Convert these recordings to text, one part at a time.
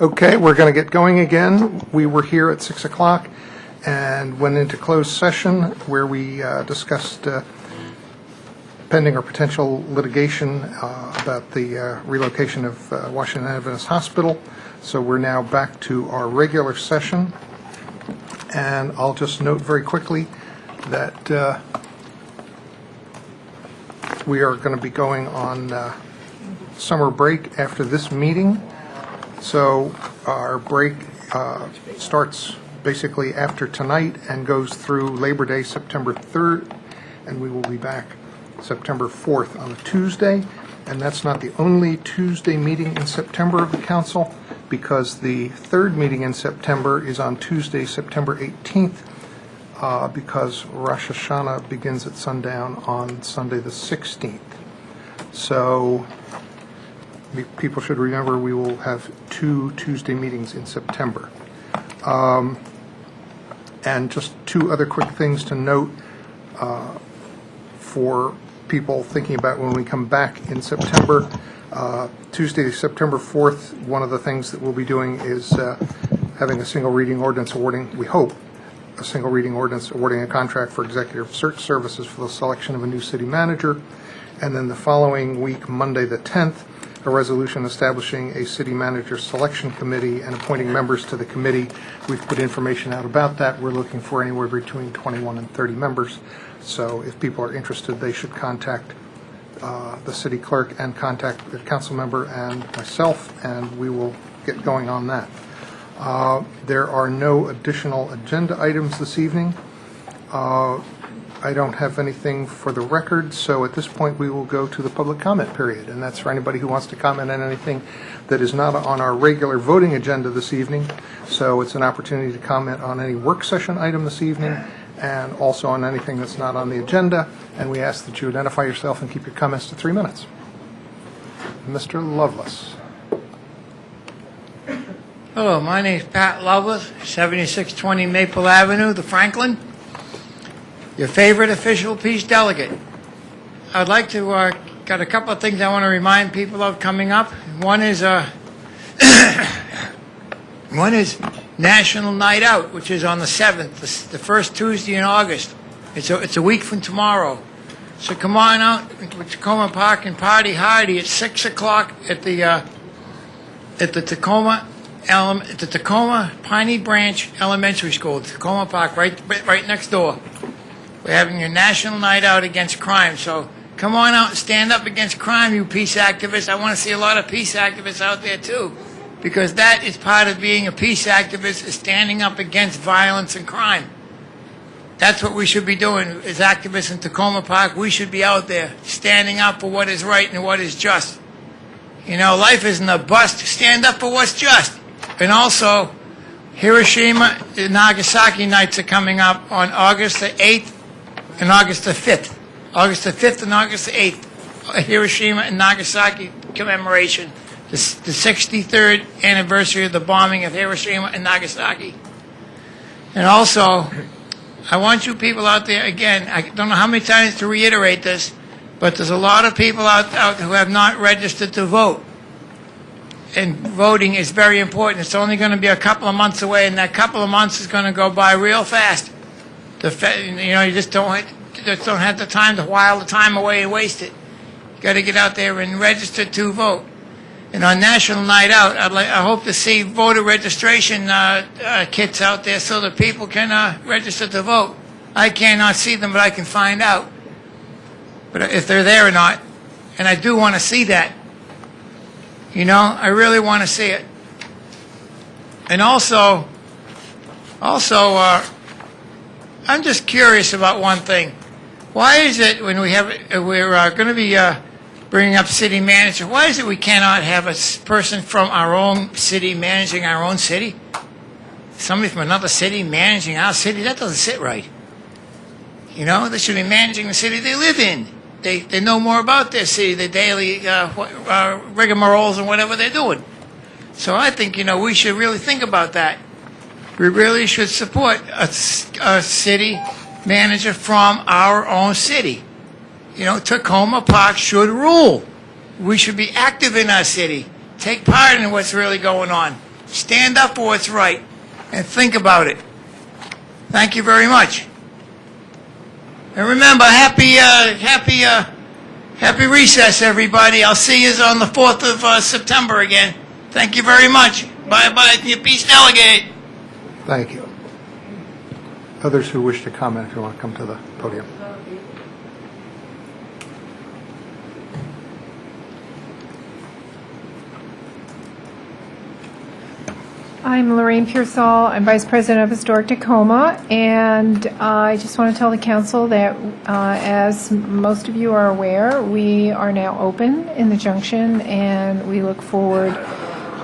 Okay, we're going to get going again. We were here at 6 o'clock and went into closed session where we discussed pending or potential litigation about the relocation of Washington Adventist Hospital. So we're now back to our regular session. And I'll just note very quickly that we are going to be going on summer break after this meeting. So our break starts basically after tonight and goes through Labor Day, September 3rd, and we will be back September 4th on a Tuesday. And that's not the only Tuesday meeting in September of the council, because the third meeting in September is on Tuesday, September 18th, because Rosh Hashanah begins at sundown on Sunday the 16th. So people should remember we will have 2 Tuesday meetings in September. And just 2 other quick things to note for people thinking about when we come back in September. Tuesday, September 4th, one of the things that we'll be doing is having a single reading ordinance awarding, we hope, a single reading ordinance awarding a contract for executive search services for the selection of a new city manager. And then the following week, Monday the 10th, a resolution establishing a city manager selection committee and appointing members to the committee. We've put information out about that. We're looking for anywhere between 21 and 30 members. So if people are interested, they should contact the city clerk and contact the council member and myself, and we will get going on that. There are no additional agenda items this evening. I don't have anything for the record, so at this point we will go to the public comment period, and that's for anybody who wants to comment on anything that is not on our regular voting agenda this evening. So it's an opportunity to comment on any work session item this evening and also on anything that's not on the agenda, and we ask that you identify yourself and keep your comments to 3 minutes. Mr. Lovelace. Hello, my name is Pat Lovelace, 7620 Maple Avenue, the Franklin. Your favorite official peace delegate. I'd like to, got a couple of things I want to remind people of coming up. One is National Night Out, which is on the 7th, the first Tuesday in August. It's a week from tomorrow. So come on out to Tacoma Park and party hardy at 6 o'clock at the Tacoma Piney Branch Elementary School, Tacoma Park, right next door. We're having your National Night Out against crime. So come on out and stand up against crime, you peace activists. I want to see a lot of peace activists out there, too, because that is part of being a peace activist, is standing up against violence and crime. That's what we should be doing as activists in Tacoma Park. We should be out there standing up for what is right and what is just. You know, life isn't a bust. Stand up for what's just. And also, Hiroshima and Nagasaki nights are coming up on August the 8th and August the 5th. August the 5th and August the 8th. Hiroshima and Nagasaki commemoration. The 63rd anniversary of the bombing of Hiroshima and Nagasaki. And also, I want you people out there, again, I don't know how many times to reiterate this, But there's a lot of people out who have not registered to vote. And voting is very important. It's only going to be a couple of months away, and that couple of months is going to go by real fast. You just don't have the time to while the time away and waste it. You got to get out there and register to vote. And on National Night Out, I hope to see voter registration kits out there so that people can register to vote. I cannot see them, but I can find out. But if they're there or not, and I do want to see that. I really want to see it. And also, I'm just curious about one thing. Why is it when we're going to be bringing up city manager, why is it we cannot have a person from our own city managing our own city? Somebody from another city managing our city? That doesn't sit right. They should be managing the city they live in. They know more about their city, their daily rigmaroles and whatever they're doing. So I think, we should really think about that. We really should support a city manager from our own city. Tacoma Park should rule. We should be active in our city. Take part in what's really going on. Stand up for what's right and think about it. Thank you very much. And remember, happy recess, everybody. I'll see you on the 4th of September again. Thank you very much. Bye-bye, you peace delegate. Thank you. Others who wish to comment, if you want to come to the podium. I'm Lorraine Pearsall. I'm Vice President of Historic Tacoma, and I just want to tell the council that, as most of you are aware, we are now open in the junction, and we look forward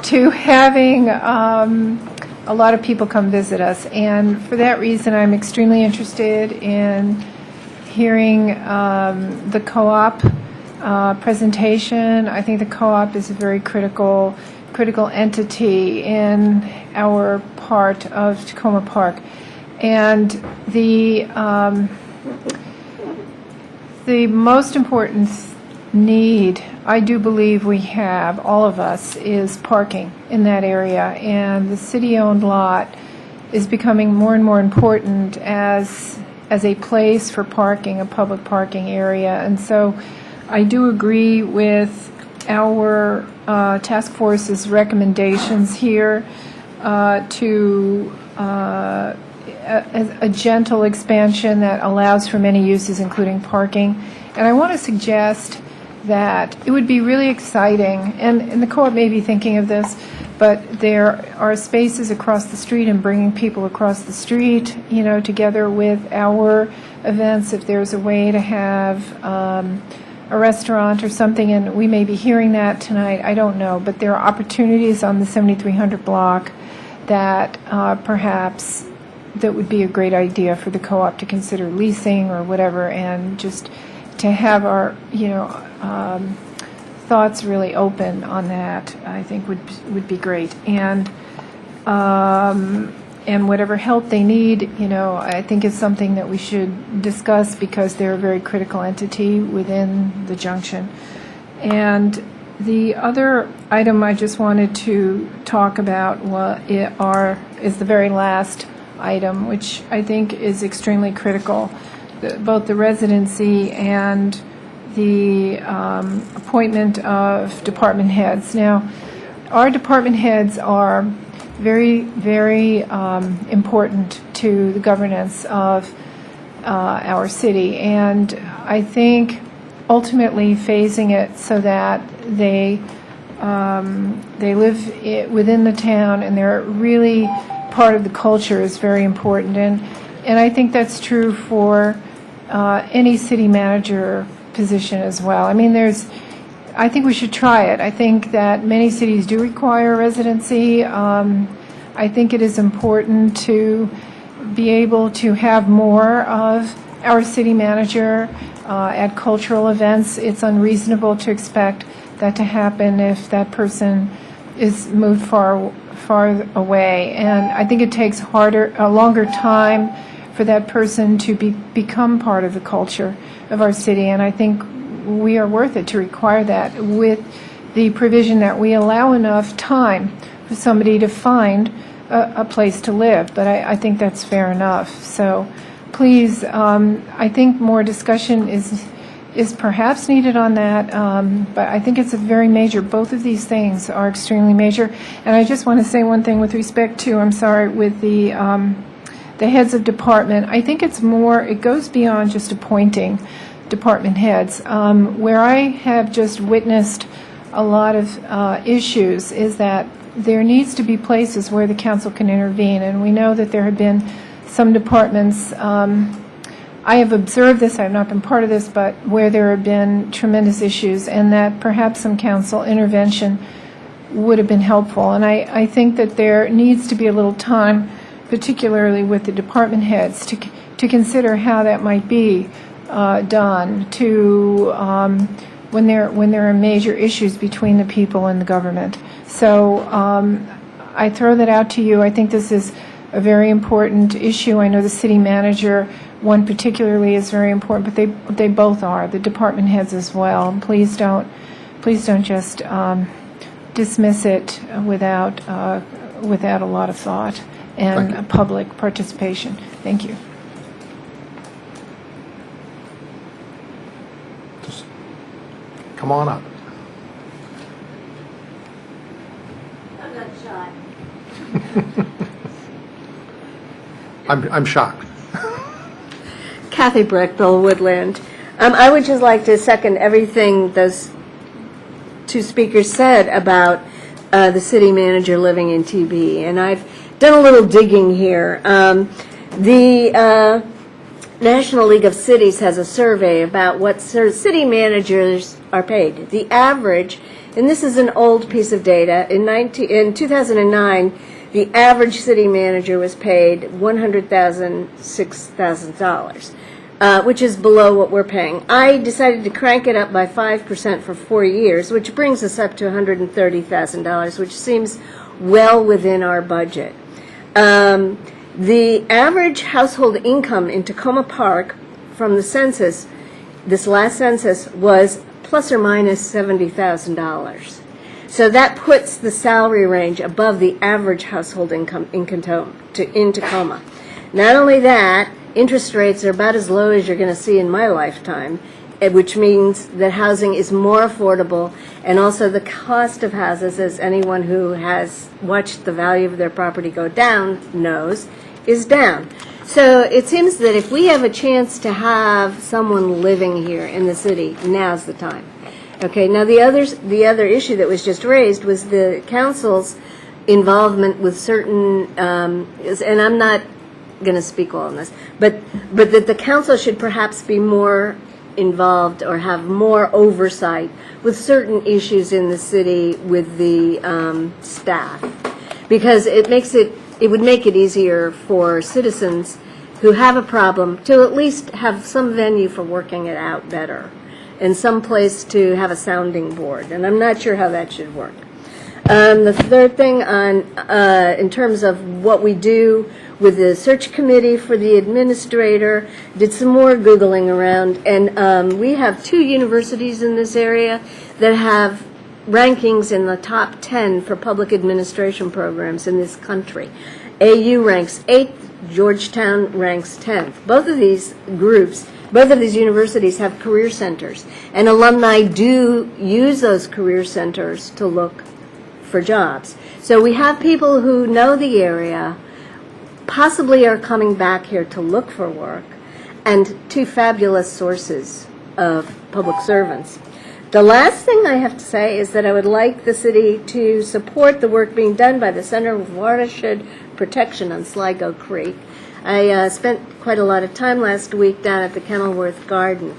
to having a lot of people come visit us. And for that reason, I'm extremely interested in hearing the co-op presentation. I think the co-op is a very critical entity in our part of Tacoma Park. And the most important need, I do believe we have, all of us, is parking in that area. And the city-owned lot is becoming more and more important as a place for parking, a public parking area. And so I do agree with our task force's recommendations here to a gentle expansion that allows for many uses, including parking. And I want to suggest that it would be really exciting, and the co-op may be thinking of this, but there are spaces across the street, and bringing people across the street, together with our events, if there's a way to have a restaurant or something, and we may be hearing that tonight, I don't know, but there are opportunities on the 7300 block that perhaps that would be a great idea for the co-op to consider leasing or whatever, and just to have our thoughts really open on that, I think would be great. And whatever help they need, I think is something that we should discuss, because they're a very critical entity within the junction. And the other item I just wanted to talk about is the very last item, which I think is extremely critical, both the residency and the appointment of department heads. Now, our department heads are very, very important to the governance of our city, and I think ultimately phasing it so that they live within the town and they're really part of the culture is very important, and I think that's true for any city manager position as well. I mean, I think we should try it. I think that many cities do require residency. I think it is important to be able to have more of our city manager at cultural events. It's unreasonable to expect that to happen if that person is moved far away. And I think it takes a longer time for that person to become part of the culture of our city. And I think we are worth it to require that with the provision that we allow enough time for somebody to find a place to live. But I think that's fair enough. So please, I think more discussion is perhaps needed on that, but I think it's a very major, both of these things are extremely major. And I just want to say one thing with respect to, with the heads of department. I think it's more, it goes beyond just appointing department heads. Where I have just witnessed a lot of issues is that there needs to be places where the council can intervene, and we know that there have been some departments, I have observed this, I have not been part of this, but where there have been tremendous issues, and that perhaps some council intervention would have been helpful. And I think that there needs to be a little time, particularly with the department heads, to consider how that might be done to when there are major issues between the people and the government. So I throw that out to you. I think this is a very important issue. I know the city manager, one particularly, is very important, but they both are, the department heads as well. And please don't just dismiss it without a lot of thought and public participation. Thank you. Just come on up. I'm not shy. I'm shocked. Kathy Breckbill, Woodland. I would just like to second everything those two speakers said about the city manager living in TB, and I've done a little digging here. The National League of Cities has a survey about what city managers are paid. The average, and this is an old piece of data, in 2009, the average city manager was paid $100,000, $6,000, which is below what we're paying. I decided to crank it up by 5% for 4 years, which brings us up to $130,000, which seems well within our budget. The average household income in Tacoma Park from the census, this last census, was plus or minus $70,000. So that puts the salary range above the average household income in Tacoma. Not only that, interest rates are about as low as you're going to see in my lifetime, which means that housing is more affordable, and also the cost of houses, as anyone who has watched the value of their property go down knows, is down. So it seems that if we have a chance to have someone living here in the city, now's the time. Okay, now the other issue that was just raised was the council's involvement with certain, and I'm not going to speak all on this, but that the council should perhaps be more involved or have more oversight with certain issues in the city with the staff, because it would make it easier for citizens who have a problem to at least have some venue for working it out better, and some place to have a sounding board. And I'm not sure how that should work. The third thing in terms of what we do with the search committee for the administrator, did some more Googling around, and we have 2 universities in this area that have rankings in the top 10 for public administration programs in this country. AU ranks 8th, Georgetown ranks 10th. Both of these universities have career centers, and alumni do use those career centers to look for jobs. So we have people who know the area, possibly are coming back here to look for work, and 2 fabulous sources of public servants. The last thing I have to say is that I would like the city to support the work being done by the Center of Watershed Protection on Sligo Creek. I spent quite a lot of time last week down at the Kenilworth Garden,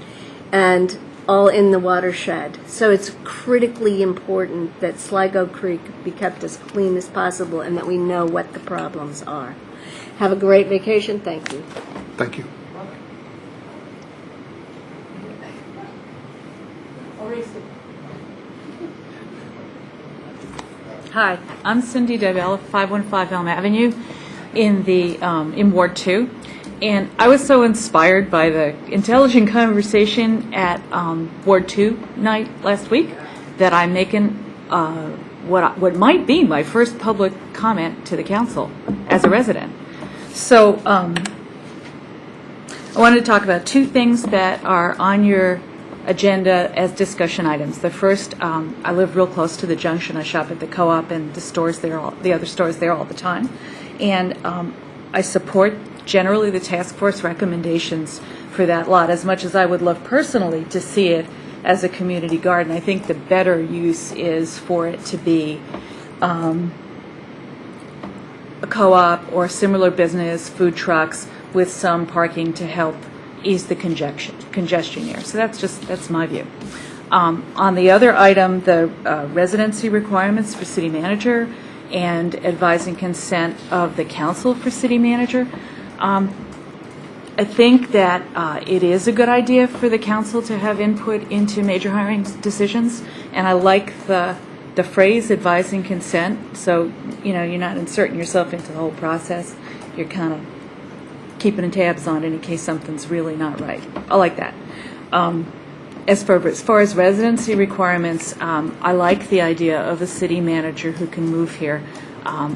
and all in the watershed. So it's critically important that Sligo Creek be kept as clean as possible and that we know what the problems are. Have a great vacation. Thank you. Thank you. Hi, I'm Cindy Devell of 515 Elm Avenue in Ward 2. And I was so inspired by the intelligent conversation at Ward 2 night last week that I'm making what might be my first public comment to the council as a resident. So I wanted to talk about two things that are on your agenda as discussion items. The first, I live real close to the junction. I shop at the co-op and the stores there, the other stores there all the time. And I support generally the task force recommendations for that lot, as much as I would love personally to see it as a community garden. I think the better use is for it to be a co-op or similar business, food trucks with some parking to help ease the congestion here. So that's my view. On the other item, the residency requirements for city manager and advising consent of the council for city manager. I think that it is a good idea for the council to have input into major hiring decisions, and I like the phrase advising consent. So, you're not inserting yourself into the whole process. You're kind of keeping tabs on it in case something's really not right. I like that. As far as residency requirements, I like the idea of a city manager who can move here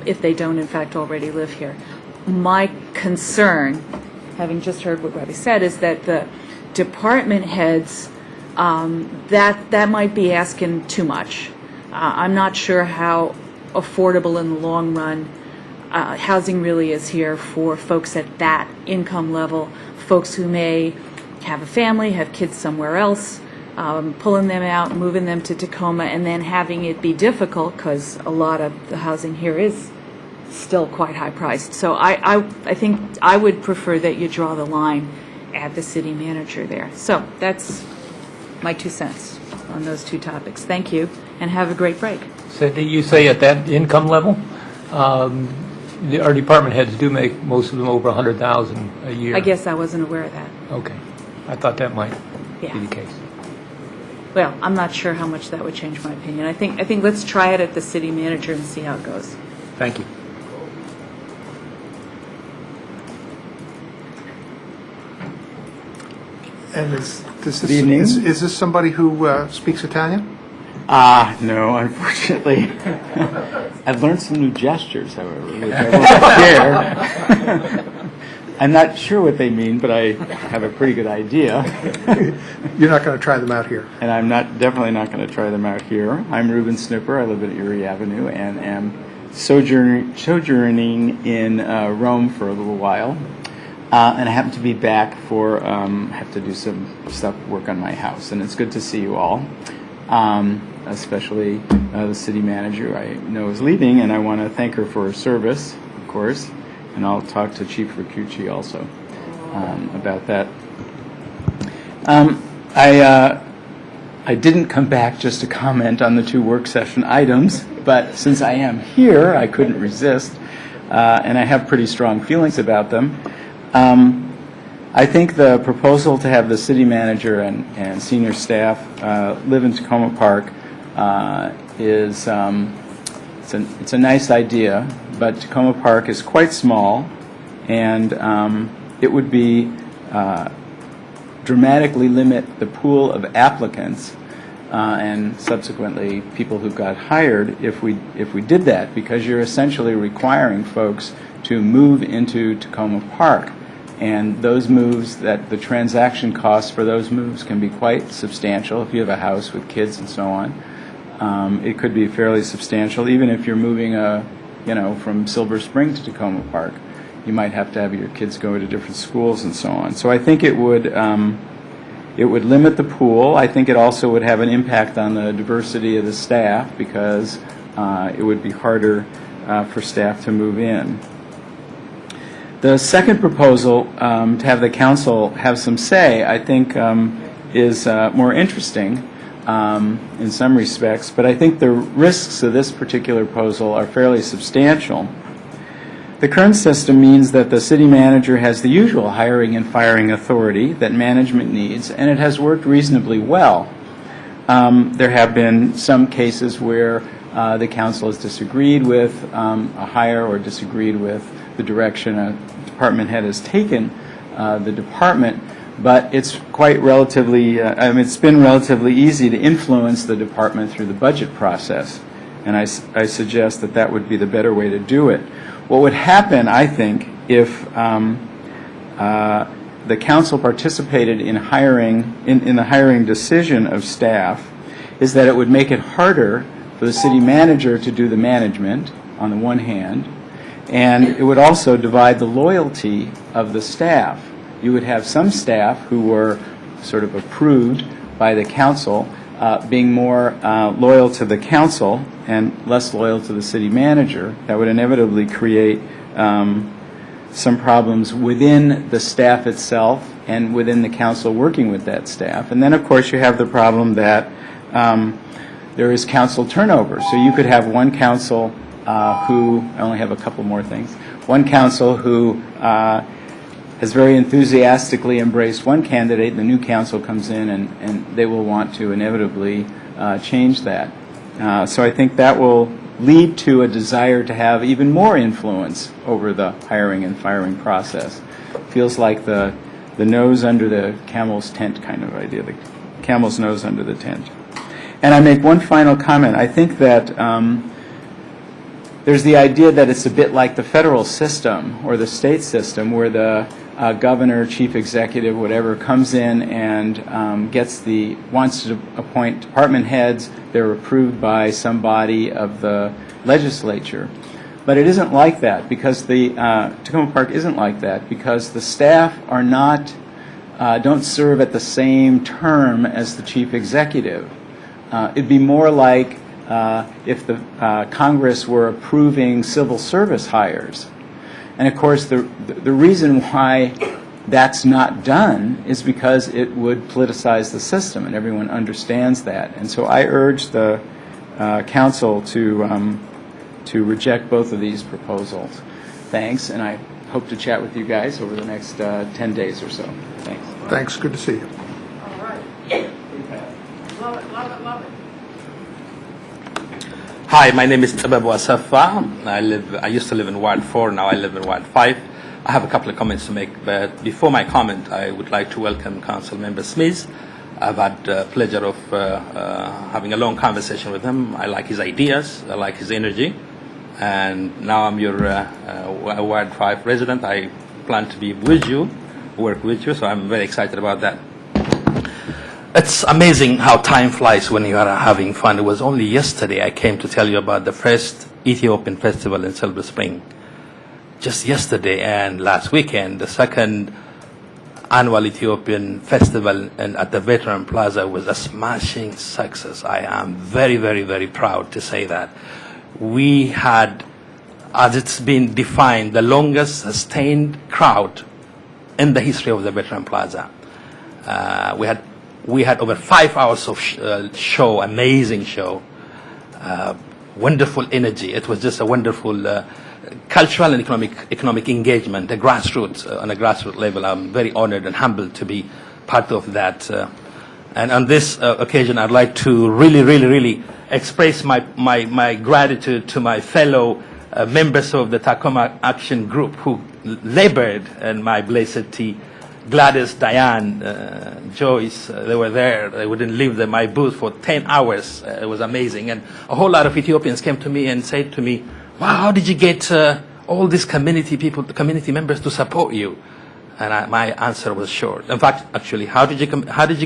if they don't, in fact, already live here. My concern, having just heard what Robbie said, is that the department heads, that might be asking too much. I'm not sure how affordable in the long run housing really is here for folks at that income level, folks who may have a family, have kids somewhere else, pulling them out, moving them to Tacoma, and then having it be difficult because a lot of the housing here is still quite high priced. So I think I would prefer that you draw the line at the city manager there. So that's my 2 cents on those two topics. Thank you, and have a great break. Cindy, you say at that income level, our department heads do make, most of them, over $100,000 a year. I guess I wasn't aware of that. Okay. I thought that might Yeah. be the case. Well, I'm not sure how much that would change my opinion. I think let's try it at the city manager and see how it goes. Thank you. And is evening. this somebody who speaks Italian? No, unfortunately. I've learned some new gestures, however, which I won't share. I'm not sure what they mean, but I have a pretty good idea. You're not going to try them out here. And I'm definitely not going to try them out here. I'm Reuben Snipper. I live at Erie Avenue and am sojourning in Rome for a little while. And I happen to be back for, have to do some work on my house. And it's good to see you all, especially the city manager I know is leaving, and I want to thank her for her service, of course. And I'll talk to Chief Ricucci also about that. I didn't come back just to comment on the 2 work session items, but since I am here, I couldn't resist, and I have pretty strong feelings about them. I think the proposal to have the city manager and senior staff live in Tacoma Park is it's a nice idea, but Tacoma Park is quite small, and it would be dramatically limit the pool of applicants and subsequently people who got hired if we did that, because you're essentially requiring folks to move into Tacoma Park. And those moves, that the transaction costs for those moves can be quite substantial if you have a house with kids and so on. It could be fairly substantial, even if you're moving from Silver Spring to Tacoma Park. You might have to have your kids go to different schools and so on. So I think it would limit the pool. I think it also would have an impact on the diversity of the staff, because it would be harder for staff to move in. The second proposal, to have the council have some say, I think is more interesting in some respects, but I think the risks of this particular proposal are fairly substantial. The current system means that the city manager has the usual hiring and firing authority that management needs, and it has worked reasonably well. There have been some cases where the council has disagreed with a hire or disagreed with the direction a department head has taken, the department, but it's quite relatively, it's been relatively easy to influence the department through the budget process. And I suggest that that would be the better way to do it. What would happen, I think, if the council participated in hiring, in the hiring decision of staff, is that it would make it harder for the city manager to do the management, on the one hand, and it would also divide the loyalty of the staff. You would have some staff who were sort of approved by the council being more loyal to the council and less loyal to the city manager. That would inevitably create some problems within the staff itself and within the council working with that staff. And then, of course, you have the problem that there is council turnover. So you could have one council who, I only have a couple more things, one council who has very enthusiastically embraced one candidate, and the new council comes in and they will want to inevitably change that. So I think that will lead to a desire to have even more influence over the hiring and firing process. Feels like the nose under the camel's tent kind of idea, the camel's nose under the tent. And I make one final comment. I think that there's the idea that it's a bit like the federal system or the state system where the governor, chief executive, whatever, comes in and wants to appoint department heads. They're approved by somebody of the legislature. But it isn't like that because the Takoma Park isn't like that because the staff are not, don't serve at the same term as the chief executive. It'd be more like if the Congress were approving civil service hires. And of course, the reason why that's not done is because it would politicize the system, and everyone understands that. And so I urge the council to reject both of these proposals. Thanks, and I hope to chat with you guys over the next 10 days or so. Thanks. Thanks, good to see you. Hi, my name is Tababu Asafa. I used to live in Ward 4, now I live in Ward 5. I have a couple of comments to make, but before my comment, I would like to welcome Council Member Smith. I've had the pleasure of having a long conversation with him. I like his ideas, I like his energy, and now I'm your Ward 5 resident. I plan to be with you, work with you, so I'm very excited about that. It's amazing how time flies when you are having fun. It was only yesterday I came to tell you about the first Ethiopian festival in Silver Spring. Just yesterday and last weekend, the second annual Ethiopian festival at the Veteran Plaza was a smashing success. I am very, very, very proud to say that. We had, as it's been defined, the longest sustained crowd in the history of the Veteran Plaza. We had over 5 hours of show, amazing show, wonderful energy. It was just a wonderful cultural and economic engagement, on a grassroots level. I'm very honored and humbled to be part of that. And on this occasion, I'd like to really express my gratitude to my fellow members of the Takoma Action Group who labored in my blessed tea. Gladys, Diane, Joyce, they were there. They wouldn't leave my booth for 10 hours. It was amazing. And a whole lot of Ethiopians came to me and said to me, wow, how did you get all these community members to support you? And my answer was short. In fact, actually, how did you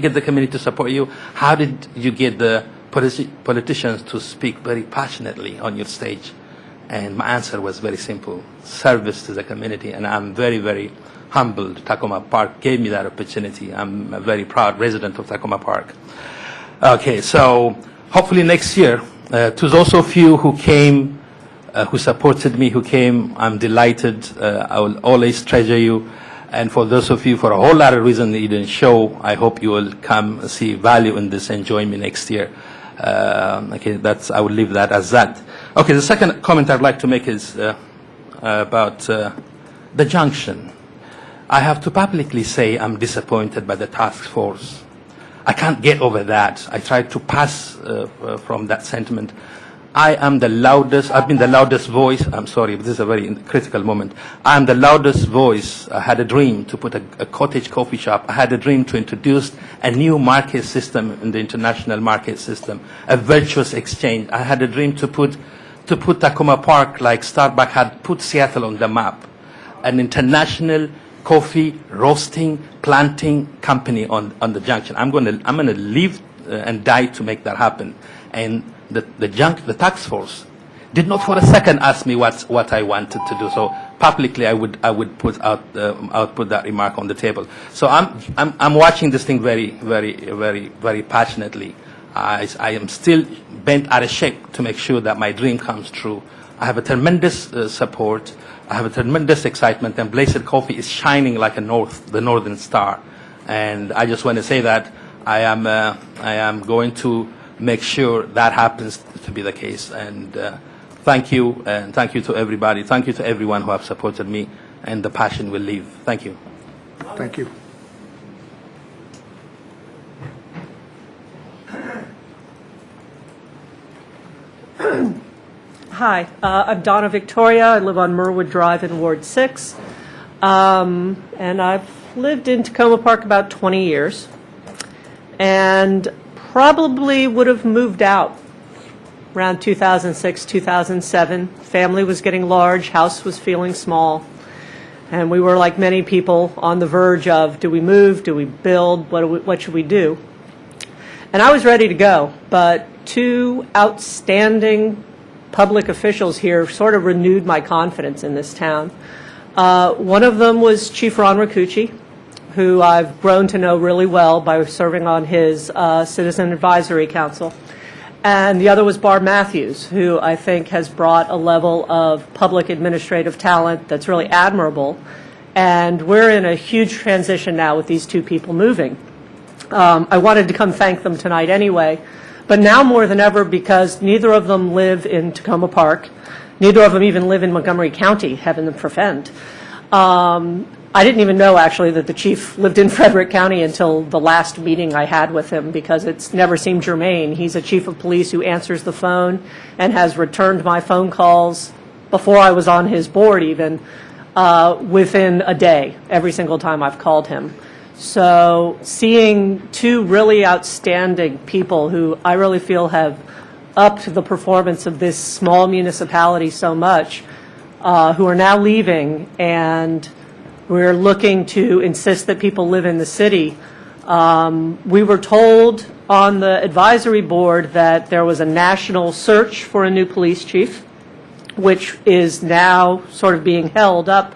get the community to support you? How did you get the politicians to speak very passionately on your stage? And my answer was very simple: service to the community. And I'm very, very humbled. Takoma Park gave me that opportunity. I'm a very proud resident of Takoma Park. Okay, so hopefully next year, to those of you who came, who supported me, who came, I'm delighted. I will always treasure you. And for those of you, for a whole lot of reasons that you didn't show, I hope you will come see value in this and join me next year. Okay, I will leave that as that. Okay, the second comment I'd like to make is about the junction. I have to publicly say I'm disappointed by the task force. I can't get over that. I tried to pass from that sentiment. I am the loudest, I've been the loudest voice, I'm sorry, but this is a very critical moment. I am the loudest voice. I had a dream to put a cottage coffee shop. I had a dream to introduce a new market system in the international market system, a virtuous exchange. I had a dream to put Tacoma Park, like Starbucks had put Seattle on the map, an international coffee roasting, planting company on the junction. I'm gonna live and die to make that happen. And the task force did not for a second ask me what I wanted to do. So publicly, I would put that remark on the table. So I'm watching this thing very, very, very, very passionately. I am still bent out of shape to make sure that my dream comes true. I have a tremendous support. I have a tremendous excitement, and Blazed Coffee is shining like the northern star. And I just want to say that I am going to make sure that happens to be the case. And thank you, and thank you to everybody. Thank you to everyone who have supported me, and the passion will live. Thank you. Thank you. Hi, I'm Donna Victoria. I live on Merwood Drive in Ward 6. And I've lived in Tacoma Park about 20 years. And probably would have moved out around 2006, 2007. Family was getting large, house was feeling small. And we were, like many people, on the verge of, do we move, do we build, what should we do? And I was ready to go, but two outstanding public officials here sort of renewed my confidence in this town. One of them was Chief Ron Rakucci, who I've grown to know really well by serving on his Citizen Advisory Council. And the other was Barb Matthews, who I think has brought a level of public administrative talent that's really admirable. And we're in a huge transition now with these two people moving. I wanted to come thank them tonight anyway, but now more than ever because neither of them live in Tacoma Park. Neither of them even live in Montgomery County, heaven forfend. I didn't even know, actually, that the chief lived in Frederick County until the last meeting I had with him because it's never seemed germane. He's a chief of police who answers the phone and has returned my phone calls before I was on his board even within a day, every single time I've called him. So seeing two really outstanding people who I really feel have upped the performance of this small municipality so much, who are now leaving, and we're looking to insist that people live in the city. We were told on the advisory board that there was a national search for a new police chief, which is now sort of being held up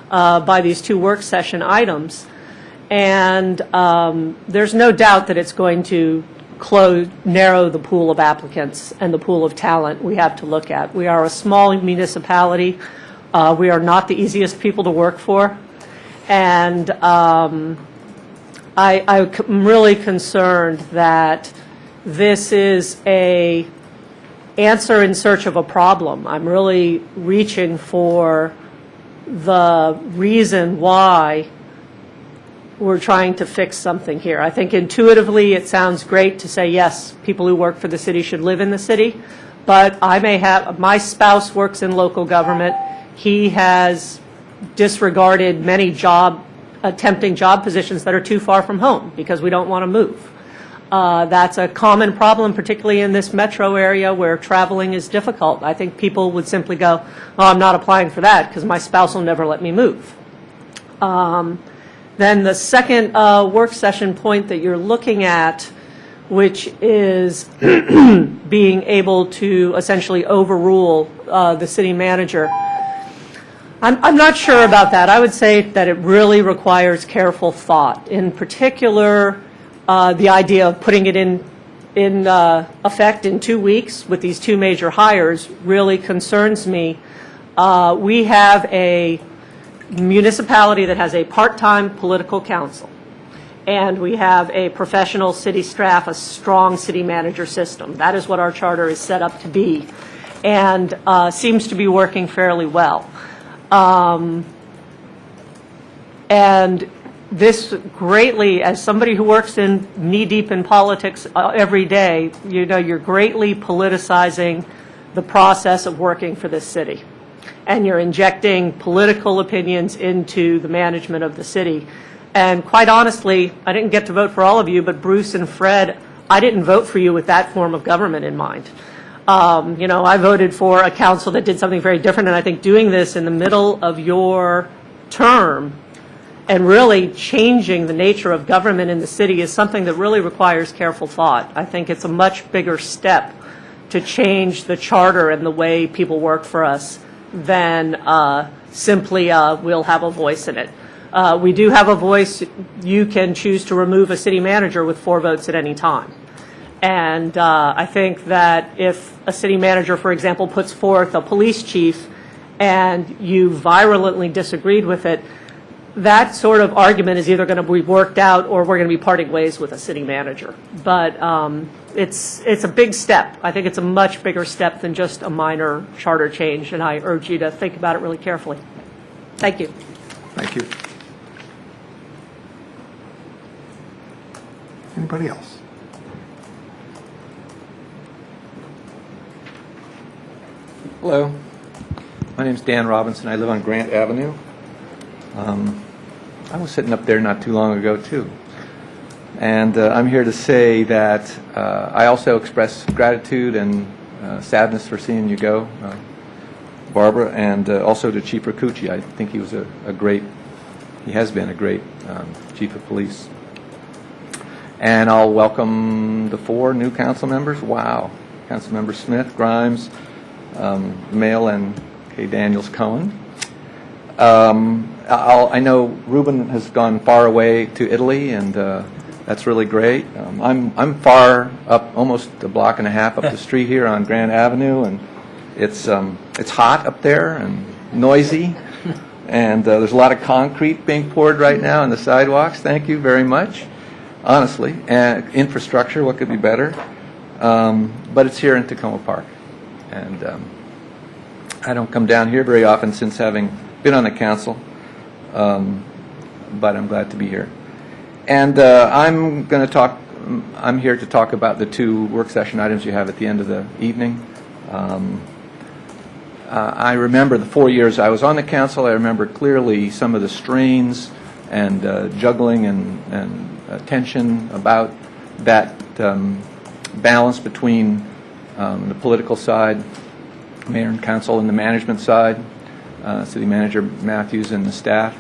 by these two work session items. And there's no doubt that it's going to narrow the pool of applicants and the pool of talent we have to look at. We are a small municipality. We are not the easiest people to work for. And I'm really concerned that this is a answer in search of a problem. I'm really reaching for the reason why we're trying to fix something here. I think intuitively it sounds great to say, yes, people who work for the city should live in the city, but my spouse works in local government. He has disregarded many attempting job positions that are too far from home because we don't want to move. That's a common problem, particularly in this metro area where traveling is difficult. I think people would simply go, oh, I'm not applying for that because my spouse will never let me move. Then the second work session point that you're looking at, which is being able to essentially overrule the city manager, I'm not sure about that. I would say that it really requires careful thought. In particular, the idea of putting it in effect in 2 weeks with these two major hires really concerns me. We have a municipality that has a part-time political council, and we have a professional city staff, a strong city manager system. That is what our charter is set up to be, and seems to be working fairly well. And this greatly, as somebody who works knee-deep in politics every day, you're greatly politicizing the process of working for this city. And you're injecting political opinions into the management of the city. And quite honestly, I didn't get to vote for all of you, but Bruce and Fred, I didn't vote for you with that form of government in mind. I voted for a council that did something very different, and I think doing this in the middle of your term and really changing the nature of government in the city is something that really requires careful thought. I think it's a much bigger step to change the charter and the way people work for us than simply we'll have a voice in it. We do have a voice. You can choose to remove a city manager with 4 votes at any time. And I think that if a city manager, for example, puts forth a police chief and you virulently disagreed with it, that sort of argument is either going to be worked out or we're going to be parting ways with a city manager. But it's a big step. I think it's a much bigger step than just a minor charter change, and I urge you to think about it really carefully. Thank you. Thank you. Anybody else? Hello, my name's Dan Robinson. I live on Grant Avenue. I was sitting up there not too long ago, too. And I'm here to say that I also express gratitude and sadness for seeing you go, Barbara, and also to Chief Rakucci. I think he was he has been a great chief of police. And I'll welcome the 4 new council members. Wow. Councilmember Smith, Grimes, Mail, and Kay Daniels Cohen. I know Ruben has gone far away to Italy, and that's really great. I'm far up, almost a block and a half up the street here on Grand Avenue, and it's hot up there and noisy, and there's a lot of concrete being poured right now on the sidewalks. Thank you very much, honestly. And infrastructure, what could be better? But it's here in Tacoma Park, and I don't come down here very often since having been on the council, but I'm glad to be here. And I'm here to talk about the 2 work session items you have at the end of the evening. I remember the 4 years I was on the council. I remember clearly some of the strains and juggling and tension about that balance between the political side, mayor and council, and the management side, city manager Matthews and the staff.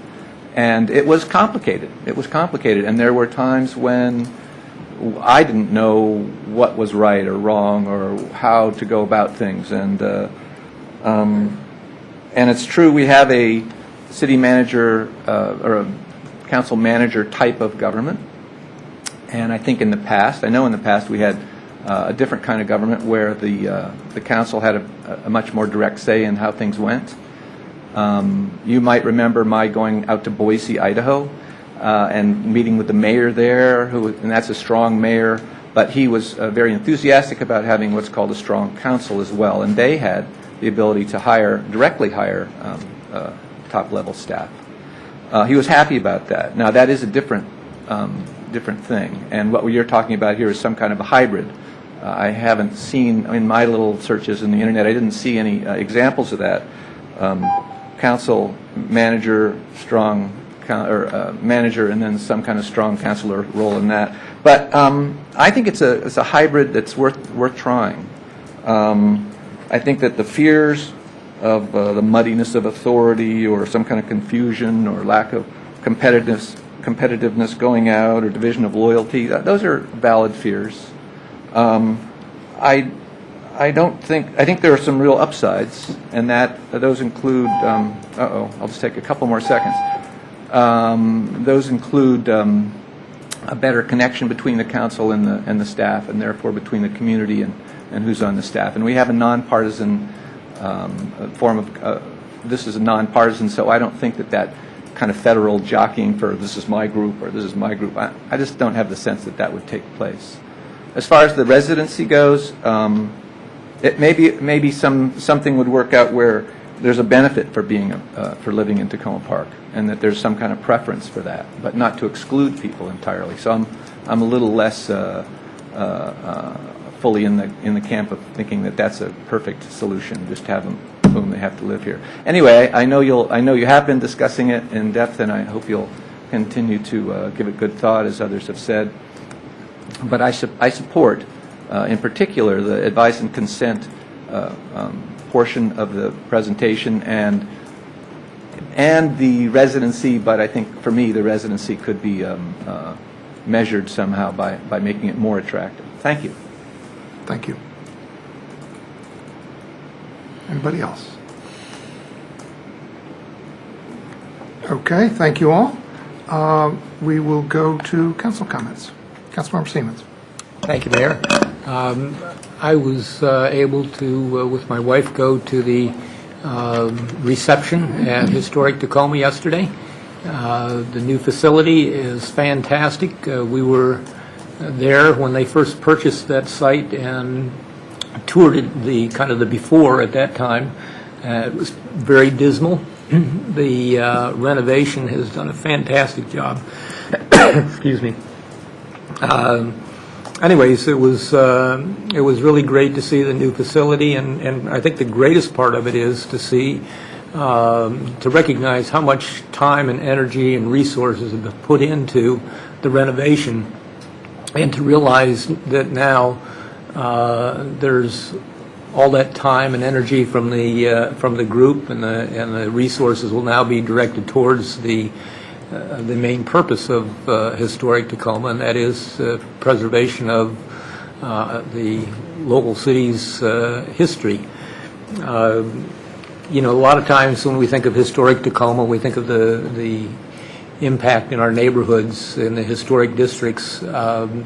And it was complicated. It was complicated. And there were times when I didn't know what was right or wrong or how to go about things. And it's true, we have a city manager or a council manager type of government. And I think in the past, we had a different kind of government where the council had a much more direct say in how things went. You might remember my going out to Boise, Idaho, and meeting with the mayor there, and that's a strong mayor, but he was very enthusiastic about having what's called a strong council as well, and they had the ability to directly hire top-level staff. He was happy about that. Now, that is a different thing, and what you're talking about here is some kind of a hybrid. I haven't seen, in my little searches in the internet, I didn't see any examples of that. Council manager, strong, or manager, and then some kind of strong councilor role in that. But I think it's a hybrid that's worth trying. I think that the fears of the muddiness of authority, or some kind of confusion, or lack of competitiveness going out, or division of loyalty, those are valid fears. I think there are some real upsides, and those include, I'll just take a couple more seconds. Those include a better connection between the council and the staff, and therefore between the community and who's on the staff. And we have a nonpartisan form of, this is a nonpartisan, so I don't think that kind of federal jockeying for this is my group or this is my group, I just don't have the sense that would take place. As far as the residency goes, it maybe something would work out where there's a benefit for for living in Tacoma Park, and that there's some kind of preference for that, but not to exclude people entirely. So I'm a little less fully in the camp of thinking that that's a perfect solution, just to have them, boom, they have to live here. Anyway, I know you have been discussing it in depth, and I hope you'll continue to give it good thought, as others have said. But I support, in particular, the advice and consent portion of the presentation and the residency, but I think for me the residency could be measured somehow by making it more attractive. Thank you. Thank you. Anybody else? Okay, thank you all. We will go to council comments. Councilmember Siemens. Thank you, Mayor. I was able to, with my wife, go to the reception at Historic Tacoma yesterday. The new facility is fantastic. We were there when they first purchased that site and toured it, the kind of the before at that time. It was very dismal. The renovation has done a fantastic job. Excuse me. Anyways, it was really great to see the new facility, and I think the greatest part of it is to see, to recognize how much time and energy and resources have been put into the renovation, and to realize that now there's all that time and energy from the group, and the resources will now be directed towards the main purpose of Historic Tacoma, and that is preservation of the local city's history. You know, a lot of times when we think of Historic Tacoma, we think of the impact in our neighborhoods, in the historic districts, and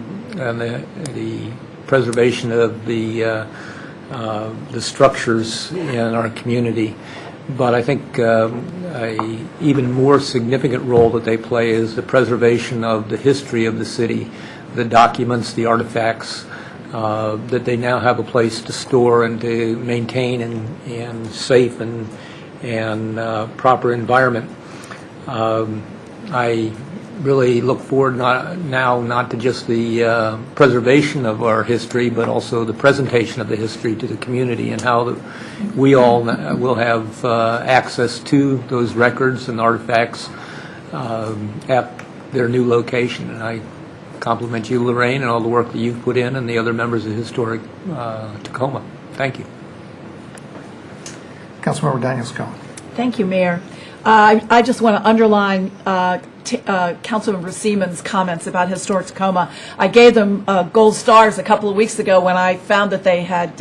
the preservation of the structures in our community. But I think a even more significant role that they play is the preservation of the history of the city, the documents, the artifacts, that they now have a place to store and to maintain in safe and proper environment. I really look forward not to just the preservation of our history, but also the presentation of the history to the community, and how we all will have access to those records and artifacts at their new location. And I compliment you, Lorraine, and all the work that you've put in, and the other members of Historic Tacoma. Thank you. Councilmember Daniels-Cohen. Thank you, Mayor. I just want to underline Councilmember Siemens' comments about Historic Tacoma. I gave them gold stars a couple of weeks ago when I found that they had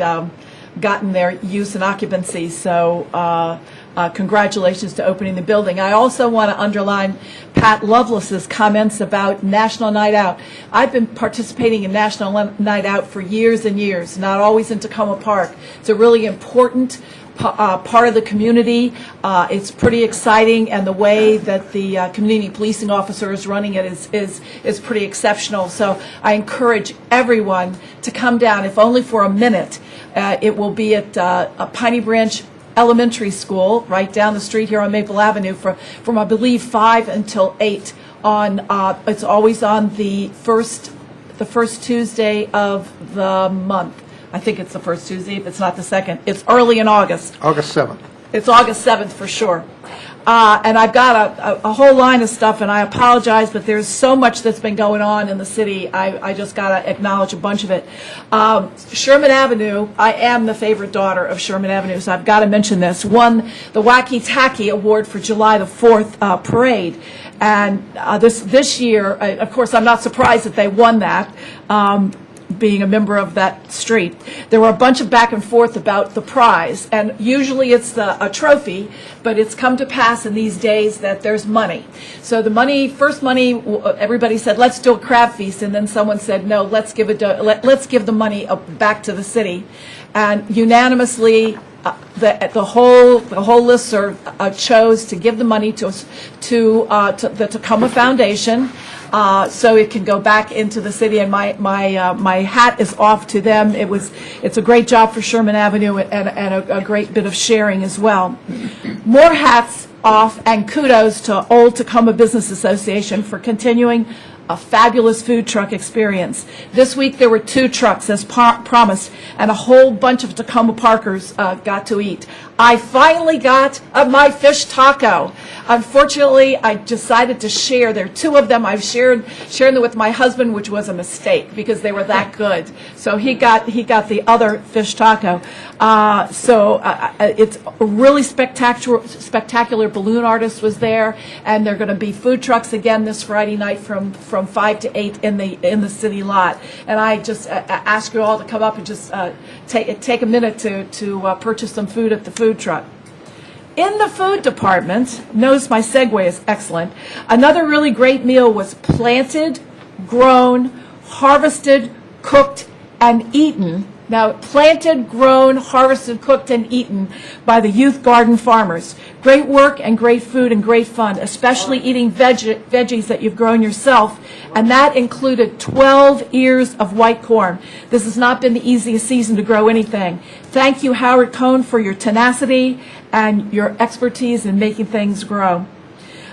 gotten their use and occupancy. So congratulations to opening the building. I also want to underline Pat Lovelace's comments about National Night Out. I've been participating in National Night Out for years and years, not always in Tacoma Park. It's a really important part of the community. It's pretty exciting, and the way that the community policing officer is running it is pretty exceptional. So I encourage everyone to come down, if only for a minute. It will be at Piney Branch Elementary School, right down the street here on Maple Avenue, from I believe 5 until 8. It's always on the first Tuesday of the month. I think it's the first Tuesday, if it's not the second. It's early in August. August 7th. It's August 7th for sure. And I've got a whole line of stuff, and I apologize, but there's so much that's been going on in the city. I just got to acknowledge a bunch of it. Sherman Avenue, I am the favorite daughter of Sherman Avenue, so I've got to mention this. Won the Wacky Tacky Award for July the 4th parade. And this year, of course, I'm not surprised that they won that. Being a member of that street, there were a bunch of back and forth about the prize, and usually it's a trophy, but it's come to pass in these days that there's money. So the first money, everybody said, let's do a crab feast, and then someone said, no, let's give the money back to the city, and unanimously the whole listserv chose to give the money to the Tacoma Foundation, so it can go back into the city, and my hat is off to them. It's a great job for Sherman Avenue, and a great bit of sharing as well. More hats off, and kudos to Old Tacoma Business Association for continuing a fabulous food truck experience. This week there were 2 trucks as promised, and a whole bunch of Tacoma Parkers got to eat. I finally got my fish taco. Unfortunately, I decided to share. There are 2 of them. I've shared them with my husband, which was a mistake because they were that good. So he got the other fish taco. It's a really spectacular balloon artist was there, and there are going to be food trucks again this Friday night from 5 to 8 in the city lot. And I just ask you all to come up and just take a minute to purchase some food at the food truck. In the food department, notice my segue is excellent. Another really great meal was planted, grown, harvested, cooked, and eaten. Now, planted, grown, harvested, cooked, and eaten by the Youth Garden farmers. Great work and great food and great fun, especially eating veggies that you've grown yourself, and that included 12 ears of white corn. This has not been the easiest season to grow anything. Thank you, Howard Cohn, for your tenacity and your expertise in making things grow.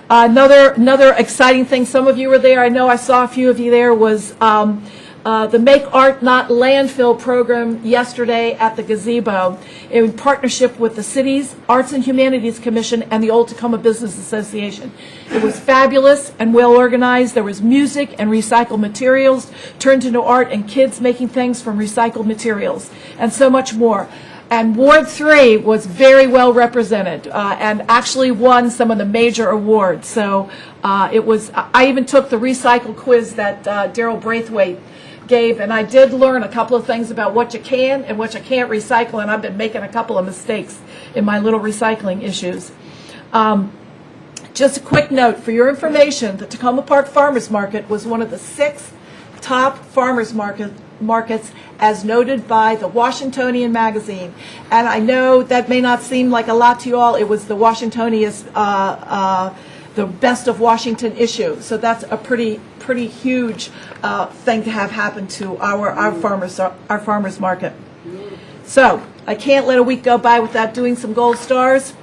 Another exciting thing, some of you were there, I know I saw a few of you there, was the Make Art Not Landfill program yesterday at the gazebo in partnership with the city's Arts and Humanities Commission and the Old Tacoma Business Association. It was fabulous and well organized. There was music and recycled materials turned into art and kids making things from recycled materials and so much more. And Ward 3 was very well represented and actually won some of the major awards. So I even took the recycle quiz that Daryl Braithwaite gave, and I did learn a couple of things about what you can and what you can't recycle, and I've been making a couple of mistakes in my little recycling issues. Just a quick note for your information, the Tacoma Park Farmers Market was one of the 6 top farmers markets as noted by the Washingtonian magazine. And I know that may not seem like a lot to you all. It was the Washingtonian's the Best of Washington issue. So that's a pretty huge thing to have happen to our farmers market. So I can't let a week go by without doing some gold stars.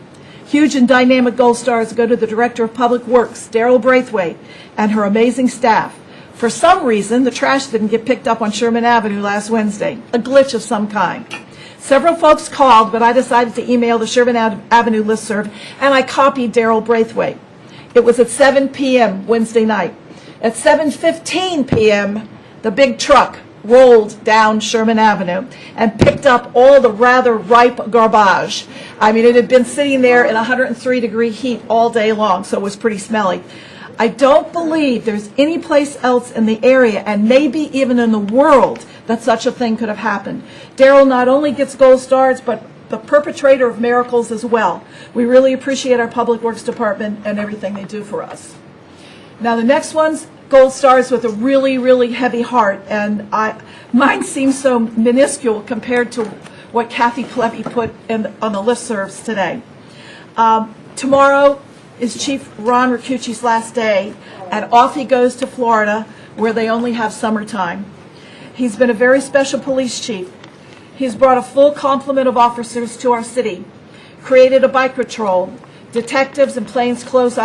Huge and dynamic gold stars go to the Director of Public Works, Daryl Braithwaite, and her amazing staff. For some reason, the trash didn't get picked up on Sherman Avenue last Wednesday, a glitch of some kind. Several folks called, but I decided to email the Sherman Avenue listserv, and I copied Daryl Braithwaite. It was at 7 p.m. Wednesday night. At 7:15 p.m., the big truck rolled down Sherman Avenue and picked up all the rather ripe garbage. I mean, it had been sitting there in 103-degree heat all day long, so it was pretty smelly. I don't believe there's any place else in the area, and maybe even in the world, that such a thing could have happened. Daryl not only gets gold stars, but the perpetrator of miracles as well. We really appreciate our Public Works Department and everything they do for us. Now the next one's gold stars with a really, really heavy heart, and mine seems so minuscule compared to what Kathy Plevy put on the listservs today. Tomorrow is Chief Ron Ricucci's last day, and off he goes to Florida, where they only have summertime. He's been a very special police chief. He's brought a full complement of officers to our city, created a bike patrol, detectives and plainclothes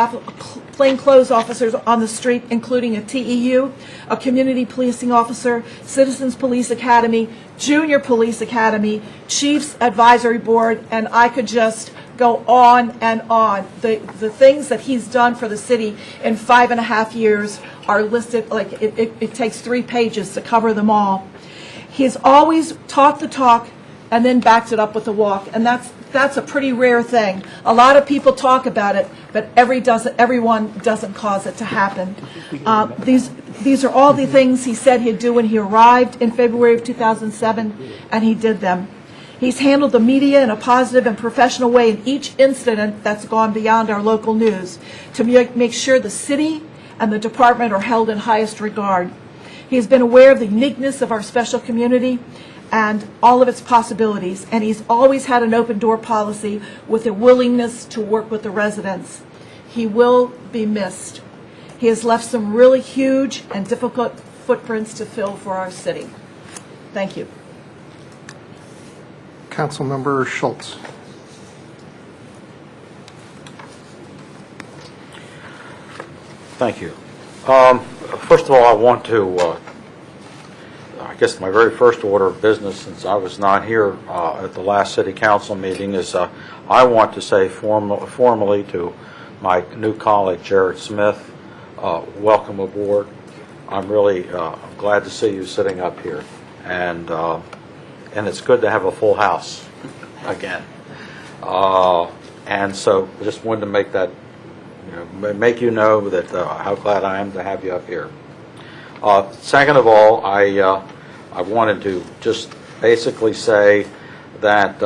officers on the street, including a TEU, a community policing officer, Citizens Police Academy, Junior Police Academy, Chiefs Advisory Board, and I could just go on and on. The things that he's done for the city in 5.5 years are listed, like it takes 3 pages to cover them all. He's always talked the talk and then backed it up with the walk, and that's a pretty rare thing. A lot of people talk about it, but everyone doesn't cause it to happen. These are all the things he said he'd do when he arrived in February of 2007, and he did them. He's handled the media in a positive and professional way in each incident that's gone beyond our local news to make sure the city and the department are held in highest regard. He has been aware of the uniqueness of our special community and all of its possibilities, and he's always had an open door policy with a willingness to work with the residents. He will be missed. He has left some really huge and difficult footprints to fill for our city. Thank you. Councilmember Schultz. Thank you. First of all, I want to, I guess my very first order of business, since I was not here at the last city council meeting, is I want to say formally to my new colleague, Jared Smith, welcome aboard. I'm really glad to see you sitting up here, and it's good to have a full house again. And so just wanted to make that, make you know that how glad I am to have you up here. Second of all, I wanted to just basically say that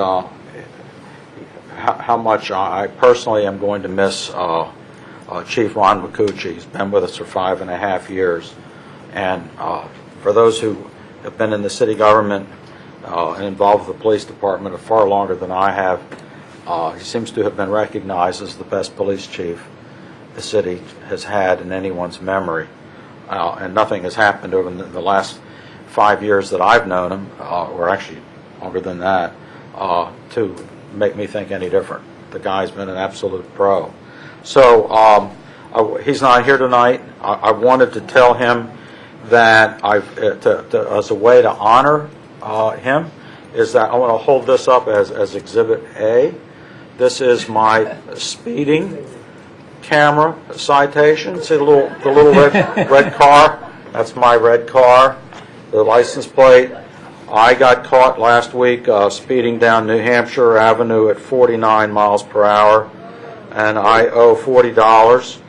how much I personally am going to miss Chief Ron Micucci. He's been with us for 5.5 years. And for those who have been in the city government and involved with the police department far longer than I have, he seems to have been recognized as the best police chief the city has had in anyone's memory. And nothing has happened over the last 5 years that I've known him, or actually longer than that, to make me think any different. The guy's been an absolute pro. So he's not here tonight. I wanted to tell him that as a way to honor him, is that I want to hold this up as Exhibit A. This is my speeding camera citation. See the little red car? That's my red car. The license plate. I got caught last week speeding down New Hampshire Avenue at 49 miles per hour, and I owe $40,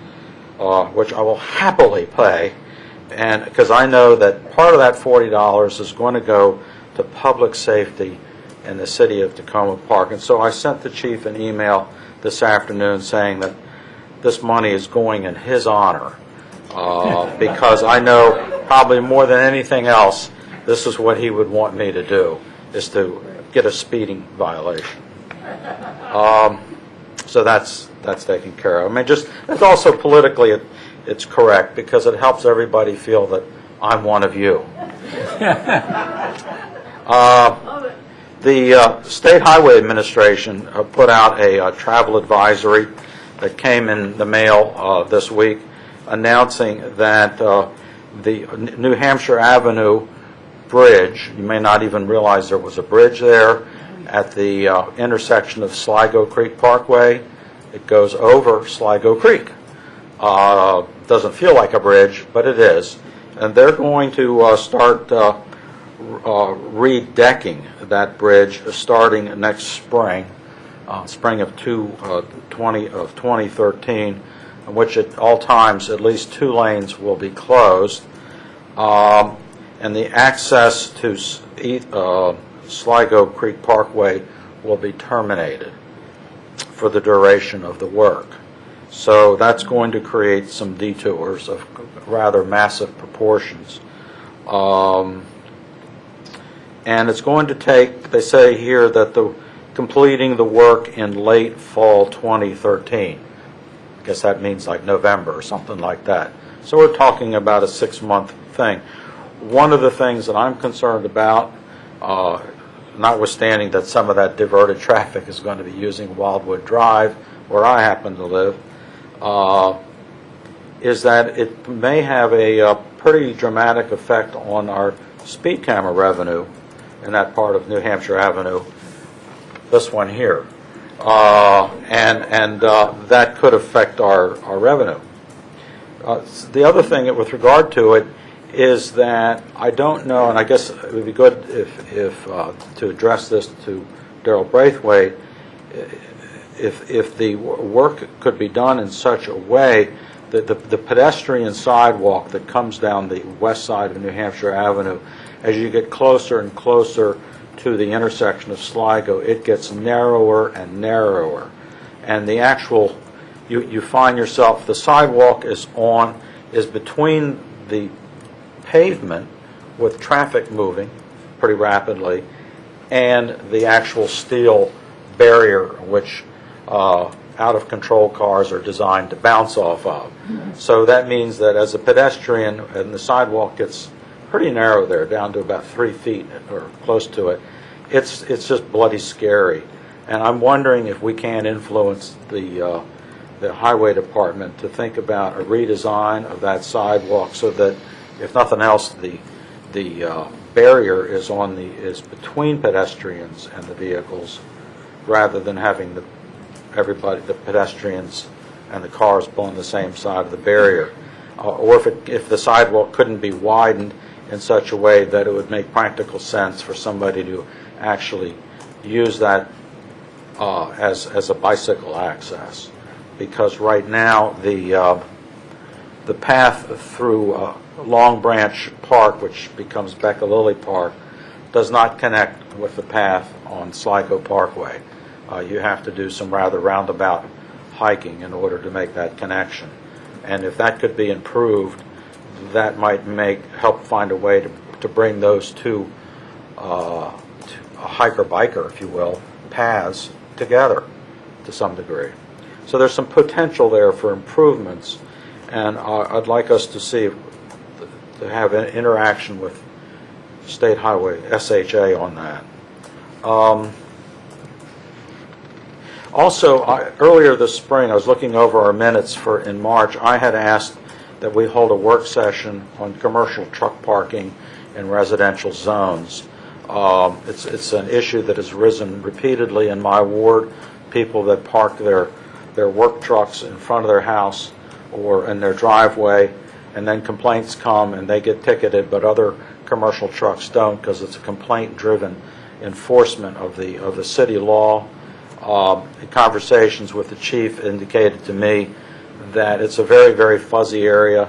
which I will happily pay, and because I know that part of that $40 is going to go to public safety in the city of Tacoma Park. And so I sent the chief an email this afternoon saying that this money is going in his honor, because I know probably more than anything else, this is what he would want me to do, is to get a speeding violation. So that's taken care of. I mean, it's also politically it's correct, because it helps everybody feel that I'm one of you. The State Highway Administration put out a travel advisory that came in the mail this week, announcing that the New Hampshire Avenue bridge, you may not even realize there was a bridge there, at the intersection of Sligo Creek Parkway. It goes over Sligo Creek. Doesn't feel like a bridge, but it is. And they're going to start redecking that bridge starting next spring, spring of 2013, in which at all times at least 2 lanes will be closed, and the access to Sligo Creek Parkway will be terminated for the duration of the work. So that's going to create some detours of rather massive proportions. And it's going to take, they say here, that completing the work in late fall 2013. I guess that means like November or something like that. So we're talking about a 6-month thing. One of the things that I'm concerned about, notwithstanding that some of that diverted traffic is going to be using Wildwood Drive, where I happen to live, is that it may have a pretty dramatic effect on our speed camera revenue in that part of New Hampshire Avenue, this one here. And that could affect our revenue. The other thing with regard to it is that I don't know, and I guess it would be good if to address this to Daryl Braithwaite, if the work could be done in such a way that the pedestrian sidewalk that comes down the west side of New Hampshire Avenue, as you get closer and closer to the intersection of Sligo, it gets narrower and narrower. And the actual, you find yourself, the sidewalk is between the pavement with traffic moving pretty rapidly and the actual steel barrier which out-of-control cars are designed to bounce off of. So that means that as a pedestrian, and the sidewalk gets pretty narrow there, down to about 3 feet or close to it, it's just bloody scary. And I'm wondering if we can influence the the highway department to think about a redesign of that sidewalk so that, if nothing else, the barrier is between pedestrians and the vehicles, rather than having the pedestrians and the cars on the same side of the barrier. Or if the sidewalk couldn't be widened in such a way that it would make practical sense for somebody to actually use that as a bicycle access. Because right now the path through Long Branch Park, which becomes Becca Lilly Park, does not connect with the path on Sligo Parkway. You have to do some rather roundabout hiking in order to make that connection. And if that could be improved, that might help find a way to bring those two, a hiker-biker, if you will, paths together to some degree. So there's some potential there for improvements, and I'd like us to have an interaction with State Highway, SHA, on that. Also, earlier this spring, I was looking over our minutes in March. I had asked that we hold a work session on commercial truck parking in residential zones. It's an issue that has risen repeatedly in my ward. People that park their work trucks in front of their house or in their driveway, and then complaints come and they get ticketed, but other commercial trucks don't, because it's a complaint-driven enforcement of the city law. Conversations with the chief indicated to me that it's a very, very fuzzy area.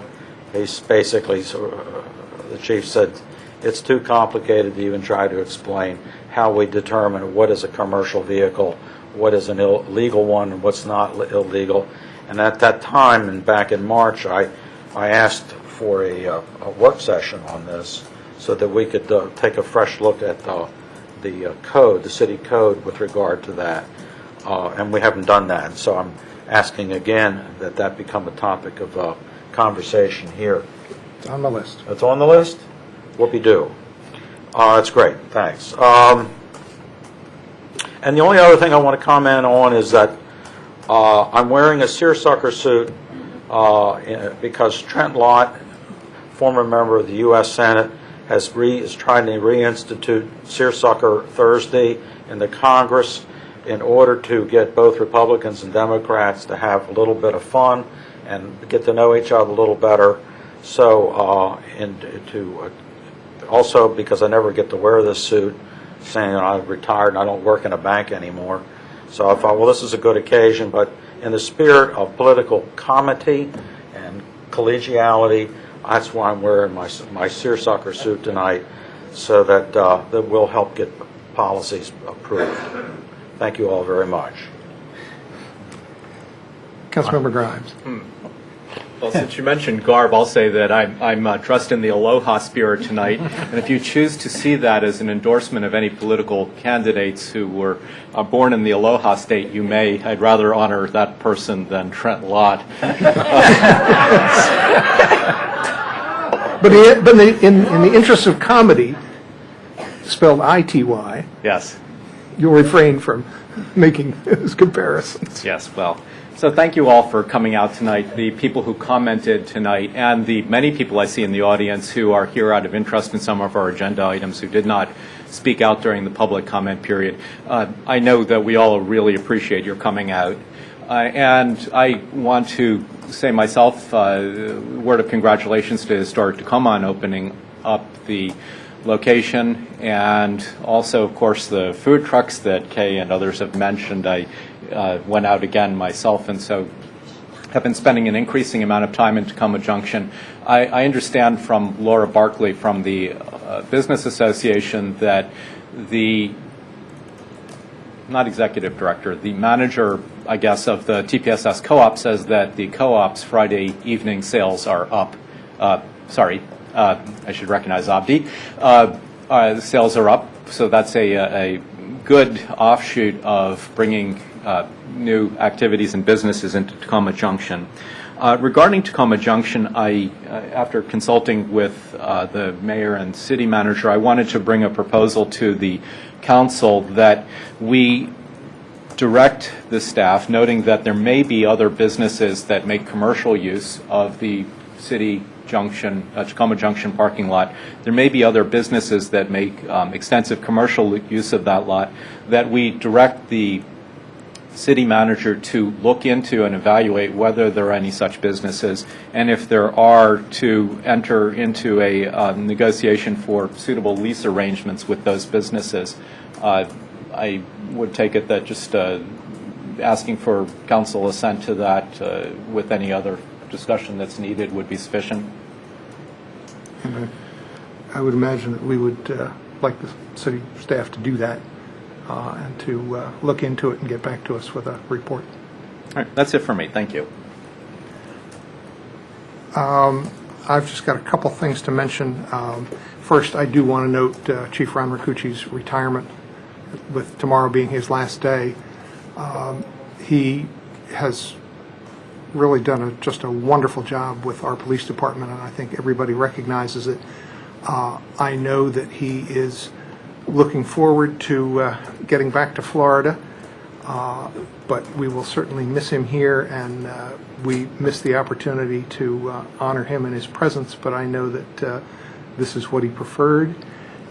He's basically, the chief said, it's too complicated to even try to explain how we determine what is a commercial vehicle, what is an illegal one, and what's not illegal. And at that time, and back in March, I asked for a work session on this so that we could take a fresh look at the code, the city code, with regard to that. And we haven't done that. And so I'm asking again that become a topic of conversation here. It's on the list. It's on the list? Whoopie-doo. That's great. Thanks. And the only other thing I want to comment on is that I'm wearing a seersucker suit because Trent Lott, former member of the U.S. Senate, is trying to reinstitute Seersucker Thursday in the Congress in order to get both Republicans and Democrats to have a little bit of fun and get to know each other a little better. So, also because I never get to wear this suit, saying I'm retired and I don't work in a bank anymore. So I thought, well, this is a good occasion, but in the spirit of political comity and collegiality, that's why I'm wearing my seersucker suit tonight, so that will help get policies approved. Thank you all very much. Councilmember Grimes. Well, since you mentioned garb, I'll say that I'm dressed in the Aloha spirit tonight, and if you choose to see that as an endorsement of any political candidates who were born in the Aloha state, you may. I'd rather honor that person than Trent Lott. But in the interest of comedy, spelled I-T-Y, Yes. you'll refrain from making those comparisons. Yes, well, so thank you all for coming out tonight, the people who commented tonight, and the many people I see in the audience who are here out of interest in some of our agenda items who did not speak out during the public comment period. I know that we all really appreciate your coming out. And I want to say myself a word of congratulations to Historic Tacoma on opening up the location, and also, of course, the food trucks that Kay and others have mentioned. I went out again myself, and so have been spending an increasing amount of time in Tacoma Junction. I understand from Laura Barkley from the Business Association that the not executive director, the manager, I guess, of the TPSS co-op says that the co-op's Friday evening sales are up. I should recognize Abdi. The sales are up, so that's a good offshoot of bringing new activities and businesses into Tacoma Junction. Regarding Tacoma Junction, after consulting with the mayor and city manager, I wanted to bring a proposal to the council that we direct the staff, noting that there may be other businesses that make commercial use of the city junction, Tacoma Junction parking lot. There may be other businesses that make extensive commercial use of that lot, that we direct the city manager to look into and evaluate whether there are any such businesses, and if there are, to enter into a negotiation for suitable lease arrangements with those businesses. I would take it that just asking for council assent to that with any other discussion that's needed would be sufficient. And I would imagine that we would like the city staff to do that and to look into it and get back to us with a report. All right, that's it for me. Thank you. I've just got a couple things to mention. First, I do want to note Chief Ron Ricucci's retirement, with tomorrow being his last day. He has really done just a wonderful job with our police department, and I think everybody recognizes it. I know that he is looking forward to getting back to Florida, but we will certainly miss him here, and we miss the opportunity to honor him in his presence, but I know that this is what he preferred,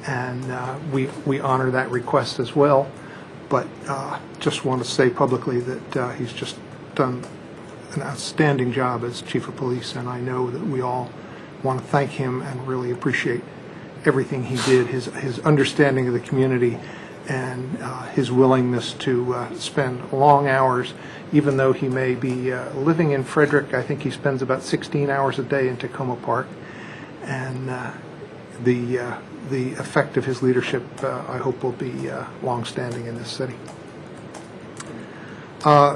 and we honor that request as well. But just want to say publicly that he's just done an outstanding job as chief of police, and I know that we all want to thank him and really appreciate everything he did, his understanding of the community, and his willingness to spend long hours, even though he may be living in Frederick. I think he spends about 16 hours a day in Tacoma Park, and the effect of his leadership, I hope, will be long-standing in this city.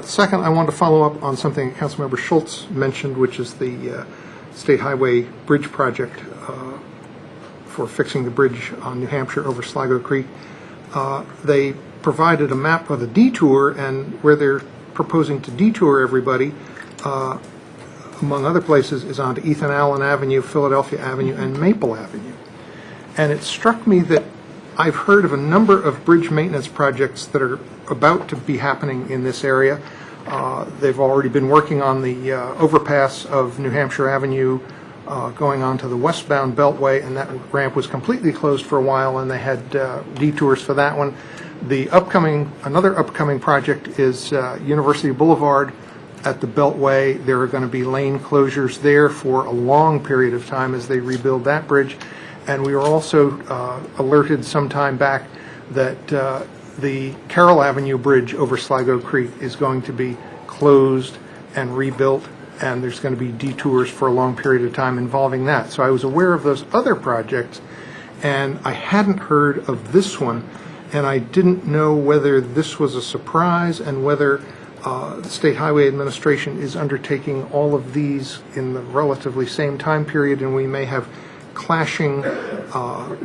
Second, I wanted to follow up on something Councilmember Schultz mentioned, which is the State Highway Bridge project for fixing the bridge on New Hampshire over Sligo Creek. They provided a map of the detour, and where they're proposing to detour everybody, among other places, is onto Ethan Allen Avenue, Philadelphia Avenue, and Maple Avenue. And it struck me that I've heard of a number of bridge maintenance projects that are about to be happening in this area. They've already been working on the overpass of New Hampshire Avenue going on to the westbound Beltway, and that ramp was completely closed for a while, and they had detours for that one. Another upcoming project is University Boulevard at the Beltway. There are going to be lane closures there for a long period of time as they rebuild that bridge. And we were also alerted some time back that the Carroll Avenue Bridge over Sligo Creek is going to be closed and rebuilt, and there's going to be detours for a long period of time involving that. So I was aware of those other projects, and I hadn't heard of this one, and I didn't know whether this was a surprise and whether the State Highway Administration is undertaking all of these in the relatively same time period, and we may have clashing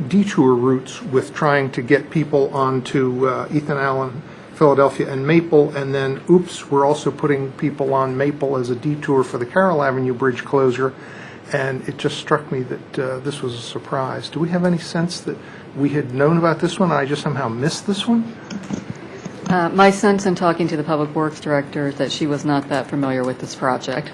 detour routes with trying to get people onto Ethan Allen, Philadelphia, and Maple, and then, oops, we're also putting people on Maple as a detour for the Carroll Avenue Bridge closure, and it just struck me that this was a surprise. Do we have any sense that we had known about this one and I just somehow missed this one? My sense in talking to the Public Works Director is that she was not that familiar with this project.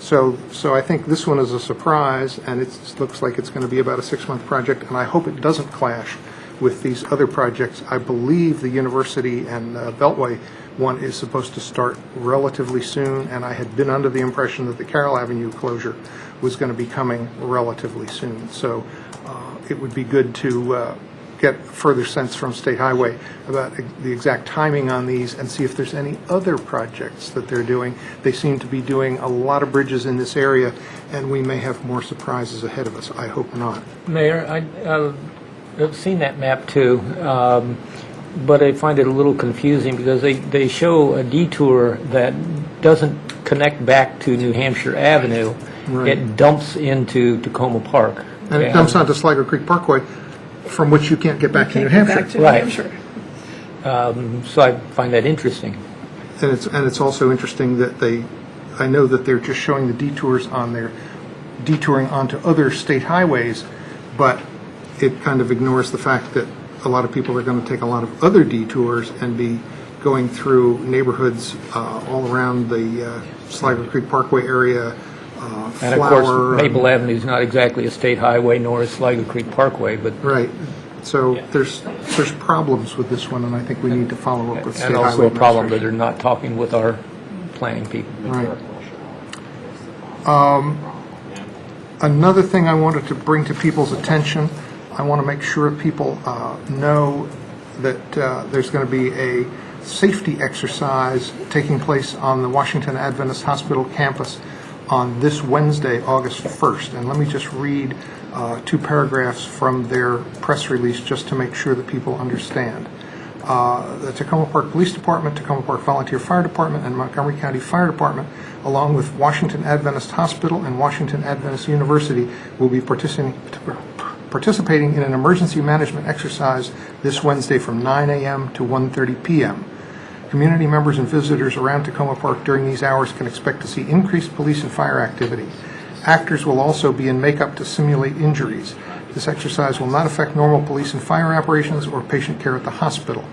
So I think this one is a surprise, and it looks like it's going to be about a 6-month project, and I hope it doesn't clash with these other projects. I believe the University and Beltway one is supposed to start relatively soon, and I had been under the impression that the Carroll Avenue closure was going to be coming relatively soon. So it would be good to get further sense from State Highway about the exact timing on these and see if there's any other projects that they're doing. They seem to be doing a lot of bridges in this area, and we may have more surprises ahead of us. I hope not. Mayor, I've seen that map too, but I find it a little confusing because they show a detour that doesn't connect back to New Hampshire Avenue. Right. It dumps into Tacoma Park. And it dumps onto Sligo Creek Parkway, from which you can't get back to New Hampshire. Right. So I find that interesting. And it's also interesting that I know that they're just showing the detours on there, detouring onto other state highways, but it kind of ignores the fact that a lot of people are going to take a lot of other detours and be going through neighborhoods all around the Sligo Creek Parkway area. And of course, Maple Avenue is not exactly a state highway, nor is Sligo Creek Parkway, but... Right. So there's problems with this one, and I think we need to follow up with state and highway also a problem that administration. they're not talking with our planning people. Right. Another thing I wanted to bring to people's attention, I want to make sure people know that there's going to be a safety exercise taking place on the Washington Adventist Hospital campus on this Wednesday, August 1st. And let me just read 2 paragraphs from their press release just to make sure that people understand. The Tacoma Park Police Department, Tacoma Park Volunteer Fire Department, and Montgomery County Fire Department, along with Washington Adventist Hospital and Washington Adventist University, will be participating in an emergency management exercise this Wednesday from 9 a.m. to 1:30 p.m. Community members and visitors around Tacoma Park during these hours can expect to see increased police and fire activity. Actors will also be in makeup to simulate injuries. This exercise will not affect normal police and fire operations or patient care at the hospital.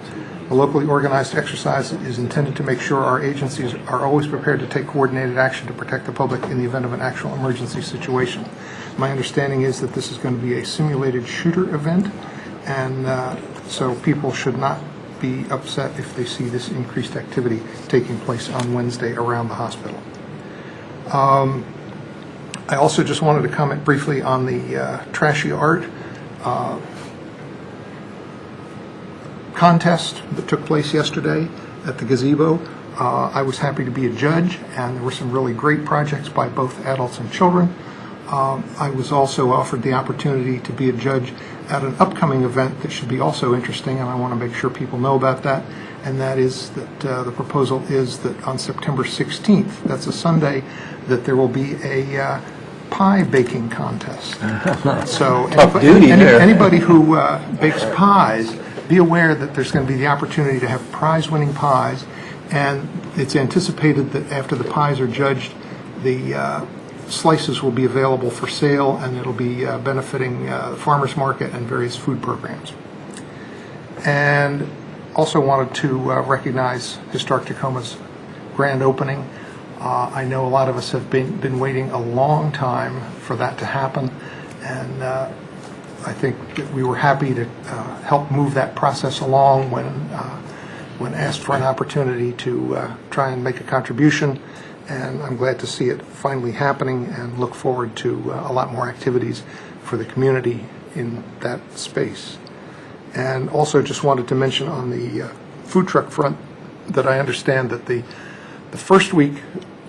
The locally organized exercise is intended to make sure our agencies are always prepared to take coordinated action to protect the public in the event of an actual emergency situation. My understanding is that this is going to be a simulated shooter event, and so people should not be upset if they see this increased activity taking place on Wednesday around the hospital. I also just wanted to comment briefly on the Trashy Art contest that took place yesterday at the gazebo. I was happy to be a judge, and there were some really great projects by both adults and children. I was also offered the opportunity to be a judge at an upcoming event that should be also interesting, and I want to make sure people know about that, and that is that the proposal is that on September 16th, that's a Sunday, that there will be a pie baking contest. So anybody who bakes pies, be aware that there's going to be the opportunity to have prize-winning pies, and it's anticipated that after the pies are judged, the slices will be available for sale, and it'll be benefiting the farmers market and various food programs. And also wanted to recognize Historic Tacoma's grand opening. I know a lot of us have been waiting a long time for that to happen, and I think that we were happy to help move that process along when asked for an opportunity to try and make a contribution. And I'm glad to see it finally happening, and look forward to a lot more activities for the community in that space. And also just wanted to mention on the food truck front that I understand that the first week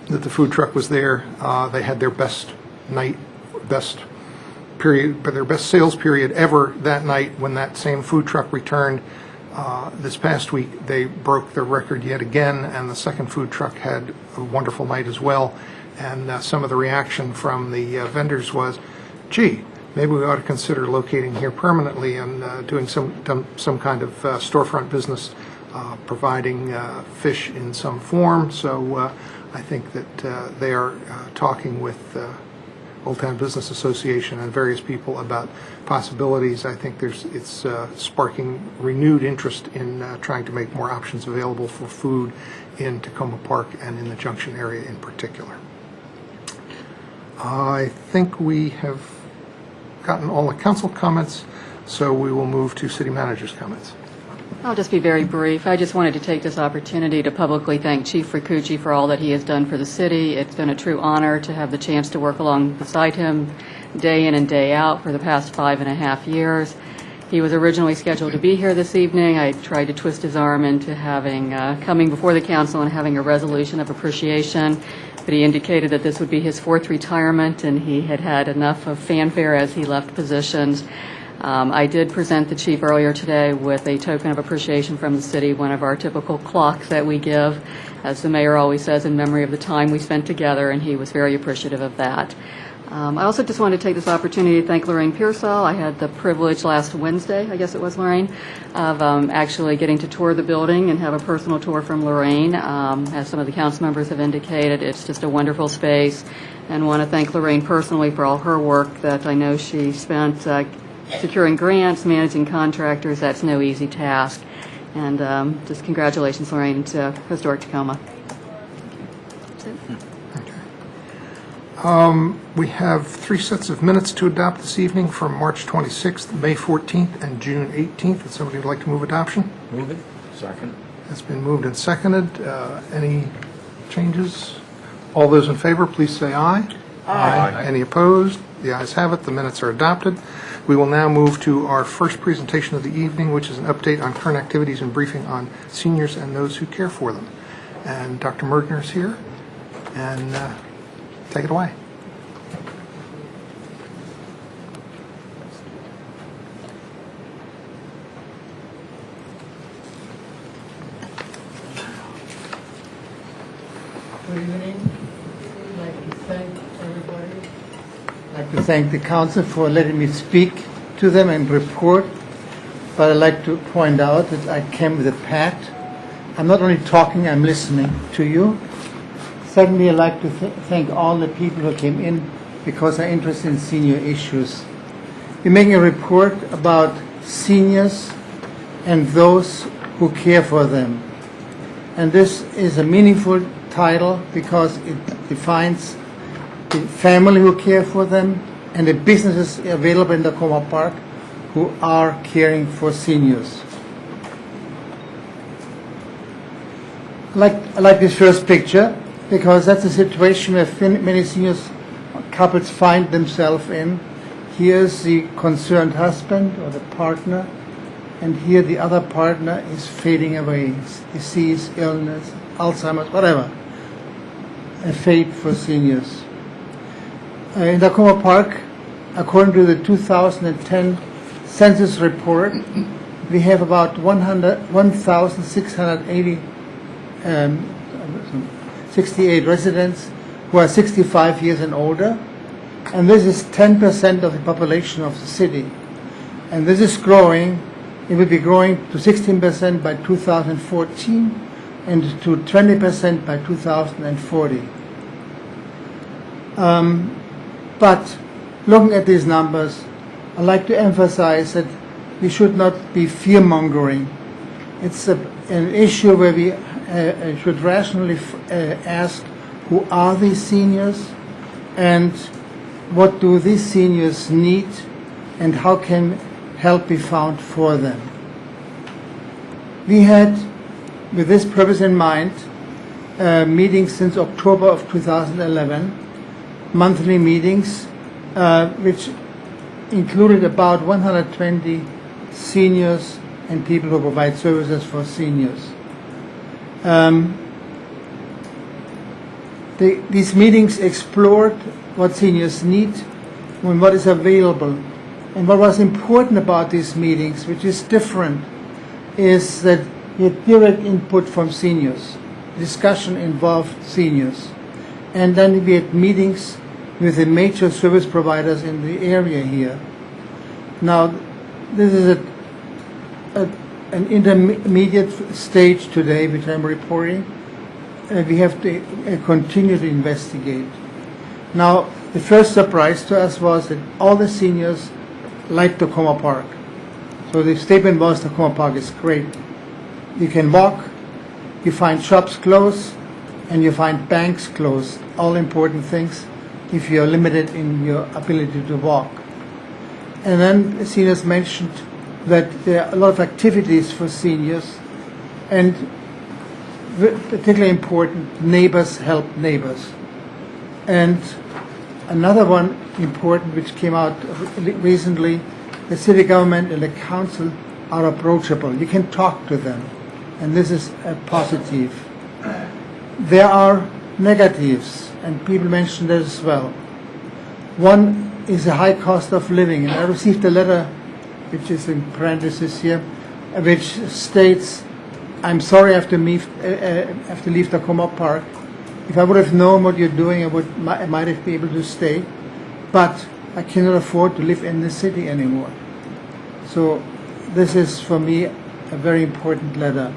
that the food truck was there, they had their best sales period ever that night. When that same food truck returned this past week, they broke their record yet again, and the second food truck had a wonderful night as well. And some of the reaction from the vendors was, gee, maybe we ought to consider locating here permanently and doing some kind of storefront business, providing fish in some form. So I think that they are talking with Old Town Business Association and various people about possibilities. I think it's sparking renewed interest in trying to make more options available for food in Tacoma Park and in the Junction area in particular. I think we have gotten all the council comments, so we will move to city manager's comments. I'll just be very brief. I just wanted to take this opportunity to publicly thank Chief Ricucci for all that he has done for the city. It's been a true honor to have the chance to work alongside him day in and day out for the past 5.5 years. He was originally scheduled to be here this evening. I tried to twist his arm into coming before the council and having a resolution of appreciation, but he indicated that this would be his 4th retirement, and he had had enough of fanfare as he left positions. I did present the chief earlier today with a token of appreciation from the city, one of our typical clocks that we give, as the mayor always says, in memory of the time we spent together, and he was very appreciative of that. I also just wanted to take this opportunity to thank Lorraine Pearsall. I had the privilege last Wednesday, I guess it was, Lorraine, of actually getting to tour the building and have a personal tour from Lorraine. As some of the council members have indicated, it's just a wonderful space, and want to thank Lorraine personally for all her work that I know she spent securing grants, managing contractors. That's no easy task. And just congratulations, Lorraine, to Historic Tacoma. We have 3 sets of minutes to adopt this evening from March 26th, May 14th, and June 18th. Would somebody like to move adoption? Move it. Second. It's been moved and seconded. Any changes? All those in favor, please say aye. Aye. Any opposed? The ayes have it. The minutes are adopted. We will now move to our first presentation of the evening, which is an update on current activities and briefing on seniors and those who care for them. And Dr. Mergner is here, and take it away. Good evening. I'd like to thank everybody. I'd like to thank the council for letting me speak to them and report. But I'd like to point out that I came with a pact. I'm not only talking, I'm listening to you. Secondly, I'd like to thank all the people who came in because they're interested in senior issues. We're making a report about seniors and those who care for them. And this is a meaningful title because it defines the family who care for them and the businesses available in Takoma Park who are caring for seniors. I like this first picture because that's a situation where many seniors couples find themselves in. Here's the concerned husband or the partner, and here the other partner is fading away. Disease, illness, Alzheimer's, whatever. A fate for seniors. In Takoma Park, according to the 2010 census report, we have about 1,668 residents who are 65 years and older, and this is 10% of the population of the city. And this is growing. It will be growing to 16% by 2014 and to 20% by 2040. But looking at these numbers, I'd like to emphasize that we should not be fear-mongering. It's an issue where we should rationally ask, who are these seniors and what do these seniors need and how can help be found for them. We had, with this purpose in mind, meetings since October of 2011, monthly meetings, which included about 120 seniors and people who provide services for seniors. These meetings explored what seniors need and what is available. And what was important about these meetings, which is different, is that we had direct input from seniors. Discussion involved seniors. And then we had meetings with the major service providers in the area here. Now, this is an intermediate stage today, which I'm reporting. We have to continue to investigate. Now, the first surprise to us was that all the seniors like Takoma Park. So the statement was, Takoma Park is great. You can walk, you find shops closed, and you find banks closed, all important things if you are limited in your ability to walk. And then the seniors mentioned that there are a lot of activities for seniors, and particularly important, neighbors help neighbors. And another one important which came out recently, the city government and the council are approachable. You can talk to them, and this is a positive. There are negatives, and people mentioned that as well. One is a high cost of living, and I received a letter, which is in parentheses here, which states, I'm sorry I have to leave Takoma Park. If I would have known what you're doing, I might have been able to stay, but I cannot afford to live in the city anymore. So this is, for me, a very important letter.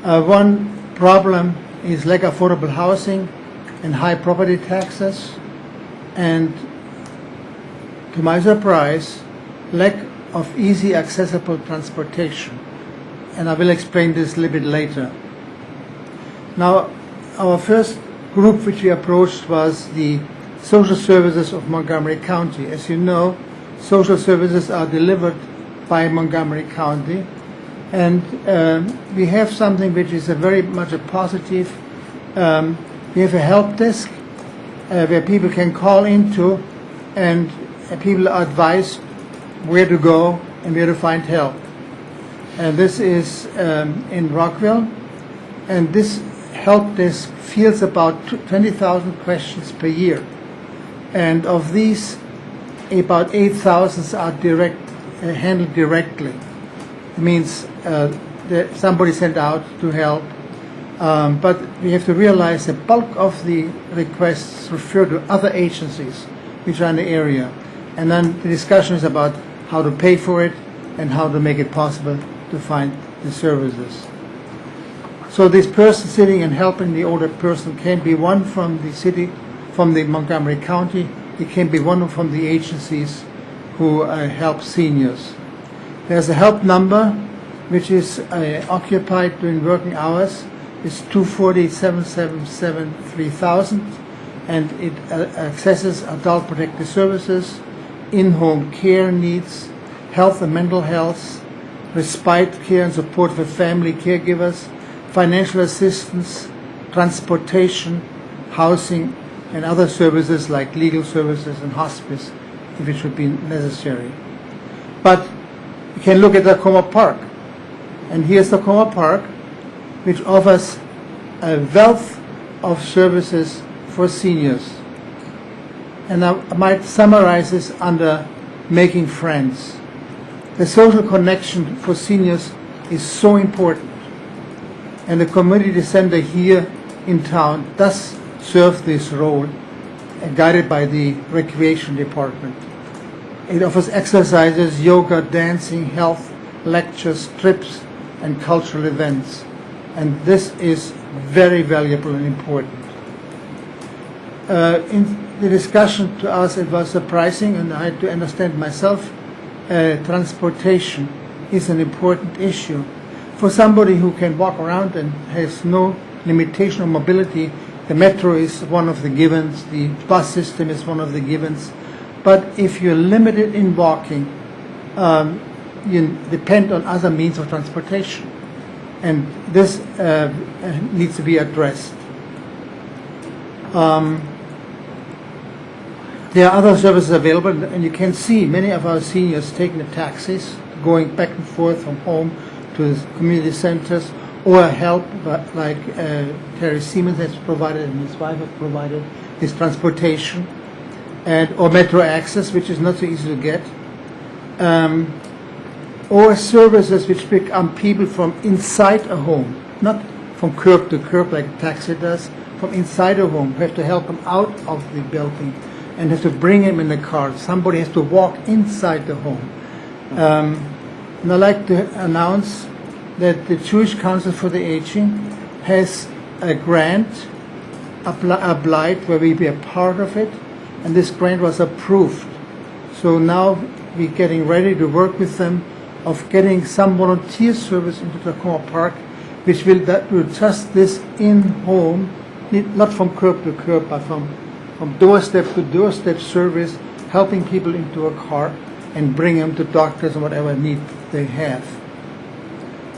One problem is lack of affordable housing and high property taxes, and to my surprise, lack of easy accessible transportation. and I will explain this a little bit later. Now, our first group which we approached was the social services of Montgomery County. As you know, social services are delivered by Montgomery County, and we have something which is very much a positive. We have a help desk where people can call into, and people are advised where to go and where to find help. And this is in Rockville, and this help desk fields about 20,000 questions per year. And of these, about 8,000 are handled directly. It means that somebody sent out to help. But we have to realize the bulk of the requests refer to other agencies which are in the area. And then the discussion is about how to pay for it and how to make it possible to find the services. So this person sitting and helping the older person can be one from the city, from the Montgomery County. It can be one from the agencies who help seniors. There's a help number which is occupied during working hours. It's 240-777-3000, and it accesses adult protective services, in-home care needs, health and mental health, respite care and support for family caregivers, financial assistance, transportation, housing, and other services like legal services and hospice, if it should be necessary. But you can look at Tacoma Park, and here's Tacoma Park, which offers a wealth of services for seniors. And I might summarize this under making friends. The social connection for seniors is so important. And the community center here in town does serve this role, guided by the recreation department. It offers exercises, yoga, dancing, health, lectures, trips, and cultural events. And this is very valuable and important. In the discussion to us, it was surprising, and I had to understand myself, transportation is an important issue. For somebody who can walk around and has no limitation of mobility, the metro is one of the givens, the bus system is one of the givens. But if you're limited in walking, you depend on other means of transportation. And this needs to be addressed. There are other services available, and you can see many of our seniors taking the taxis, going back and forth from home to the community centers, or help like Terry Siemens has provided and his wife have provided, his transportation, or metro access, which is not so easy to get, or services which pick up people from inside a home, not from curb to curb like a taxi does, from inside a home. We have to help them out of the building and have to bring him in the car. Somebody has to walk inside the home. And I'd like to announce that the Jewish Council for the Aging has a grant applied where we be a part of it, and this grant was approved. So now we're getting ready to work with them of getting some volunteer service into Tacoma Park, which will just this in-home, not from curb to curb, but from doorstep to doorstep service, helping people into a car and bring them to doctors and whatever need they have.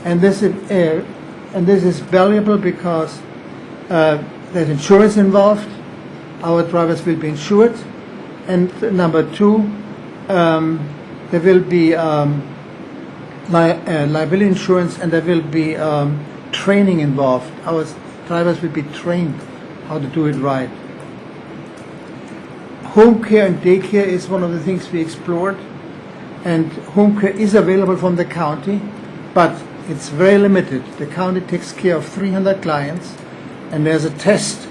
And this is valuable because there's insurance involved. Our drivers will be insured, and number two, there will be liability insurance, and there will be training involved. Our drivers will be trained how to do it right. Home care and daycare is one of the things we explored, and home care is available from the county, but it's very limited. The county takes care of 300 clients, and there's a test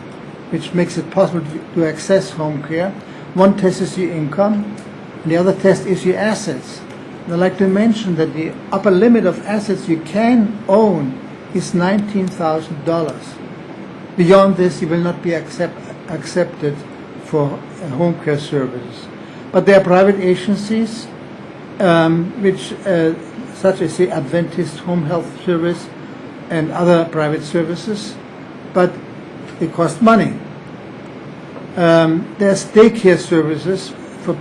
which makes it possible to access home care. One test is your income, and the other test is your assets. And I'd like to mention that the upper limit of assets you can own is $19,000. Beyond this, you will not be accepted for home care services. But there are private agencies which such as the Adventist Home Health Service and other private services, but they cost money. There's daycare services for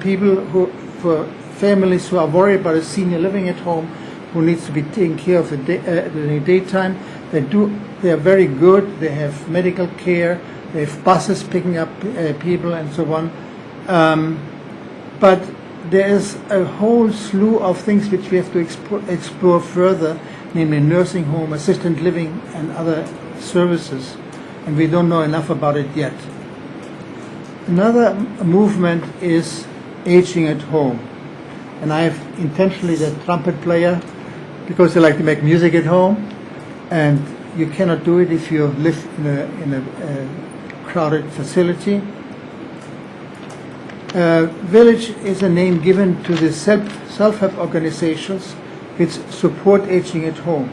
for families who are worried about a senior living at home who needs to be taken care of during the daytime. They are very good. They have medical care. They have buses picking up people and so on. But there is a whole slew of things which we have to explore further, namely nursing home, assisted living, and other services. And we don't know enough about it yet. Another movement is aging at home. And I have intentionally the trumpet player because they like to make music at home. And you cannot do it if you live in a crowded facility. Village is a name given to the self-help organizations which support aging at home.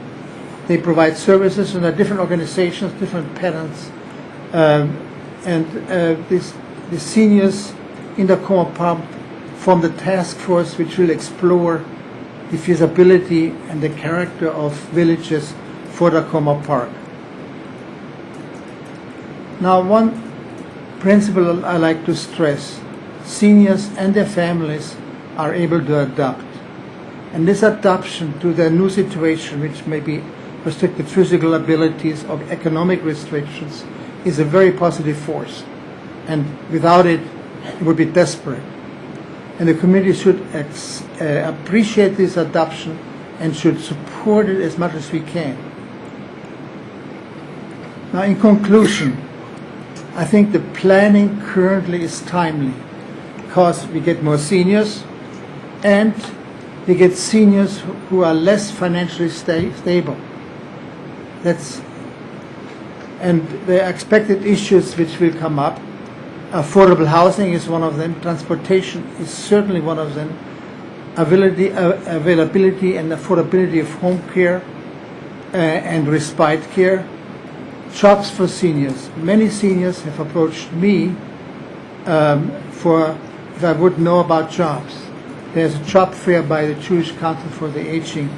They provide services and there are different organizations, different patterns. The seniors in the Takoma Park form the task force which will explore the feasibility and the character of villages for the Takoma Park. Now, one principle I like to stress: seniors and their families are able to adapt. And this adaptation to their new situation, which may be restricted physical abilities or economic restrictions, is a very positive force. And without it, it would be desperate. And the community should appreciate this adoption and should support it as much as we can. Now, in conclusion, I think the planning currently is timely because we get more seniors and we get seniors who are less financially stable. And the expected issues which will come up. Affordable housing is one of them. Transportation is certainly one of them. Availability and affordability of home care and respite care. Jobs for seniors. Many seniors have approached me if I would know about jobs. There's a job fair by the Jewish Council for the Aging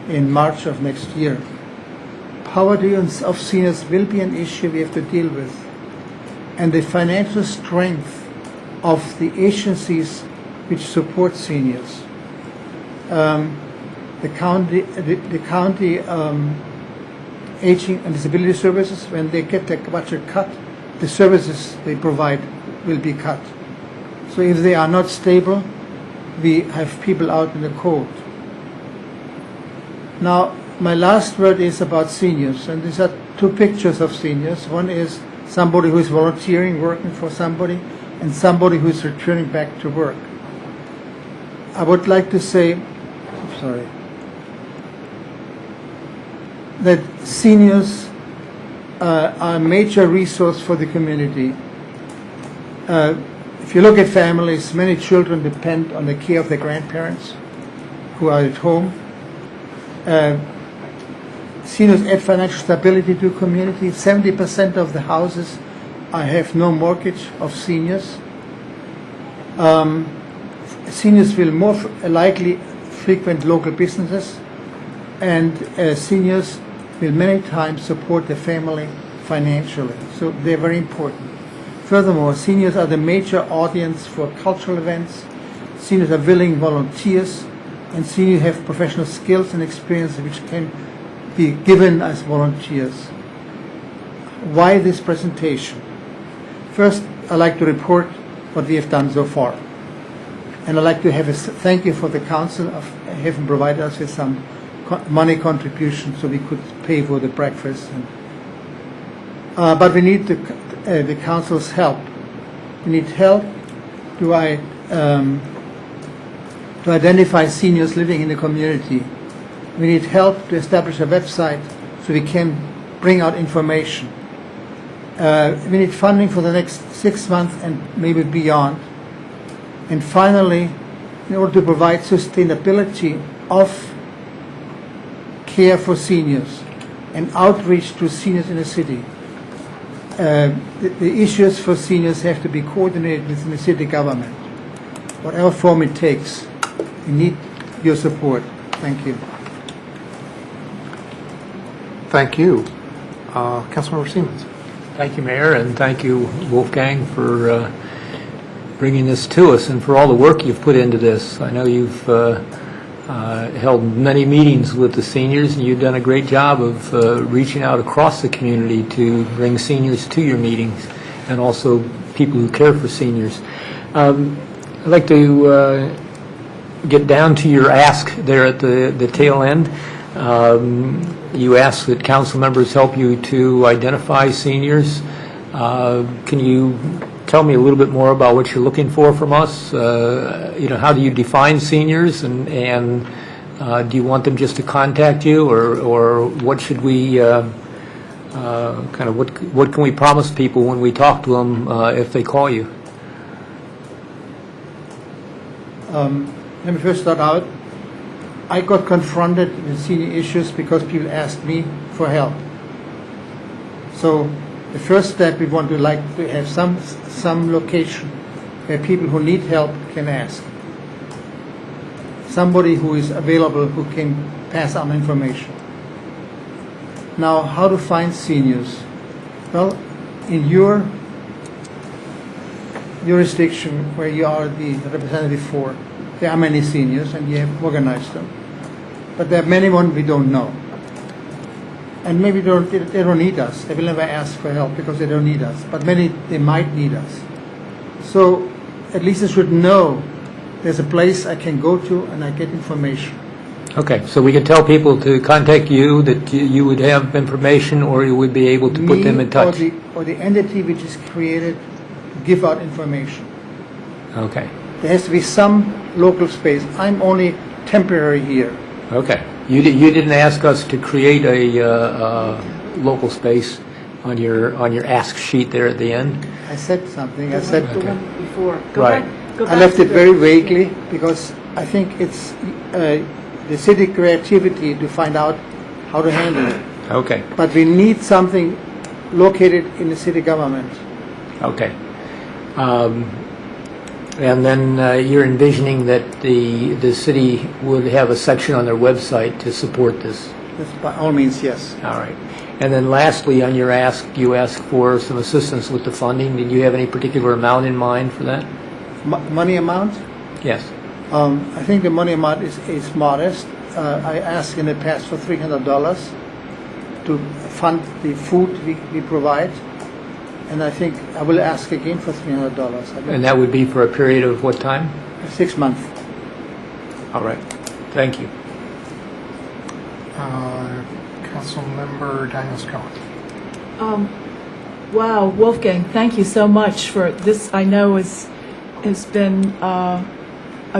in March of next year. Poverty of seniors will be an issue we have to deal with. And the financial strength of the agencies which support seniors. The county aging and disability services, when they get their budget cut, the services they provide will be cut. So if they are not stable, we have people out in the cold. Now, my last word is about seniors, and these are two pictures of seniors. One is somebody who is volunteering, working for somebody, and somebody who is returning back to work. I would like to say, that seniors are a major resource for the community. If you look at families, many children depend on the care of their grandparents who are at home. Seniors add financial stability to community. 70% of the houses have no mortgage of seniors. Seniors will more likely frequent local businesses, and seniors will many times support the family financially. So they're very important. Furthermore, seniors are the major audience for cultural events. Seniors are willing volunteers, and seniors have professional skills and experience which can be given as volunteers. Why this presentation? First, I'd like to report what we have done so far. And I'd like to have a thank you for the council of having provided us with some money contribution so we could pay for the breakfast. But we need the council's help. We need help to identify seniors living in the community. We need help to establish a website so we can bring out information. We need funding for the next 6 months and maybe beyond. And finally, in order to provide sustainability of care for seniors and outreach to seniors in the city, the issues for seniors have to be coordinated within the city government. Whatever form it takes, we need your support. Thank you. Thank you. Councilmember Siemens. Thank you, Mayor, and thank you, Wolfgang, for bringing this to us and for all the work you've put into this. I know you've held many meetings with the seniors, and you've done a great job of reaching out across the community to bring seniors to your meetings and also people who care for seniors. I'd like to get down to your ask there at the tail end. You asked that council members help you to identify seniors. Can you tell me a little bit more about what you're looking for from us? How do you define seniors, and do you want them just to contact you, or what should we what can we promise people when we talk to them if they call you? Let me first start out. I got confronted with senior issues because people asked me for help. So the first step, we want to have some location where people who need help can ask. Somebody who is available who can pass on information. Now, how to find seniors? Well, in your jurisdiction where you are the representative for, there are many seniors and you have organized them. But there are many ones we don't know. And maybe they don't need us. They will never ask for help because they don't need us. But many, they might need us. So at least they should know there's a place I can go to and I get information. Okay, so we can tell people to contact you, that you would have information, or you would be able to put them in touch? Or the entity which is created to give out information. Okay. There has to be some local space. I'm only temporary here. Okay. You didn't ask us to create a local space on your ask sheet there at the end? I said something. I said before. Right. I left it very vaguely because I think it's the city creativity to find out how to handle it. Okay. But we need something located in the city government. Okay. And then you're envisioning that the city would have a section on their website to support this? That's by all means, yes. All right. And then lastly, on your ask, you asked for some assistance with the funding. Did you have any particular amount in mind for that? Money amount? Yes. I think the money amount is modest. I asked in the past for $300 to fund the food we provide. And I think I will ask again for $300. And that would be for a period of what time? 6 months. All right. Thank you. Councilmember Daniels-Cohen. Wow, Wolfgang, thank you so much for this. I know has been a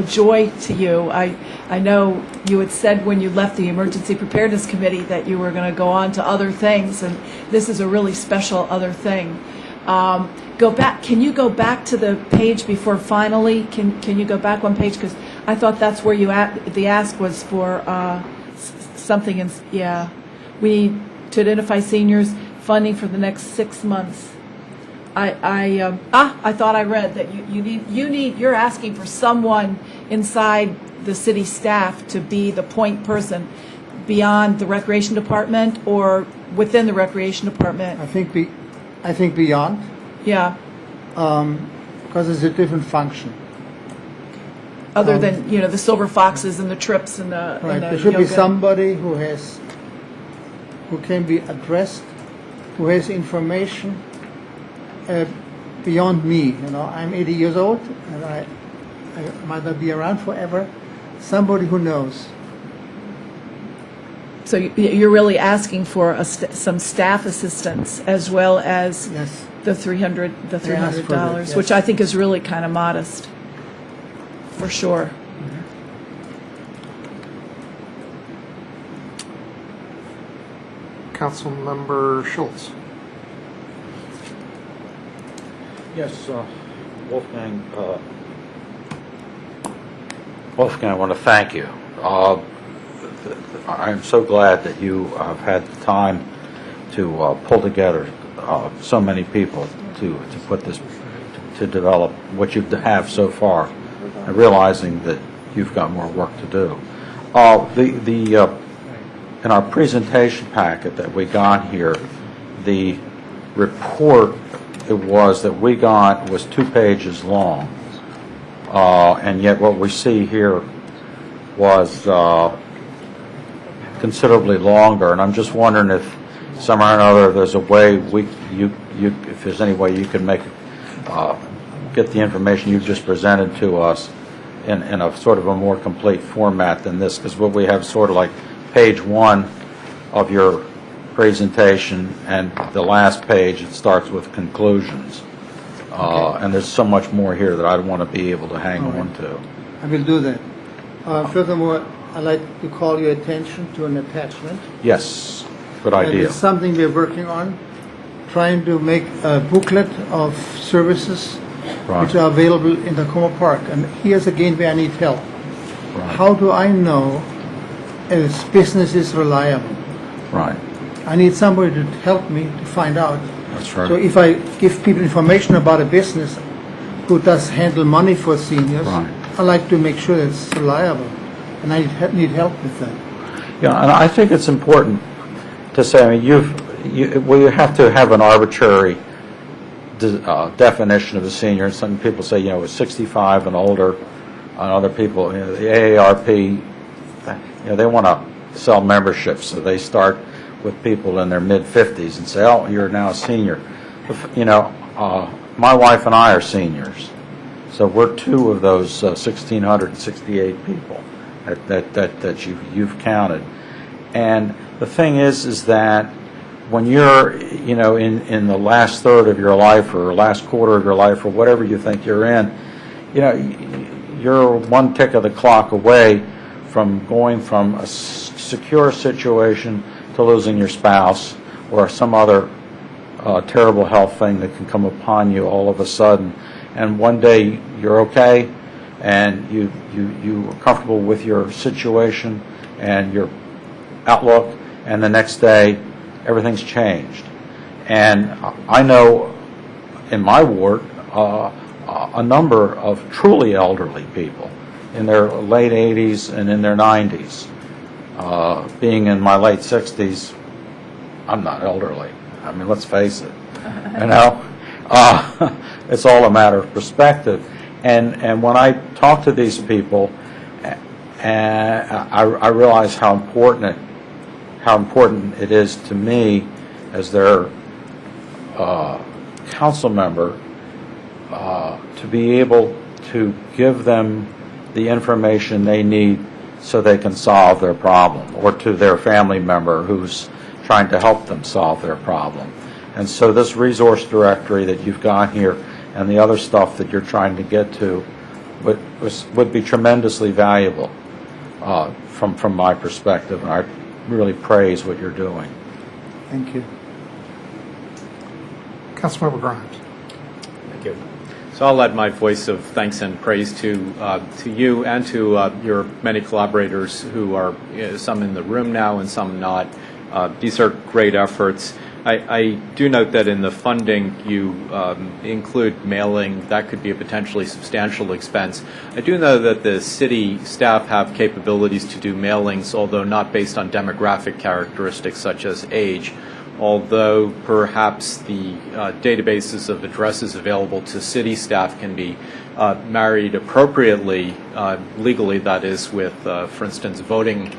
joy to you. I know you had said when you left the Emergency Preparedness Committee that you were going to go on to other things, and this is a really special other thing. Go back. Can you go back to the page before finally? Can you go back one page? Because I thought that's where the ask was for something. We need to identify seniors, funding for the next 6 months. I thought I read that you're asking for someone inside the city staff to be the point person beyond the recreation department or within the recreation department. I think beyond. Yeah. Because it's a different function. Other than the silver foxes and the trips and the right. And the there should yoga. be somebody who can be addressed, who has information beyond me. I'm 80 years old and I might not be around forever. Somebody who knows. So you're really asking for some staff assistance as well as yes. the $300, yes. which I think is really kind of modest, for sure. Councilmember Schultz. Yes, Wolfgang. Wolfgang, I want to thank you. I'm so glad that you have had the time to pull together so many people to put this, to develop what you have so far, and realizing that you've got more work to do. The in our presentation packet that we got here, the report that we got was 2 pages long, and yet what we see here was considerably longer. And I'm just wondering if somehow or another there's a way if there's any way you can make get the information you've just presented to us in a sort of a more complete format than this, because what we have sort of like page 1 of your presentation, and the last page, it starts with conclusions. And there's so much more here that I want to be able to hang on to. I will do that. Furthermore, I'd like to call your attention to an attachment. Yes, good And idea. it's something we're working on, trying to make a booklet of services which are available in Tacoma Park. And here's again where I need help. How do I know if business is reliable? Right. I need somebody to help me to find out. That's right. So if I give people information about a business who does handle money for seniors, I like to make sure that it's reliable, and I need help with that. Yeah, and I think it's important to say, I mean, we have to have an arbitrary definition of a senior. Some people say, it's 65 and older, and other people, the AARP, they want to sell memberships, so they start with people in their mid-50s and say, oh, you're now a senior. My wife and I are seniors, so we're 2 of those 1,668 people that you've counted. And the thing is that when you're, in the last third of your life or last quarter of your life or whatever you think you're in, you're 1 tick of the clock away from going from a secure situation to losing your spouse or some other terrible health thing that can come upon you all of a sudden. And one day you're okay and you are comfortable with your situation and your outlook, and the next day everything's changed. And I know in my ward a number of truly elderly people in their late 80s and in their 90s. Being in my late 60s, I'm not elderly. I mean, let's face it. It's all a matter of perspective. And when I talk to these people, I realize how important it is to me as their council member to be able to give them the information they need so they can solve their problem, or to their family member who's trying to help them solve their problem. And so this resource directory that you've got here and the other stuff that you're trying to get to would be tremendously valuable from my perspective, and I really praise what you're doing. Thank you. Councilmember Grimes. Thank you. So I'll add my voice of thanks and praise to you and to your many collaborators who are some in the room now and some not. These are great efforts. I do note that in the funding you include mailing. That could be a potentially substantial expense. I do know that the city staff have capabilities to do mailings, although not based on demographic characteristics such as age. Although perhaps the databases of addresses available to city staff can be married appropriately, legally that is, with, for instance, voting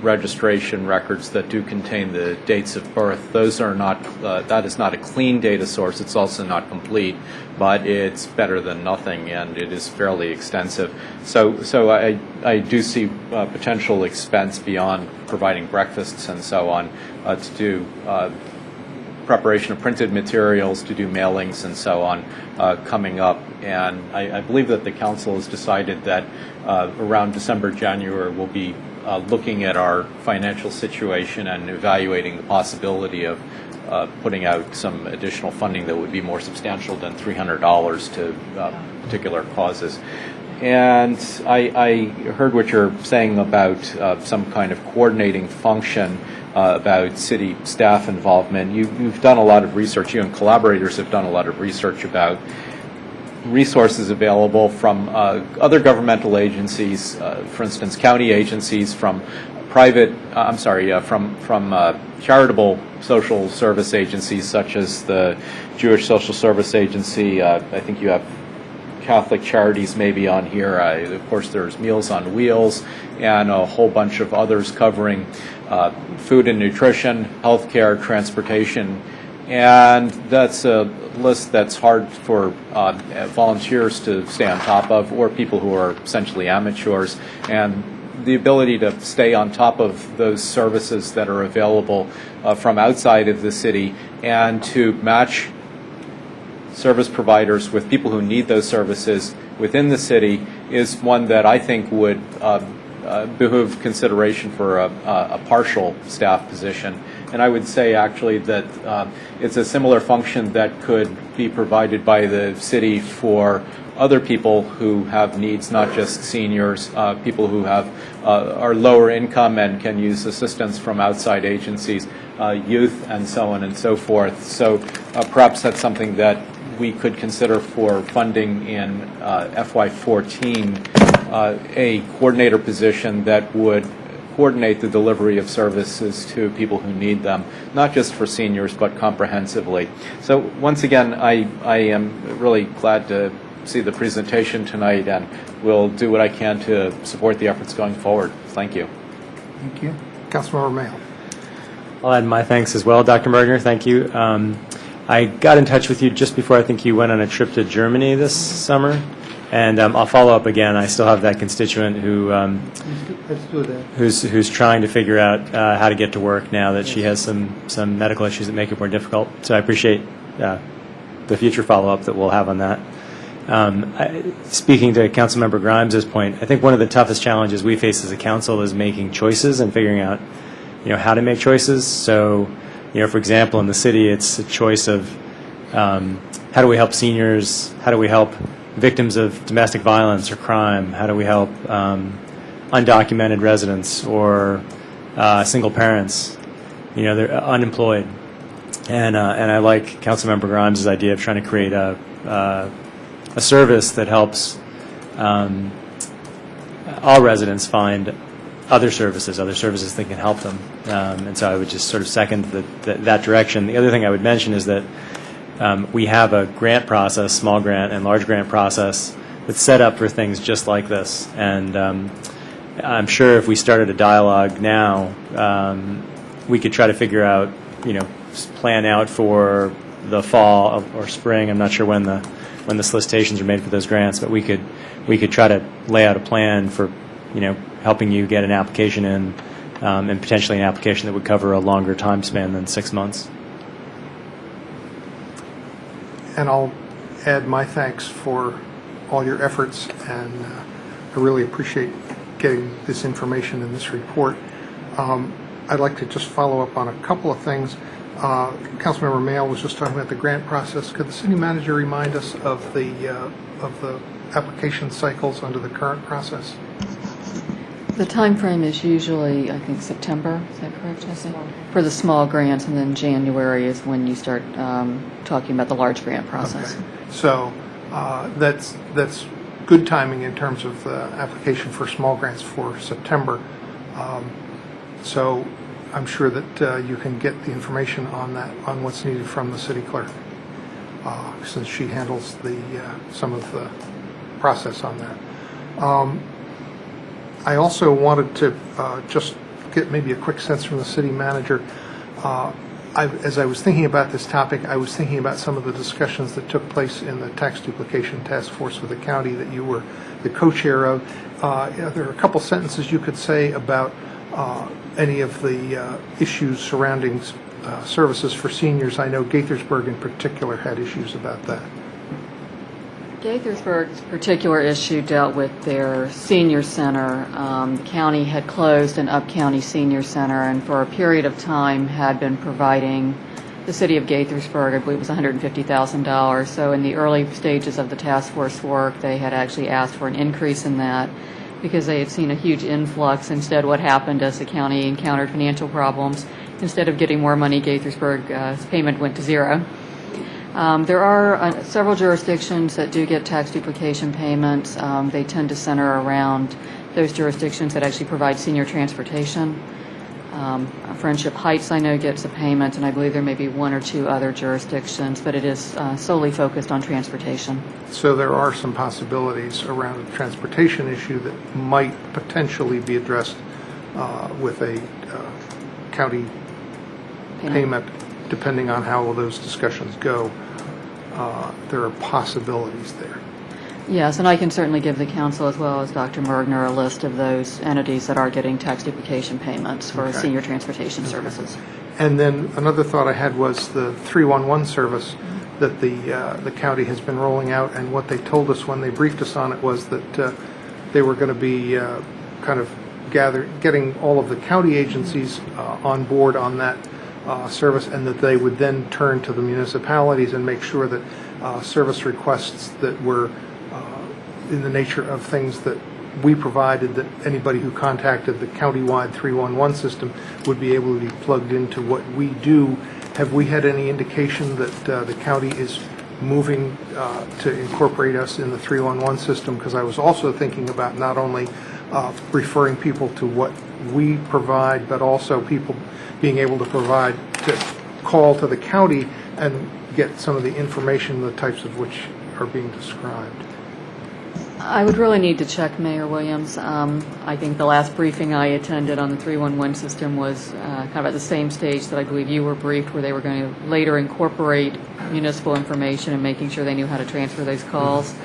registration records that do contain the dates of birth. Those are not, that is not a clean data source. It's also not complete, but it's better than nothing, and it is fairly extensive. So I do see potential expense beyond providing breakfasts and so on to do preparation of printed materials, to do mailings and so on coming up. And I believe that the council has decided that around December, January, we'll be looking at our financial situation and evaluating the possibility of putting out some additional funding that would be more substantial than $300 to particular causes. And I heard what you're saying about some kind of coordinating function about city staff involvement. You've done a lot of research. You and collaborators have done a lot of research about resources available from other governmental agencies, for instance, county agencies, from from charitable social service agencies such as the Jewish Social Service Agency. I think you have Catholic Charities maybe on here. Of course, there's Meals on Wheels and a whole bunch of others covering food and nutrition, healthcare, transportation, and that's a list that's hard for volunteers to stay on top of, or people who are essentially amateurs. And the ability to stay on top of those services that are available from outside of the city and to match service providers with people who need those services within the city is one that I think would behoove consideration for a partial staff position. And I would say actually that it's a similar function that could be provided by the city for other people who have needs, not just seniors, people who are lower income and can use assistance from outside agencies, youth, and so on and so forth. So perhaps that's something that we could consider for funding in FY14, a coordinator position that would coordinate the delivery of services to people who need them, not just for seniors, but comprehensively. So once again, I am really glad to see the presentation tonight, and will do what I can to support the efforts going forward. Thank you. Thank you. Councilmember Mayo. I'll add my thanks as well, Dr. Bergner. Thank you. I got in touch with you just before I think you went on a trip to Germany this summer, and I'll follow up again. I still have that constituent who Let's do that. who's trying to figure out how to get to work now that she has some medical issues that make it more difficult. So I appreciate the future follow-up that we'll have on that. Speaking to Councilmember Grimes' point, I think one of the toughest challenges we face as a council is making choices and figuring out, how to make choices. So, for example, in the city, it's a choice of how do we help seniors? How do we help victims of domestic violence or crime? How do we help undocumented residents or single parents? They're unemployed. And I like Councilmember Grimes' idea of trying to create a service that helps all residents find other services that can help them. And so I would just sort of second that direction. The other thing I would mention is that we have a grant process, small grant and large grant process, that's set up for things just like this. And I'm sure if we started a dialogue now, we could try to figure out, plan out for the fall or spring. I'm not sure when the solicitations are made for those grants, but we could try to lay out a plan for, helping you get an application in, and potentially an application that would cover a longer time span than 6 months. And I'll add my thanks for all your efforts, and I really appreciate getting this information in this report. I'd like to just follow up on a couple of things. Councilmember Mayo was just talking about the grant process. Could the city manager remind us of the application cycles under the current process? The time frame is usually, I think, September. Is that correct, Jesse? For the small grants, and then January is when you start talking about the large grant process. Okay. So that's good timing in terms of the application for small grants for September. So I'm sure that you can get the information on that, on what's needed from the city clerk, since she handles some of the process on that. I also wanted to just get maybe a quick sense from the city manager. As I was thinking about this topic, I was thinking about some of the discussions that took place in the tax duplication task force with the county that you were the co-chair of. There are a couple sentences you could say about any of the issues surrounding services for seniors. I know Gaithersburg in particular had issues about that. Gaithersburg's particular issue dealt with their senior center. The county had closed an up-county senior center, and for a period of time had been providing the city of Gaithersburg, I believe it was $150,000. So in the early stages of the task force work, they had actually asked for an increase in that because they had seen a huge influx. Instead, what happened as the county encountered financial problems, instead of getting more money, Gaithersburg's payment went to zero. There are several jurisdictions that do get tax duplication payments. They tend to center around those jurisdictions that actually provide senior transportation. Friendship Heights, I know, gets a payment, and I believe there may be one or two other jurisdictions, but it is solely focused on transportation. So there are some possibilities around the transportation issue that might potentially be addressed with a county payment, depending on how those discussions go. There are possibilities there. Yes, and I can certainly give the council as well as Dr. Mergner a list of those entities that are getting tax duplication payments for senior transportation services. And then another thought I had was the 311 service that the county has been rolling out, and what they told us when they briefed us on it was that they were going to be kind of getting all of the county agencies on board on that service, and that they would then turn to the municipalities and make sure that service requests that were in the nature of things that we provided, that anybody who contacted the countywide 311 system would be able to be plugged into what we do. Have we had any indication that the county is moving to incorporate us in the 311 system? Because I was also thinking about not only referring people to what we provide, but also people being able to call to the county and get some of the information, the types of which are being described. I would really need to check, Mayor Williams. I think the last briefing I attended on the 311 system was kind of at the same stage that I believe you were briefed, where they were going to later incorporate municipal information and making sure they knew how to transfer those calls.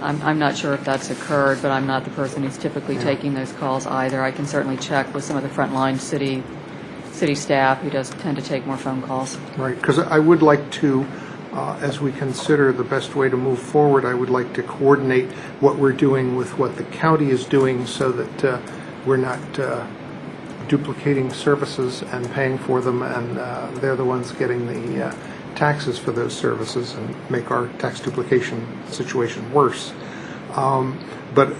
I'm not sure if that's occurred, but I'm not the person who's typically taking those calls either. I can certainly check with some of the frontline city staff who does tend to take more phone calls. Right, because I would like to, as we consider the best way to move forward, I would like to coordinate what we're doing with what the county is doing so that we're not duplicating services and paying for them, and they're the ones getting the taxes for those services and make our tax duplication situation worse. But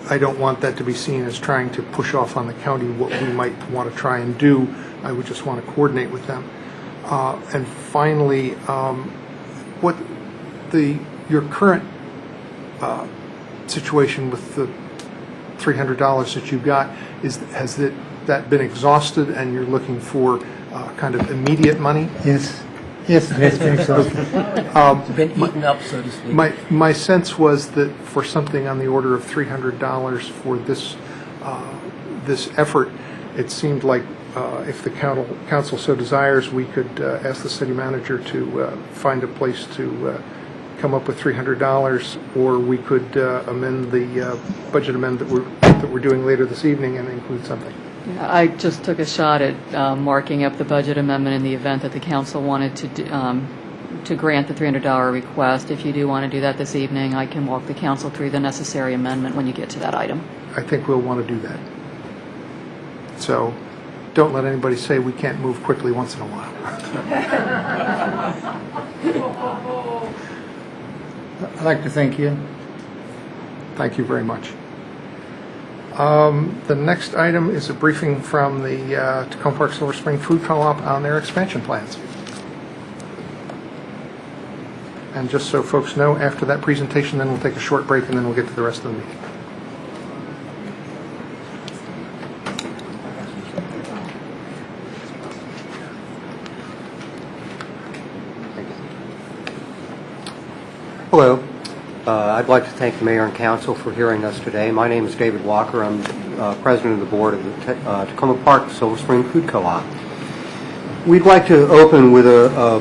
I don't want that to be seen as trying to push off on the county what we might want to try and do. I would just want to coordinate with them. And finally, what your current situation with the $300 that you got, has that been exhausted and you're looking for kind of immediate money? Yes. Yes, it has been exhausted. It's been eaten up, so to speak. My sense was that for something on the order of $300 for this effort, it seemed like if the council so desires, we could ask the city manager to find a place to come up with $300, or we could amend the budget amendment that we're doing later this evening and include something. I just took a shot at marking up the budget amendment in the event that the council wanted to grant the $300 request. If you do want to do that this evening, I can walk the council through the necessary amendment when you get to that item. I think we'll want to do that. So don't let anybody say we can't move quickly once in a while. I'd like to thank you. Thank you very much. The next item is a briefing from the Tacoma Park Silver Spring Food Co-op on their expansion plans. And just so folks know, after that presentation, then we'll take a short break and then we'll get to the rest of the meeting. Hello. I'd like to thank the Mayor and Council for hearing us today. My name is David Walker. I'm President of the Board of the Tacoma Park Silver Spring Food Co-op. We'd like to open with a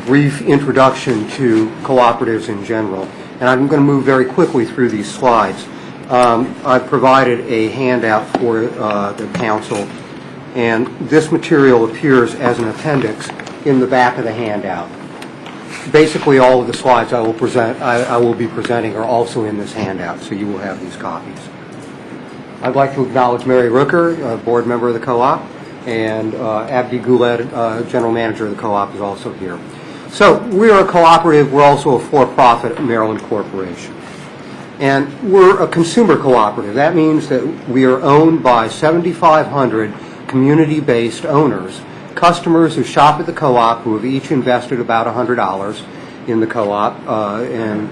brief introduction to cooperatives in general, and I'm going to move very quickly through these slides. I've provided a handout for the Council, and this material appears as an appendix in the back of the handout. Basically, all of the slides I will be presenting are also in this handout, so you will have these copies. I'd like to acknowledge Mary Rooker, a board member of the co-op, and Abdi Guled, general manager of the co-op, is also here. So we are a cooperative. We're also a for-profit Maryland corporation. And we're a consumer cooperative. That means that we are owned by 7,500 community-based owners, customers who shop at the co-op, who have each invested about $100 in the co-op, and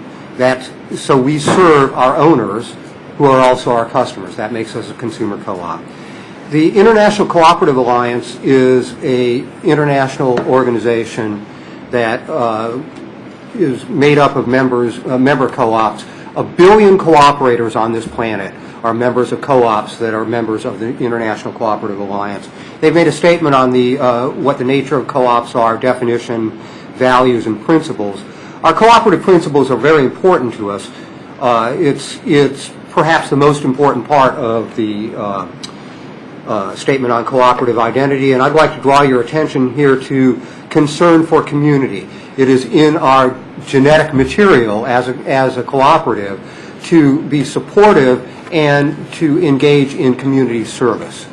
so we serve our owners who are also our customers. That makes us a consumer co-op. The International Cooperative Alliance is a international organization that is made up of member co-ops. 1 billion cooperators on this planet are members of co-ops that are members of the International Cooperative Alliance. They've made a statement on what the nature of co-ops are, definition, values, and principles. Our cooperative principles are very important to us. It's perhaps the most important part of the statement on cooperative identity, and I'd like to draw your attention here to concern for community. It is in our genetic material as a cooperative to be supportive and to engage in community service.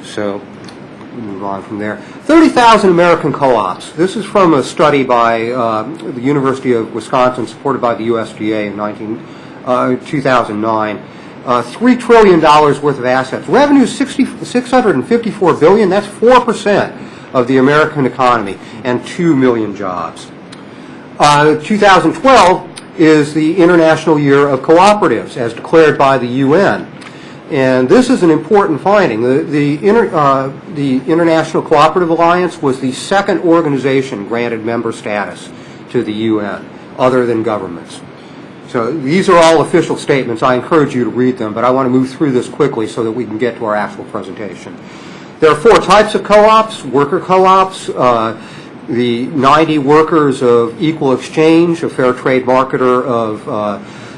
So, move on from there. 30,000 American co-ops. This is from a study by the University of Wisconsin, supported by the USDA in 2009. $3 trillion worth of assets. Revenue $654 billion. That's 4% of the American economy, and 2 million jobs. 2012 is the International Year of Cooperatives, as declared by the UN. And this is an important finding. The International Cooperative Alliance was the second organization granted member status to the UN, other than governments. So these are all official statements. I encourage you to read them, but I want to move through this quickly so that we can get to our actual presentation. There are 4 types of co-ops: worker co-ops, the 90 workers of Equal Exchange, a fair trade marketer of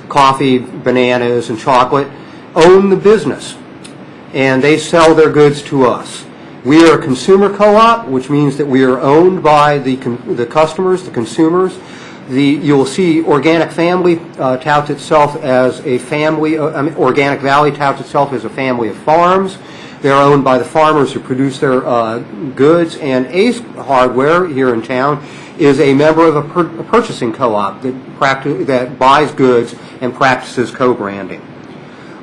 coffee, bananas, and chocolate, own the business, and they sell their goods to us. We are a consumer co-op, which means that we are owned by the customers, the consumers. You'll see Organic Family touts itself as a family. Organic Valley touts itself as a family of farms. They're owned by the farmers who produce their goods, and Ace Hardware here in town is a member of a purchasing co-op that buys goods and practices co-branding.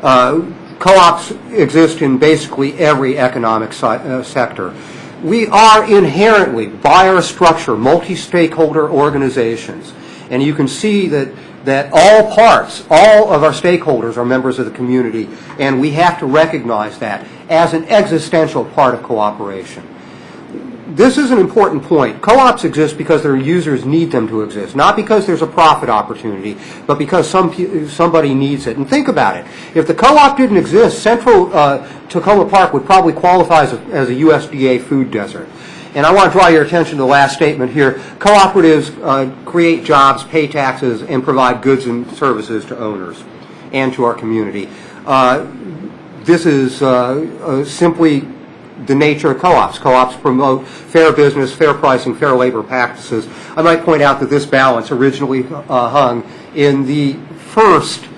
Co-ops exist in basically every economic sector. We are inherently, by our structure, multi-stakeholder organizations, and you can see that all of our stakeholders are members of the community, and we have to recognize that as an existential part of cooperation. This is an important point. Co-ops exist because their users need them to exist, not because there's a profit opportunity, but because somebody needs it. And think about it. If the co-op didn't exist, Central Tacoma Park would probably qualify as a USDA food desert. And I want to draw your attention to the last statement here. Cooperatives create jobs, pay taxes, and provide goods and services to owners and to our community. This is simply the nature of co-ops. Co-ops promote fair business, fair pricing, fair labor practices. I might point out that this balance originally hung in the first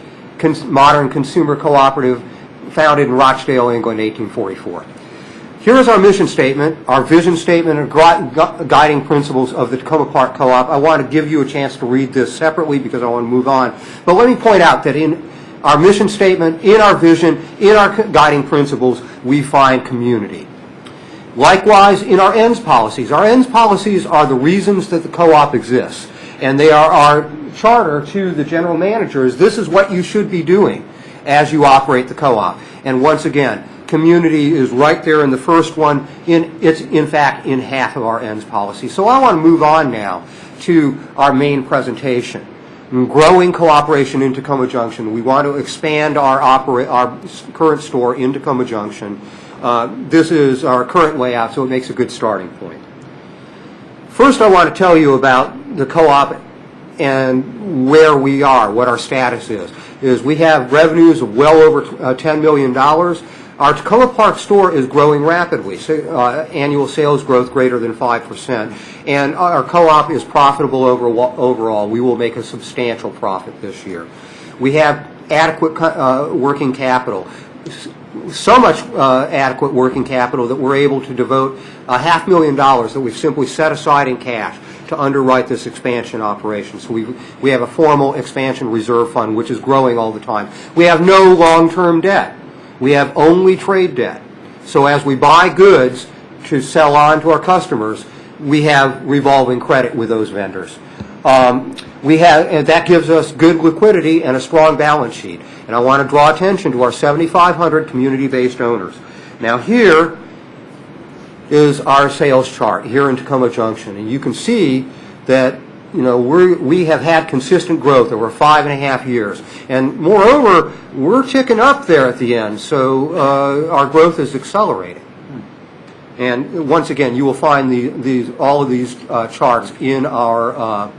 modern consumer cooperative founded in Rochdale, England, 1844. Here is our mission statement, our vision statement, and guiding principles of the Tacoma Park Co-op. I want to give you a chance to read this separately because I want to move on. But let me point out that in our mission statement, in our vision, in our guiding principles, we find community. Likewise, in our ends policies are the reasons that the co-op exists, and they are our charter to the general managers. This is what you should be doing as you operate the co-op. And once again, community is right there in the first one. It's in fact in half of our ends policy. So I want to move on now to our main presentation. Growing cooperation in Tacoma Junction. We want to expand our current store in Tacoma Junction. This is our current layout, so it makes a good starting point. First, I want to tell you about the co-op and where we are, what our status is we have revenues of well over $10 million. Our Tacoma Park store is growing rapidly, annual sales growth greater than 5%, and our co-op is profitable overall. We will make a substantial profit this year. We have adequate working capital, so much adequate working capital that we're able to devote $500,000 that we've simply set aside in cash to underwrite this expansion operation. So we have a formal expansion reserve fund which is growing all the time. We have no long-term debt. We have only trade debt. So as we buy goods to sell on to our customers, we have revolving credit with those vendors. And that gives us good liquidity and a strong balance sheet. And I want to draw attention to our 7,500 community-based owners. Now here is our sales chart here in Tacoma Junction, and you can see that we have had consistent growth over 5.5 years, and moreover, we're ticking up there at the end, so our growth is accelerating. And once again, you will find all of these charts in our.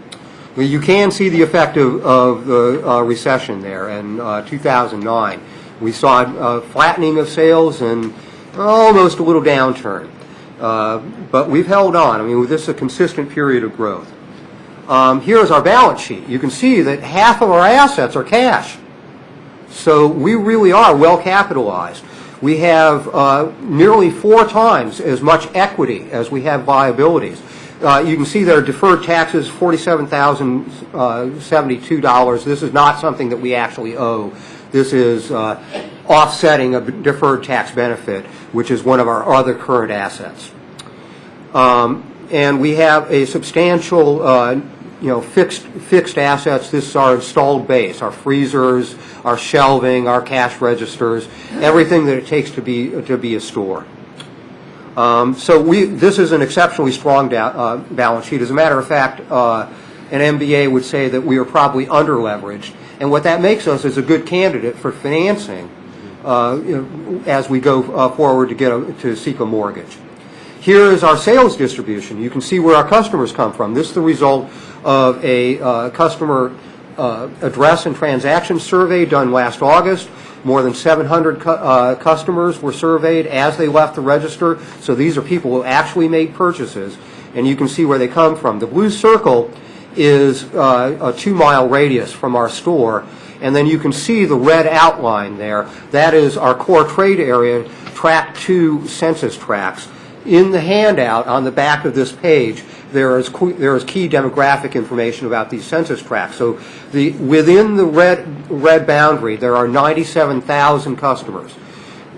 You can see the effect of the recession there in 2009. We saw a flattening of sales and almost a little downturn, but we've held on. I mean, this is a consistent period of growth. Here is our balance sheet. You can see that half of our assets are cash. So we really are well capitalized. We have nearly 4 times as much equity as we have liabilities. You can see there are deferred taxes, $47,072. This is not something that we actually owe. This is offsetting a deferred tax benefit, which is one of our other current assets. And we have a substantial fixed assets. This is our installed base, our freezers, our shelving, our cash registers, everything that it takes to be a store. This is an exceptionally strong balance sheet. As a matter of fact, an MBA would say that we are probably under-leveraged, and what that makes us is a good candidate for financing as we go forward to seek a mortgage. Here is our sales distribution. You can see where our customers come from. This is the result of a customer address and transaction survey done last August. More than 700 customers were surveyed as they left the register. So these are people who actually made purchases, and you can see where they come from. The blue circle is a 2-mile radius from our store, and then you can see the red outline there. That is our core trade area, Track 2 census tracts. In the handout on the back of this page, there is key demographic information about these census tracts. So within the red boundary, there are 97,000 customers,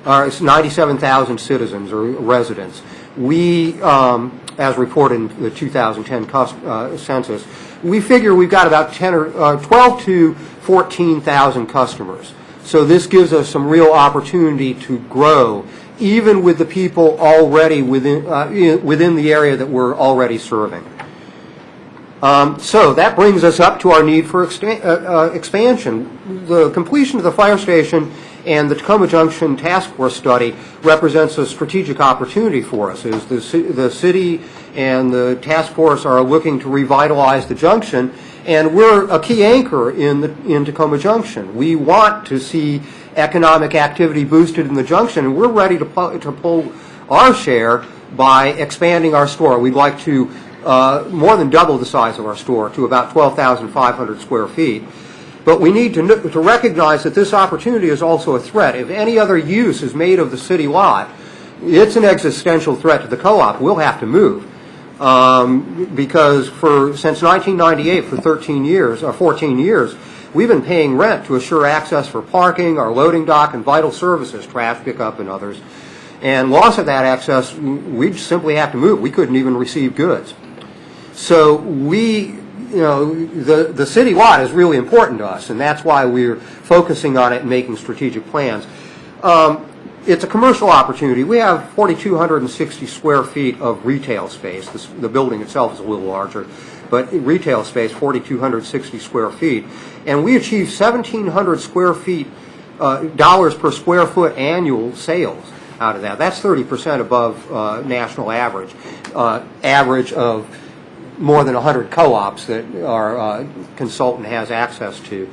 97,000 citizens or residents. We, as reported in the 2010 census, we figure we've got about 12 to 14,000 customers. So this gives us some real opportunity to grow, even with the people already within the area that we're already serving. So that brings us up to our need for expansion. The completion of the fire station and the Tacoma Junction Task Force study represents a strategic opportunity for us. As the city and the task force are looking to revitalize the junction, and we're a key anchor in Tacoma Junction. We want to see economic activity boosted in the junction, and we're ready to pull our share by expanding our store. We'd like to more than double the size of our store to about 12,500 square feet. But we need to recognize that this opportunity is also a threat. If any other use is made of the city lot, it's an existential threat to the co-op. We'll have to move. Because since 1998, for 14 years, we've been paying rent to assure access for parking, our loading dock, and vital services, trash pickup and others. And loss of that access, we simply have to move. We couldn't even receive goods. So the city lot is really important to us, and that's why we're focusing on it and making strategic plans. It's a commercial opportunity. We have 4,260 square feet of retail space. The building itself is a little larger, but retail space, 4,260 square feet. And we achieve 1,700 square feet, dollars per square foot annual sales out of that. That's 30% above national average of more than 100 co-ops that our consultant has access to.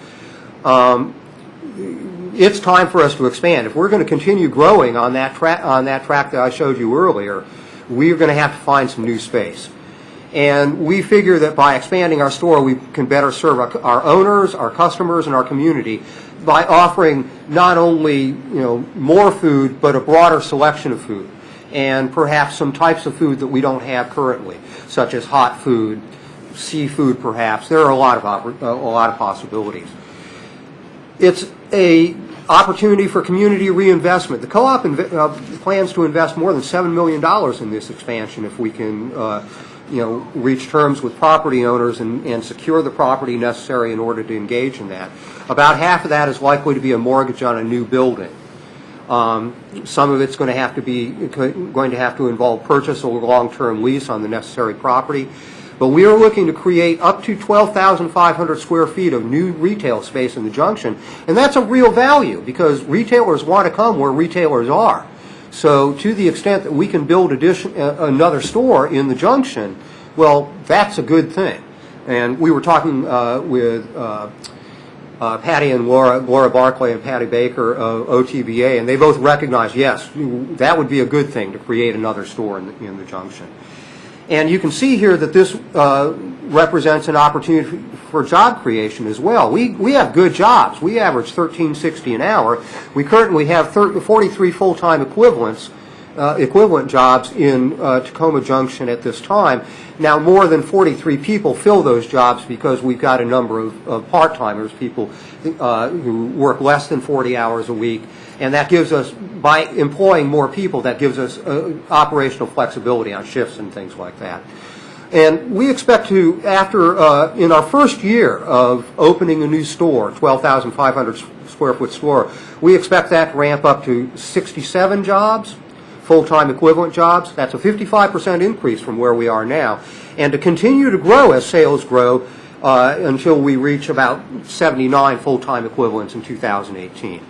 It's time for us to expand. If we're going to continue growing on that track that I showed you earlier, we're going to have to find some new space. And we figure that by expanding our store, we can better serve our owners, our customers, and our community by offering not only more food, but a broader selection of food, and perhaps some types of food that we don't have currently, such as hot food, seafood, perhaps. There are a lot of possibilities. It's a opportunity for community reinvestment. The co-op plans to invest more than $7 million in this expansion if we can reach terms with property owners and secure the property necessary in order to engage in that. About half of that is likely to be a mortgage on a new building. Some of it's going to have to involve purchase or long-term lease on the necessary property. But we are looking to create up to 12,500 square feet of new retail space in the Junction, and that's a real value because retailers want to come where retailers are. So to the extent that we can build another store in the Junction, well, that's a good thing. And we were talking with Patty and Laura Barclay and Patty Baker of OTBA, and they both recognize, yes, that would be a good thing to create another store in the Junction. And you can see here that this represents an opportunity for job creation as well. We have good jobs. We average $13.60 an hour. We currently have 43 full-time equivalent jobs in Tacoma Junction at this time. Now, more than 43 people fill those jobs because we've got a number of part-timers, people who work less than 40 hours a week. And that gives us, by employing more people, that gives us operational flexibility on shifts and things like that. And we expect to, in our first year of opening a new store, 12,500 square foot store, we expect that to ramp up to 67 jobs, full-time equivalent jobs. That's a 55% increase from where we are now. And to continue to grow as sales grow until we reach about 79 full-time equivalents in 2018.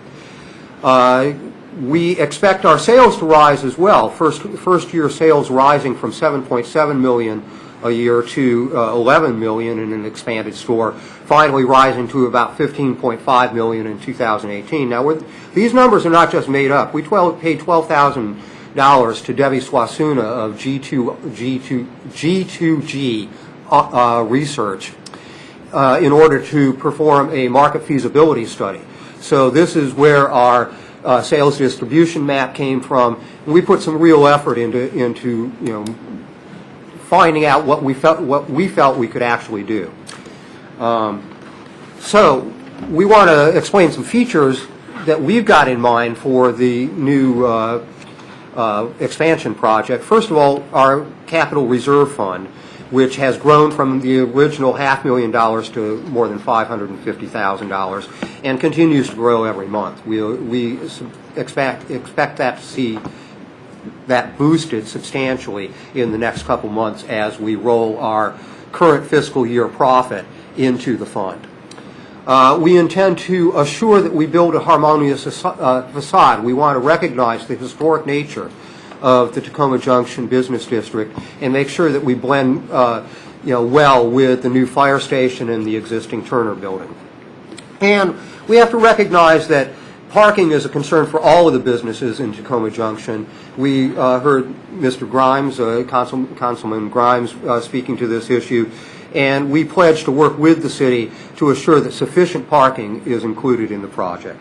We expect our sales to rise as well. First year sales rising from $7.7 million a year to $11 million in an expanded store, finally rising to about $15.5 million in 2018. Now, these numbers are not just made up. We paid $12,000 to Debbie Swasuna of G2G Research in order to perform a market feasibility study. So this is where our sales distribution map came from. We put some real effort into finding out what we felt we could actually do. So we want to explain some features that we've got in mind for the new expansion project. First of all, our capital reserve fund, which has grown from the original $500,000 to more than $550,000 and continues to grow every month. We expect that to see that boosted substantially in the next couple months as we roll our current fiscal year profit into the fund. We intend to assure that we build a harmonious facade. We want to recognize the historic nature of the Tacoma Junction Business District and make sure that we blend well with the new fire station and the existing Turner building. And we have to recognize that parking is a concern for all of the businesses in Tacoma Junction. We heard Mr. Grimes, Councilman Grimes, speaking to this issue, and we pledge to work with the city to assure that sufficient parking is included in the project.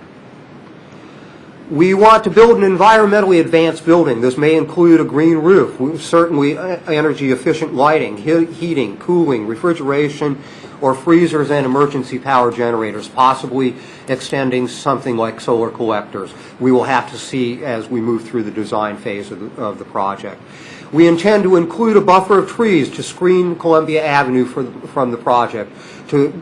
We want to build an environmentally advanced building. This may include a green roof, certainly energy-efficient lighting, heating, cooling, refrigeration, or freezers and emergency power generators, possibly extending something like solar collectors. We will have to see as we move through the design phase of the project. We intend to include a buffer of trees to screen Columbia Avenue from the project, to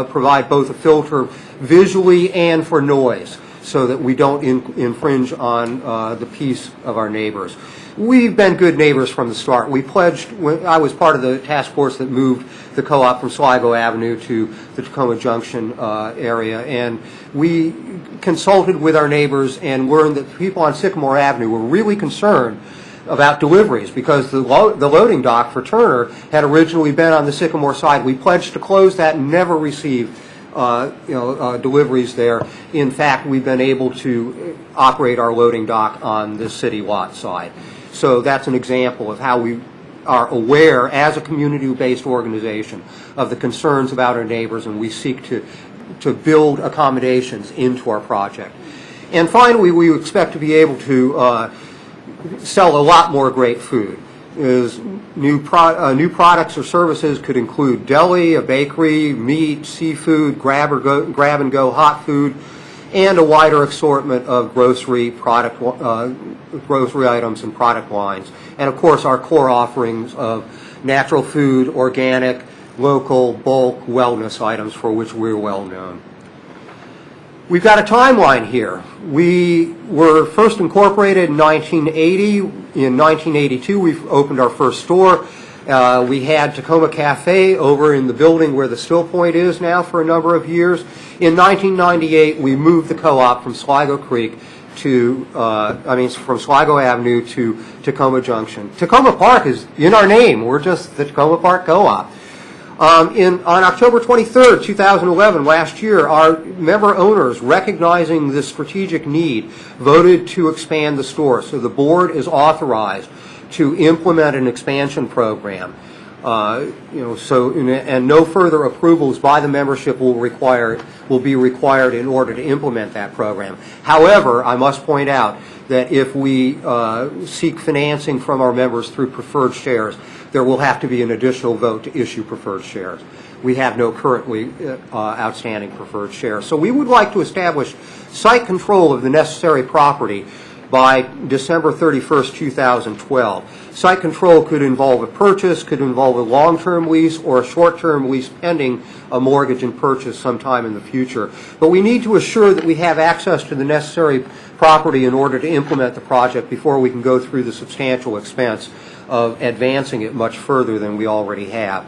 provide both a filter visually and for noise, so that we don't infringe on the peace of our neighbors. We've been good neighbors from the start. We pledged, I was part of the task force that moved the co-op from Sligo Avenue to the Tacoma Junction area, and we consulted with our neighbors and learned that people on Sycamore Avenue were really concerned about deliveries because the loading dock for Turner had originally been on the Sycamore side. We pledged to close that and never receive deliveries there. In fact, we've been able to operate our loading dock on the city lot side. So that's an example of how we are aware as a community-based organization of the concerns about our neighbors, and we seek to build accommodations into our project. And finally, we expect to be able to sell a lot more great food. New products or services could include deli, a bakery, meat, seafood, grab-and-go hot food, and a wider assortment of grocery items and product lines. And, of course, our core offerings of natural food, organic, local, bulk, wellness items for which we're well known. We've got a timeline here. We were first incorporated in 1980. In 1982, we opened our first store. We had Tacoma Cafe over in the building where the Still Point is now for a number of years. In 1998, we moved the co-op from Sligo Creek from Sligo Avenue to Tacoma Junction. Tacoma Park is in our name. We're just the Tacoma Park Co-op. On October 23rd, 2011, last year, our member owners, recognizing the strategic need, voted to expand the store. So the board is authorized to implement an expansion program. And no further approvals by the membership will be required in order to implement that program. However, I must point out that if we seek financing from our members through preferred shares, there will have to be an additional vote to issue preferred shares. We have no currently outstanding preferred shares. So we would like to establish site control of the necessary property by December 31st, 2012. Site control could involve a purchase, could involve a long-term lease, or a short-term lease pending a mortgage and purchase sometime in the future. But we need to assure that we have access to the necessary property in order to implement the project before we can go through the substantial expense of advancing it much further than we already have.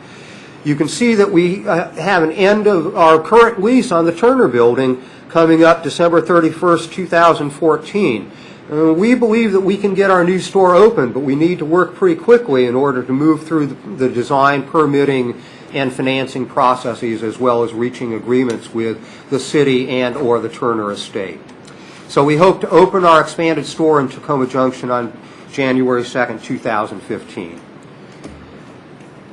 You can see that we have an end of our current lease on the Turner Building coming up December 31st, 2014. We believe that we can get our new store open, but we need to work pretty quickly in order to move through the design, permitting, and financing processes, as well as reaching agreements with the city and or the Turner estate. So we hope to open our expanded store in Tacoma Junction on January 2nd, 2015.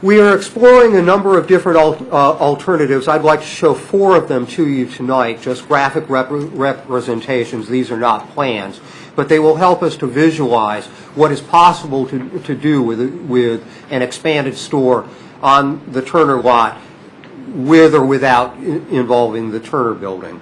We are exploring a number of different alternatives. I'd like to show 4 of them to you tonight, just graphic representations. These are not plans, but they will help us to visualize what is possible to do with an expanded store on the Turner lot, with or without involving the Turner Building.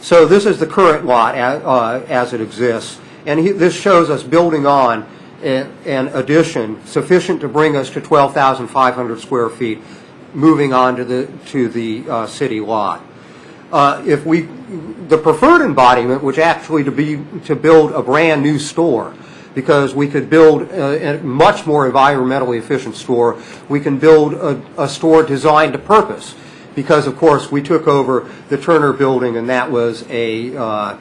So this is the current lot as it exists, and this shows us building on an addition sufficient to bring us to 12,500 square feet, moving on to the city lot. The preferred embodiment, which actually to build a brand new store, because we could build a much more environmentally efficient store. We can build a store designed to purpose, because of course we took over the Turner Building, and that was an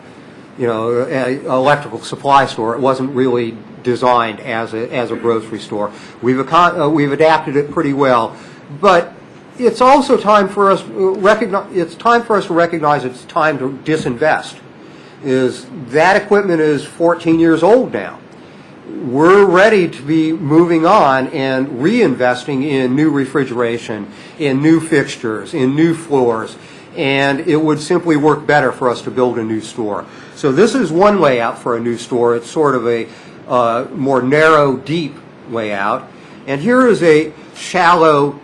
electrical supply store. It wasn't really designed as a grocery store. We've adapted it pretty well, but it's also time for us to recognize it's time to disinvest. That equipment is 14 years old now. We're ready to be moving on and reinvesting in new refrigeration, in new fixtures, in new floors, and it would simply work better for us to build a new store. So this is one layout for a new store. It's sort of a more narrow, deep layout. And here is a shallow,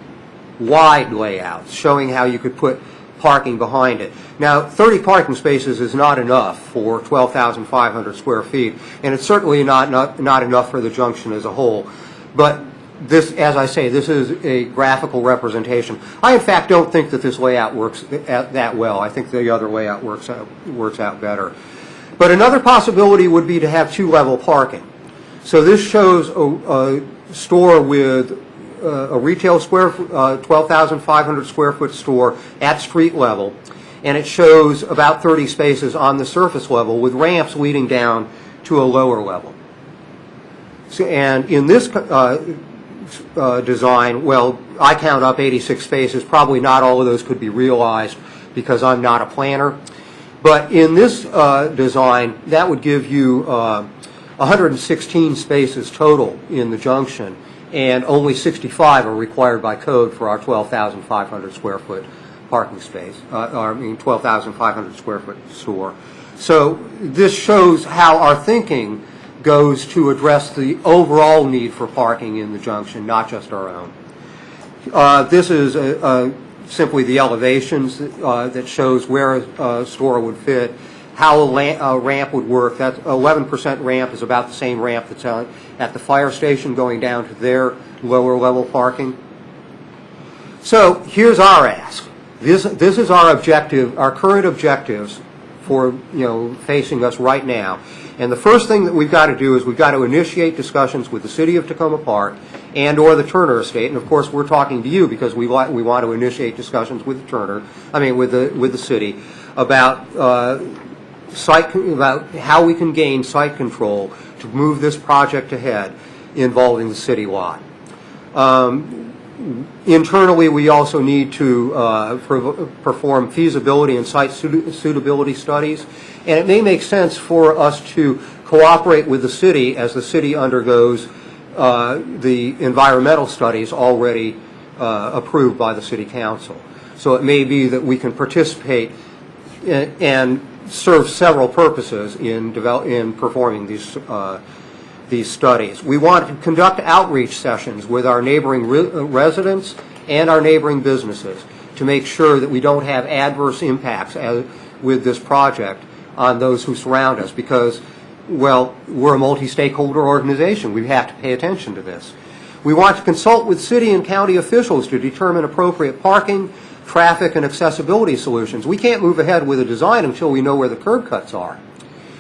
wide layout showing how you could put parking behind it. Now, 30 parking spaces is not enough for 12,500 square feet, and it's certainly not enough for the junction as a whole. But this, as I say, this is a graphical representation. I, in fact, don't think that this layout works that well. I think the other layout works out better. But another possibility would be to have two-level parking. So this shows a store with a retail 12,500 square foot store at street level, and it shows about 30 spaces on the surface level with ramps leading down to a lower level. So, and in this design, well, I count up 86 spaces. Probably not all of those could be realized because I'm not a planner. But in this design, that would give you 116 spaces total in the junction, and only 65 are required by code for our 12,500 square foot parking space, 12,500 square foot store. So this shows how our thinking goes to address the overall need for parking in the junction, not just our own. This is simply the elevations that shows where a store would fit, how a ramp would work. That 11% ramp is about the same ramp that's at the fire station going down to their lower level parking. So here's our ask. This is our objective, our current objectives for, facing us right now. And the first thing that we've got to do is we've got to initiate discussions with the city of Tacoma Park and or the Turner Estate. And of course, we're talking to you because we want to initiate discussions with the city about about how we can gain site control to move this project ahead involving the city lot. Internally, we also need to perform feasibility and site suitability studies, and it may make sense for us to cooperate with the city as the city undergoes the environmental studies already approved by the City Council. So it may be that we can participate and serve several purposes in performing these studies. We want to conduct outreach sessions with our neighboring residents and our neighboring businesses to make sure that we don't have adverse impacts with this project on those who surround us because, well, we're a multi-stakeholder organization. We have to pay attention to this. We want to consult with city and county officials to determine appropriate parking, traffic, and accessibility solutions. We can't move ahead with a design until we know where the curb cuts are.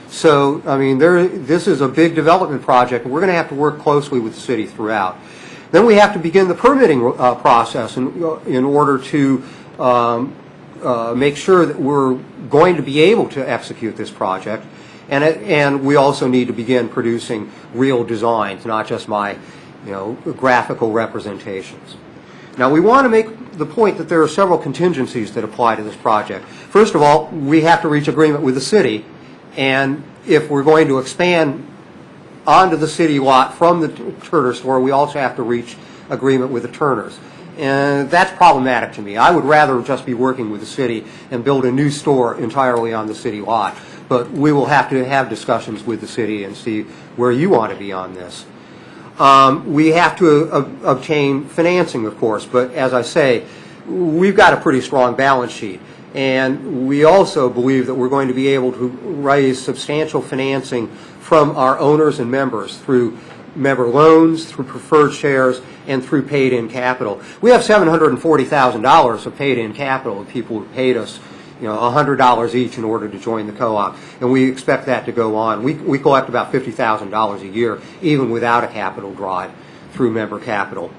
So, this is a big development project, and we're going to have to work closely with the city throughout. Then we have to begin the permitting process in order to make sure that we're going to be able to execute this project. And we also need to begin producing real designs, not just my, graphical representations. Now, we want to make the point that there are several contingencies that apply to this project. First of all, we have to reach agreement with the city. And if we're going to expand onto the city lot from the Turner store, we also have to reach agreement with the Turners. And that's problematic to me. I would rather just be working with the city and build a new store entirely on the city lot. But we will have to have discussions with the city and see where you want to be on this. We have to obtain financing, of course. But as I say, we've got a pretty strong balance sheet. And we also believe that we're going to be able to raise substantial financing from our owners and members through member loans, through preferred shares, and through paid-in capital. We have $740,000 of paid-in capital of people who paid us $100 each in order to join the co-op, and we expect that to go on. We collect about $50,000 a year, even without a capital drive through member capital.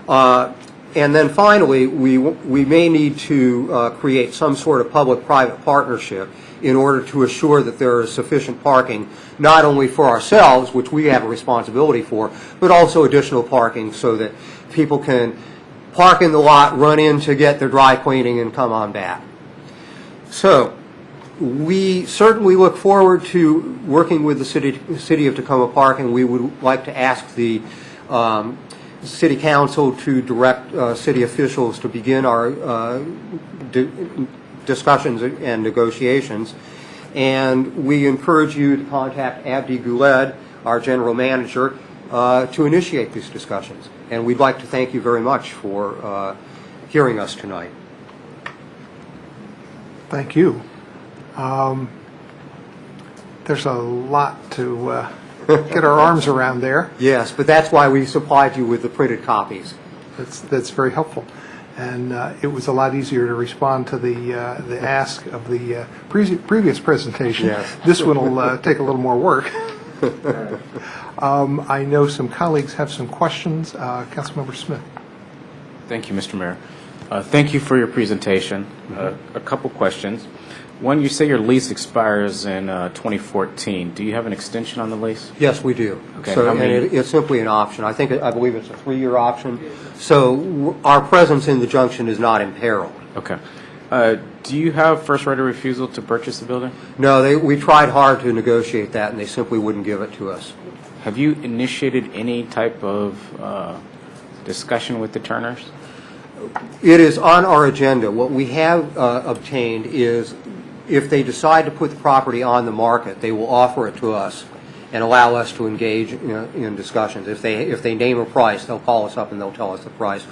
And then finally, we may need to create some sort of public-private partnership in order to assure that there is sufficient parking, not only for ourselves, which we have a responsibility for, but also additional parking so that people can park in the lot, run in to get their dry cleaning, and come on back. So we certainly look forward to working with the city of Tacoma Park, and we would like to ask the City Council to direct city officials to begin our discussions and negotiations. And we encourage you to contact Abdi Guled, our general manager, to initiate these discussions. And we'd like to thank you very much for hearing us tonight. Thank you. There's a lot to get our arms around there. Yes, but that's why we supplied you with the printed copies. That's very helpful. And it was a lot easier to respond to the ask of the previous presentation. Yes. This one will take a little more work. I know some colleagues have some questions. Councilmember Smith. Thank you, Mr. Mayor. Thank you for your presentation. A couple questions. One, you say your lease expires in 2014. Do you have an extension on the lease? Yes, we do. Okay. So, and it's simply an option. I believe it's a 3-year option. So our presence in the junction is not imperiled. Okay. Do you have first right of refusal to purchase the building? No, we tried hard to negotiate that, and they simply wouldn't give it to us. Have you initiated any type of discussion with the Turners? It is on our agenda. What we have obtained is if they decide to put the property on the market, they will offer it to us and allow us to engage in discussions. If they name a price, they'll call us up and they'll tell us the price.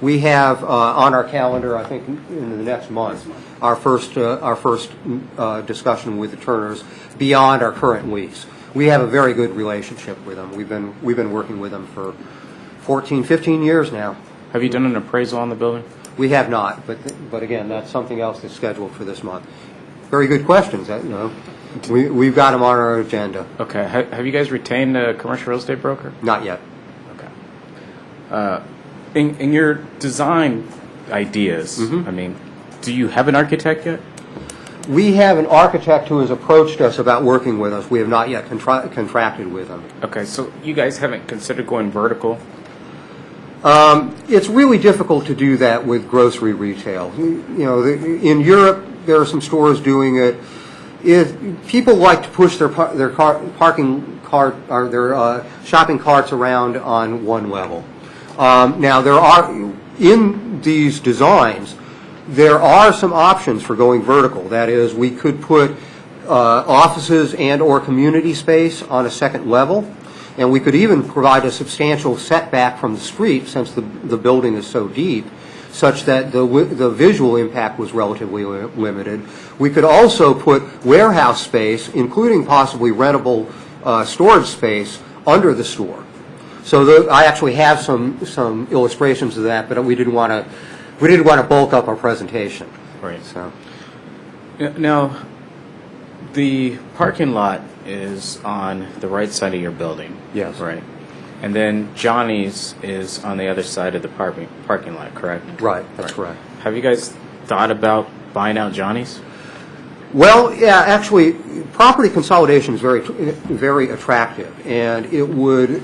We have on our calendar, I think in the next month, our first discussion with the Turners beyond our current lease. We have a very good relationship with them. We've been working with them for 14, 15 years now. Have you done an appraisal on the building? We have not, but again, that's something else that's scheduled for this month. Very good questions, we've got them on our agenda. Okay. Have you guys retained a commercial real estate broker? Not yet. Okay. In your design ideas, I mean, do you have an architect yet? We have an architect who has approached us about working with us. We have not yet contracted with him. Okay, so you guys haven't considered going vertical? It's really difficult to do that with grocery retail. In Europe, there are some stores doing it. People like to push their shopping carts around on one level. Now, there are in these designs, there are some options for going vertical. That is, we could put offices and or community space on a second level. And we could even provide a substantial setback from the street, since the building is so deep, such that the visual impact was relatively limited. We could also put warehouse space, including possibly rentable storage space, under the store. So I actually have some illustrations of that, but we didn't want to bulk up our presentation. Right. So now, the parking lot is on the right side of your building. Yes. Right. And then Johnny's is on the other side of the parking lot, correct? Right, that's correct. Have you guys thought about buying out Johnny's? Well, yeah, actually, property consolidation is very attractive, and it would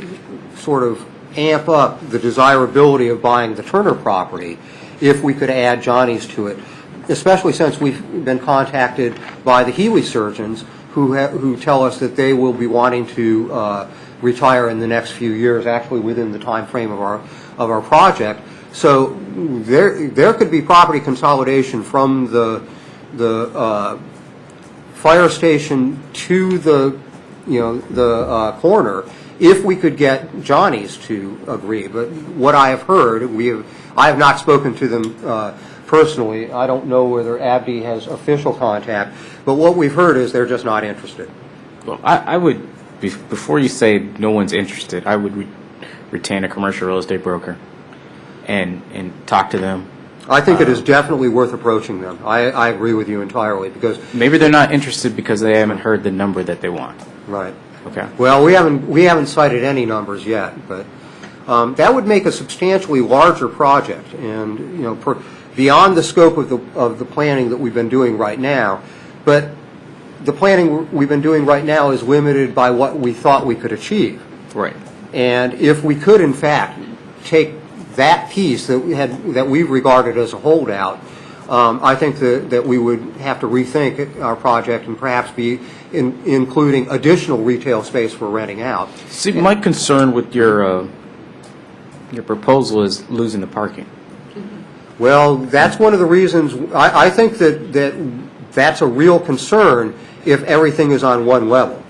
sort of amp up the desirability of buying the Turner property if we could add Johnny's to it, especially since we've been contacted by the Healy surgeons who tell us that they will be wanting to retire in the next few years, actually within the time frame of our project. So there could be property consolidation from the fire station to the corner if we could get Johnny's to agree. But what I have heard, I have not spoken to them personally. I don't know whether AbbVie has official contact, but what we've heard is they're just not interested. Well, I would, before you say no one's interested, I would retain a commercial real estate broker and talk to them. I think it is definitely worth approaching them. I agree with you entirely, because maybe they're not interested because they haven't heard the number that they want. Right. Okay. Well, we haven't cited any numbers yet, but that would make a substantially larger project, and beyond the scope of the planning that we've been doing right now. But the planning we've been doing right now is limited by what we thought we could achieve. Right. And if we could, in fact, take that piece that we regarded as a holdout, I think that we would have to rethink our project and perhaps be including additional retail space for renting out. See, my concern with your proposal is losing the parking. Well, that's one of the reasons. I think that's a real concern if everything is on one level.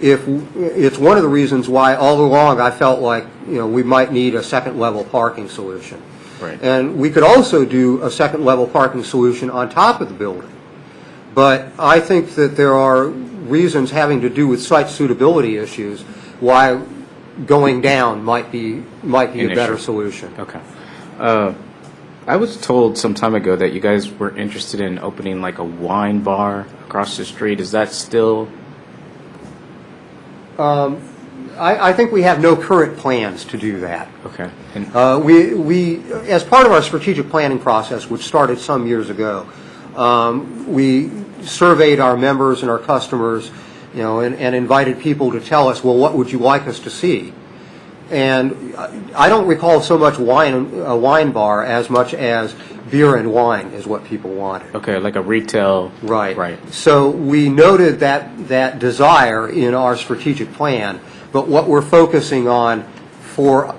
It's one of the reasons why all along I felt like we might need a second level parking solution. Right. And we could also do a second level parking solution on top of the building. But I think that there are reasons having to do with site suitability issues why going down might be a better solution. Okay. I was told some time ago that you guys were interested in opening like a wine bar across the street. Is that still? I think we have no current plans to do that. Okay. We, as part of our strategic planning process, which started some years ago, we surveyed our members and our customers, and invited people to tell us, well, what would you like us to see? And I don't recall so much a wine bar as much as beer and wine is what people wanted. Okay, like a retail. Right. Right. So we noted that desire in our strategic plan, but what we're focusing on for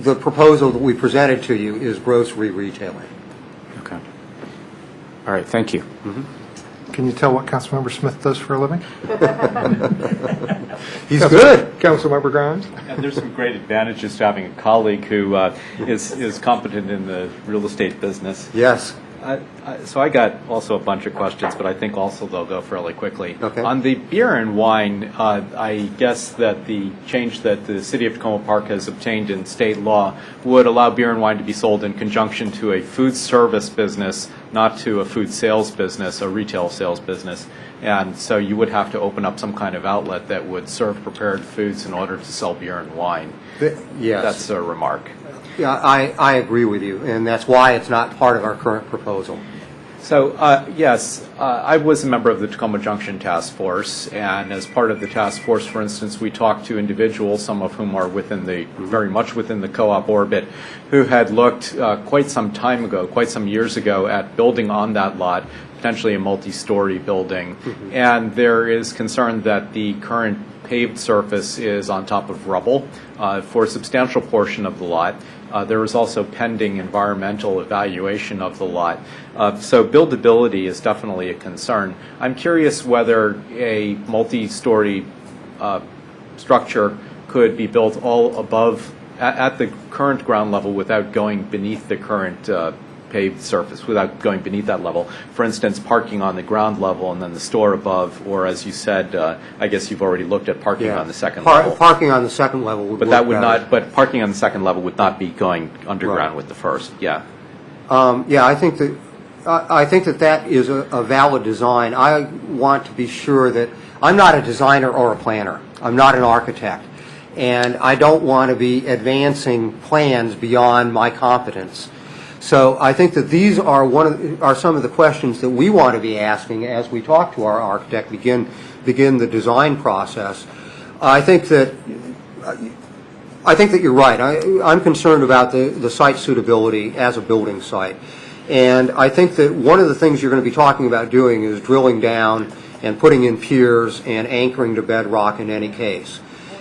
the proposal that we presented to you is grocery retailing. Okay. All right, thank you. Mm-hmm. Can you tell what Councilmember Smith does for a living? He's good. Councilmember Grimes? And there's some great advantages to having a colleague who is competent in the real estate business. Yes. So I got also a bunch of questions, but I think also they'll go fairly quickly. Okay. On the beer and wine, I guess that the change that the City of Tacoma Park has obtained in state law would allow beer and wine to be sold in conjunction to a food service business, not to a food sales business, a retail sales business. And so you would have to open up some kind of outlet that would serve prepared foods in order to sell beer and wine. Yes. That's a remark. Yeah, I agree with you, and that's why it's not part of our current proposal. So, yes, I was a member of the Tacoma Junction Task Force, and as part of the task force, for instance, we talked to individuals, some of whom are very much within the co-op orbit, who had looked quite some time ago, quite some years ago, at building on that lot, potentially a multi-story building. Mm-hmm. And there is concern that the current paved surface is on top of rubble for a substantial portion of the lot. There is also pending environmental evaluation of the lot. So buildability is definitely a concern. I'm curious whether a multi-story structure could be built all above, at the current ground level without going beneath the current paved surface, without going beneath that level. For instance, parking on the ground level and then the store above, or as you said, I guess you've already looked at parking on the second level. Parking on the second level would But work that would better. not. But parking on the second level would not be going underground with the first. Yeah. Yeah, I think that that is a valid design. I want to be sure that I'm not a designer or a planner. I'm not an architect, and I don't want to be advancing plans beyond my competence. So I think that these are some of the questions that we want to be asking as we talk to our architect, begin the design process. I think that you're right. I'm concerned about the site suitability as a building site. And I think that one of the things you're going to be talking about doing is drilling down and putting in piers and anchoring to bedrock in any case.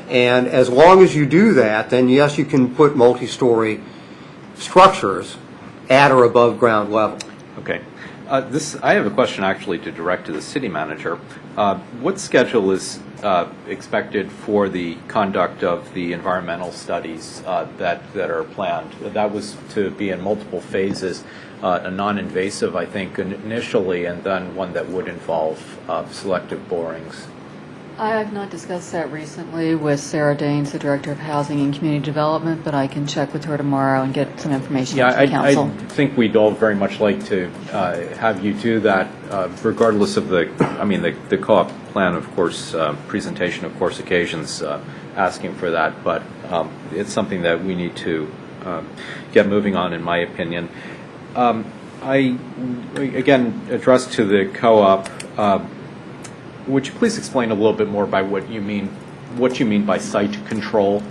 And as long as you do that, then yes, you can put multi-story structures at or above ground level. Okay. I have a question actually to direct to the city manager. What schedule is expected for the conduct of the environmental studies that are planned? That was to be in multiple phases, a non-invasive, I think, initially, and then one that would involve selective borings. I have not discussed that recently with Sarah Daines, the Director of Housing and Community Development, but I can check with her tomorrow and get some information to the council. I think we'd all very much like to have you do that, regardless of the co-op plan, of course, presentation, of course, occasions asking for that, but it's something that we need to get moving on, in my opinion. I, again, addressed to the co-op, would you please explain a little bit more by what you mean by site control?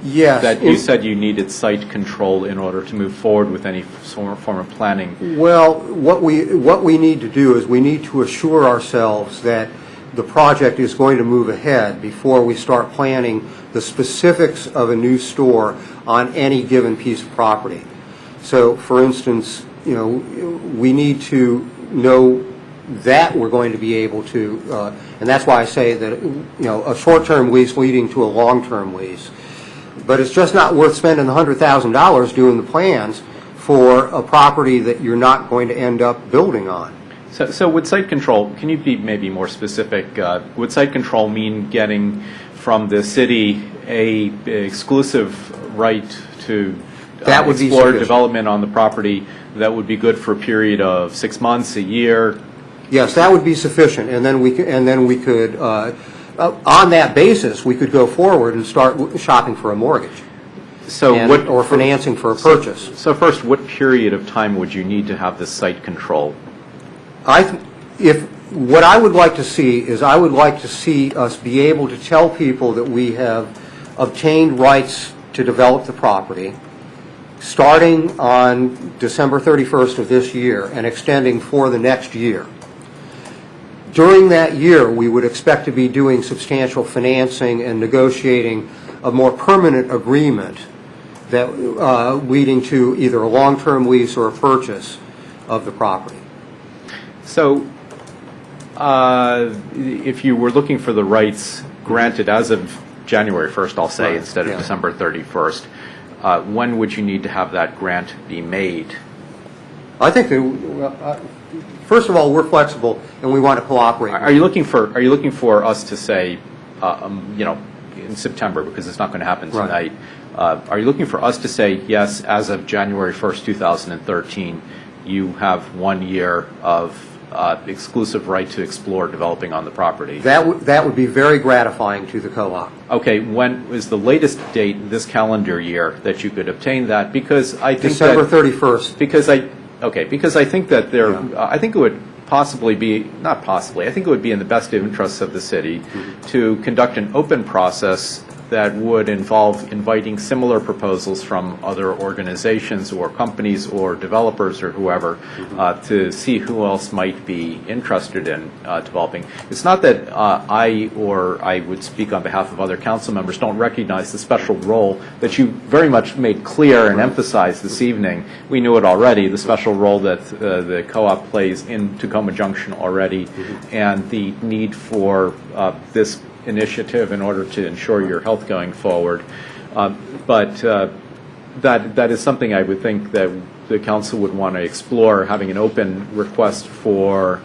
Yes. That you said you needed site control in order to move forward with any form of planning. Well, what we need to do is we need to assure ourselves that the project is going to move ahead before we start planning the specifics of a new store on any given piece of property. So, for instance, we need to know that we're going to be able to, and that's why I say that, a short-term lease leading to a long-term lease. But it's just not worth spending $100,000 doing the plans for a property that you're not going to end up building on. So would site control, can you be maybe more specific, would site control mean getting from the city a exclusive right to explore development on the property that would be good for a period of 6 months, a year? Yes, that would be sufficient, and then we could, on that basis, we could go forward and start shopping for a mortgage, or financing for a purchase. So first, what period of time would you need to have this site control? What I would like to see is I would like to see us be able to tell people that we have obtained rights to develop the property, starting on December 31st of this year and extending for the next year. During that year, we would expect to be doing substantial financing and negotiating a more permanent agreement that leading to either a long-term lease or a purchase of the property. So, if you were looking for the rights granted as of January 1st, I'll say, instead of December 31st, when would you need to have that grant be made? I think that, first of all, we're flexible and we want to cooperate. Are you looking for us to say, in September, because it's not going to happen tonight, are you looking for us to say, yes, as of January 1st, 2013, you have 1 year of exclusive right to explore developing on the property? That would be very gratifying to the co-op. Okay, when is the latest date this calendar year that you could obtain that? Because I think December 31st. Because I think that I think it would possibly be, not possibly, I think it would be in the best interests of the city to conduct an open process that would involve inviting similar proposals from other organizations or companies or developers or whoever to see who else might be interested in developing. It's not that I would speak on behalf of other council members, don't recognize the special role that you very much made clear and emphasized this evening. We knew it already, the special role that the co-op plays in Tacoma Junction already, and the need for this initiative in order to ensure your health going forward. But that is something I would think that the council would want to explore, having an open request for,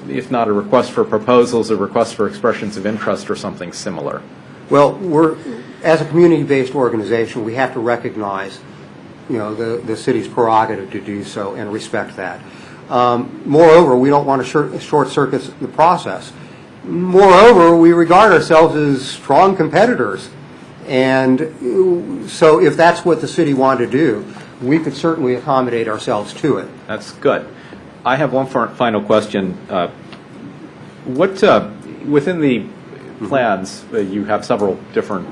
if not a request for proposals, a request for expressions of interest or something similar. Well, as a community-based organization, we have to recognize, the city's prerogative to do so and respect that. Moreover, we don't want to short-circuit the process. Moreover, we regard ourselves as strong competitors. And so if that's what the city wanted to do, we could certainly accommodate ourselves to it. That's good. I have one final question. Within the plans, you have several different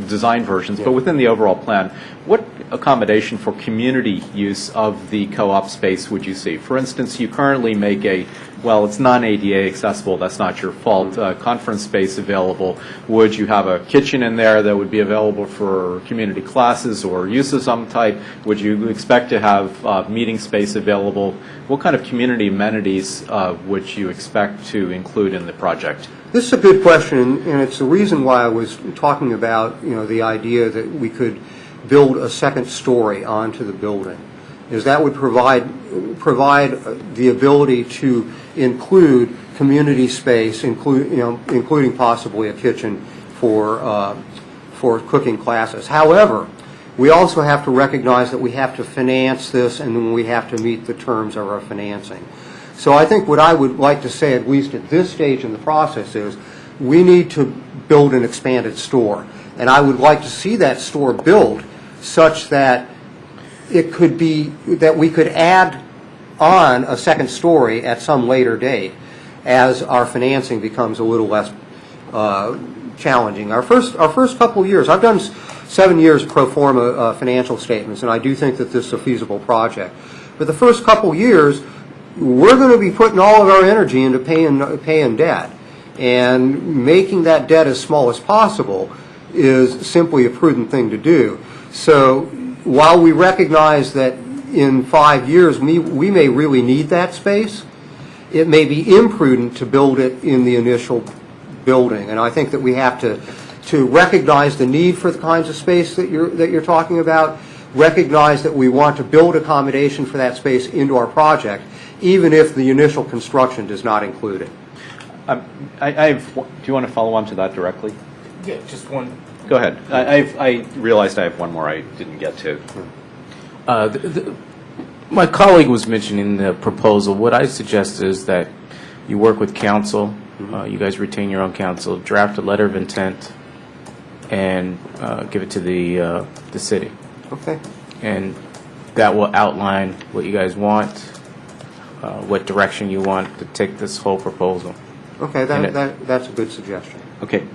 design versions, but within the overall plan, what accommodation for community use of the co-op space would you see? For instance, you currently make it's non-ADA accessible, that's not your fault, conference space available. Would you have a kitchen in there that would be available for community classes or use of some type? Would you expect to have meeting space available? What kind of community amenities would you expect to include in the project? This is a good question, and it's the reason why I was talking about, the idea that we could build a second story onto the building, is that would provide the ability to include community space, including possibly a kitchen for cooking classes. However, we also have to recognize that we have to finance this, and then we have to meet the terms of our financing. So I think what I would like to say, at least at this stage in the process, is we need to build an expanded store. And I would like to see that store built such that it could be, that we could add on a second story at some later date as our financing becomes a little less challenging. Our first couple of years, I've done 7 years pro forma financial statements, and I do think that this is a feasible project. But the first couple of years, we're going to be putting all of our energy into paying debt, and making that debt as small as possible is simply a prudent thing to do. So while we recognize that in 5 years we may really need that space, it may be imprudent to build it in the initial building. And I think that we have to recognize the need for the kinds of space that you're talking about, recognize that we want to build accommodation for that space into our project, even if the initial construction does not include it. Do you want to follow on to that directly? Yeah, just one. Go ahead. I realized I have one more I didn't get to. My colleague was mentioning the proposal. What I suggest is that you work with council, you guys retain your own council, draft a letter of intent, and give it to the city. Okay. And that will outline what you guys want, what direction you want to take this whole proposal. Okay, that's a good suggestion. Okay.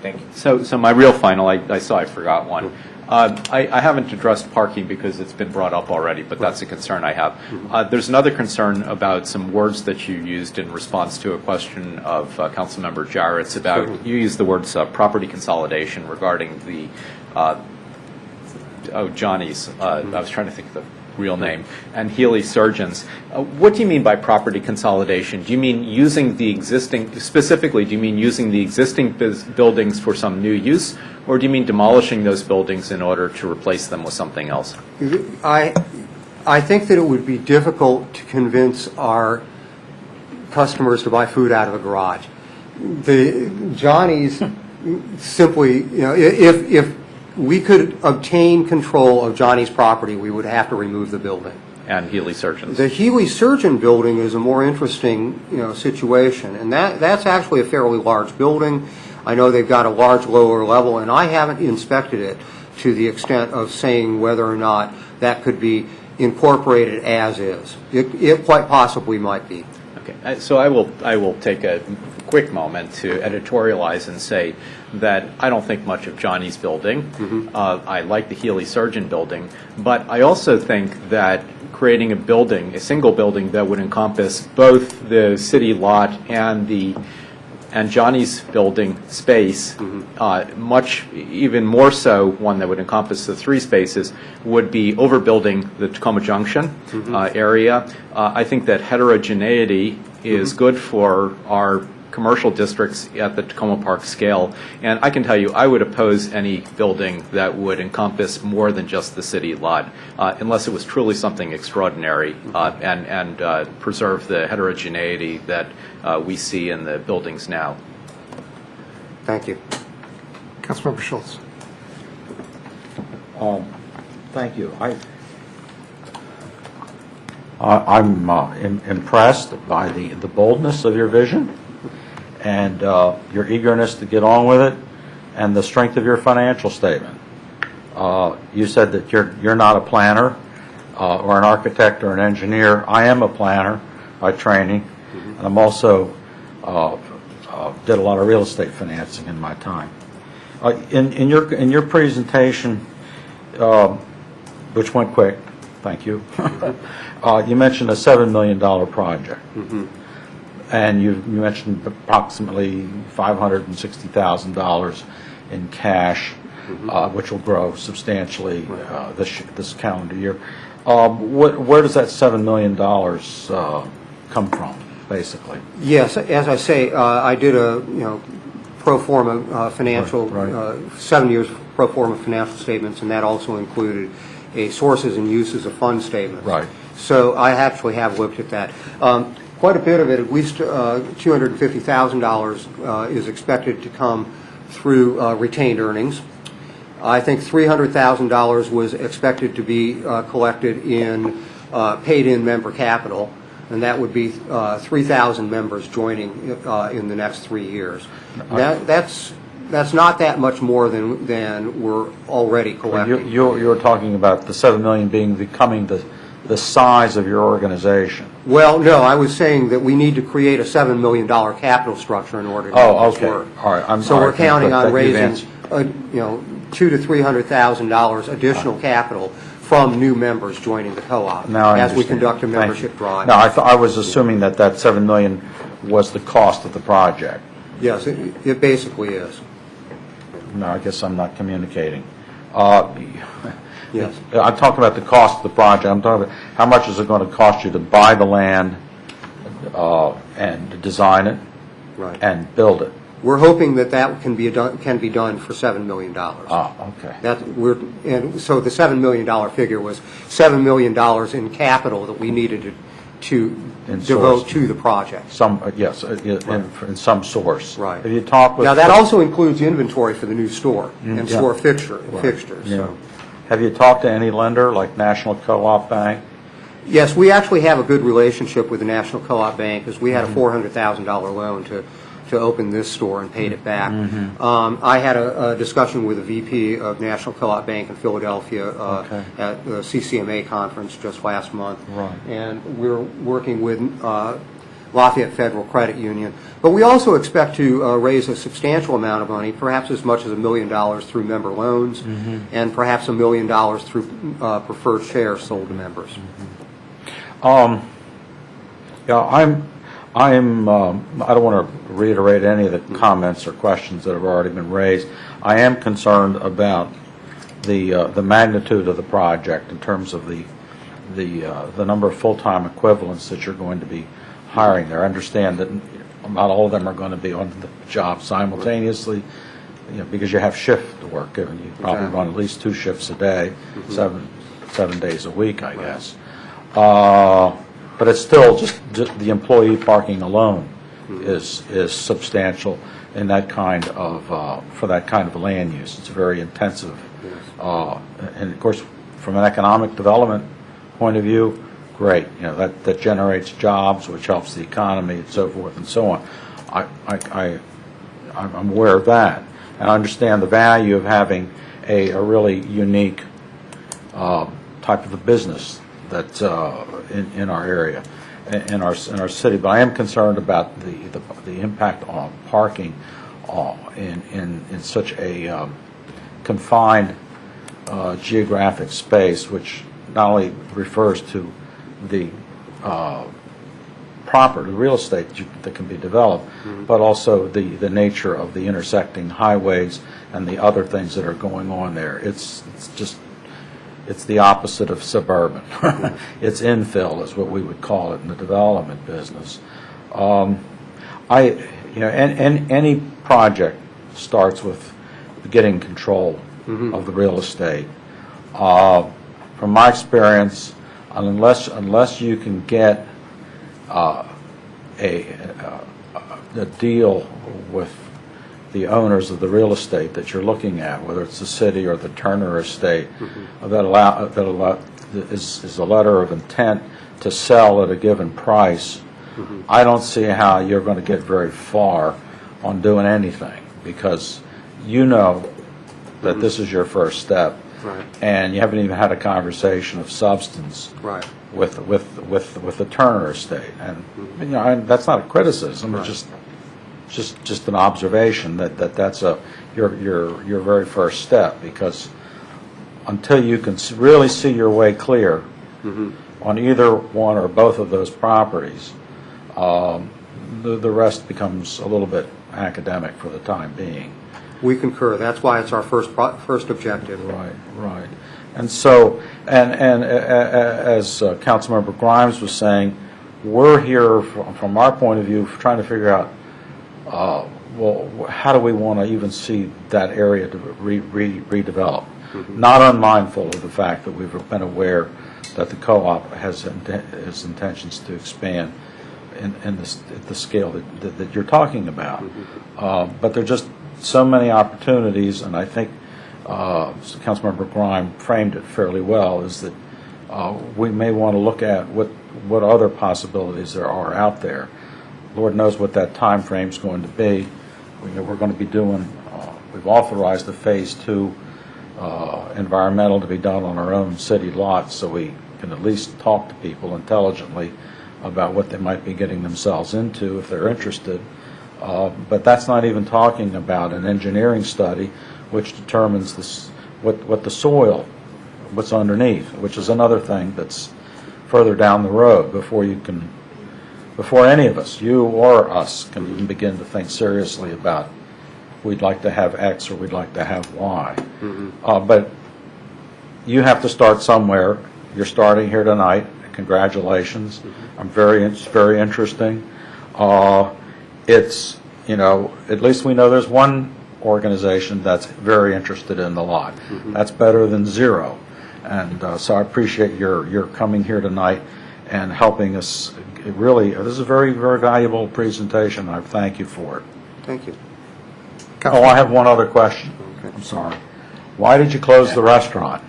Thank you. So my real final, I saw I forgot one. I haven't addressed parking because it's been brought up already, but that's a concern I have. There's another concern about some words that you used in response to a question of Councilmember Jarrett's about, you used the words property consolidation regarding the, Johnny's, I was trying to think of the real name, and Healy Surgeons. What do you mean by property consolidation? Do you mean using the existing, specifically, do you mean using the existing buildings for some new use, or do you mean demolishing those buildings in order to replace them with something else? I think that it would be difficult to convince our customers to buy food out of a garage. The Johnny's simply, if we could obtain control of Johnny's property, we would have to remove the building. And Healy Surgeons. The Healy Surgeon building is a more interesting, situation, and that's actually a fairly large building. I know they've got a large lower level, and I haven't inspected it to the extent of saying whether or not that could be incorporated as is. It quite possibly might be. Okay, so I will take a quick moment to editorialize and say that I don't think much of Johnny's building. I like the Healy Surgeon building, but I also think that creating a single building that would encompass both the city lot and Johnny's building space, much even more so one that would encompass the 3 spaces, would be overbuilding the Tacoma Junction area. I think that heterogeneity is good for our commercial districts at the Tacoma Park scale, and I can tell you I would oppose any building that would encompass more than just the city lot, unless it was truly something extraordinary and preserve the heterogeneity that we see in the buildings now. Thank you. Councilmember Schultz. Thank you. I'm impressed by the boldness of your vision and your eagerness to get on with it and the strength of your financial statement. You said that you're not a planner or an architect or an engineer. I am a planner by training, and I'm also did a lot of real estate financing in my time. In your presentation, which went quick, thank you. You mentioned a $7 million project, and you mentioned approximately $560,000 in cash, which will grow substantially this calendar year. Where does that $7 million come from, basically? Yes, as I say, I did a pro forma financial 7 years pro forma financial statements, and that also included a sources and uses of fund statement. Right. So I actually have looked at that. Quite a bit of it, at least $250,000, is expected to come through retained earnings. I think $300,000 was expected to be collected in paid-in member capital, and that would be 3,000 members joining in the next 3 years. That's not that much more than we're already collecting. You're talking about the $7 million becoming the size of your organization. Well, no, I was saying that we need to create a $7 million capital structure in order to do this work. All right. So we're counting on raising, $200,000 to $300,000 additional capital from new members joining the co-op as we conduct a membership drive. Now, I was assuming that $7 million was the cost of the project. Yes, it basically is. No, I guess I'm not communicating. Yes. I'm talking about the cost of the project. I'm talking about how much is it going to cost you to buy the land and design it and build it. We're hoping that can be done for $7 million. Okay. So the $7 million figure was $7 million in capital that we needed to devote to the project. In some source. Right. Have you talked with? Now that also includes inventory for the new store and store fixtures. Yeah. So. Have you talked to any lender like National Co-op Bank? Yes, we actually have a good relationship with the National Co-op Bank because we had a $400,000 loan to open this store and paid it back. I had a discussion with the VP of National Co-op Bank in Philadelphia at the CCMA conference just last month. And we're working with Lafayette Federal Credit Union. But we also expect to raise a substantial amount of money, perhaps as much as $1 million through member loans and perhaps $1 million through preferred shares sold to members. I don't want to reiterate any of the comments or questions that have already been raised. I am concerned about the magnitude of the project in terms of the number of full-time equivalents that you're going to be hiring there. I understand that not all of them are going to be on the job simultaneously, because you have shift work, and you probably run at least 2 shifts a day, 7 days a week, I guess. But it's still just the employee parking alone is substantial in that kind of, for that kind of land use. It's very intensive. And of course, from an economic development point of view, great. You know, that generates jobs, which helps the economy and so forth and so on. I'm aware of that. And I understand the value of having a really unique type of a business that's in our area, in our city. But I am concerned about the impact on parking in such a confined geographic space, which not only refers to the property, real estate that can be developed, but also the nature of the intersecting highways and the other things that are going on there. It's the opposite of suburban. It's infill, is what we would call it in the development business. Any project starts with getting control of the real estate. From my experience, unless you can get a deal with the owners of the real estate that you're looking at, whether it's the city or the Turner estate, that is a letter of intent to sell at a given price, I don't see how you're going to get very far on doing anything, because you know that this is your first step, and you haven't even had a conversation of substance with the Turner estate. And you know, that's not a criticism; it's just an observation that's your very first step, because until you can really see your way clear on either one or both of those properties, the rest becomes a little bit academic for the time being. We concur. That's why it's our first objective. Right. And so, and as Councilmember Grimes was saying, we're here from our point of view trying to figure out, well, how do we want to even see that area to redevelop? Not unmindful of the fact that we've been aware that the co-op has intentions to expand in the scale that you're talking about. But there are just so many opportunities, and I think Councilmember Grime framed it fairly well, is that we may want to look at what other possibilities there are out there. Lord knows what that time frame is going to be. We're going to be doing, we've authorized the Phase 2 environmental to be done on our own city lots, so we can at least talk to people intelligently about what they might be getting themselves into if they're interested. But that's not even talking about an engineering study which determines what the soil, what's underneath, which is another thing that's further down the road before any of us, you or us, can even begin to think seriously about we'd like to have X or we'd like to have Y. But you have to start somewhere. You're starting here tonight. Congratulations. It's very interesting. It's, at least we know there's one organization that's very interested in the lot. That's better than zero. And so I appreciate your coming here tonight and helping us. Really, this is a very, very valuable presentation, and I thank you for it. Thank you. Oh, I have one other question. Okay. I'm sorry. Why did you close the restaurant?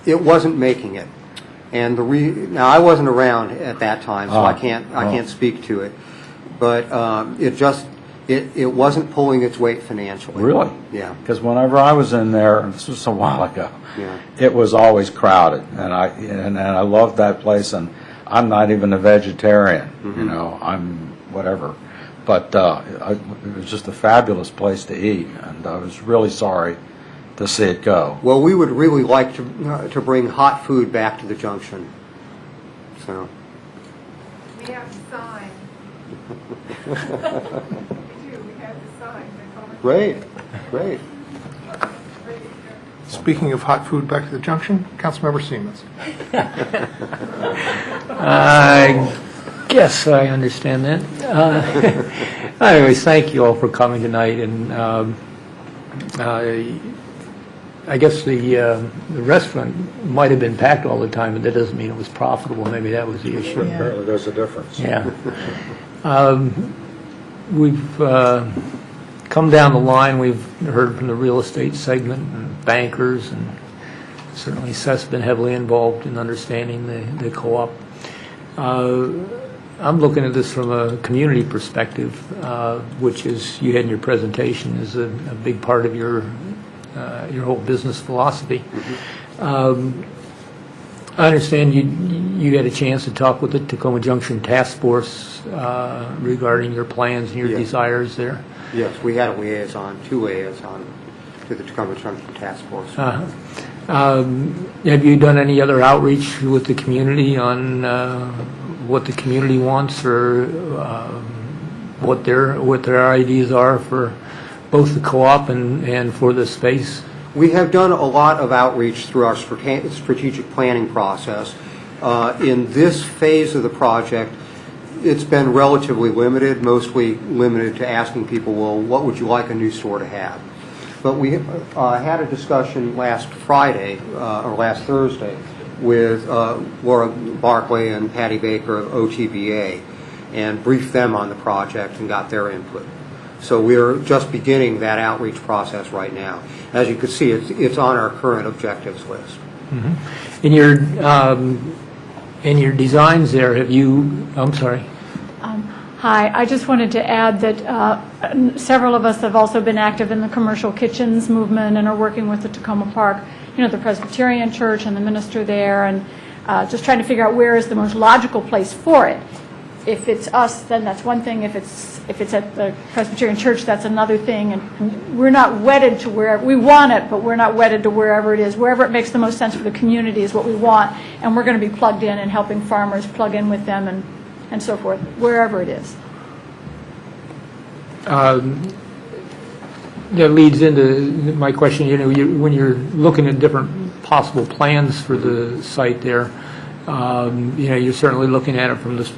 It wasn't making it. And now I wasn't around at that time, so I can't speak to it. But it wasn't pulling its weight financially. Really? Yeah. Because whenever I was in there, and this was a while ago, it was always crowded, and I loved that place. And I'm not even a vegetarian, I'm whatever. But it was just a fabulous place to eat, and I was really sorry to see it go. Well, we would really like to bring hot food back to the junction. So. We have the sign. We have the sign. Great. Speaking of hot food back to the junction, Councilmember Siemens. I guess I understand that. Anyways, thank you all for coming tonight, and I guess the restaurant might have been packed all the time, but that doesn't mean it was profitable. Maybe that was the issue. Apparently, there's a difference. Yeah. We've come down the line. We've heard from the real estate segment and bankers, and certainly Seth's been heavily involved in understanding the co-op. I'm looking at this from a community perspective, which is, you had in your presentation, is a big part of your whole business philosophy. I understand you had a chance to talk with the Tacoma Junction Task Force regarding your plans and your desires there. Yes, we had two liaisons to the Tacoma Junction Task Force. Have you done any other outreach with the community on what the community wants, or what their ideas are for both the co-op and for the space? We have done a lot of outreach through our strategic planning process. In this phase of the project, it's been relatively limited, mostly limited to asking people, well, what would you like a new store to have? But we had a discussion last Friday, or last Thursday, with Laura Barkley and Patty Baker of OTBA, and briefed them on the project and got their input. So we're just beginning that outreach process right now. As you can see, it's on our current objectives list. Mm-hmm. In your designs there, have you? I'm sorry. Hi, I just wanted to add that several of us have also been active in the commercial kitchens movement and are working with the Tacoma Park, the Presbyterian Church and the minister there, and just trying to figure out where is the most logical place for it. If it's us, then that's one thing. If it's at the Presbyterian Church, that's another thing. And we're not wedded to wherever we want it, but we're not wedded to wherever it is. Wherever it makes the most sense for the community is what we want, and we're going to be plugged in and helping farmers plug in with them and so forth, wherever it is. That leads into my question. When you're looking at different possible plans for the site there, you're certainly looking at it from this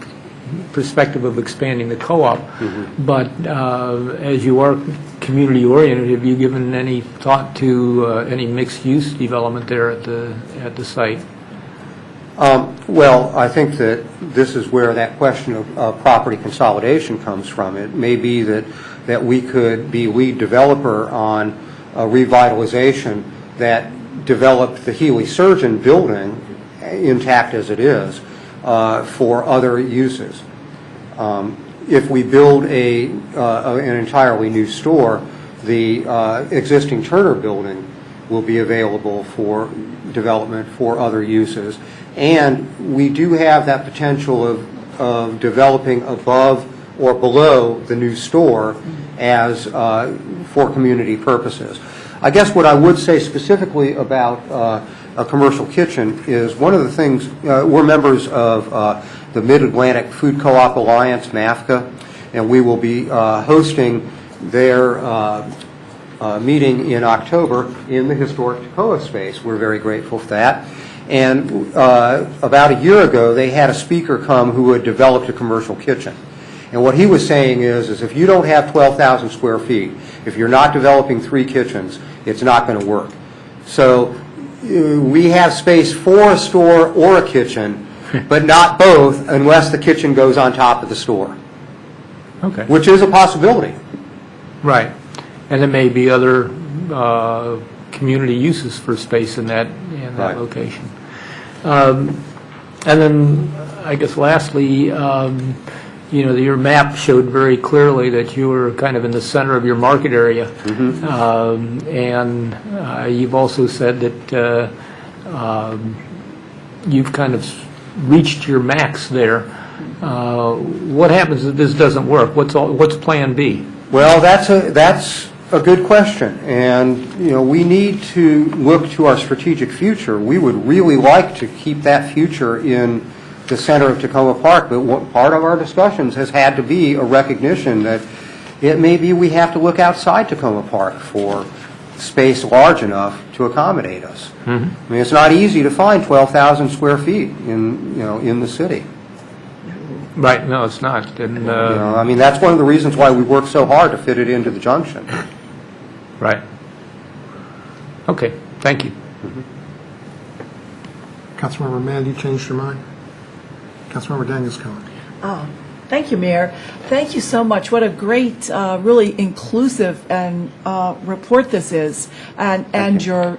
perspective of expanding the co-op. Mm-hmm. But as you are community-oriented, have you given any thought to any mixed-use development there at the site? Well, I think that this is where that question of property consolidation comes from. It may be that we could be lead developer on a revitalization that developed the Healy Surgeon building, intact as it is, for other uses. If we build an entirely new store, the existing Turner building will be available for development for other uses. And we do have that potential of developing above or below the new store as for community purposes. I guess what I would say specifically about a commercial kitchen is one of the things, we're members of the Mid-Atlantic Food Co-op Alliance, MAFCA, and we will be hosting their meeting in October in the historic Toccoa space. We're very grateful for that. And about a year ago, they had a speaker come who had developed a commercial kitchen. And what he was saying is if you don't have 12,000 square feet, if you're not developing 3 kitchens, it's not going to work. So we have space for a store or a kitchen, but not both unless the kitchen goes on top of the store. Okay. Which is a possibility. Right. And there may be other community uses for space in that right. Location. And then I guess lastly, your map showed very clearly that you were kind of in the center of your market area. Mm-hmm. And you've also said that you've kind of reached your max there. What happens if this doesn't work? What's plan B? Well, that's a good question, and we need to look to our strategic future. We would really like to keep that future in the center of Tacoma Park, but part of our discussions has had to be a recognition that it may be we have to look outside Tacoma Park for space large enough to accommodate us. Mm-hmm. I mean, it's not easy to find 12,000 square feet in the city. Right, no, it's not. And, I mean, that's one of the reasons why we work so hard to fit it into the junction. Right. Okay. Thank you. Councilmember Mann, you changed your mind? Councilmember Daniels-Cohen. Thank you, Mayor. Thank you so much. What a great, really inclusive and report this is, and your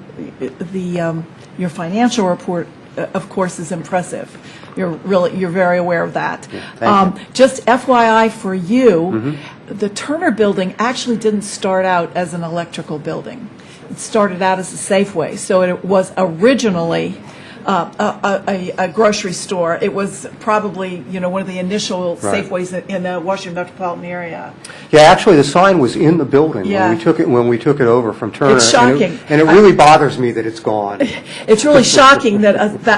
financial report, of course, is impressive. You're very aware of that. Just FYI for you, the Turner Building actually didn't start out as an electrical building. It started out as a Safeway, so it was originally a grocery store. It was probably, one of the initial Safeways in the Washington metropolitan area. Yeah, actually, the sign was in the building Yeah. when we took it over from Turner. It's shocking. And it really bothers me that it's gone. It's really shocking that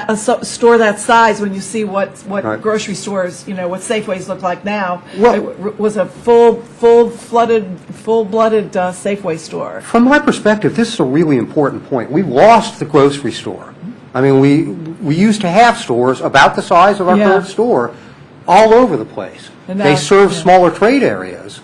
a store that size, when you see what grocery stores, what Safeways look like now, it was a full-blooded Safeway store. From my perspective, this is a really important point. We lost the grocery store. I mean, we used to have stores about the size of our current store all over the place. They serve smaller trade areas,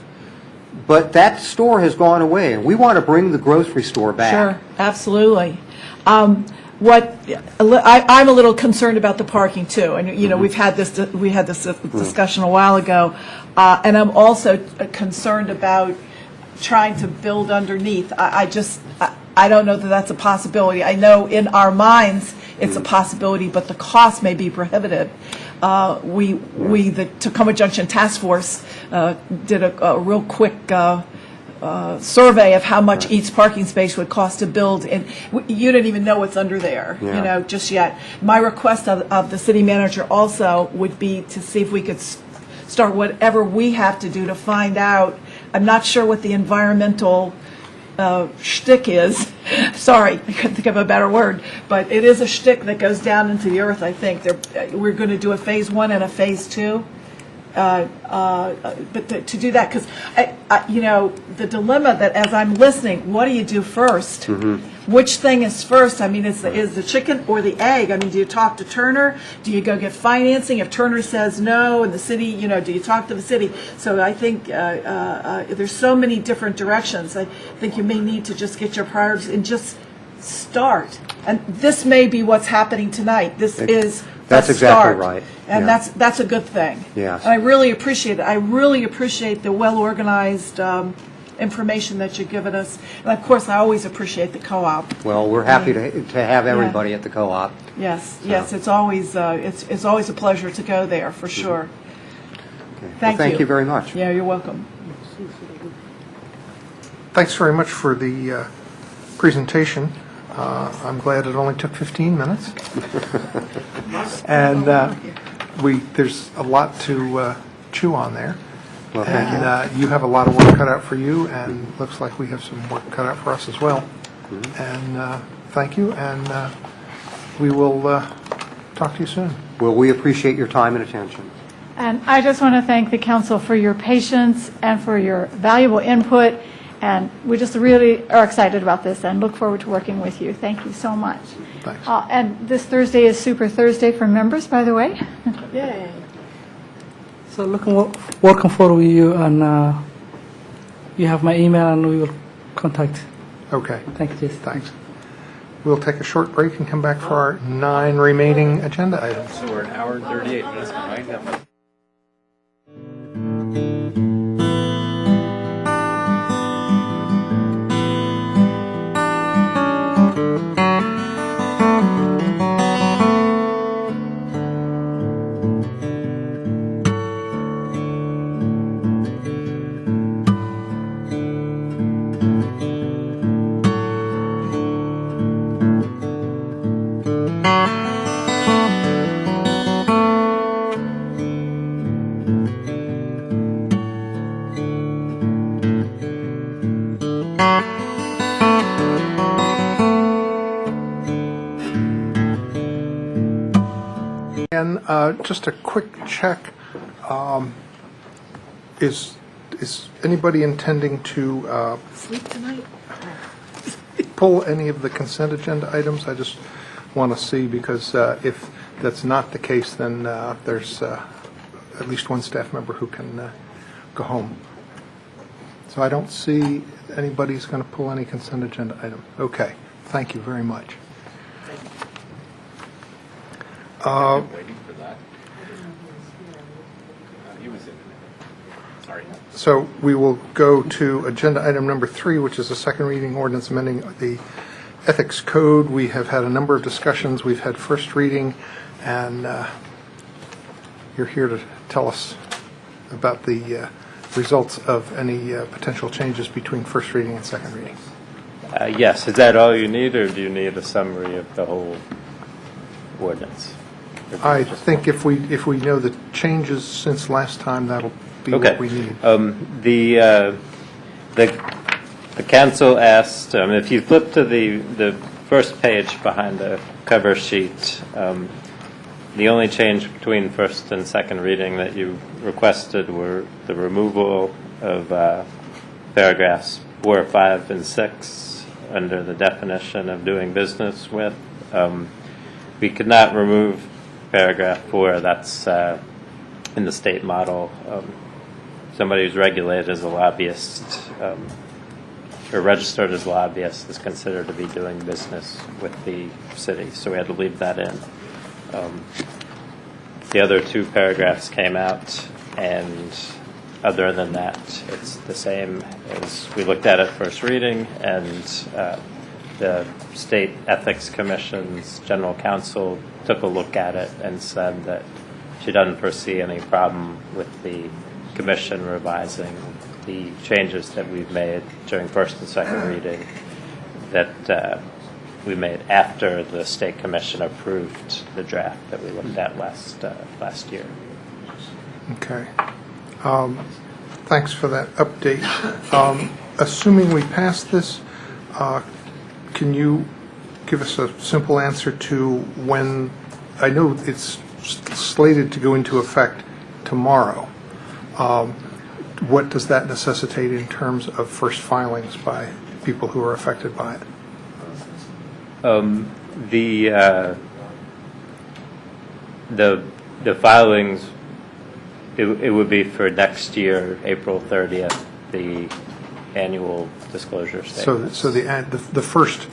but that store has gone away, and we want to bring the grocery store back. Sure, absolutely. I'm a little concerned about the parking too, and we had this discussion a while ago, and I'm also concerned about trying to build underneath. I don't know that that's a possibility. I know in our minds it's a possibility, but the cost may be prohibitive. The Tacoma Junction Task Force did a real quick survey of how much each parking space would cost to build, and you didn't even know what's under there, just yet. My request of the city manager also would be to see if we could start whatever we have to do to find out. I'm not sure what the environmental shtick is. Sorry, I couldn't think of a better word, but it is a shtick that goes down into the earth. I think we're going to do a phase 1 and a phase 2. But to do that, because the dilemma that as I'm listening, what do you do first? Which thing is first? I mean, is the chicken or the egg? I mean, do you talk to Turner? Do you go get financing? If Turner says no, and the city, do you talk to the city? So I think there's so many different directions. I think you may need to just get your priorities and just start. And this may be what's happening tonight. This is That's exactly right. And that's a good thing. Yes. And I really appreciate it. I really appreciate the well-organized information that you've given us. And of course, I always appreciate the co-op. Well, we're happy to have everybody at the co-op. Yes, yes, it's always a pleasure to go there, for sure. Okay. Thank you very much. Yeah, you're welcome. Thanks very much for the presentation. I'm glad it only took 15 minutes. And there's a lot to chew on there. Well, thank you. And you have a lot of work cut out for you, and looks like we have some work cut out for us as well. And thank you, and we will talk to you soon. Well, we appreciate your time and attention. And I just want to thank the council for your patience and for your valuable input. And we just really are excited about this and look forward to working with you. Thank you so much. Thanks. And this Thursday is Super Thursday for members, by the way. Yay. So working forward with you, and you have my email, and we will contact. Okay. Thank you. Thanks. We'll take a short break and come back for our 9 remaining agenda items. So we're an hour and 38 minutes behind. And just a quick check. Is anybody intending to Sleep tonight? pull any of the consent agenda items? I just want to see, because if that's not the case, then there's at least one staff member who can go home. So I don't see anybody's going to pull any consent agenda item. Okay, Thank you very much. So we will go to agenda item number 3, which is a second reading ordinance amending the Ethics Code. We have had a number of discussions. We've had first reading, and you're here to tell us about the results of any potential changes between first reading and second reading. Yes. Is that all you need, or do you need a summary of the whole ordinance? I think if we know the changes since last time, that'll be Okay. what we need. The council asked, if you flip to the first page behind the cover sheet, the only change between first and second reading that you requested were the removal of paragraphs 4, 5, and 6 under the definition of doing business with. We could not remove paragraph 4. That's in the state model. Somebody who's regulated as a lobbyist or registered as a lobbyist is considered to be doing business with the city, so we had to leave that in. The other 2 paragraphs came out, and other than that, it's the same as we looked at it first reading, and the State Ethics Commission's general counsel took a look at it and said that she doesn't foresee any problem with the commission revising the changes that we've made during first and second reading that we made after the State Commission approved the draft that we looked at last year. Okay. Thanks for that update. Assuming we pass this, can you give us a simple answer to when, I know it's slated to go into effect tomorrow. What does that necessitate in terms of first filings by people who are affected by it? The filings, it would be for next year, April 30th, the annual disclosure statement. So the first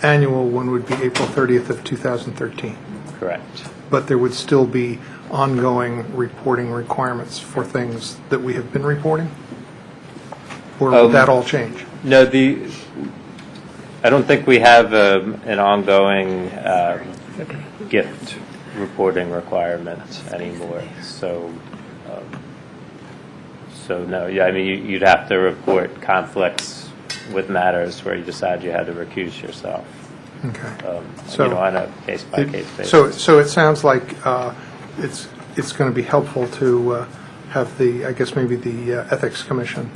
annual one would be April 30th of 2013. Correct. But there would still be ongoing reporting requirements for things that we have been reporting? Or would that all change? No, I don't think we have an ongoing gift reporting requirement anymore. So no, yeah, I mean, you'd have to report conflicts with matters where you decide you had to recuse yourself. Okay. On a case-by-case basis. So it sounds like it's going to be helpful to have maybe the Ethics Commission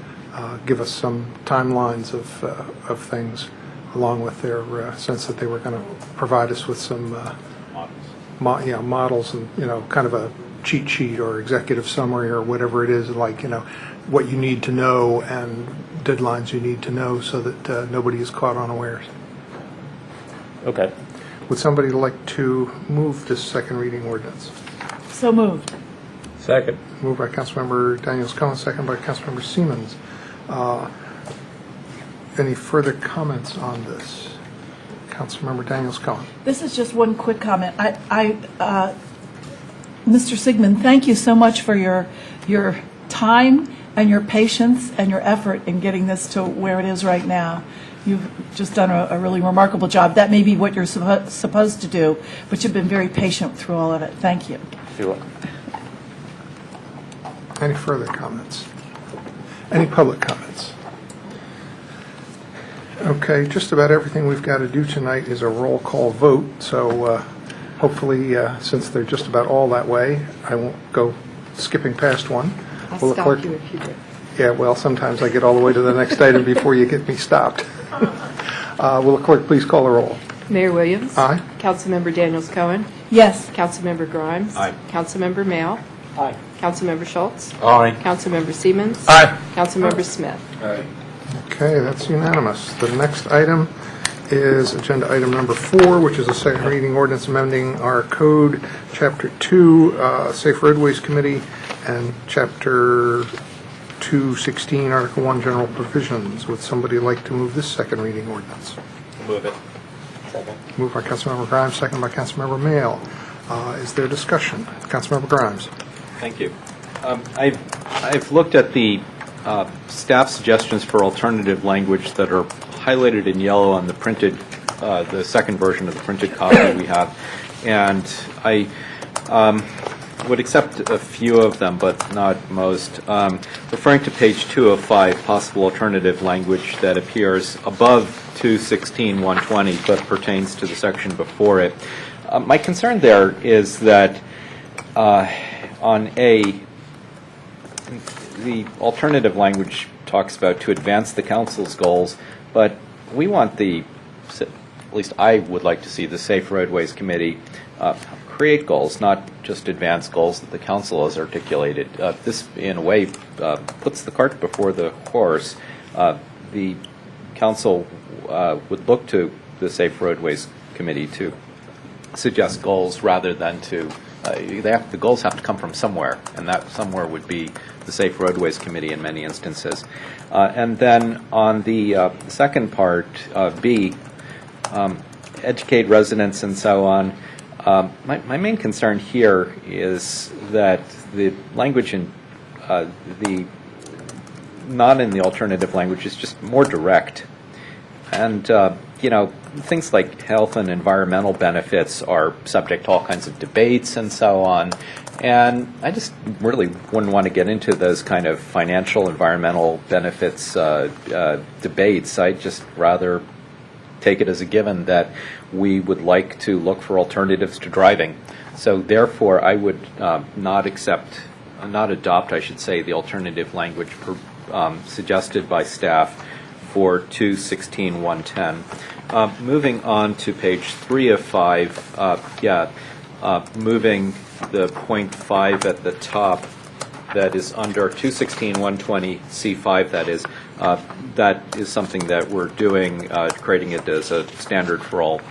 give us some timelines of things, along with their sense that they were going to provide us with some models and kind of a cheat sheet or executive summary or whatever it is, like what you need to know and deadlines you need to know so that nobody is caught unawares. Okay. Would somebody like to move this second reading ordinance? So moved. Second. Moved by Councilmember Daniels-Cohen, second by Councilmember Siemens. Any further comments on this? Councilmember Daniels-Cohen. This is just one quick comment. Mr. Sigmund, thank you so much for your time and your patience and your effort in getting this to where it is right now. You've just done a really remarkable job. That may be what you're supposed to do, but you've been very patient through all of it. Thank you. You're welcome. Any further comments? Any public comments? Okay, just about everything we've got to do tonight is a roll call vote, so hopefully, since they're just about all that way, I won't go skipping past one. I'll stop you if you do. Yeah, well, sometimes I get all the way to the next item before you get me stopped. Will the clerk please call the roll? Mayor Williams? Aye. Councilmember Daniels-Cohen? Yes. Councilmember Grimes? Aye. Councilmember Mail? Aye. Councilmember Schultz? Aye. Councilmember Siemens? Aye. Councilmember Smith? Aye. Okay, that's unanimous. The next item is agenda item number 4, which is a second reading ordinance amending our code, Chapter 2, Safe Roadways Committee, and Chapter 216, Article 1, General Provisions. Would somebody like to move this second reading ordinance? Move it. Moved by Councilmember Grimes, second by Councilmember Mayle. Is there discussion? Councilmember Grimes. Thank you. I've looked at the staff suggestions for alternative language that are highlighted in yellow on the printed, the second version of the printed copy we have, and I would accept a few of them, but not most. Referring to page 2 of 5, possible alternative language that appears above 216.120 but pertains to the section before it. My concern there is that on A, the alternative language talks about to advance the council's goals, but we want at least I would like to see the Safe Roadways Committee create goals, not just advance goals that the council has articulated. This, in a way, puts the cart before the horse. The council would look to the Safe Roadways Committee to suggest goals rather than to the goals have to come from somewhere, and that somewhere would be the Safe Roadways Committee in many instances. And then on the second part, B, educate residents and so on. My main concern here is that the language in not in the alternative language is just more direct. And, things like health and environmental benefits are subject to all kinds of debates and so on. And I just really wouldn't want to get into those kind of financial, environmental benefits debates. I'd just rather take it as a given that we would like to look for alternatives to driving. So therefore, I would not adopt, I should say, the alternative language suggested by staff for 216.110. Moving on to page 3 of 5, moving the point 5 at the top, that is under 216.120C5, that is something that we're doing, creating it as a standard for all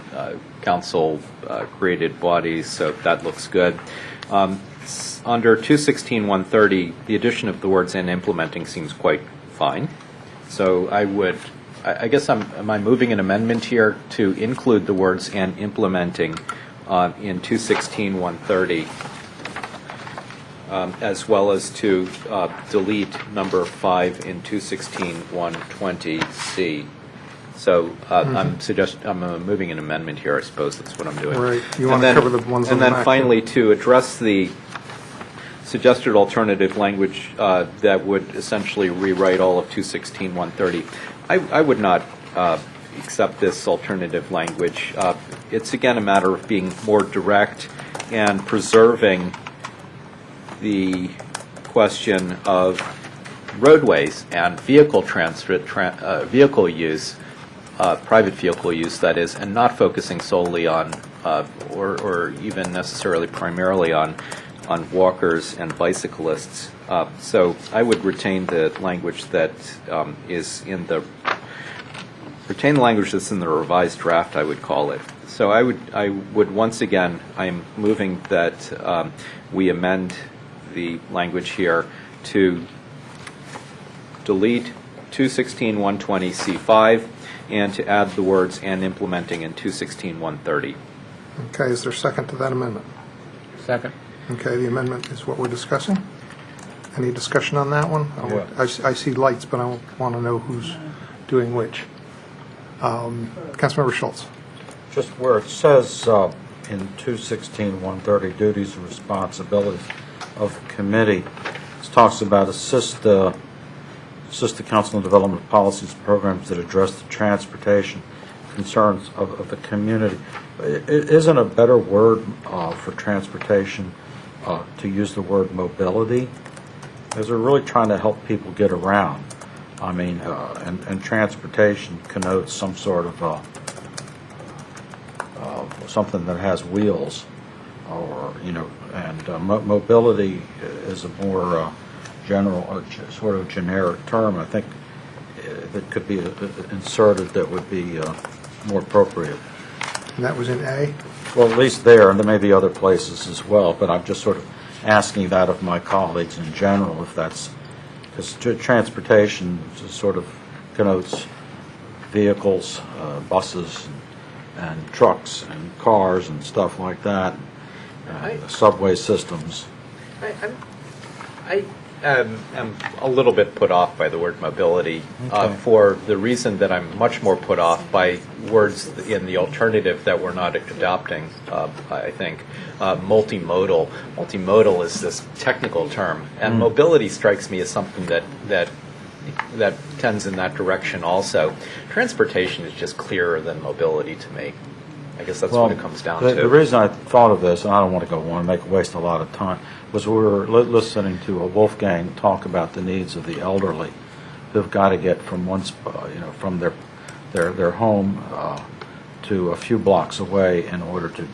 council created bodies, so that looks good. Under 216.130, the addition of the words "and implementing" seems quite fine. So I guess am I moving an amendment here to include the words "and implementing" in 216.130, as well as to delete number 5 in 216.120C. So I'm moving an amendment here. I suppose that's what I'm doing. Right. You want to cover the ones on the back. And then finally, to address the suggested alternative language that would essentially rewrite all of 216.130, I would not accept this alternative language. It's again a matter of being more direct and preserving the question of roadways and vehicle vehicle use, private vehicle use, that is, and not focusing solely on or even necessarily primarily on walkers and bicyclists. So I would retain the language that retain the language that's in the revised draft, I would call it. So I would once again, I'm moving that we amend the language here to delete 216.120C5 and to add the words "and implementing" in 216.130. Okay, is there a second to that amendment? Second. Okay, the amendment is what we're discussing. Any discussion on that one? Yeah. I see lights, but I want to know who's doing which. Councilmember Schultz. Just where it says in 216.130, duties and responsibilities of the committee, it talks about assist the council in development of policies and programs that address the transportation concerns of the community. Isn't a better word for transportation to use the word mobility? Because we're really trying to help people get around. I mean, and transportation connotes some sort of something that has wheels, or and mobility is a more general, sort of generic term. I think that could be inserted that would be more appropriate. And that was in A? Well, at least there, and there may be other places as well, but I'm just sort of asking that of my colleagues in general, if that's, because transportation sort of connotes vehicles, buses, and trucks and cars and stuff like that, and the subway systems. I am a little bit put off by the word mobility for the reason that I'm much more put off by words in the alternative that we're not adopting, I think. Multimodal. Multimodal is this technical term, and mobility strikes me as something that tends in that direction also. Transportation is just clearer than mobility to me. I guess that's what it comes down to. The reason I thought of this, and I don't want to go on and waste a lot of time, was we were listening to a Wolfgang talk about the needs of the elderly who've got to get from from their home to a few blocks away in order to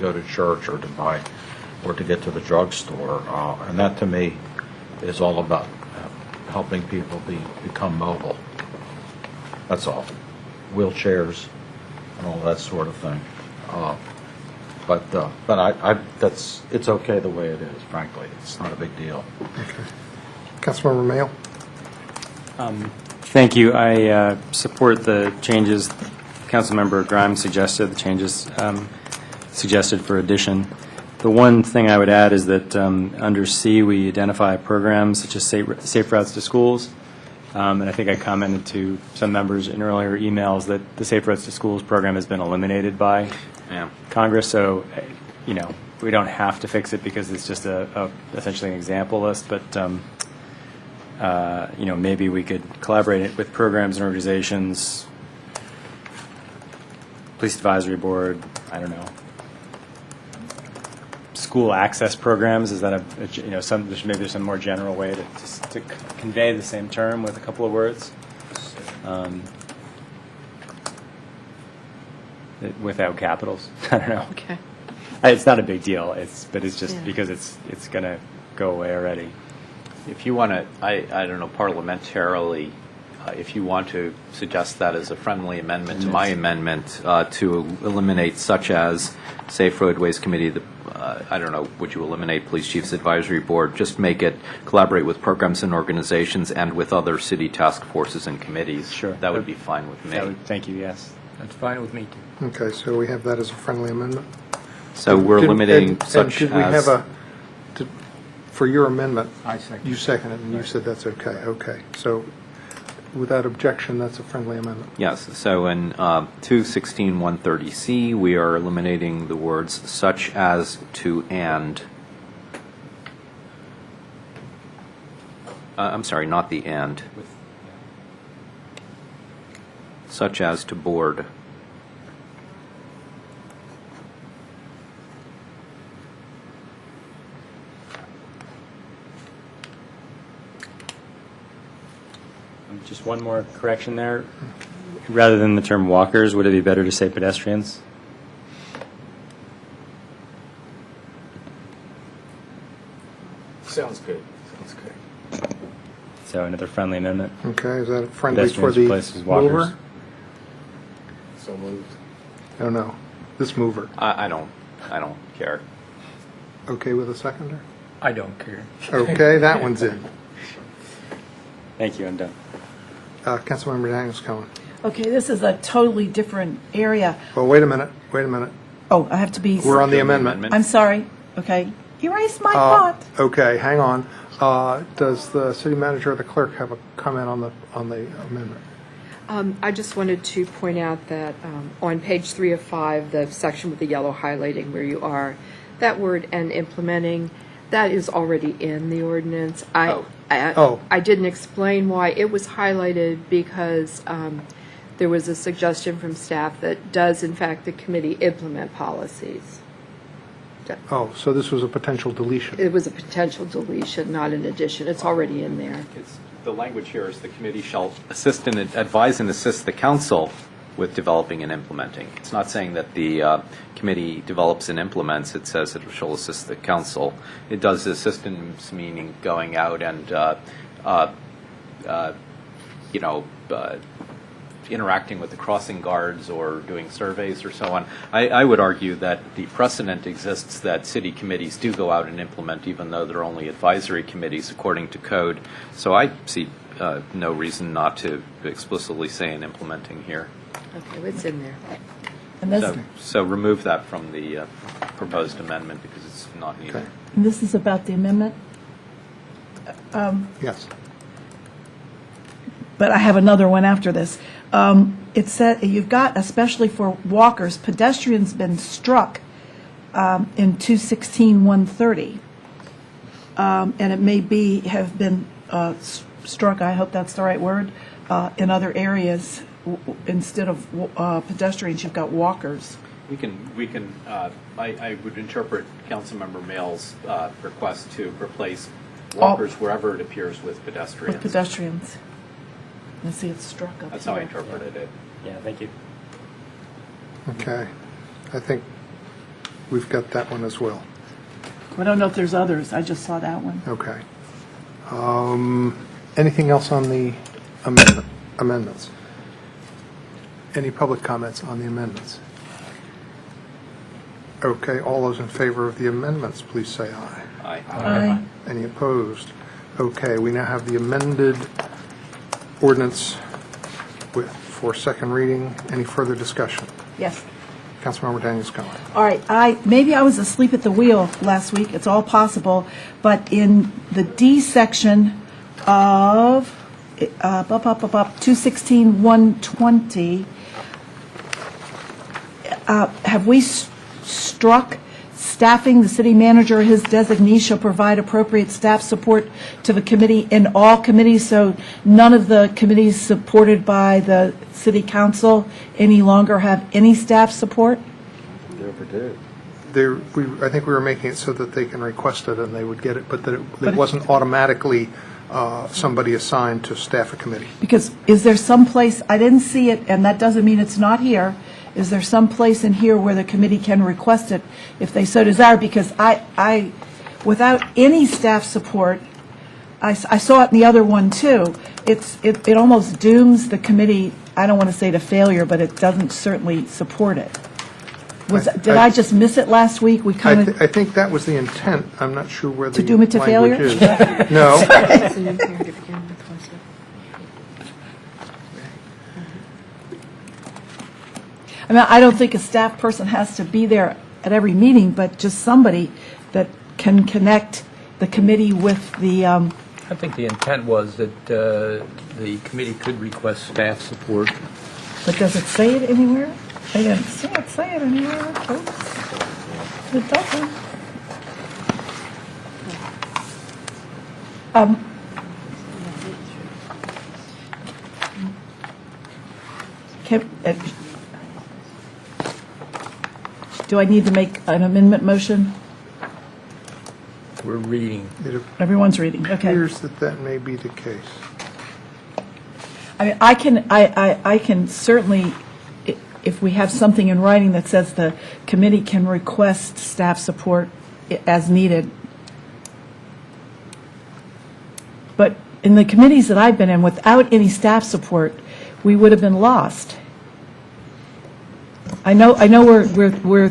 go to church or to buy or to get to the drugstore, and that to me is all about helping people become mobile. That's all. Wheelchairs and all that sort of thing. But it's okay the way it is, frankly. It's not a big deal. Okay. Councilmember Mayo? Thank you. I support the changes Councilmember Grimes suggested, the changes suggested for addition. The one thing I would add is that under C, we identify programs such as Safe Routes to Schools. And I think I commented to some members in earlier emails that the Safe Routes to Schools program has been eliminated by Congress. So, we don't have to fix it because it's just essentially an example list. But, maybe we could collaborate with programs and organizations, Police Advisory Board, I don't know, school access programs. Is that maybe there's some more general way to convey the same term with a couple of words, without capitals. I don't know. Okay. It's not a big deal. But it's just because it's going to go away already. If you want to, I don't know, parliamentarily, if you want to suggest that as a friendly amendment to my amendment to eliminate such as Safe Roadways Committee, I don't know, would you eliminate Police Chiefs Advisory Board? Just make it collaborate with programs and organizations and with other city task forces and committees. Sure. That would be fine with me. Thank you, yes. That's fine with me, too. Okay, so we have that as a friendly amendment. So we're eliminating such did we as... have for your amendment, I second. you seconded, and you said that's okay. Okay. So without objection, that's a friendly amendment. Yes, so in 216-130C, we are eliminating the words such as to and. I'm sorry, not the and. Such as to board. Just one more correction there. Rather than the term walkers, would it be better to say pedestrians? Sounds good. So another friendly amendment. Okay, is that friendly for Pedestrians the replaces walkers. mover? So moved. Oh, no, this mover. I don't care. Okay with a seconder? I don't care. Okay, that one's in. Thank you, I'm done. Councilmember Daniels Cohen. Okay, this is a totally different area. Well, wait a minute. Oh, I have to be... We're on the amendment. I'm sorry. Okay. Erase my thought. Okay, hang on. Does the city manager or the clerk have a comment on the amendment? I just wanted to point out that on page 3 of 5, the section with the yellow highlighting where you are, that word "and implementing," that is already in the ordinance. I didn't explain why it was highlighted because there was a suggestion from staff that does, in fact, the committee implement policies. Oh, so this was a potential deletion. It was a potential deletion, not an addition. It's already in there. The language here is the committee shall assist and advise and assist the council with developing and implementing. It's not saying that the committee develops and implements. It says it shall assist the council. It does assistance, meaning going out and interacting with the crossing guards or doing surveys or so on. I would argue that the precedent exists that city committees do go out and implement, even though they're only advisory committees according to code. So I see no reason not to explicitly say in implementing here. Okay, it's in there. And this, So remove that from the proposed amendment because it's not needed. and this is about the amendment? Yes. But I have another one after this. It said, you've got, especially for walkers, pedestrians been struck in 216-130. And it may be, have been struck, I hope that's the right word, in other areas. Instead of pedestrians, you've got walkers. I would interpret Councilmember Mail's request to replace walkers wherever it appears with pedestrians. With pedestrians. I see it's struck up That's here. how I interpreted it. Yeah, thank you. Okay. I think we've got that one as well. I don't know if there's others. I just saw that one. Okay. Anything else on the amendments? Any public comments on the amendments? Okay, all those in favor of the amendments, please say aye. Aye. Aye. Any opposed? Okay, we now have the amended ordinance for second reading. Any further discussion? Yes. Councilmember Daniels Cohen. All right, maybe I was asleep at the wheel last week, it's all possible, but in the D section of 216-120, have we struck staffing? The city manager or his designee shall provide appropriate staff support to the committee in all committees, so none of the committees supported by the city council any longer have any staff support? Never did. I think we were making it so that they can request it and they would get it, but that it wasn't automatically somebody assigned to staff a committee. Because is there some place, I didn't see it, and that doesn't mean it's not here, is there some place in here where the committee can request it if they so desire? Because I without any staff support, I saw it in the other one too, it almost dooms the committee, I don't want to say to failure, but it doesn't certainly support it. Did I just miss it last week? We kind of I think that was the intent. I'm not sure where the To doom it to failure? language is. No. I mean, I don't think a staff person has to be there at every meeting, but just somebody that can connect the committee with the, I think the intent was that the committee could request staff support. but does it say it anywhere? I didn't see it say it anywhere, folks. It doesn't. Do I need to make an amendment motion? We're reading. Everyone's reading, okay. Appears that may be the case. I mean, I can certainly, if we have something in writing that says the committee can request staff support as needed. But in the committees that I've been in, without any staff support, we would have been lost. I know we're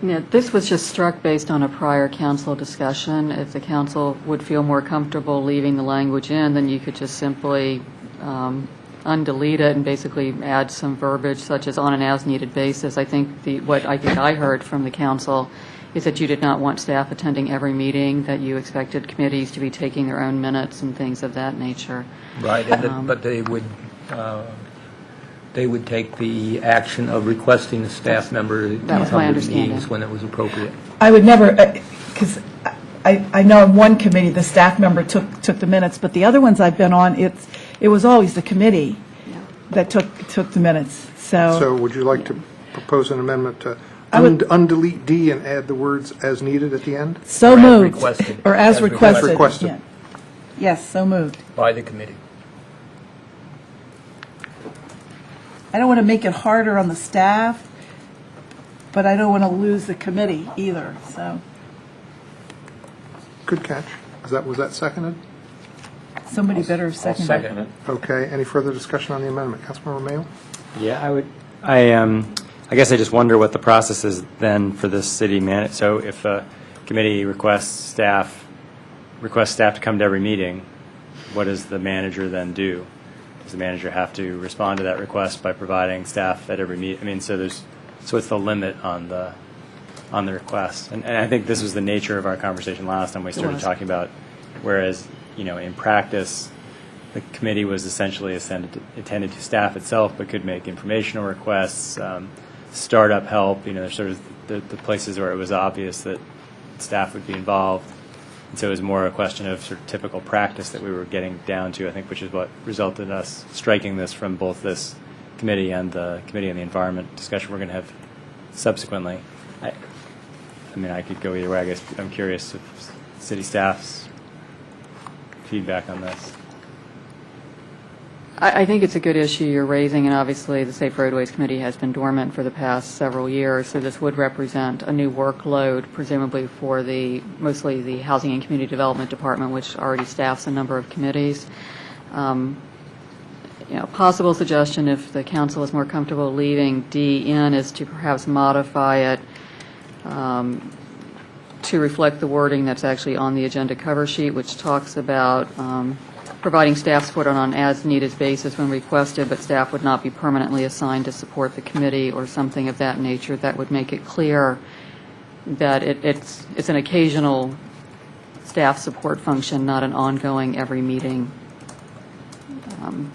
Yeah, this was just struck based on a prior council discussion. If the council would feel more comfortable leaving the language in, then you could just simply undelete it and basically add some verbiage such as on an as-needed basis. I think what I heard from the council is that you did not want staff attending every meeting, that you expected committees to be taking their own minutes and things of that nature. Right, but they would take the action of requesting a staff member to That was come my to the understanding. meetings when it was appropriate. I would never, because I know in one committee, the staff member took the minutes, but the other ones I've been on, it was always the committee that took the minutes, So would you like to propose an amendment to undelete D and add the words "as needed" at the end? So Or as moved. requested. Or as As requested. requested. Yeah. Yes, so moved. By the committee. I don't want to make it harder on the staff, but I don't want to lose the committee either, so. Good catch. Was that seconded? Somebody better second it. Okay, any further discussion on the amendment? Councilmember Mayo? Yeah, I guess I just wonder what the process is then for the city manager. So if a committee requests staff to come to every meeting, what does the manager then do? Does the manager have to respond to that request by providing staff at every meet? I mean, so what's the limit on the request? And I think this was the nature of our conversation last time we started talking about, whereas, in practice, the committee was essentially attended to staff itself, but could make informational requests, startup help. There's sort of the places where it was obvious that staff would be involved. And so it was more a question of sort of typical practice that we were getting down to, I think, which is what resulted in us striking this from both this committee and the Committee on the Environment discussion we're going to have subsequently. I mean, I could go either way. I guess I'm curious if city staff's feedback on this. I think it's a good issue you're raising, and obviously the Safe Roadways Committee has been dormant for the past several years, so this would represent a new workload, presumably for mostly the Housing and Community Development Department, which already staffs a number of committees. Possible suggestion, if the council is more comfortable leaving D in, is to perhaps modify it to reflect the wording that's actually on the agenda cover sheet, which talks about providing staff support on an as-needed basis when requested, but staff would not be permanently assigned to support the committee or something of that nature. That would make it clear that it's an occasional staff support function, not an ongoing every meeting.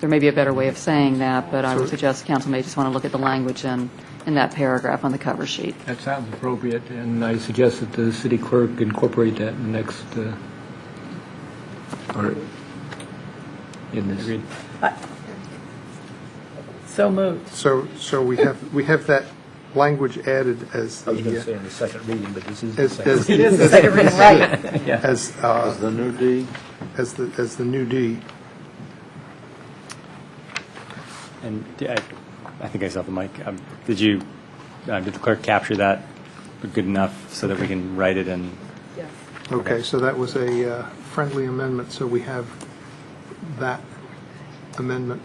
There may be a better way of saying that, but I would suggest council may just want to look at the language in that paragraph on the cover sheet. That sounds appropriate, and I suggest that the city clerk incorporate that in the next, or in this. Agreed. So moved. So we have that language added as I was going to the, say in the second reading, but this is the as, second as, reading. It is the second reading, right. Yeah. as The new D? as the new D. And I think I saw the mic. Did the clerk capture that good enough so that we can write it in? Yes. Okay, so that was a friendly amendment, so we have that amendment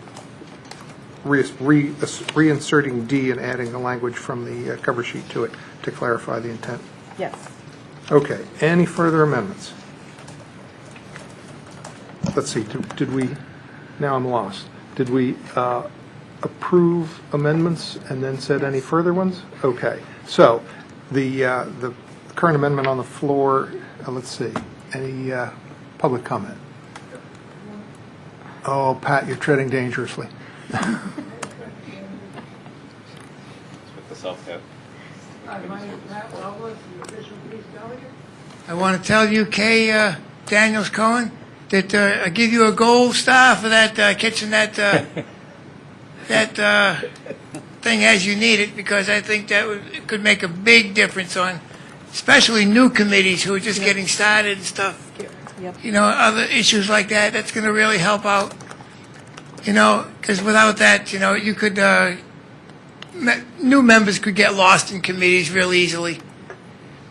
reinserting D and adding the language from the cover sheet to it to clarify the intent. Yes. Okay, any further amendments? Let's see, did we, now I'm lost. Did we approve amendments and then said any further ones? Okay, so the current amendment on the floor, let's see, any public comment? Oh, Pat, you're treading dangerously. I want to tell you, Kay Daniels Cohen, that I give you a gold star for that catching that thing as you need it, because I think that it could make a big difference on, especially new committees who are just getting started and stuff. Yep. Other issues like that. That's going to really help out. Because without that, you could new members could get lost in committees real easily.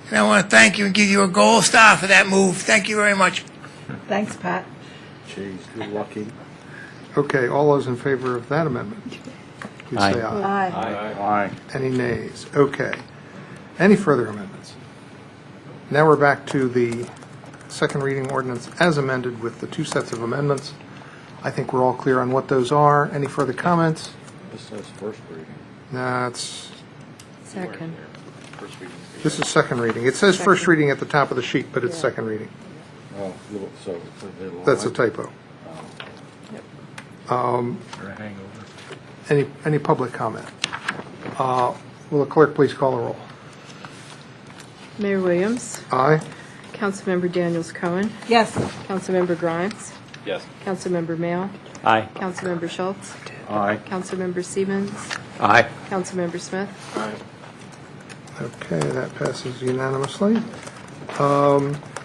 And I want to thank you and give you a gold star for that move. Thank you very much. Thanks, Pat. Jeez, you're lucky. Okay, all those in favor of that amendment, please say aye. Aye. Aye. Any nays? Okay. Any further amendments? Now we're back to the second reading ordinance as amended with the two sets of amendments. I think we're all clear on what those are. Any further comments? This says first reading. That's, Second. First reading. this is second reading. It says first reading at the top of the sheet, but it's second reading. Oh, so That's a typo. Or a hangover. Any public comment? Will the clerk please call the roll? Mayor Williams. Aye. Councilmember Daniels Cohen. Yes. Councilmember Grimes. Yes. Councilmember Mail. Aye. Councilmember Schultz. Aye. Councilmember Siemens. Aye. Councilmember Smith. Aye. Okay, that passes unanimously.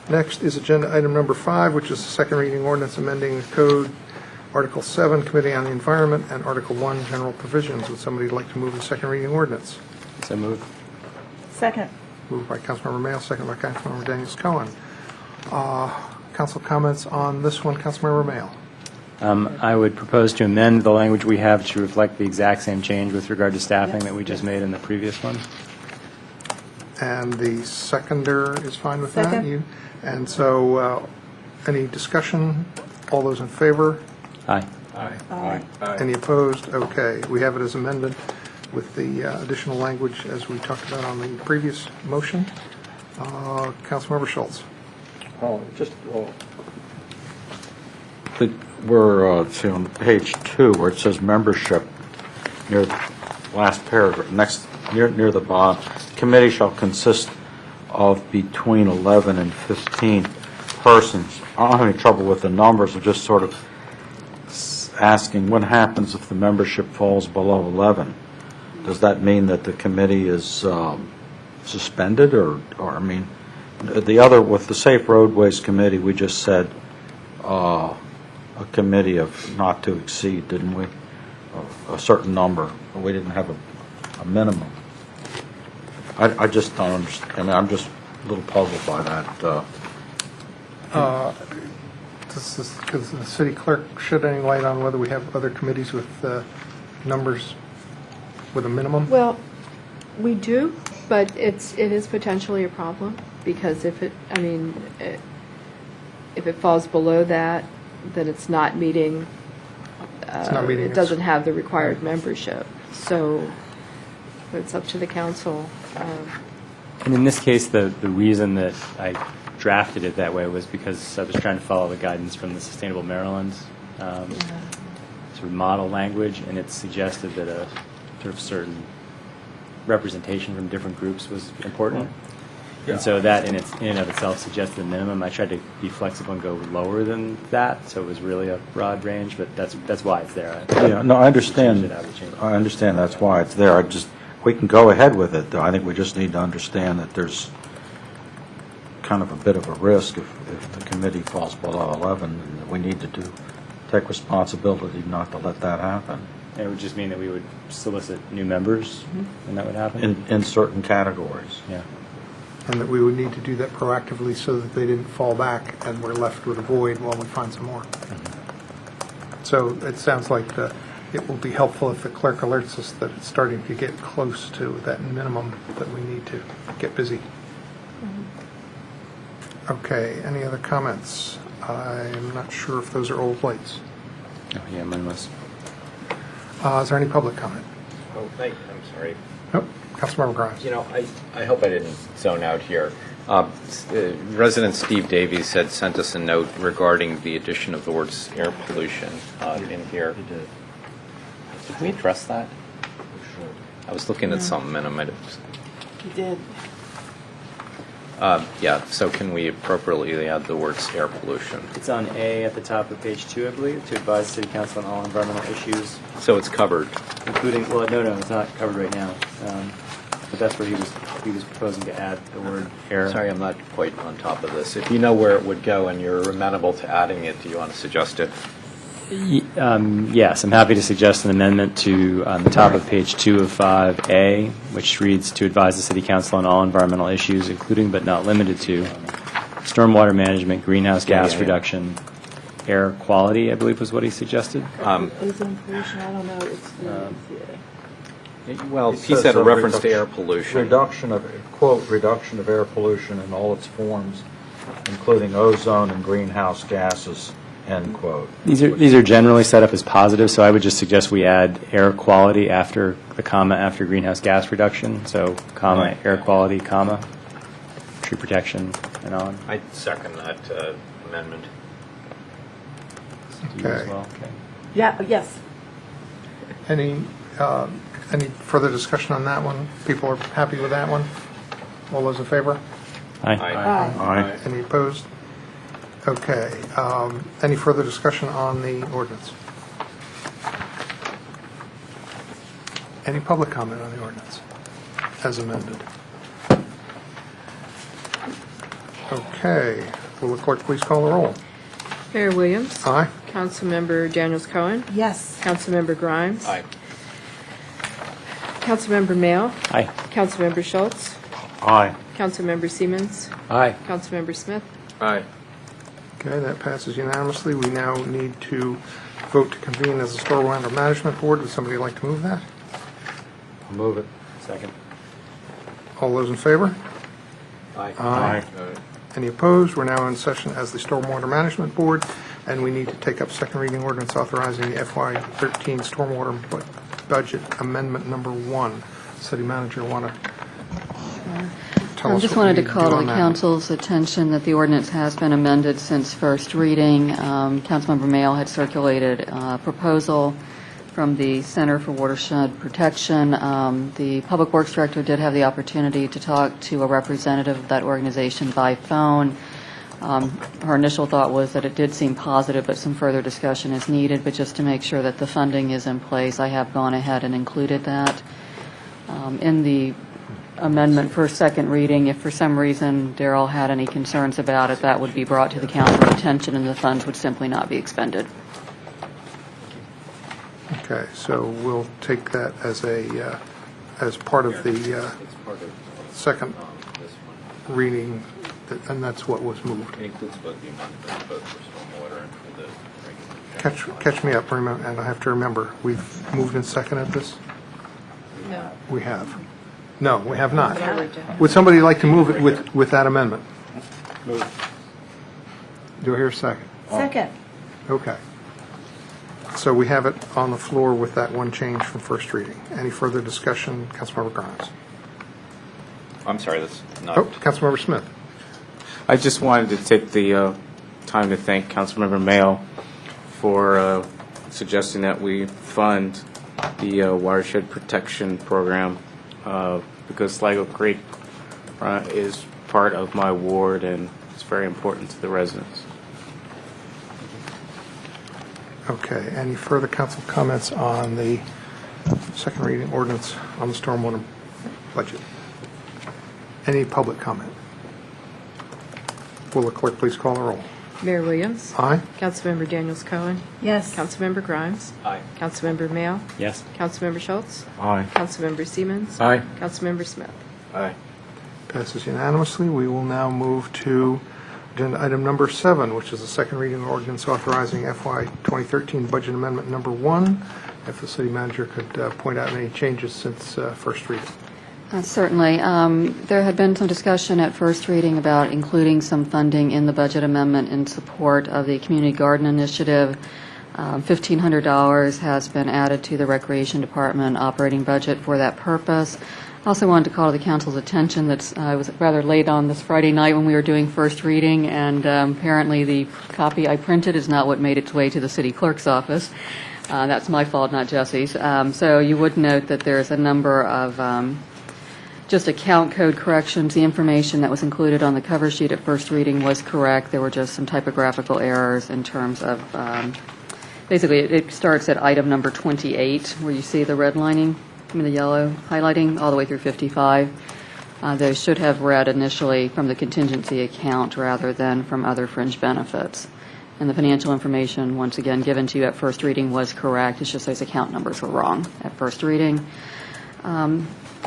Next is agenda item number 5, which is the second reading ordinance amending the code, Article 7, Committee on the Environment, and Article 1, General Provisions. Would somebody like to move the second reading ordinance? So moved. Second. Moved by Councilmember Mayo, second by Councilmember Daniels Cohen. Council comments on this one, Councilmember Mayo. I would propose to amend the language we have to reflect the exact same change with regard to staffing that we just made in the previous one. And the seconder is fine with that? Second. And so, any discussion? All those in favor? Aye. Aye. Any opposed? Okay, we have it as amended with the additional language as we talked about on the previous motion. Councilmember Schultz. We're, see, on page 2, where it says membership, near the last paragraph, near the bottom, committee shall consist of between 11 and 15 persons. I don't have any trouble with the numbers. I'm just sort of asking what happens if the membership falls below 11? Does that mean that the committee is suspended, or I mean, the other, with the Safe Roadways Committee, we just said a committee of not to exceed, didn't we? A certain number. We didn't have a minimum. I just don't understand. I mean, I'm just a little puzzled by that. Does the city clerk shed any light on whether we have other committees with numbers with a minimum? Well, we do, but it is potentially a problem, because if it falls below that, then it's not meeting, it doesn't have the required membership. So it's up to the council. And in this case, the reason that I drafted it that way was because I was trying to follow the guidance from the Sustainable Maryland sort of model language, and it suggested that a sort of certain representation from different groups was important. Yeah. And so that in and of itself suggested a minimum. I tried to be flexible and go lower than that, so it was really a broad range, but that's why it's there. Yeah, no, I understand. I understand that's why it's there. We can go ahead with it, though. I think we just need to understand that there's kind of a bit of a risk if the committee falls below 11, and we need to take responsibility not to let that happen. And it would just mean that we would solicit new members, and that would happen? In certain categories. Yeah. And that we would need to do that proactively so that they didn't fall back and we're left with a void while we find some more. So it sounds like it will be helpful if the clerk alerts us that it's starting to get close to that minimum, that we need to get busy. Okay, any other comments? I'm not sure if those are old lights. Oh, yeah, mine was. Is there any public comment? Oh, I'm sorry. Nope. Councilmember Grimes. You know, I hope I didn't zone out here. Resident Steve Davies sent us a note regarding the addition of the words air pollution in here. Did we address that? I was looking at something and I might have. You did. Yeah, so can we appropriately add the words air pollution? It's on A at the top of page 2, I believe, to advise City Council on all environmental issues. So it's covered? Including, well, no, it's not covered right now. But that's where he was proposing to add the word air. Sorry, I'm not quite on top of this. If you know where it would go and you're amenable to adding it, do you want to suggest it? Yes, I'm happy to suggest an amendment to on the top of page 2 of 5A, which reads to advise the City Council on all environmental issues, including but not limited to stormwater management, greenhouse gas reduction, air quality, I believe was what he suggested. Ozone pollution, I don't know. Well, he said a reference to air pollution. Quote, reduction of air pollution in all its forms, including ozone and greenhouse gases, end quote. These are generally set up as positive, so I would just suggest we add air quality after the comma after greenhouse gas reduction. So comma, air quality, comma, tree protection, and on. I second that amendment. Okay. Yeah, yes. Any further discussion on that one? People are happy with that one? All those in favor? Aye. Aye. Any opposed? Okay. Any further discussion on the ordinance? Any public comment on the ordinance as amended? Okay. Will the clerk please call the roll? Mayor Williams? Aye. Councilmember Daniels Cohen? Yes. Councilmember Grimes? Aye. Councilmember Mayo? Aye. Councilmember Schultz? Aye. Councilmember Siemens? Aye. Councilmember Smith? Aye. Okay, that passes unanimously. We now need to vote to convene as a stormwater management board. Would somebody like to move that? I'll move it. Second. All those in favor? Aye. Aye. Any opposed? We're now in session as the Stormwater Management Board, and we need to take up second reading ordinance authorizing the FY13 Stormwater Budget Amendment Number 1. City Manager, want to tell I us just what we wanted to need call do to on the that? council's attention that the ordinance has been amended since first reading. Councilmember Mayo had circulated a proposal from the Center for Watershed Protection. The Public Works Director did have the opportunity to talk to a representative of that organization by phone. Her initial thought was that it did seem positive, but some further discussion is needed. But just to make sure that the funding is in place, I have gone ahead and included that. In the amendment for second reading, if for some reason Darrell had any concerns about it, that would be brought to the council's attention and the funds would simply not be expended. Okay, so we'll take that as a, as part of the second reading, and that's what was moved. It includes both the amendment, both for stormwater and for the regular. Catch me up, and I have to remember, we've moved and seconded this? No. We have. No, we have not. Would somebody like to move it with that amendment? Move. Do I hear a second? Second. Okay. So we have it on the floor with that one change from first reading. Any further discussion? Councilmember Grimes. I'm sorry, that's not. Oh, Councilmember Smith. I just wanted to take the time to thank Councilmember Mayo for suggesting that we fund the watershed protection program because Sligo Creek is part of my ward and it's very important to the residents. Okay. Any further council comments on the second reading ordinance on the stormwater budget? Any public comment? Will the clerk please call the roll? Mayor Williams. Aye. Councilmember Daniels Cohen. Yes. Councilmember Grimes. Aye. Councilmember Mayo. Yes. Councilmember Schultz. Aye. Councilmember Siemens. Aye. Councilmember Smith. Aye. Passes unanimously. We will now move to agenda item number 7, which is the second reading ordinance authorizing FY 2013 budget amendment number 1. If the city manager could point out any changes since first reading. Certainly. There had been some discussion at first reading about including some funding in the budget amendment in support of the Community Garden Initiative. $1,500 has been added to the Recreation Department operating budget for that purpose. I also wanted to call to the council's attention that I was rather late on this Friday night when we were doing first reading, and apparently the copy I printed is not what made its way to the city clerk's office. That's my fault, not Jesse's. So you would note that there's a number of just account code corrections. The information that was included on the cover sheet at first reading was correct. There were just some typographical errors in terms of, basically it starts at item number 28, where you see the redlining, the yellow highlighting, all the way through 55. Those should have read initially from the contingency account rather than from other fringe benefits. And the financial information, once again, given to you at first reading was correct. It's just those account numbers were wrong at first reading.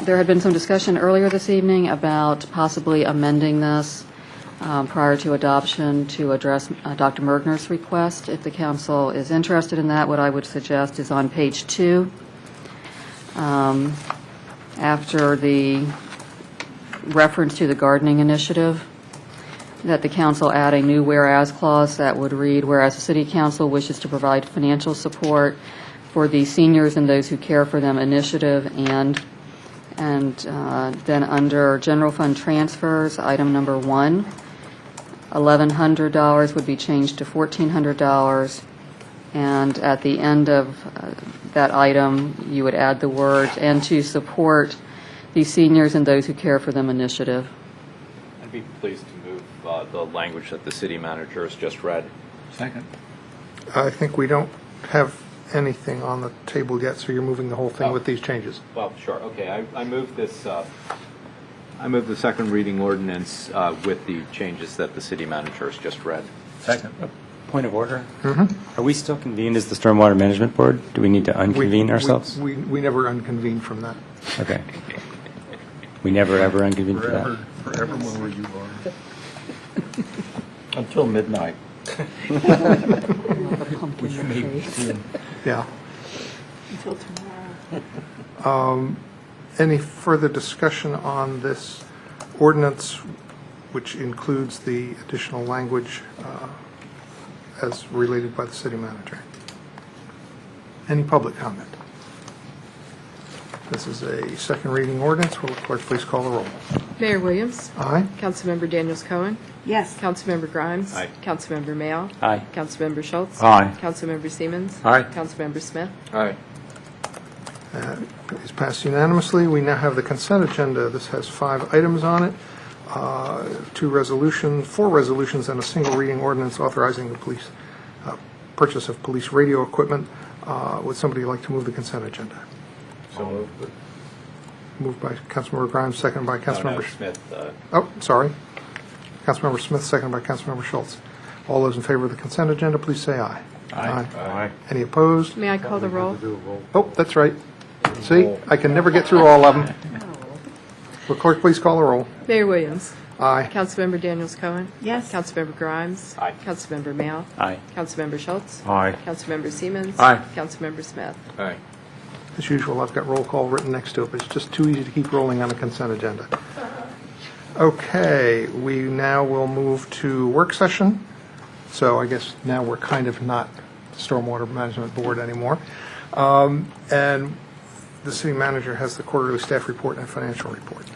There had been some discussion earlier this evening about possibly amending this prior to adoption to address Dr. Mergner's request. If the council is interested in that, what I would suggest is on page 2, after the reference to the gardening initiative, that the council add a new whereas clause that would read, whereas the city council wishes to provide financial support for the seniors and those who care for them initiative, and then under general fund transfers, item number 1, $1,100 would be changed to $1,400, and at the end of that item, you would add the words, and to support the seniors and those who care for them initiative. I'd be pleased to move the language that the city manager has just read. Second. I think we don't have anything on the table yet, so you're moving the whole thing with these changes. Well, sure. Okay, I move this. I move the second reading ordinance with the changes that the city manager has just read. Second. Point of order. Are we still convened as the Stormwater Management Board? Do we need to unconvene ourselves? We never unconvene from that. Okay. We never ever unconvene for that. Forever where you are. Until midnight. Yeah. Until tomorrow. Any further discussion on this ordinance which includes the additional language as related by the city manager. Any public comment? This is a second reading ordinance. Will the clerk please call the roll? Mayor Williams. Aye. Councilmember Daniels Cohen. Yes. Councilmember Grimes. Aye. Councilmember Mayo. Aye. Councilmember Schultz. Aye. Councilmember Siemens. Aye. Councilmember Smith. Aye. Is passed unanimously. We now have the consent agenda. This has 5 items on it, 4 resolutions, and a single reading ordinance authorizing the police purchase of police radio equipment. Would somebody like to move the consent agenda? So moved. Moved by Councilmember Grimes, seconded by Councilmember Smith. Oh, sorry. Councilmember Smith, seconded by Councilmember Schultz. All those in favor of the consent agenda, please say aye. Aye. Any opposed? May I call the roll? Oh, that's right. See, I can never get through all of them. Will clerk please call the roll? Mayor Williams. Aye. Councilmember Daniels Cohen. Yes. Councilmember Grimes. Aye. Councilmember Mayo. Aye. Councilmember Schultz. Aye. Councilmember Siemens. Aye. Councilmember Smith. Aye. As usual, I've got roll call written next to it, but it's just too easy to keep rolling on a consent agenda. Okay, we now will move to work session. So I guess now we're kind of not the Stormwater Management Board anymore. And the city manager has the quarterly staff report and financial report.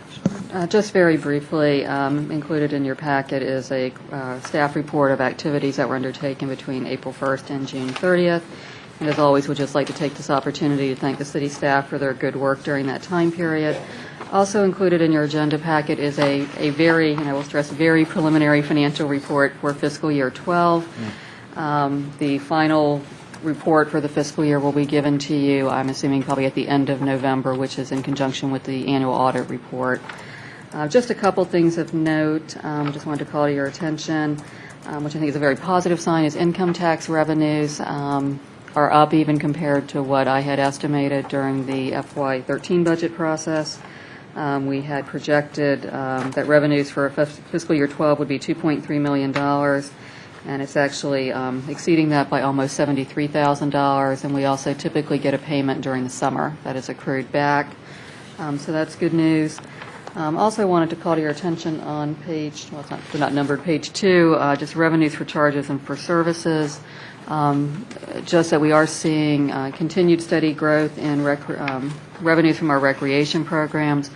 Just very briefly, included in your packet is a staff report of activities that were undertaken between April 1st and June 30th. And as always, we'd just like to take this opportunity to thank the city staff for their good work during that time period. Also included in your agenda packet is a very, and I will stress, very preliminary financial report for fiscal year 12. The final report for the fiscal year will be given to you, I'm assuming probably at the end of November, which is in conjunction with the annual audit report. Just a couple things of note, just wanted to call to your attention, which I think is a very positive sign, is income tax revenues are up even compared to what I had estimated during the FY13 budget process. We had projected that revenues for fiscal year 12 would be $2.3 million, and it's actually exceeding that by almost $73,000, and we also typically get a payment during the summer that is accrued back. So that's good news. Also wanted to call to your attention on page, well, it's not numbered, page 2, just revenues for charges and for services. Just that we are seeing continued steady growth in revenues from our recreation programs.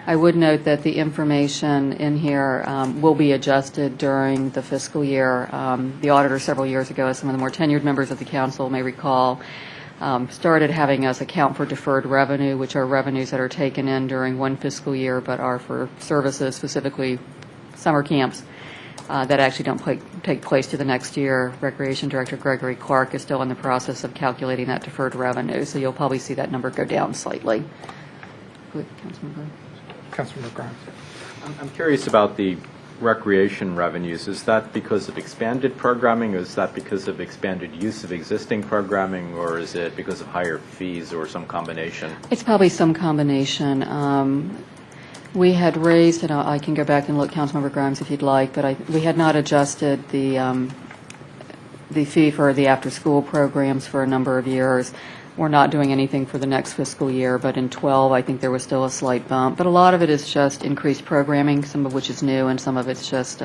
I would note that the information in here will be adjusted during the fiscal year. The auditor several years ago, as some of the more tenured members of the council may recall, started having us account for deferred revenue, which are revenues that are taken in during one fiscal year but are for services, specifically summer camps, that actually don't take place to the next year. Recreation Director Gregory Clark is still in the process of calculating that deferred revenue, so you'll probably see that number go down slightly. Councilmember Grimes. I'm curious about the recreation revenues. Is that because of expanded programming, or is that because of expanded use of existing programming, or is it because of higher fees, or some combination? It's probably some combination. We had raised, and I can go back and look, Councilmember Grimes, if you'd like, but we had not adjusted the fee for the after-school programs for a number of years. We're not doing anything for the next fiscal year, but in 12, I think there was still a slight bump. But a lot of it is just increased programming, some of which is new, and some of it's just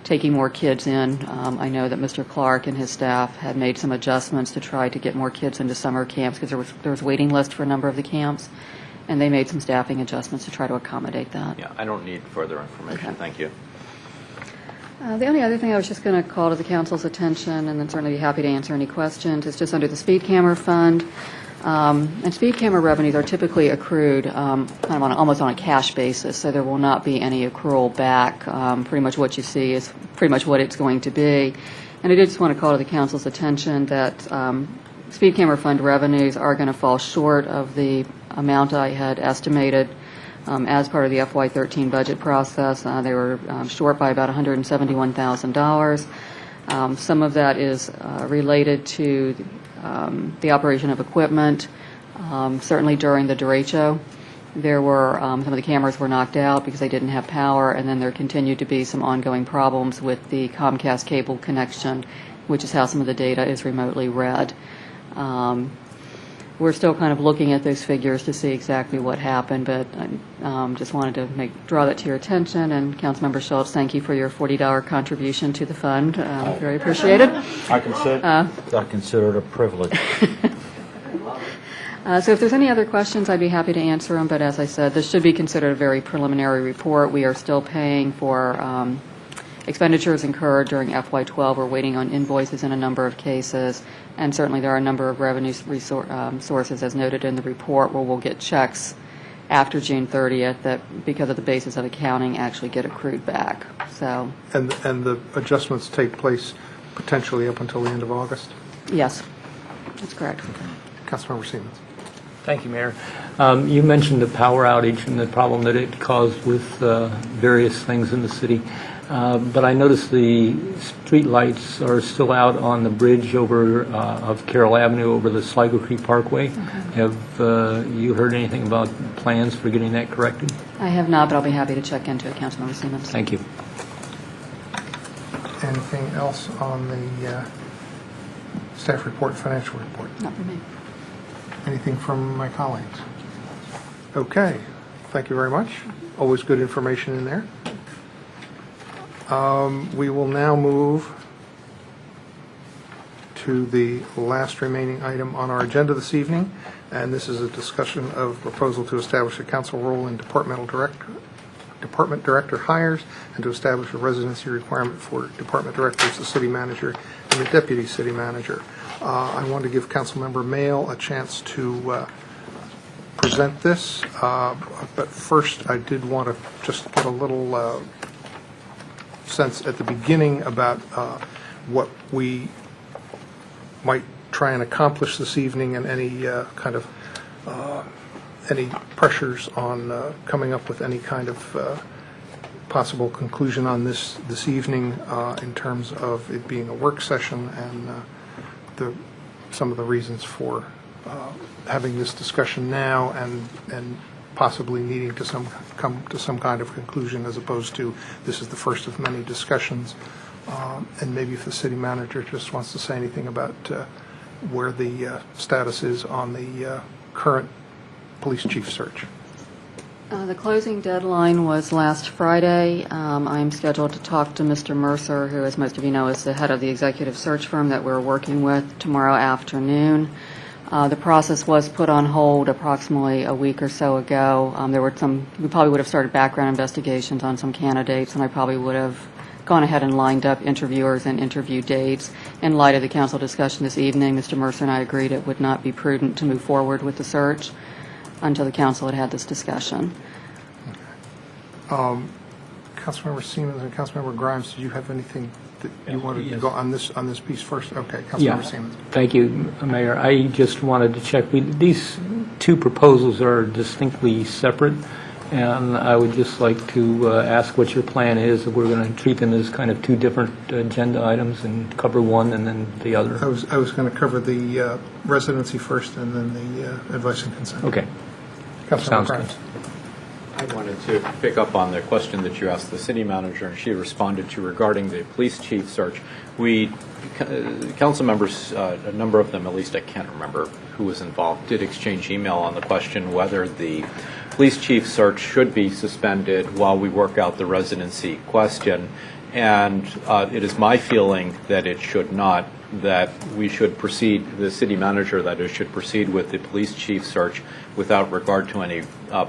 taking more kids in. I know that Mr. Clark and his staff had made some adjustments to try to get more kids into summer camps because there was a waiting list for a number of the camps, and they made some staffing adjustments to try to accommodate that. Yeah, I don't need further information. Okay. Thank you. The only other thing I was just going to call to the council's attention, and then certainly be happy to answer any questions, is just under the speed camera fund. And speed camera revenues are typically accrued kind of almost on a cash basis, so there will not be any accrual back. Pretty much what you see is pretty much what it's going to be. And I did just want to call to the council's attention that speed camera fund revenues are going to fall short of the amount I had estimated as part of the FY13 budget process. They were short by about $171,000. Some of that is related to the operation of equipment. Certainly during the derecho, there were some of the cameras were knocked out because they didn't have power, and then there continued to be some ongoing problems with the Comcast cable connection, which is how some of the data is remotely read. we're still kind of looking at those figures to see exactly what happened, but I just wanted to draw that to your attention. And Councilmember Schultz, thank you for your $40 contribution to the fund. Very appreciated. I consider it a privilege. So if there's any other questions, I'd be happy to answer them, but as I said, this should be considered a very preliminary report. We are still paying for expenditures incurred during FY12. We're waiting on invoices in a number of cases, and certainly there are a number of revenue sources, as noted in the report, where we'll get checks after June 30th that, because of the basis of accounting, actually get accrued back. So. And the adjustments take place potentially up until the end of August? Yes, that's correct. Councilmember Siemens. Thank you, Mayor. You mentioned the power outage and the problem that it caused with various things in the city. But I noticed the street lights are still out on the bridge over of Carroll Avenue over the Sligo Creek Parkway. Have you heard anything about plans for getting that corrected? I have not, but I'll be happy to check into it, Councilmember Siemens. Thank you. Anything else on the staff report, financial report? Not for me. Anything from my colleagues? Okay. Thank you very much. Always good information in there. We will now move to the last remaining item on our agenda this evening, and this is a discussion of proposal to establish a council role in department director hires and to establish a residency requirement for department directors, the city manager, and the deputy city manager. I want to give Councilmember Mayle a chance to present this, but first I did want to just get a little sense at the beginning about what we might try and accomplish this evening and any kind of any pressures on coming up with any kind of possible conclusion on this evening in terms of it being a work session and some of the reasons for having this discussion now and possibly needing to come to some kind of conclusion as opposed to this is the first of many discussions. And maybe if the city manager just wants to say anything about where the status is on the current police chief search. The closing deadline was last Friday. I'm scheduled to talk to Mr. Mercer, who, as most of you know, is the head of the executive search firm that we're working with, tomorrow afternoon. The process was put on hold approximately a week or so ago. We probably would have started background investigations on some candidates, and I probably would have gone ahead and lined up interviewers and interview dates. In light of the council discussion this evening, Mr. Mercer and I agreed it would not be prudent to move forward with the search until the council had this discussion. Councilmember Siemens and Councilmember Grimes, did you have anything that you wanted to go on this piece first? Okay, Councilmember Siemens. Thank you, Mayor. I just wanted to check. These two proposals are distinctly separate, and I would just like to ask what your plan is. If we're going to treat them as kind of two different agenda items and cover one and then the other. I was going to cover the residency first and then the advice and consent. Okay. Councilmember Grimes. I wanted to pick up on the question that you asked the city manager, and she responded to regarding the police chief search. Council members, a number of them, at least I can't remember who was involved, did exchange email on the question whether the police chief search should be suspended while we work out the residency question. And it is my feeling that it should not, that we should proceed, the city manager, that is, should proceed with the police chief search without regard to any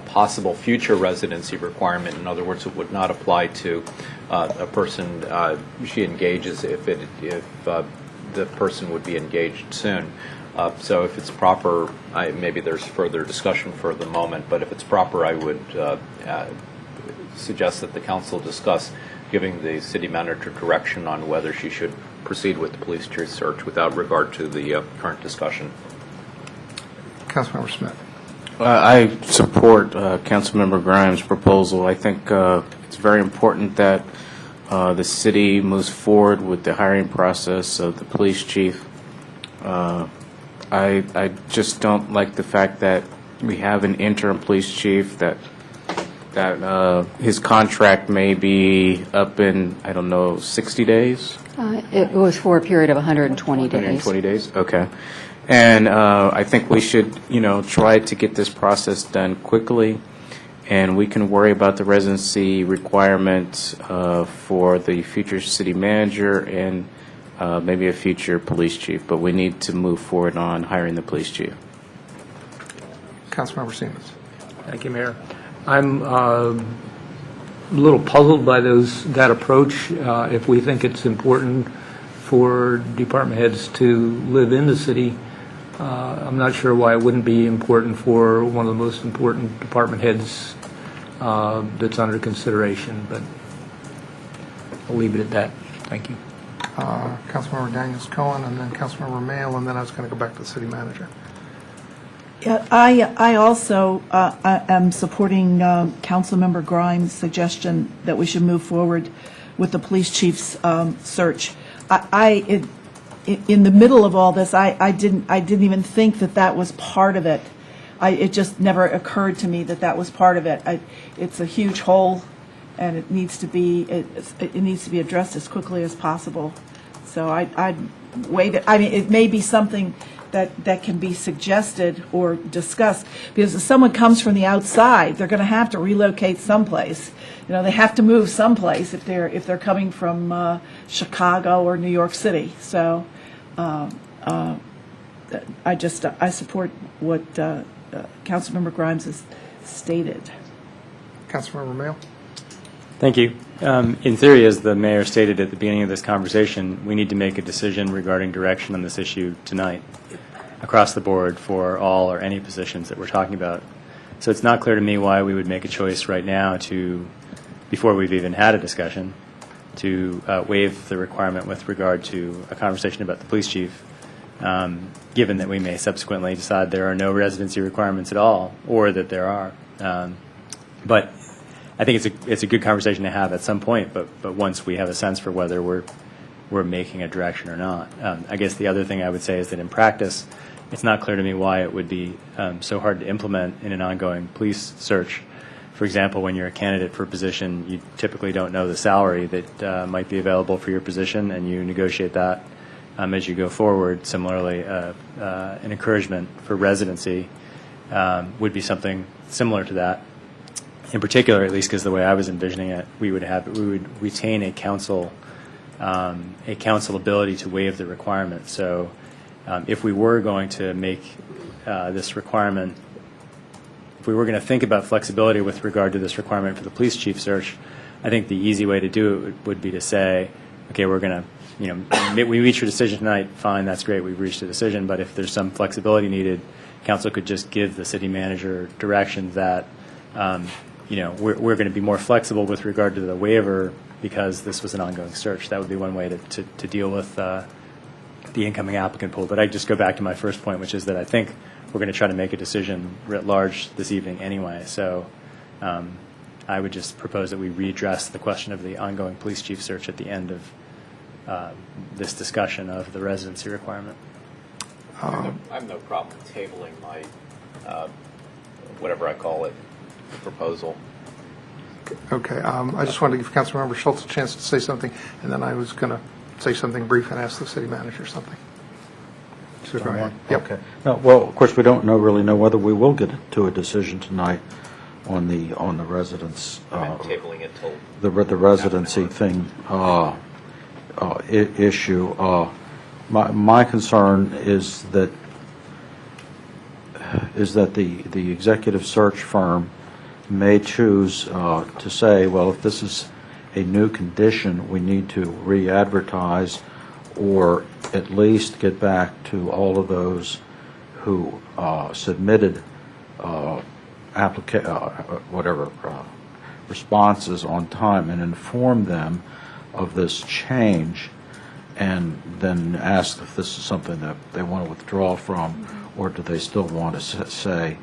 possible future residency requirement. In other words, it would not apply to a person she engages if the person would be engaged soon. So if it's proper, maybe there's further discussion for the moment, but if it's proper, I would suggest that the council discuss giving the city manager direction on whether she should proceed with the police chief search without regard to the current discussion. Councilmember Smith. I support Councilmember Grimes' proposal. I think it's very important that the city moves forward with the hiring process of the police chief. I just don't like the fact that we have an interim police chief that that his contract may be up in, I don't know, 60 days? It was for a period of 120 days. 120 days, okay. And I think we should, try to get this process done quickly, and we can worry about the residency requirements for the future city manager and maybe a future police chief, but we need to move forward on hiring the police chief. Councilmember Siemens. Thank you, Mayor. I'm a little puzzled by that approach. If we think it's important for department heads to live in the city, I'm not sure why it wouldn't be important for one of the most important department heads that's under consideration, but I'll leave it at that. Thank you. Councilmember Daniels-Cohen, and then Councilmember Mayle, and then I was going to go back to the city manager. Yeah, I also am supporting Councilmember Grimes' suggestion that we should move forward with the police chief's search. In the middle of all this, I didn't even think that was part of it. It just never occurred to me that was part of it. It's a huge hole, and it needs to be addressed as quickly as possible. So I'd wait it. I mean, it may be something that can be suggested or discussed, because if someone comes from the outside, they're going to have to relocate someplace. They have to move someplace if they're coming from Chicago or New York City. So I support what Councilmember Grimes has stated. Councilmember Mayle. Thank you. In theory, as the mayor stated at the beginning of this conversation, we need to make a decision regarding direction on this issue tonight, across the board for all or any positions that we're talking about. So it's not clear to me why we would make a choice right now before we've even had a discussion, to waive the requirement with regard to a conversation about the police chief, given that we may subsequently decide there are no residency requirements at all, or that there are. But I think it's a good conversation to have at some point, but once we have a sense for whether we're making a direction or not. I guess the other thing I would say is that in practice, it's not clear to me why it would be so hard to implement in an ongoing police search. For example, when you're a candidate for a position, you typically don't know the salary that might be available for your position, and you negotiate that as you go forward. Similarly, an encouragement for residency would be something similar to that. In particular, at least because the way I was envisioning it, we would retain a council ability to waive the requirement. So if we were going to make this requirement, if we were going to think about flexibility with regard to this requirement for the police chief search, I think the easy way to do it would be to say, okay, we're going to, we reach a decision tonight, fine, that's great, we've reached a decision, but if there's some flexibility needed, council could just give the city manager directions that, we're going to be more flexible with regard to the waiver because this was an ongoing search. That would be one way to deal with the incoming applicant pool. But I just go back to my first point, which is that I think we're going to try to make a decision writ large this evening anyway. So I would just propose that we readdress the question of the ongoing police chief search at the end of this discussion of the residency requirement. I have no problem tabling my, whatever I call it, proposal. Okay. I just wanted to give Councilmember Schultz a chance to say something, and then I was going to say something brief and ask the city manager something. So go ahead. Yep. Okay. No, well, of course, we don't really know whether we will get to a decision tonight on the residence. Tabling it till the residency thing issue. My concern is that the executive search firm may choose to say, well, if this is a new condition, we need to re-advertise, or at least get back to all of those who submitted responses on time and inform them of this change, and then ask if this is something that they want to withdraw from, or do they still want to say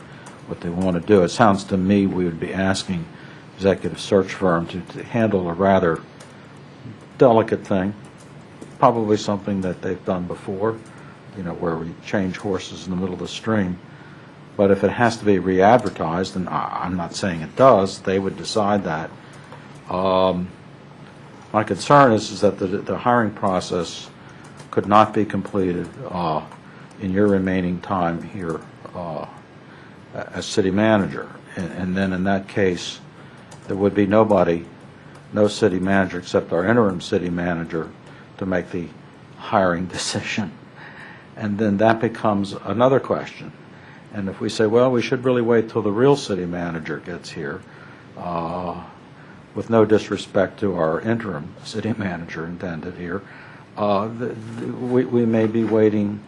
what they want to do. It sounds to me we would be asking executive search firm to handle a rather delicate thing, probably something that they've done before, where we change horses in the middle of the stream. But if it has to be re-advertised, and I'm not saying it does, they would decide that. My concern is that the hiring process could not be completed in your remaining time here as city manager. And then in that case, there would be nobody, no city manager except our interim city manager to make the hiring decision. And then that becomes another question. And if we say, well, we should really wait till the real city manager gets here, with no disrespect to our interim city manager intended here, we may be waiting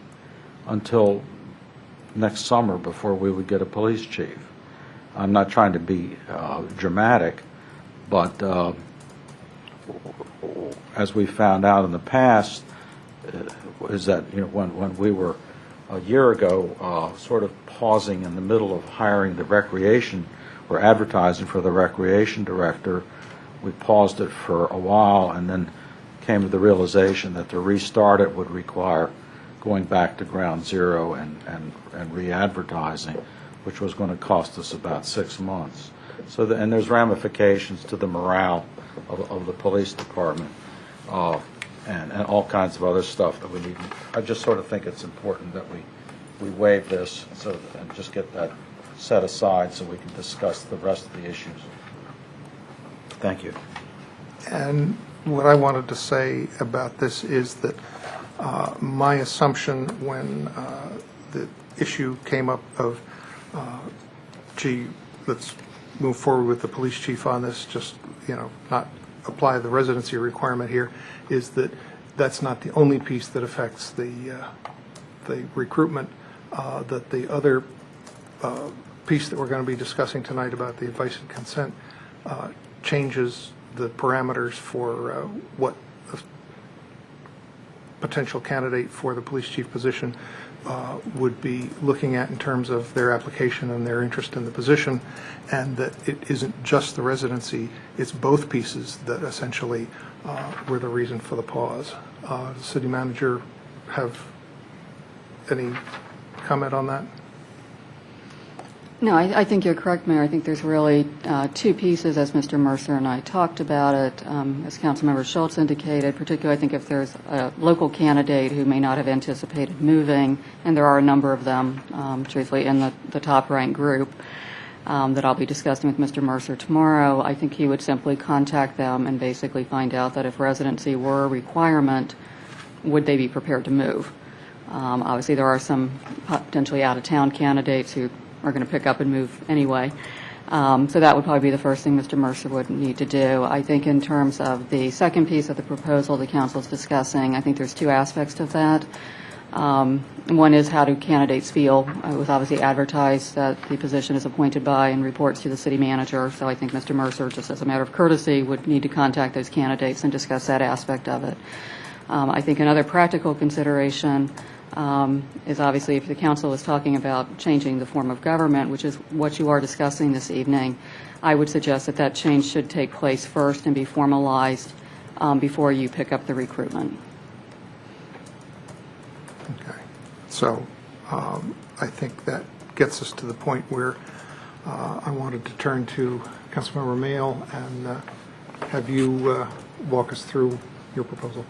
until next summer before we would get a police chief. I'm not trying to be dramatic, but as we found out in the past, is that when we were a year ago sort of pausing in the middle of hiring the recreation or advertising for the recreation director, we paused it for a while and then came to the realization that to restart it would require going back to ground zero and re-advertising, which was going to cost us about 6 months. So, and there's ramifications to the morale of the police department and all kinds of other stuff that we need. I just sort of think it's important that we waive this and just get that set aside so we can discuss the rest of the issues. Thank you. And what I wanted to say about this is that my assumption when the issue came up of, gee, let's move forward with the police chief on this, just, not apply the residency requirement here, is that that's not the only piece that affects the recruitment, that the other piece that we're going to be discussing tonight about the advice and consent changes the parameters for what a potential candidate for the police chief position would be looking at in terms of their application and their interest in the position, and that it isn't just the residency, it's both pieces that essentially were the reason for the pause. Does the city manager have any comment on that? No, I think you're correct, Mayor. I think there's really two pieces, as Mr. Mercer and I talked about it. As Councilmember Schultz indicated, particularly I think if there's a local candidate who may not have anticipated moving, and there are a number of them, truthfully, in the top-ranked group that I'll be discussing with Mr. Mercer tomorrow, I think he would simply contact them and basically find out that if residency were a requirement, would they be prepared to move? Obviously, there are some potentially out-of-town candidates who are going to pick up and move anyway. So that would probably be the first thing Mr. Mercer would need to do. I think in terms of the second piece of the proposal the council is discussing, I think there's two aspects of that. One is how do candidates feel? It was obviously advertised that the position is appointed by and reports to the city manager. So I think Mr. Mercer, just as a matter of courtesy, would need to contact those candidates and discuss that aspect of it. I think another practical consideration is obviously if the council is talking about changing the form of government, which is what you are discussing this evening, I would suggest that that change should take place first and be formalized before you pick up the recruitment. Okay. So I think that gets us to the point where I wanted to turn to Councilmember Mayle and have you walk us through your proposal.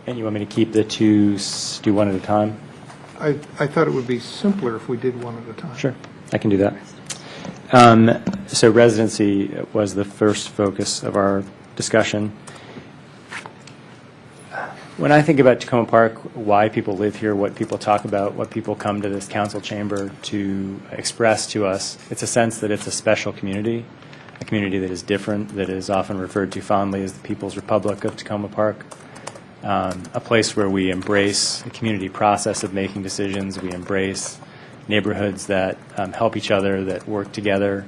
And you want me to keep the two, do one at a time? I thought it would be simpler if we did one at a time. Sure, I can do that. So residency was the first focus of our discussion. When I think about Tacoma Park, why people live here, what people talk about, what people come to this council chamber to express to us, it's a sense that it's a special community, a community that is different, that is often referred to fondly as the People's Republic of Tacoma Park. A place where we embrace the community process of making decisions. We embrace neighborhoods that help each other, that work together,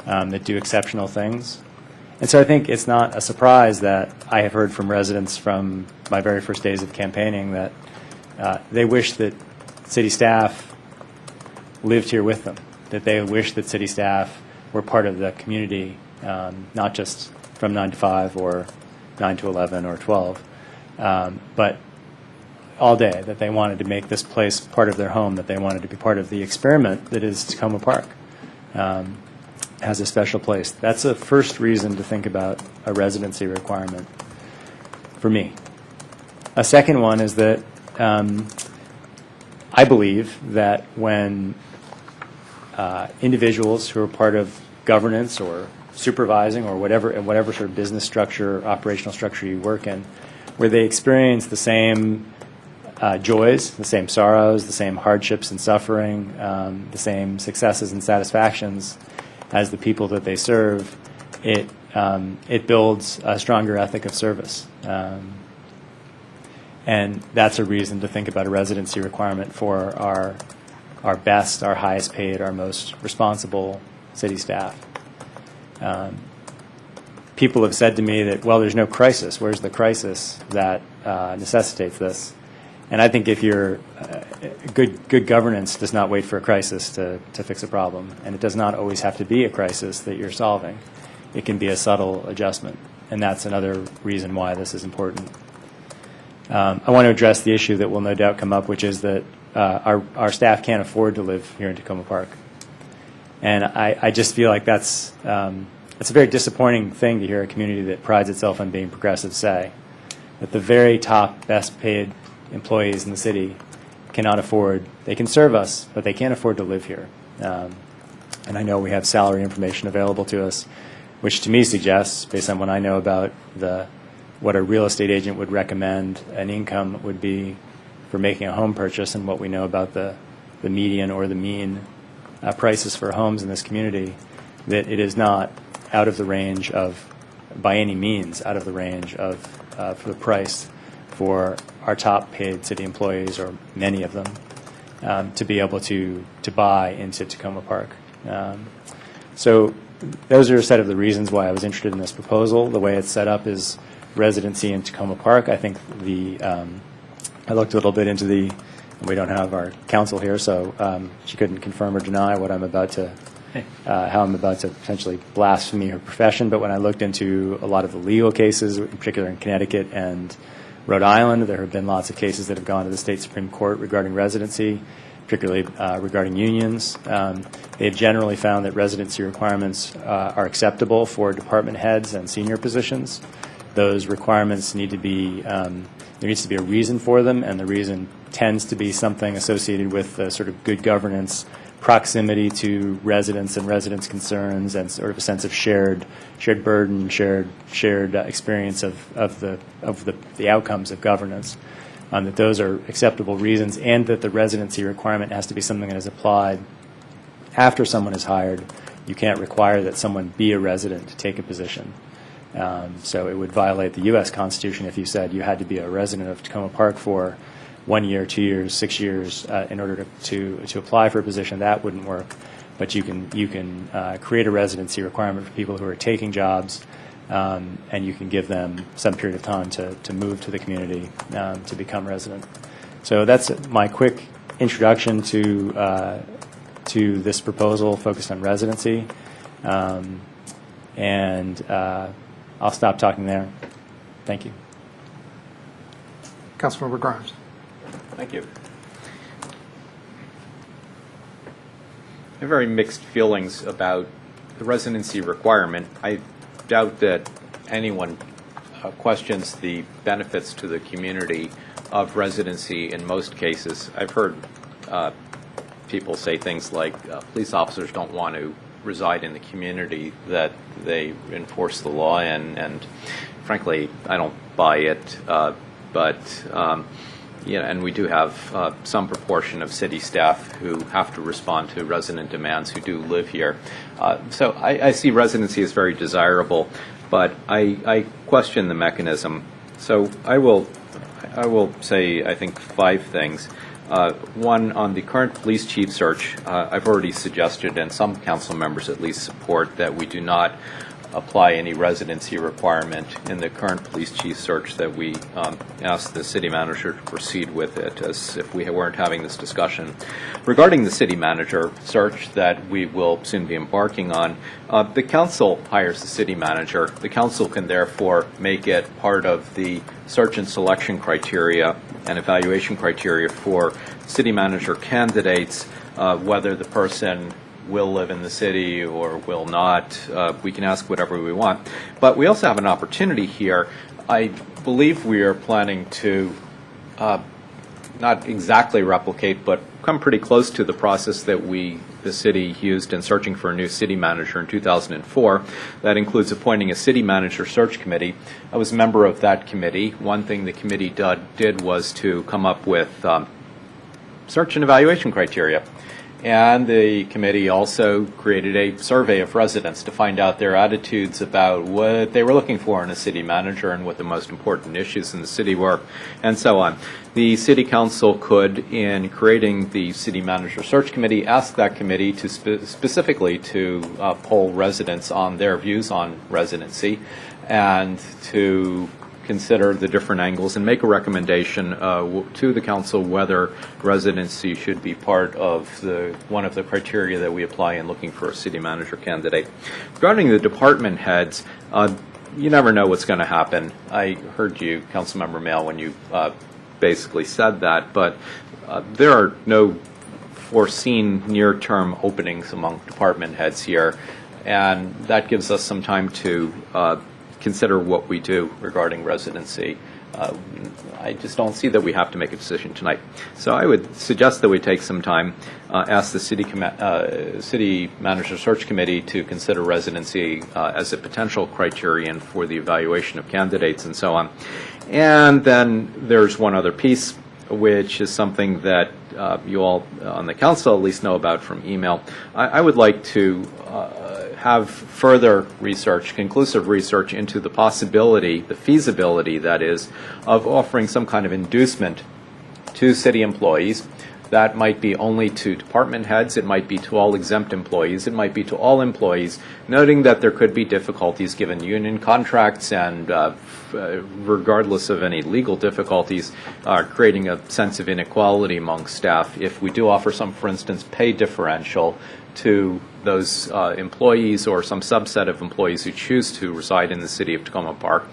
that do exceptional things. And so I think it's not a surprise that I have heard from residents from my very first days of campaigning that they wish that city staff lived here with them, that they wish that city staff were part of the community, not just from 9 to 5 or 9 to 11 or 12. But all day that they wanted to make this place part of their home, that they wanted to be part of the experiment that is Tacoma Park. Has a special place. That's a first reason to think about a residency requirement for me. A second one is that I believe that when individuals who are part of governance or supervising or whatever sort of business structure, operational structure you work in, where they experience the same joys, the same sorrows, the same hardships and suffering, the same successes and satisfactions as the people that they serve, it builds a stronger ethic of service. And that's a reason to think about a residency requirement for our best, our highest paid, our most responsible city staff. People have said to me that, well, there's no crisis. Where's the crisis that necessitates this? And I think if you're good governance does not wait for a crisis to fix a problem, and it does not always have to be a crisis that you're solving. It can be a subtle adjustment, and that's another reason why this is important. I want to address the issue that will no doubt come up, which is that our staff can't afford to live here in Tacoma Park, and I just feel like that's a very disappointing thing to hear a community that prides itself on being progressive say that the very top, best paid employees in the city cannot afford, they can serve us, but they can't afford to live here. And I know we have salary information available to us, which to me suggests, based on what I know about what a real estate agent would recommend an income would be for making a home purchase, and what we know about the median or the mean prices for homes in this community, that it is not out of the range of, by any means, out of the range of for the price for our top paid city employees, or many of them, to be able to buy into Tacoma Park. So those are a set of the reasons why I was interested in this proposal. The way it's set up is residency in Tacoma Park. I think I looked a little bit into we don't have our counsel here, so she couldn't confirm or deny what I'm about to, how I'm about to potentially blaspheme her profession. But when I looked into a lot of the legal cases, in particular in Connecticut and Rhode Island, there have been lots of cases that have gone to the state Supreme Court regarding residency, particularly regarding unions. They've generally found that residency requirements are acceptable for department heads and senior positions. Those requirements need to be, there needs to be a reason for them, and the reason tends to be something associated with sort of good governance, proximity to residents and residents' concerns, and sort of a sense of shared burden, shared experience of the outcomes of governance. That those are acceptable reasons, and that the residency requirement has to be something that is applied after someone is hired. You can't require that someone be a resident to take a position. So it would violate the U.S. Constitution if you said you had to be a resident of Tacoma Park for 1 year, 2 years, 6 years in order to apply for a position. That wouldn't work. But you can create a residency requirement for people who are taking jobs, and you can give them some period of time to move to the community to become resident. So that's my quick introduction to this proposal focused on residency, and I'll stop talking there. Thank you. Councilmember Grimes. Thank you. I have very mixed feelings about the residency requirement. I doubt that anyone questions the benefits to the community of residency in most cases. I've heard people say things like police officers don't want to reside in the community that they enforce the law in, and frankly, I don't buy it. And we do have some proportion of city staff who have to respond to resident demands who do live here. So I see residency as very desirable, but I question the mechanism. So I will say, I think, 5 things. One, on the current police chief search, I've already suggested, and some council members at least support, that we do not apply any residency requirement in the current police chief search, that we ask the city manager to proceed with it as if we weren't having this discussion. Regarding the city manager search that we will soon be embarking on, the council hires the city manager. The council can therefore make it part of the search and selection criteria and evaluation criteria for city manager candidates, whether the person will live in the city or will not. We can ask whatever we want. But we also have an opportunity here. I believe we are planning to not exactly replicate, but come pretty close to the process that the city used in searching for a new city manager in 2004. That includes appointing a city manager search committee. I was a member of that committee. One thing the committee did was to come up with search and evaluation criteria. And the committee also created a survey of residents to find out their attitudes about what they were looking for in a city manager and what the most important issues in the city were, and so on. The city council could, in creating the city manager search committee, ask that committee to specifically to poll residents on their views on residency and to consider the different angles and make a recommendation to the council whether residency should be part of one of the criteria that we apply in looking for a city manager candidate. Regarding the department heads, you never know what's going to happen. I heard you, Councilmember Mail, when you basically said that, but there are no foreseen near-term openings among department heads here, and that gives us some time to consider what we do regarding residency. I just don't see that we have to make a decision tonight. So I would suggest that we take some time, ask the city manager search committee to consider residency as a potential criterion for the evaluation of candidates and so on. And then there's one other piece, which is something that you all on the council at least know about from email. I would like to have further research, conclusive research into the possibility, the feasibility, that is, of offering some kind of inducement to city employees. That might be only to department heads, it might be to all exempt employees, it might be to all employees, noting that there could be difficulties given union contracts and regardless of any legal difficulties, creating a sense of inequality among staff. If we do offer some, for instance, pay differential to those employees or some subset of employees who choose to reside in the city of Tacoma Park,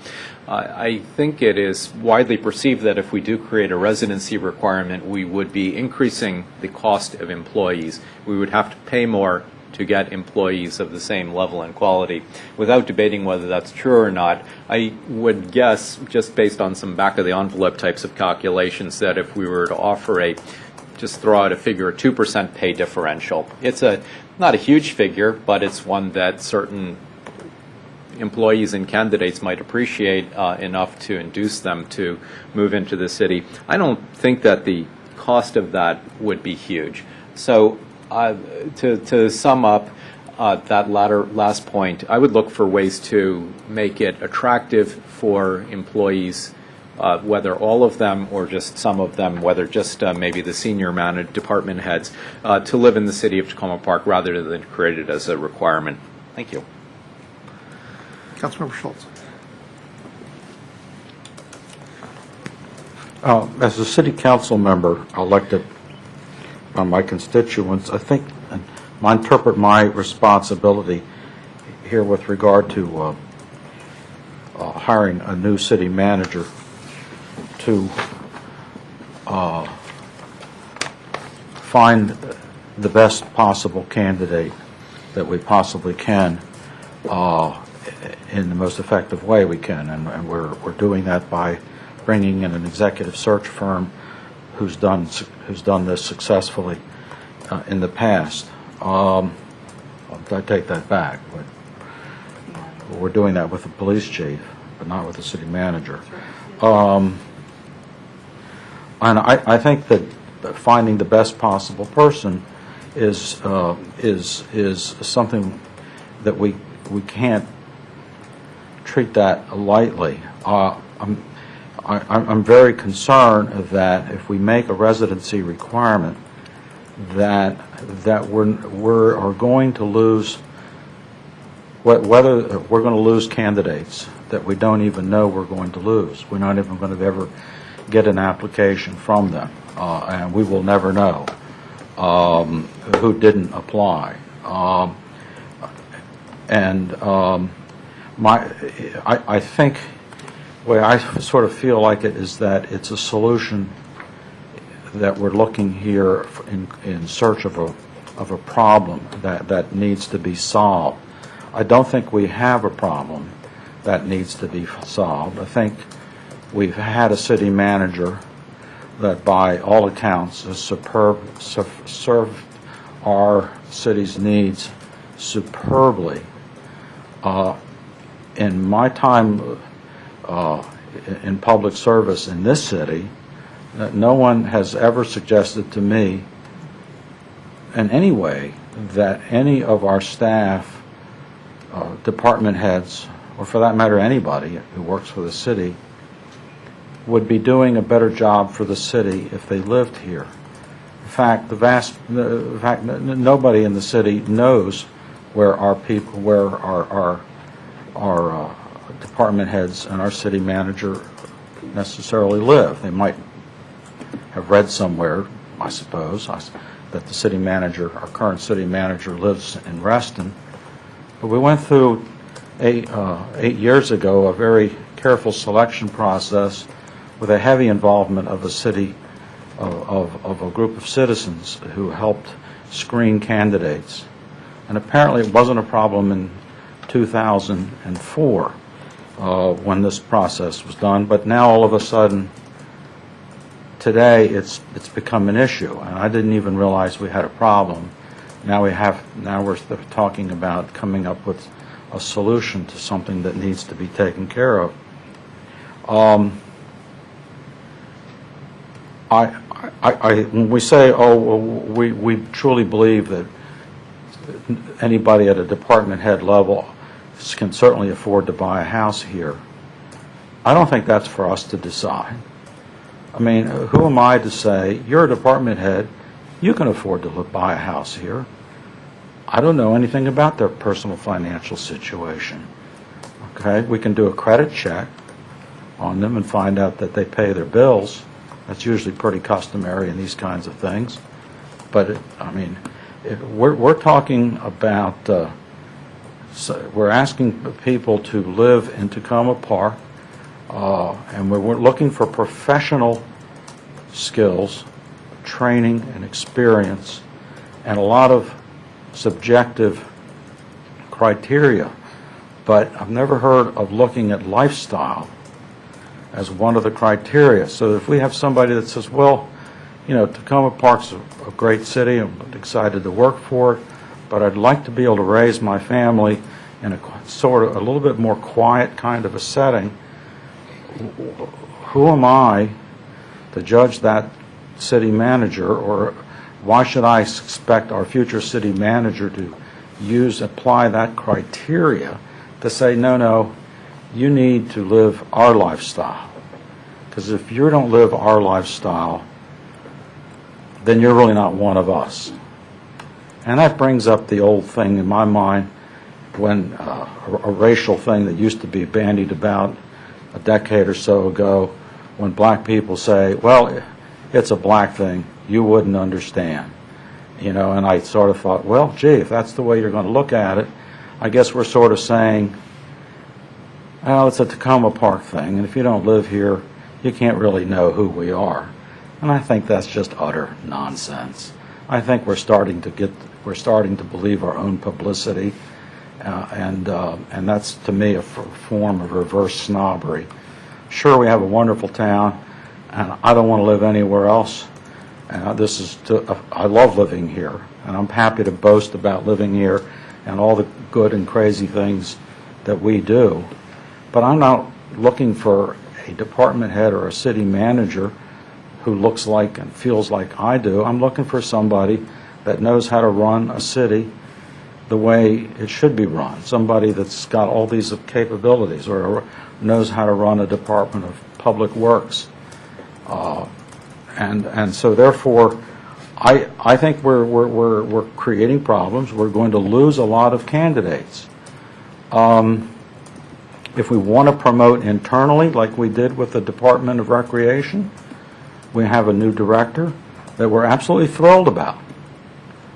I think it is widely perceived that if we do create a residency requirement, we would be increasing the cost of employees. We would have to pay more to get employees of the same level and quality. Without debating whether that's true or not, I would guess, just based on some back-of-the-envelope types of calculations, that if we were to offer just throw out a figure, a 2% pay differential. It's not a huge figure, but it's one that certain employees and candidates might appreciate enough to induce them to move into the city. I don't think that the cost of that would be huge. So to sum up that last point, I would look for ways to make it attractive for employees, whether all of them or just some of them, whether just maybe the senior managed department heads, to live in the city of Tacoma Park rather than create it as a requirement. Thank you. Councilmember Schultz. As a city council member elected by my constituents, I think I interpret my responsibility here with regard to hiring a new city manager to find the best possible candidate that we possibly can in the most effective way we can, and we're doing that by bringing in an executive search firm who's done this successfully in the past. I take that back, but we're doing that with the police chief, but not with the city manager. And I think that finding the best possible person is something that we can't treat that lightly. I'm very concerned that if we make a residency requirement, that we're going to lose whether we're going to lose candidates that we don't even know we're going to lose. We're not even going to ever get an application from them, and we will never know who didn't apply. I think the way I sort of feel like it is that it's a solution that we're looking here in search of a problem that needs to be solved. I don't think we have a problem that needs to be solved. I think we've had a city manager that by all accounts has served our city's needs superbly. In my time in public service in this city, no one has ever suggested to me in any way that any of our staff, department heads, or for that matter anybody who works for the city, would be doing a better job for the city if they lived here. In fact, nobody in the city knows where our people, where our department heads and our city manager necessarily live. They might have read somewhere, I suppose, that the city manager, our current city manager, lives in Reston. But we went through 8 years ago a very careful selection process with a heavy involvement of a city, of a group of citizens who helped screen candidates. And apparently it wasn't a problem in 2004 when this process was done, but now all of a sudden today it's become an issue, and I didn't even realize we had a problem. Now we're talking about coming up with a solution to something that needs to be taken care of. When we say, we truly believe that anybody at a department head level can certainly afford to buy a house here, I don't think that's for us to decide. I mean, who am I to say, you're a department head, you can afford to buy a house here? I don't know anything about their personal financial situation. Okay, we can do a credit check on them and find out that they pay their bills. That's usually pretty customary in these kinds of things. But, we're talking about, we're asking people to live in Tacoma Park, and we're looking for professional skills, training and experience, and a lot of subjective criteria. But I've never heard of looking at lifestyle as one of the criteria. So if we have somebody that says, well, Tacoma Park's a great city, I'm excited to work for it, but I'd like to be able to raise my family in a little bit more quiet kind of a setting, who am I to judge that city manager, or why should I expect our future city manager to apply that criteria to say, no, you need to live our lifestyle? Because if you don't live our lifestyle, then you're really not one of us. And that brings up the old thing in my mind when a racial thing that used to be bandied about a decade or so ago, when black people say, well, it's a black thing, you wouldn't understand. And I sort of thought, well, gee, if that's the way you're going to look at it, I guess we're sort of saying, well, it's a Tacoma Park thing, and if you don't live here, you can't really know who we are. And I think that's just utter nonsense. I think we're starting to believe our own publicity, and that's, to me, a form of reverse snobbery. Sure, we have a wonderful town, and I don't want to live anywhere else. I love living here, and I'm happy to boast about living here and all the good and crazy things that we do. But I'm not looking for a department head or a city manager who looks like and feels like I do. I'm looking for somebody that knows how to run a city the way it should be run, somebody that's got all these capabilities, or knows how to run a Department of Public Works. And so therefore, I think we're creating problems. We're going to lose a lot of candidates. If we want to promote internally, like we did with the Department of Recreation, we have a new director that we're absolutely thrilled about.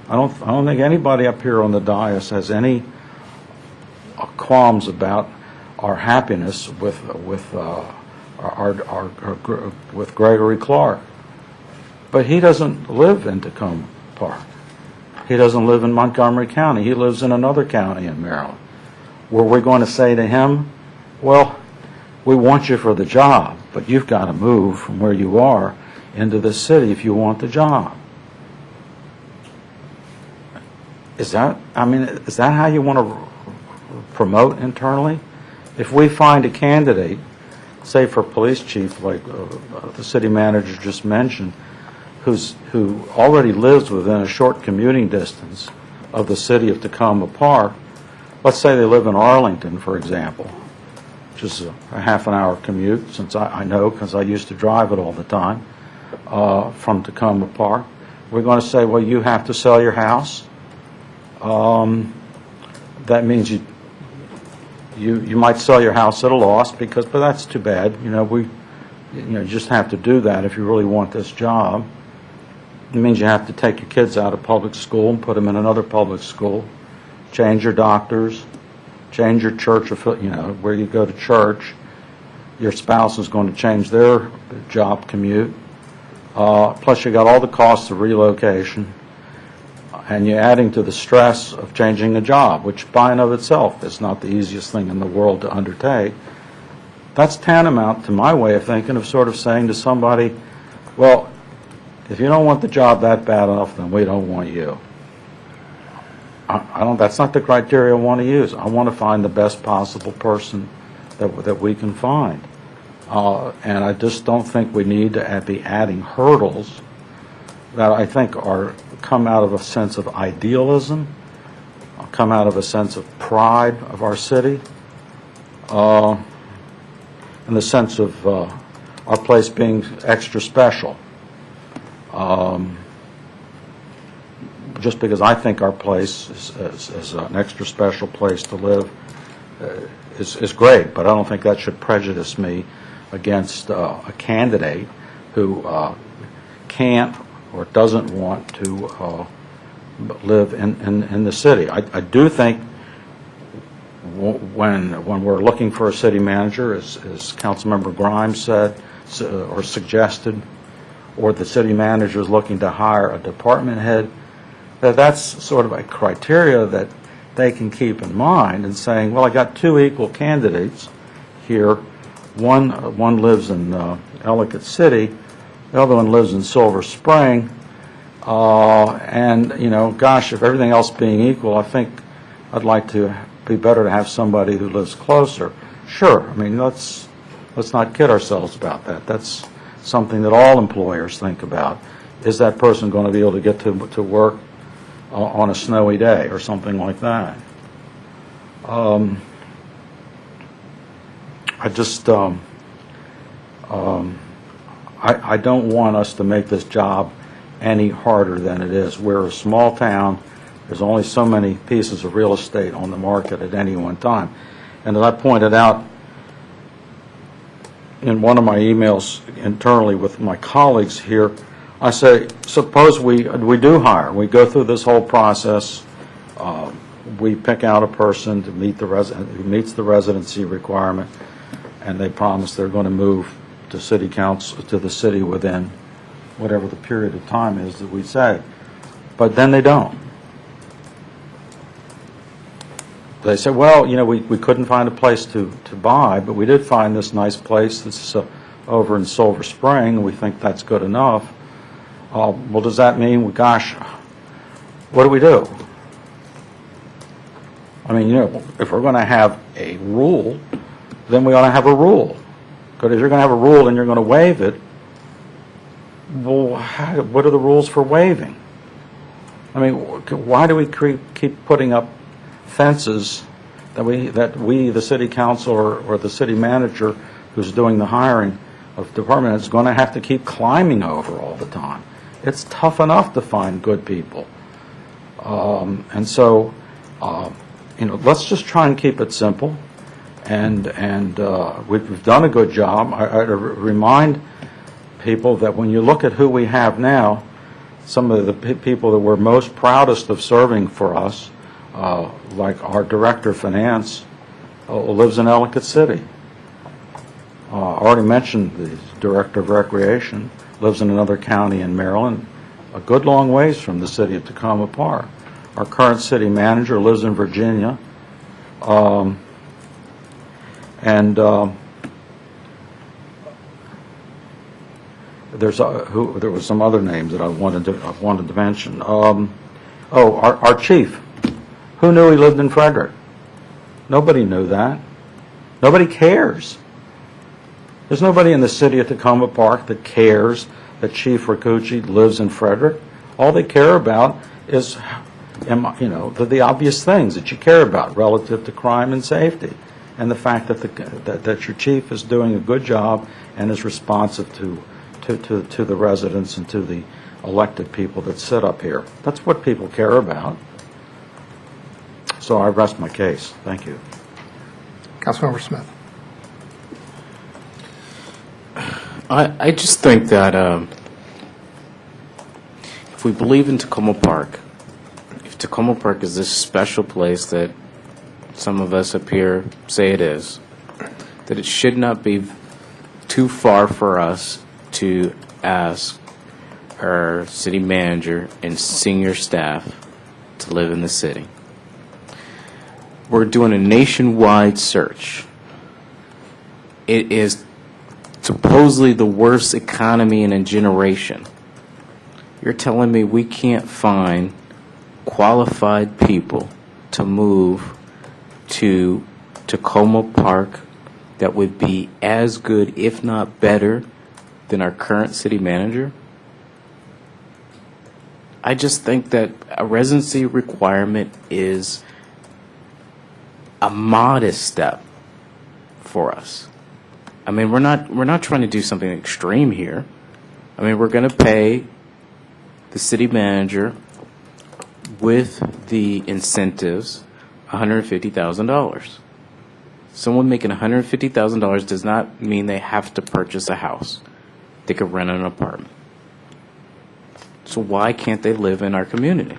I don't think anybody up here on the dais has any qualms about our happiness with with Gregory Clark. But he doesn't live in Tacoma Park. He doesn't live in Montgomery County. He lives in another county in Maryland. Were we going to say to him, well, we want you for the job, but you've got to move from where you are into the city if you want the job? Is that how you want to promote internally? If we find a candidate, say for police chief, like the city manager just mentioned, who already lives within a short commuting distance of the city of Tacoma Park, let's say they live in Arlington, for example, which is a half an hour commute, since I know because I used to drive it all the time, from Tacoma Park. We're going to say, well, you have to sell your house. That means you might sell your house at a loss, but that's too bad. You just have to do that if you really want this job. It means you have to take your kids out of public school and put them in another public school, change your doctors, change your church, where you go to church. Your spouse is going to change their job commute. Plus you got all the costs of relocation, and you're adding to the stress of changing a job, which by and of itself is not the easiest thing in the world to undertake. That's tantamount to my way of thinking of sort of saying to somebody, well, if you don't want the job that bad enough, then we don't want you. That's not the criteria I want to use. I want to find the best possible person that we can find. And I just don't think we need to be adding hurdles that I think come out of a sense of idealism, come out of a sense of pride of our city, in the sense of our place being extra special. Just because I think our place is an extra special place to live is great, but I don't think that should prejudice me against a candidate who can't or doesn't want to live in the city. I do think when we're looking for a city manager, as Councilmember Grimes said or suggested, or the city manager is looking to hire a department head, that's sort of a criteria that they can keep in mind and saying, well, I got two equal candidates here. One lives in Ellicott City, the other one lives in Silver Spring, and gosh, if everything else being equal, I think I'd like to be better to have somebody who lives closer. Sure, let's not kid ourselves about that. That's something that all employers think about. Is that person going to be able to get to work on a snowy day or something like that? I don't want us to make this job any harder than it is. We're a small town. There's only so many pieces of real estate on the market at any one time. And as I pointed out in one of my emails internally with my colleagues here, I say, suppose we do hire. We go through this whole process. We pick out a person to meet who meets the residency requirement, and they promise they're going to move to city council, to the city within whatever the period of time is that we say. But then they don't. They say, well, we couldn't find a place to buy, but we did find this nice place that's over in Silver Spring, and we think that's good enough. Well, does that mean, gosh, what do we do? If we're going to have a rule, then we ought to have a rule. Because if you're going to have a rule and you're going to waive it, well, what are the rules for waiving? Why do we keep putting up fences that we, the city council or the city manager who's doing the hiring of department heads, is going to have to keep climbing over all the time? It's tough enough to find good people. Let's just try and keep it simple. And we've done a good job. I remind people that when you look at who we have now, some of the people that we're most proudest of serving for us, like our director of finance, lives in Ellicott City. I already mentioned the Director of Recreation lives in another county in Maryland, a good long ways from the city of Tacoma Park. Our current city manager lives in Virginia. There was some other names that I wanted to mention. Our chief. Who knew he lived in Frederick? Nobody knew that. Nobody cares. There's nobody in the city of Tacoma Park that cares that Chief Ricucci lives in Frederick. All they care about is, the obvious things that you care about relative to crime and safety, and the fact that your chief is doing a good job and is responsive to the residents and to the elected people that sit up here. That's what people care about. So I rest my case. Thank you. Councilmember Smith. I just think that if we believe in Tacoma Park, if Tacoma Park is this special place that some of us up here say it is, that it should not be too far for us to ask our city manager and senior staff to live in the city. We're doing a nationwide search. It is supposedly the worst economy in a generation. You're telling me we can't find qualified people to move to Tacoma Park that would be as good, if not better, than our current city manager? I just think that a residency requirement is a modest step for us. I mean, we're not trying to do something extreme here. I mean, we're going to pay the city manager with the incentives $150,000. Someone making $150,000 does not mean they have to purchase a house. They could rent an apartment. So why can't they live in our community?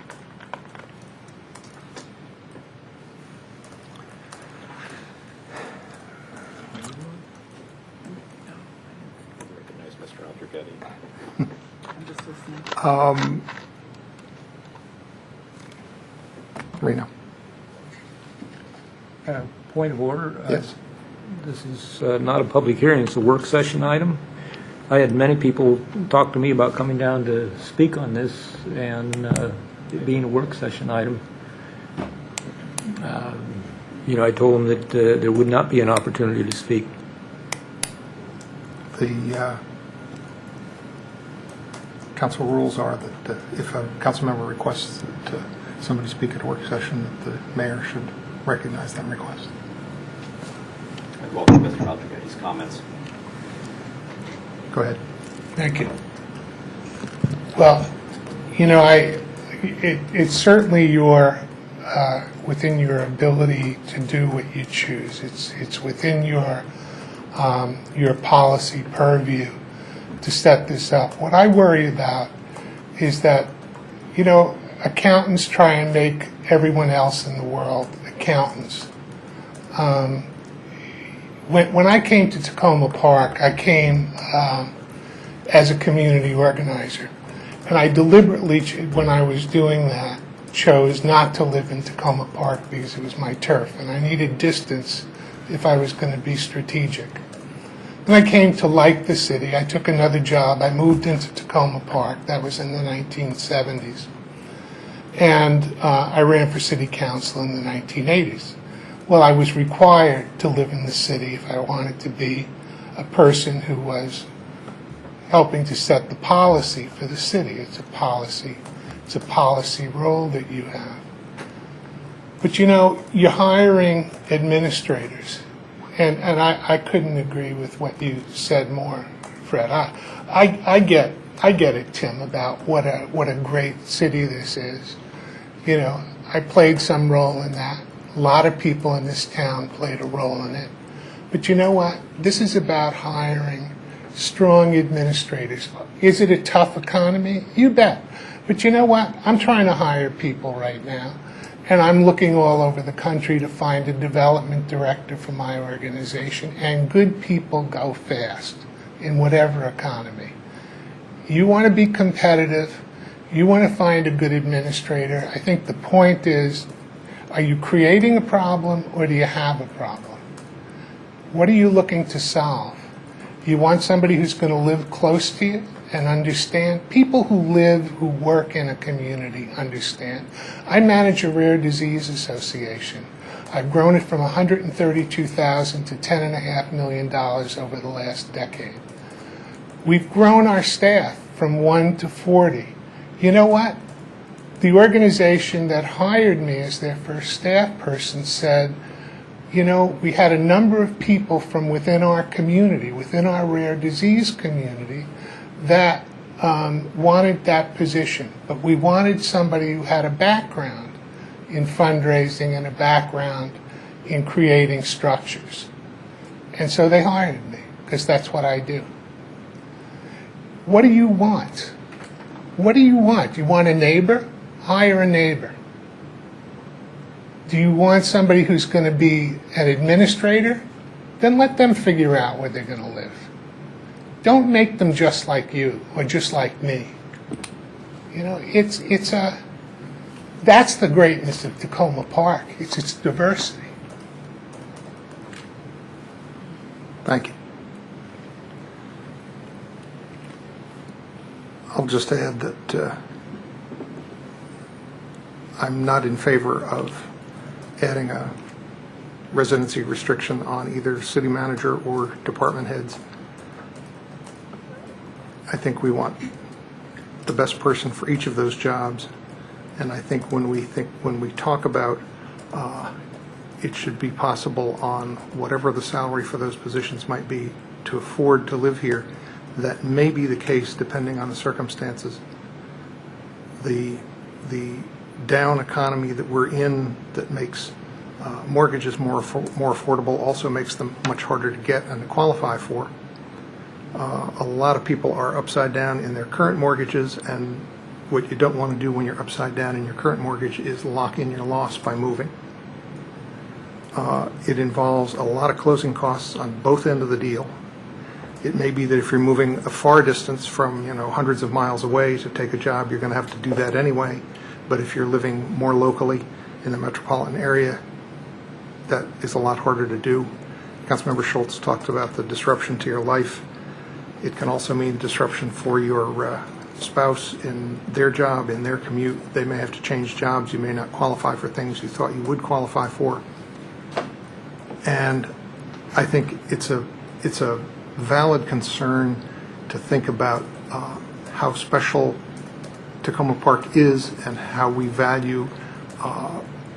Reno. Point of order. Yes. This is not a public hearing, it's a work session item. I had many people talk to me about coming down to speak on this and it being a work session item. I told them that there would not be an opportunity to speak. The council rules are that if a council member requests that somebody speak at a work session, that the mayor should recognize that request. I welcome Mr. Aldrigetti's comments. Go ahead. Thank you. Well, it's certainly within your ability to do what you choose. It's within your policy purview to set this up. What I worry about is that, accountants try and make everyone else in the world accountants. When I came to Tacoma Park, I came as a community organizer. And I deliberately, when I was doing that, chose not to live in Tacoma Park because it was my turf. And I needed distance if I was going to be strategic. Then I came to like the city. I took another job. I moved into Tacoma Park. That was in the 1970s. And I ran for city council in the 1980s. Well, I was required to live in the city if I wanted to be a person who was helping to set the policy for the city. It's a policy role that you have. But you're hiring administrators, and I couldn't agree with what you said more, Fred. I get it, Tim, about what a great city this is. I played some role in that. A lot of people in this town played a role in it. But you know what? This is about hiring strong administrators. Is it a tough economy? You bet. But you know what? I'm trying to hire people right now. And I'm looking all over the country to find a development director for my organization. And good people go fast in whatever economy. You want to be competitive. You want to find a good administrator. I think the point is, are you creating a problem or do you have a problem? What are you looking to solve? You want somebody who's going to live close to you and understand. People who work in a community understand. I manage a rare disease association. I've grown it from $132,000 to $10.5 million over the last decade. We've grown our staff from 1 to 40. You know what? The organization that hired me as their first staff person said, you know, we had a number of people from within our community, within our rare disease community, that wanted that position. But we wanted somebody who had a background in fundraising and a background in creating structures. And so they hired me, because that's what I do. What do you want? What do you want? You want a neighbor? Hire a neighbor. Do you want somebody who's going to be an administrator? Then let them figure out where they're going to live. Don't make them just like you or just like me. You know, that's the greatness of Tacoma Park. It's its diversity. Thank you. I'll just add that I'm not in favor of adding a residency restriction on either city manager or department heads. I think we want the best person for each of those jobs, and I think when we talk about it should be possible on whatever the salary for those positions might be to afford to live here. That may be the case depending on the circumstances. The down economy that we're in that makes mortgages more affordable also makes them much harder to get and to qualify for. A lot of people are upside down in their current mortgages, and what you don't want to do when you're upside down in your current mortgage is lock in your loss by moving. It involves a lot of closing costs on both ends of the deal. It may be that if you're moving a far distance from, hundreds of miles away to take a job, you're going to have to do that anyway. But if you're living more locally in the metropolitan area, that is a lot harder to do. Councilmember Schultz talked about the disruption to your life. It can also mean disruption for your spouse in their job, in their commute. They may have to change jobs. You may not qualify for things you thought you would qualify for. And I think it's a valid concern to think about how special Tacoma Park is and how we value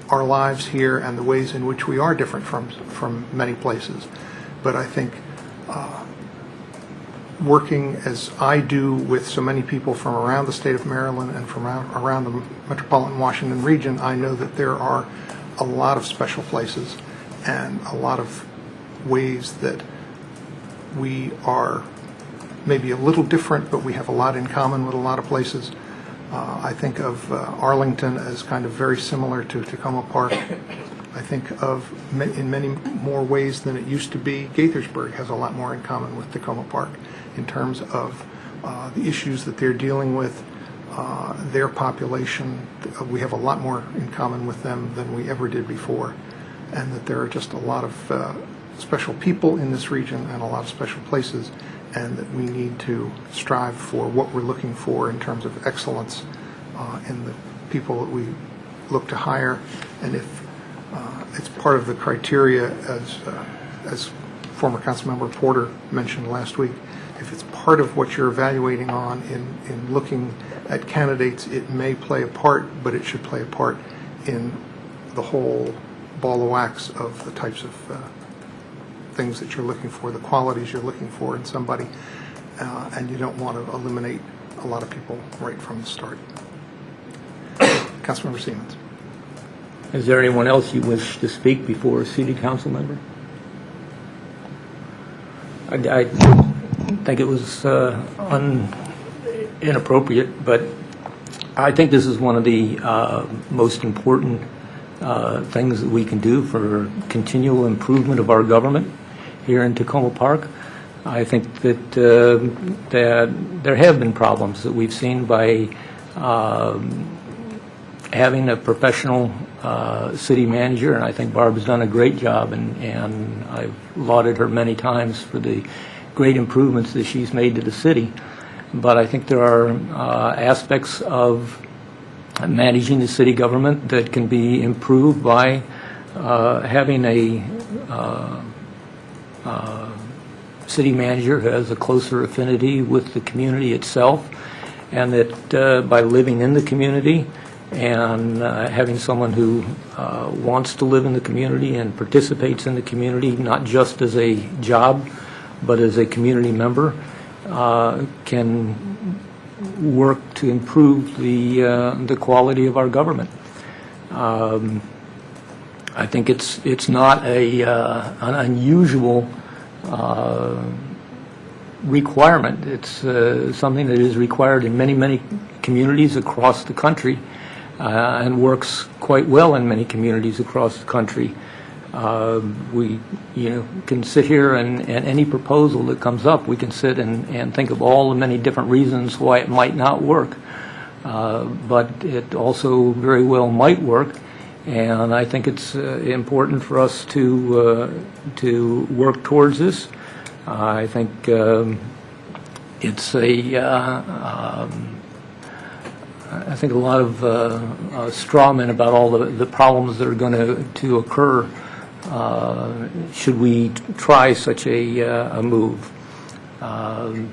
our lives here and the ways in which we are different from many places. But I think working as I do with so many people from around the state of Maryland and from around the metropolitan Washington region, I know that there are a lot of special places and a lot of ways that we are maybe a little different, but we have a lot in common with a lot of places. I think of Arlington as kind of very similar to Tacoma Park. I think of, in many more ways than it used to be, Gaithersburg has a lot more in common with Tacoma Park in terms of the issues that they're dealing with, their population. We have a lot more in common with them than we ever did before, and that there are just a lot of special people in this region and a lot of special places, and that we need to strive for what we're looking for in terms of excellence in the people that we look to hire. And if it's part of the criteria, as former Councilmember Porter mentioned last week, if it's part of what you're evaluating on in looking at candidates, it may play a part, but it should play a part in the whole ball of wax of the types of things that you're looking for, the qualities you're looking for in somebody, and you don't want to eliminate a lot of people right from the start. Councilmember Siemens. Is there anyone else you wish to speak before a city council member? I think it was inappropriate, but I think this is one of the most important things that we can do for continual improvement of our government here in Tacoma Park. I think that there have been problems that we've seen by having a professional city manager, and I think Barb's done a great job, and I've lauded her many times for the great improvements that she's made to the city. But I think there are aspects of managing the city government that can be improved by having a city manager who has a closer affinity with the community itself, and that by living in the community and having someone who wants to live in the community and participates in the community, not just as a job, but as a community member, can work to improve the quality of our government. I think it's not an unusual requirement. It's something that is required in many communities across the country, and works quite well in many communities across the country. We can sit here and any proposal that comes up, we can sit and think of all the many different reasons why it might not work. But it also very well might work, and I think it's important for us to work towards this. I think it's I think a lot of straw men about all the problems that are going to occur should we try such a move. I'm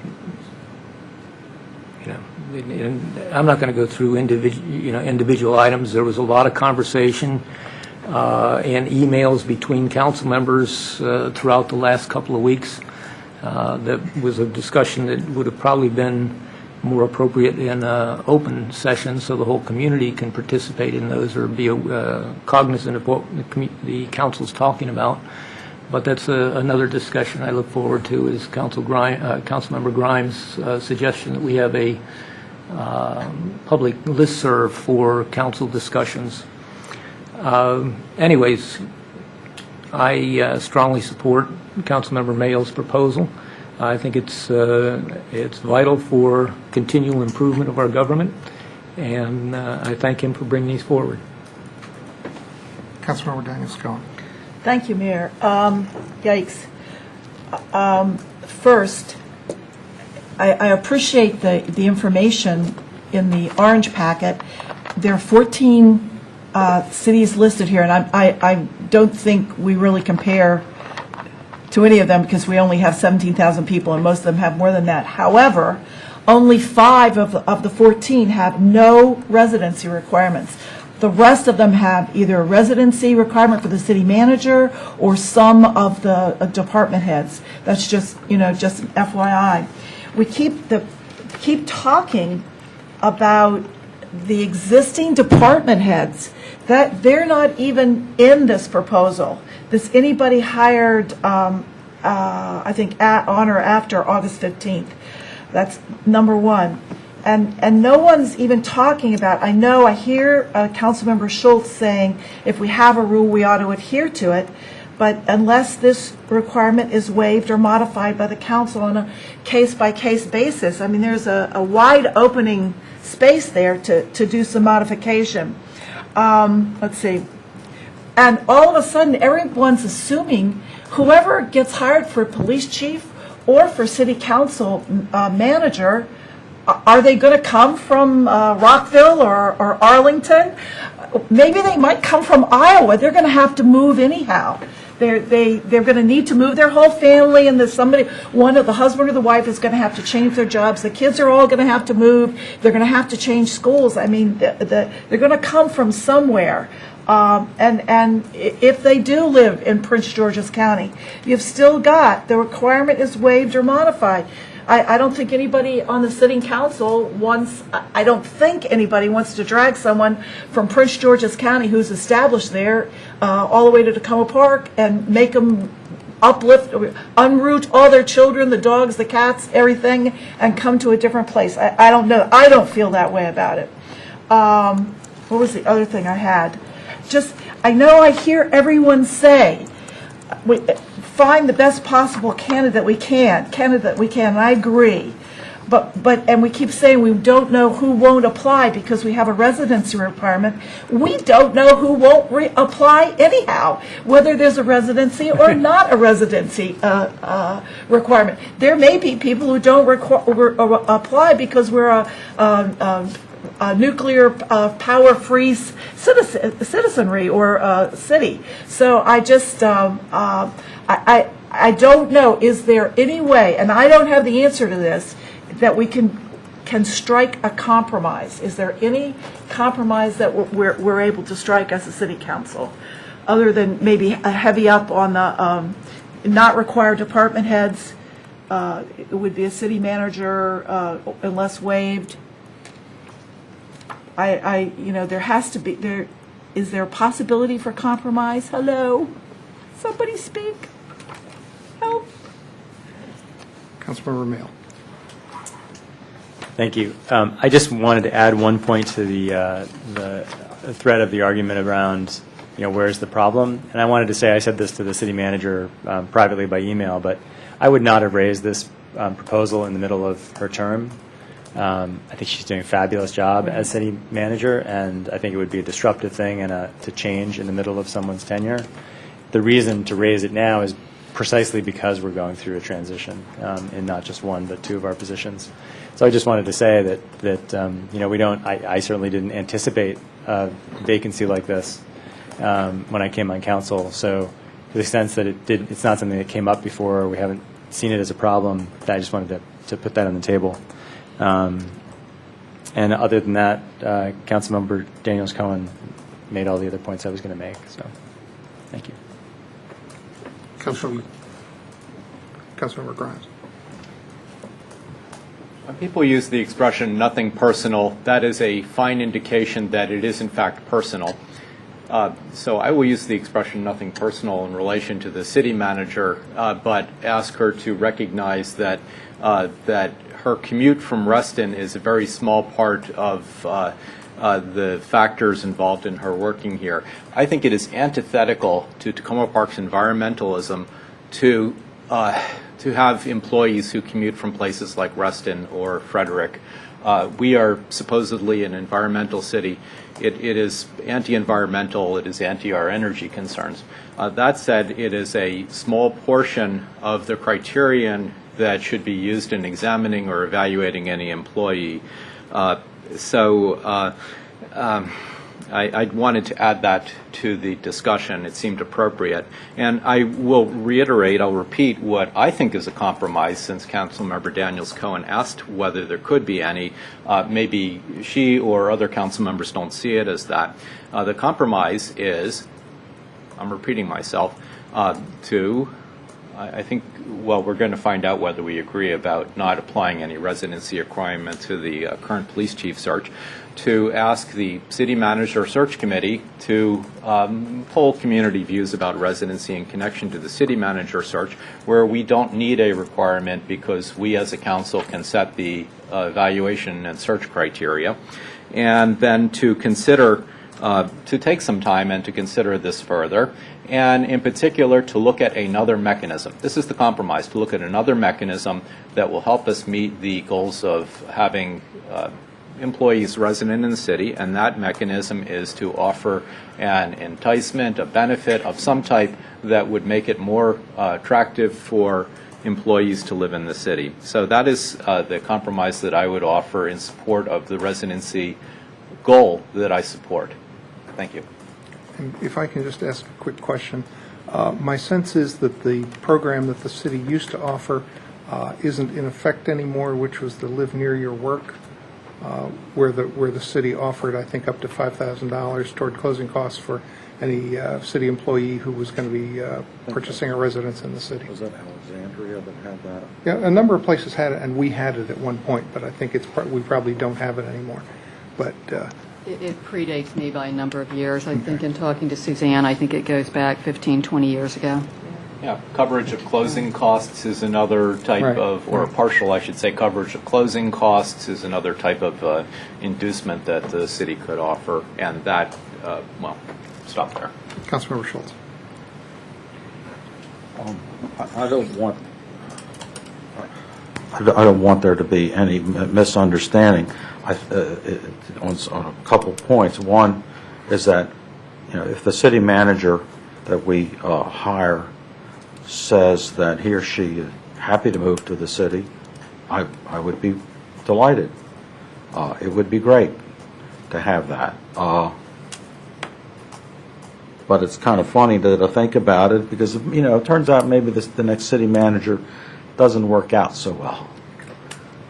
not going to go through individual items. There was a lot of conversation and emails between council members throughout the last couple of weeks. That was a discussion that would have probably been more appropriate in an open session so the whole community can participate in those or be cognizant of what the council's talking about. But that's another discussion I look forward to, is Councilmember Grimes' suggestion that we have a public listserv for council discussions. Anyways, I strongly support Councilmember Mayo's proposal. I think it's vital for continual improvement of our government, and I thank him for bringing these forward. Councilmember Daniels-Cohen. Thank you, Mayor. Yikes. First, I appreciate the information in the orange packet. There are 14 cities listed here, and I don't think we really compare to any of them because we only have 17,000 people, and most of them have more than that. However, only 5 of the 14 have no residency requirements. The rest of them have either a residency requirement for the city manager or some of the department heads. That's just an FYI. We keep talking about the existing department heads that they're not even in this proposal. This anybody hired, I think, on or after August 15th. That's number one. And no one's even talking about, I hear Councilmember Schultz saying if we have a rule, we ought to adhere to it. But unless this requirement is waived or modified by the council on a case-by-case basis, there's a wide opening space there to do some modification. Let's see. And all of a sudden, everyone's assuming whoever gets hired for police chief or for city council manager, are they going to come from Rockville or Arlington? Maybe they might come from Iowa. They're going to have to move anyhow. They're going to need to move their whole family, and one of the husband or the wife is going to have to change their jobs. The kids are all going to have to move. They're going to have to change schools. They're going to come from somewhere. And if they do live in Prince George's County, you've still got the requirement is waived or modified. I don't think anybody on the sitting council wants to drag someone from Prince George's County who's established there all the way to Tacoma Park and make them unroot all their children, the dogs, the cats, everything, and come to a different place. I don't know. I don't feel that way about it. What was the other thing I had? I know I hear everyone say, find the best possible candidate we can, and I agree. And we keep saying we don't know who won't apply because we have a residency requirement. We don't know who won't apply anyhow, whether there's a residency or not a residency requirement. There may be people who don't apply because we're a nuclear power-free citizenry or city. So I just, I don't know, is there any way, and I don't have the answer to this, that we can strike a compromise? Is there any compromise that we're able to strike as a city council, other than maybe a heavy up on the not require department heads? It would be a city manager unless waived. There has to be, is there a possibility for compromise? Hello? Somebody speak. Help. Councilmember Mail. Thank you. I just wanted to add one point to the thread of the argument around, where's the problem? And I wanted to say, I said this to the city manager privately by email, but I would not have raised this proposal in the middle of her term. I think she's doing a fabulous job as city manager, and I think it would be a disruptive thing and to change in the middle of someone's tenure. The reason to raise it now is precisely because we're going through a transition in not just one but two of our positions. So I just wanted to say that we don't. I certainly didn't anticipate a vacancy like this when I came on council. So to the extent that it's not something that came up before, or we haven't seen it as a problem, I just wanted to put that on the table. And other than that, Councilmember Daniels-Cohen made all the other points I was going to make. So, thank you. Councilmember Grimes. When people use the expression "nothing personal," that is a fine indication that it is in fact personal. So I will use the expression "nothing personal" in relation to the city manager, but ask her to recognize that her commute from Reston is a very small part of the factors involved in her working here. I think it is antithetical to Tacoma Park's environmentalism to have employees who commute from places like Reston or Frederick. We are supposedly an environmental city. It is anti-environmental. It is anti our energy concerns. That said, it is a small portion of the criterion that should be used in examining or evaluating any employee. I wanted to add that to the discussion. It seemed appropriate. And I will I'll repeat what I think is a compromise, since Councilmember Daniels-Cohen asked whether there could be any. Maybe she or other council members don't see it as that. The compromise is, I'm repeating myself, I think, we're going to find out whether we agree about not applying any residency requirement to the current police chief search, to ask the city manager search committee to poll community views about residency in connection to the city manager search, where we don't need a requirement because we as a council can set the evaluation and search criteria, and then to consider to take some time and to consider this further, and in particular to look at another mechanism. This is the compromise, to look at another mechanism that will help us meet the goals of having employees resident in the city, and that mechanism is to offer an enticement, a benefit of some type that would make it more attractive for employees to live in the city. So that is the compromise that I would offer in support of the residency goal that I support. Thank you. And if I can just ask a quick question. My sense is that the program that the city used to offer isn't in effect anymore, which was the Live Near Your Work, where the city offered, I think, up to $5,000 toward closing costs for any city employee who was going to be purchasing a residence in the city. Was that Alexandria that had that? Yeah, a number of places had it, and we had it at one point, but I think we probably don't have it anymore. But it predates me by a number of years. I think in talking to Suzanne, I think it goes back 15, 20 years ago. Yeah, coverage of closing costs is another type of, or partial, I should say, coverage of closing costs is another type of inducement that the city could offer, and that, stop there. Councilmember Schultz. I don't want there to be any misunderstanding on a couple points. One is that, if the city manager that we hire says that he or she is happy to move to the city, I would be delighted. It would be great to have that. But it's kind of funny to think about it because, it turns out maybe the next city manager doesn't work out so well.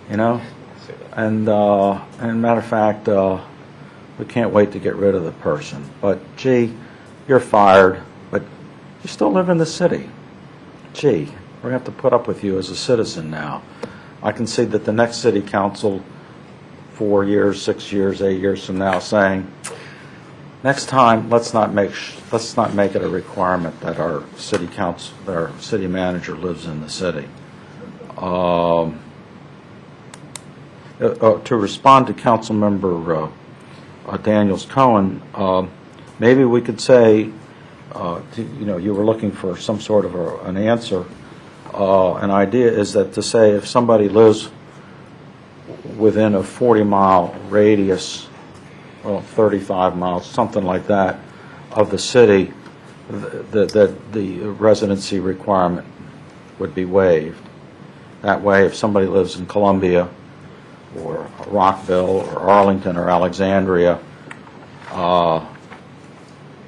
And matter of fact, we can't wait to get rid of the person. But, gee, you're fired, but you still live in the city. Gee, we're going to have to put up with you as a citizen now. I can see that the next city council, 4 years, 6 years, 8 years from now, saying, next time, let's not make it a requirement that our city council, that our city manager lives in the city. To respond to Councilmember Daniels Cohen, maybe we could say, you were looking for some sort of an answer. An idea is that to say if somebody lives within a 40-mile radius, 35 miles, something like that, of the city, that the residency requirement would be waived. That way, if somebody lives in Columbia or Rockville or Arlington or Alexandria,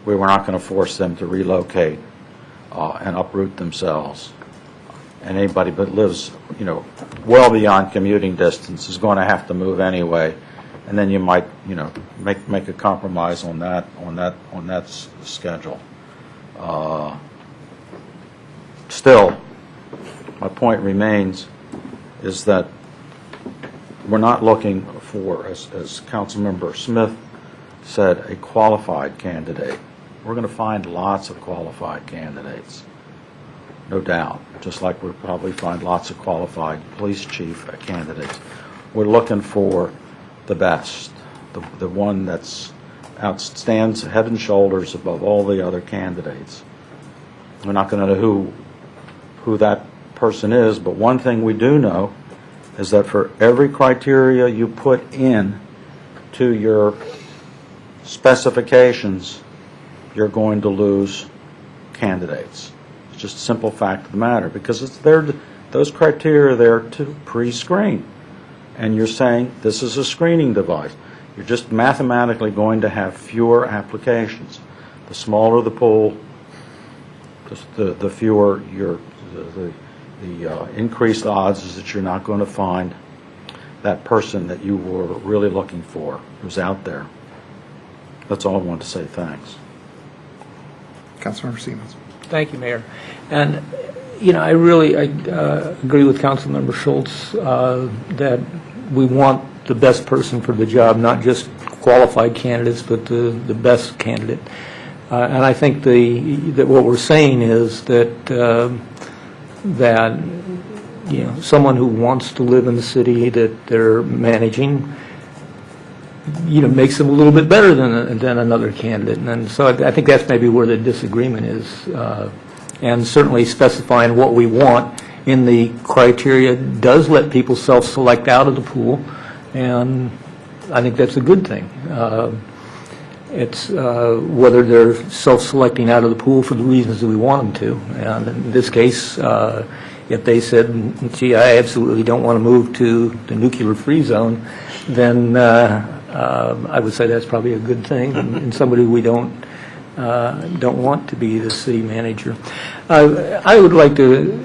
we were not going to force them to relocate and uproot themselves. And anybody that lives, well beyond commuting distance is going to have to move anyway. And then you might, make a compromise on that schedule. Still, my point remains is that we're not looking for, as Councilmember Smith said, a qualified candidate. We're going to find lots of qualified candidates, no doubt, just like we'll probably find lots of qualified police chief candidates. We're looking for the best, the one that's stands head and shoulders above all the other candidates. We're not going to know who that person is, but one thing we do know is that for every criteria you put in to your specifications, you're going to lose candidates. It's just a simple fact of the matter, because it's there. Those criteria are there to pre-screen. And you're saying this is a screening device. You're just mathematically going to have fewer applications. The smaller the pool, the fewer the increased odds is that you're not going to find that person that you were really looking for who's out there. That's all I want to say. Thanks. Councilmember Siemens. Thank you, Mayor. And, I really agree with Councilmember Schultz that we want the best person for the job, not just qualified candidates, but the best candidate. And I think that what we're saying is that someone who wants to live in the city that they're managing, makes them a little bit better than another candidate. And so I think that's maybe where the disagreement is. And certainly specifying what we want in the criteria does let people self-select out of the pool, and I think that's a good thing. It's whether they're self-selecting out of the pool for the reasons that we want them to. And in this case, if they said, gee, I absolutely don't want to move to the nuclear-free zone, then I would say that's probably a good thing, and somebody we don't want to be the city manager. I would like to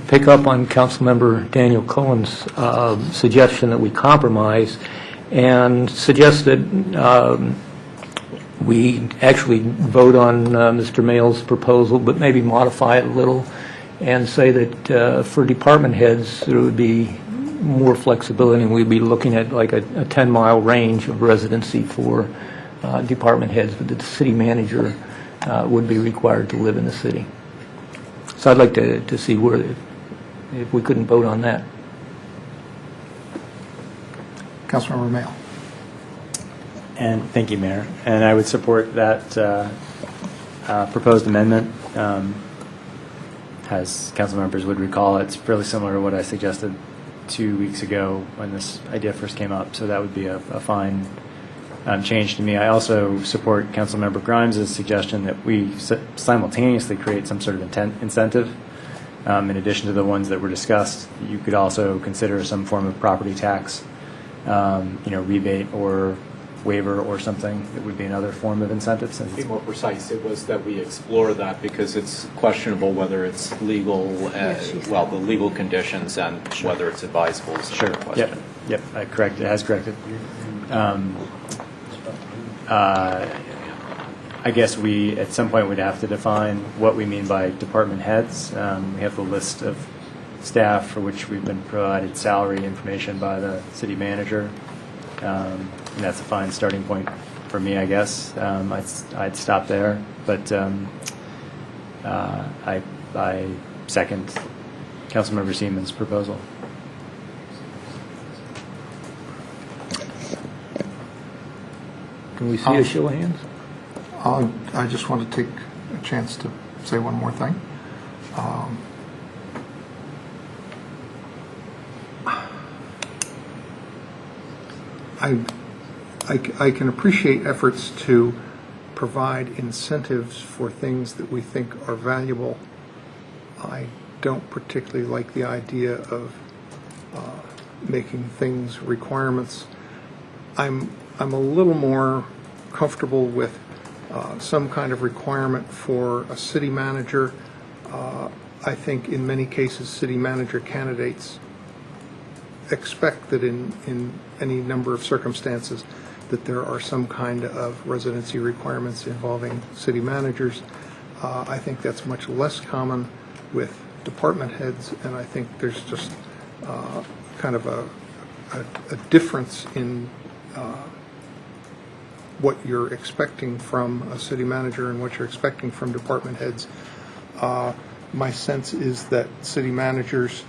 pick up on Councilmember Daniel Cohen's suggestion that we compromise and suggest that we actually vote on Mr. Mayall's proposal, but maybe modify it a little and say that for department heads there would be more flexibility, and we'd be looking at like a 10-mile range of residency for department heads, but the city manager would be required to live in the city. So I'd like to see if we couldn't vote on that. Councilmember Mayall. And thank you, Mayor. And I would support that proposed amendment. As council members would recall, it's fairly similar to what I suggested 2 weeks ago when this idea first came up. So that would be a fine change to me. I also support Councilmember Grimes' suggestion that we simultaneously create some sort of incentive. In addition to the ones that were discussed, you could also consider some form of property tax, rebate or waiver or something. It would be another form of incentive. To be more precise, it was that we explore that because it's questionable whether it's legal, the legal conditions and whether it's advisable is another question. Yep, correct. It has corrected. I guess we, at some point, would have to define what we mean by department heads. We have the list of staff for which we've been provided salary information by the city manager. And that's a fine starting point for me, I guess. I'd stop there, but I second Councilmember Siemens' proposal. Can we see a show of hands? I just want to take a chance to say one more thing. I can appreciate efforts to provide incentives for things that we think are valuable. I don't particularly like the idea of making things requirements. I'm a little more comfortable with some kind of requirement for a city manager. I think in many cases city manager candidates expect that in any number of circumstances that there are some kind of residency requirements involving city managers. I think that's much less common with department heads, and I think there's just kind of a difference in what you're expecting from a city manager and what you're expecting from department heads. My sense is that city managers,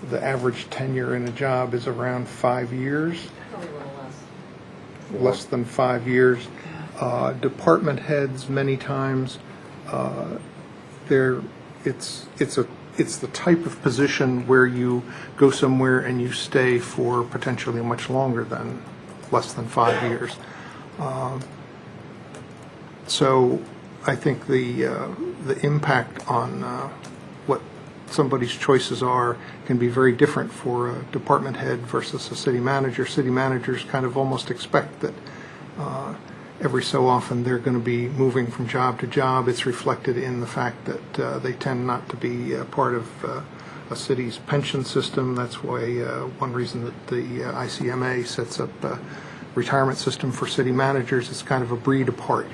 the average tenure in a job is around 5 years. Probably a little less than 5 years. Department heads, many times, it's the type of position where you go somewhere and you stay for potentially much longer than less than 5 years. So I think the impact on what somebody's choices are can be very different for a department head versus a city manager. City managers kind of almost expect that every so often they're going to be moving from job to job. It's reflected in the fact that they tend not to be part of a city's pension system. That's why one reason that the ICMA sets up a retirement system for city managers is kind of a breed apart.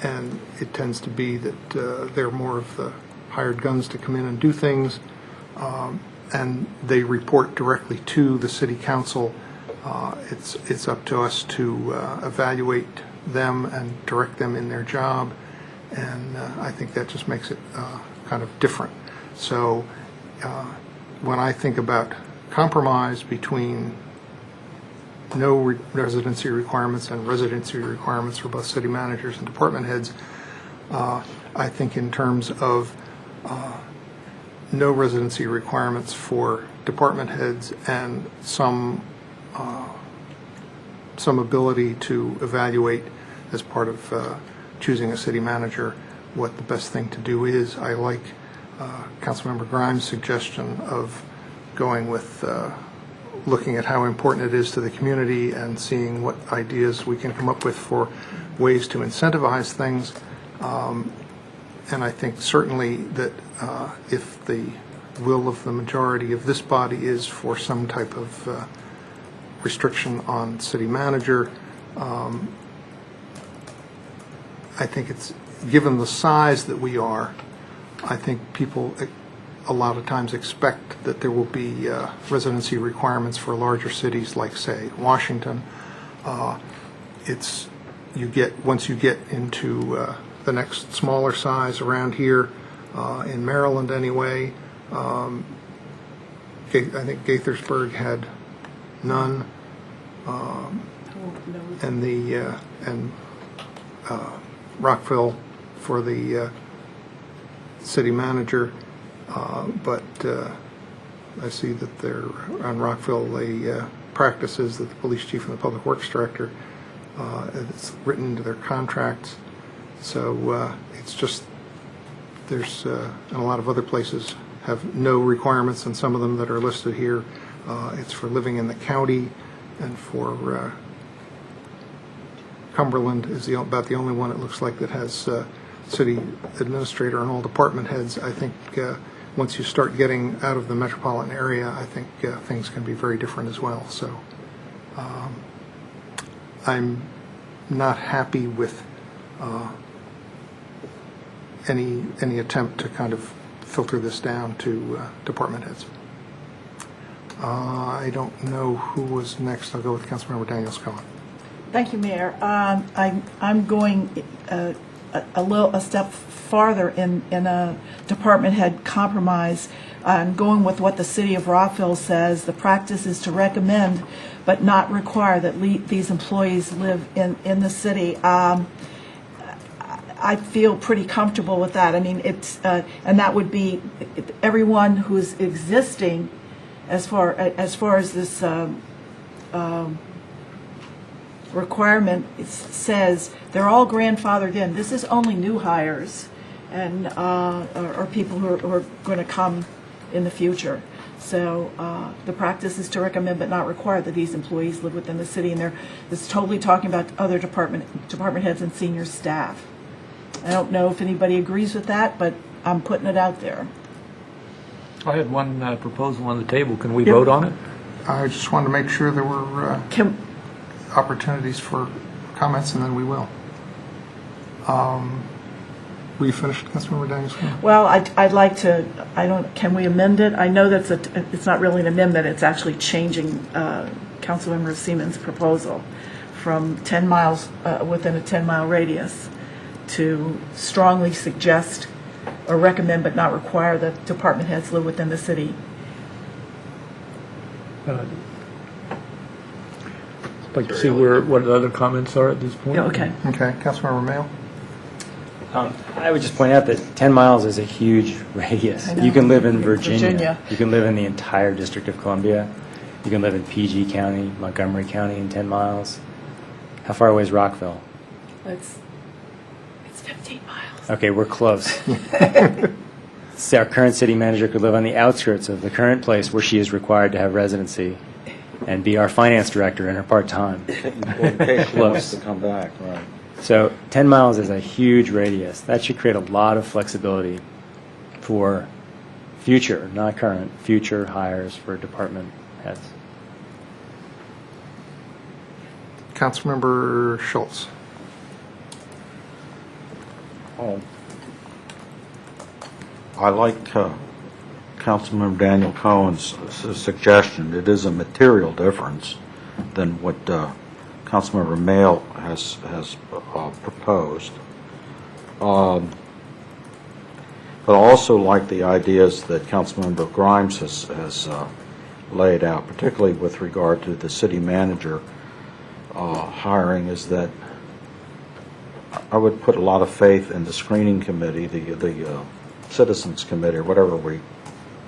And it tends to be that they're more of the hired guns to come in and do things, and they report directly to the city council. It's up to us to evaluate them and direct them in their job, and I think that just makes it kind of different. So when I think about compromise between no residency requirements and residency requirements for both city managers and department heads, I think in terms of no residency requirements for department heads and some ability to evaluate as part of choosing a city manager what the best thing to do is. I like Councilmember Grimes' suggestion of going with looking at how important it is to the community and seeing what ideas we can come up with for ways to incentivize things. And I think certainly that if the will of the majority of this body is for some type of restriction on city manager, I think it's, given the size that we are, I think people a lot of times expect that there will be residency requirements for larger cities like, say, Washington. Once you get into the next smaller size around here, in Maryland anyway, I think Gaithersburg had none. and Rockville for the city manager, but I see that there on Rockville the practice is that the police chief and the public works director, it's written into their contracts. So it's just there's and a lot of other places have no requirements, and some of them that are listed here, it's for living in the county, and for Cumberland is about the only one it looks like that has city administrator and all department heads. I think once you start getting out of the metropolitan area, I think things can be very different as well. So I'm not happy with any attempt to kind of filter this down to department heads. I don't know who was next. I'll go with Councilmember Daniels-Cohen. Thank you, Mayor. I'm going a step farther in a department head compromise. I'm going with what the city of Rockville says. The practice is to recommend but not require that these employees live in the city. I feel pretty comfortable with that. I mean, it's and that would be everyone who's existing as far as this requirement. It says they're all grandfathered in. This is only new hires and or people who are going to come in the future. So the practice is to recommend but not require that these employees live within the city, and this is totally talking about other department heads and senior staff. I don't know if anybody agrees with that, but I'm putting it out there. I had one proposal on the table. Can we vote on it? I just wanted to make sure there were opportunities for comments, and then we will. Were you finished, Councilmember Daniels? Well, I'd like to. Can we amend it? I know it's not really an amendment. It's actually changing Councilmember Siemens' proposal from 10 miles within a 10-mile radius to strongly suggest or recommend but not require that department heads live within the city. I'd like to see what the other comments are at this point. Yeah, okay. Okay, Councilmember Mayo. I would just point out that 10 miles is a huge radius. You can live in Virginia. You can live in the entire District of Columbia. You can live in PG County, Montgomery County in 10 miles. How far away is Rockville? It's 15 miles. Okay, we're close. Our current city manager could live on the outskirts of the current place where she is required to have residency and be our finance director in her part-time. In case she wants to come back, right. So 10 miles is a huge radius. That should create a lot of flexibility for future, not current, future hires for department heads. Councilmember Schultz. Oh, I like Councilmember Daniel Cohen's suggestion. It is a material difference than what Councilmember Mayo has proposed. But I also like the ideas that Councilmember Grimes has laid out, particularly with regard to the city manager hiring, is that I would put a lot of faith in the screening committee, the citizens committee, or whatever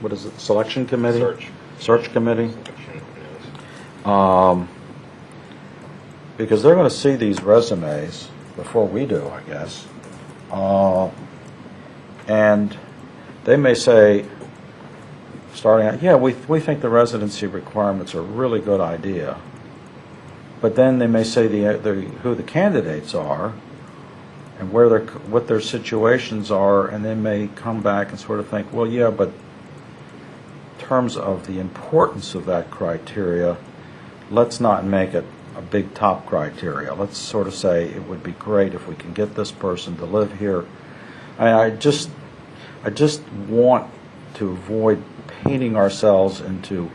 what is it, selection committee? Search committee. Because they're going to see these resumes before we do, I guess. And they may say, starting out, yeah, we think the residency requirements are a really good idea. But then they may say who the candidates are and what their situations are, and they may come back and sort of think, well, yeah, but in terms of the importance of that criteria, let's not make it a big top criteria. Let's sort of say it would be great if we can get this person to live here. I just want to avoid painting ourselves into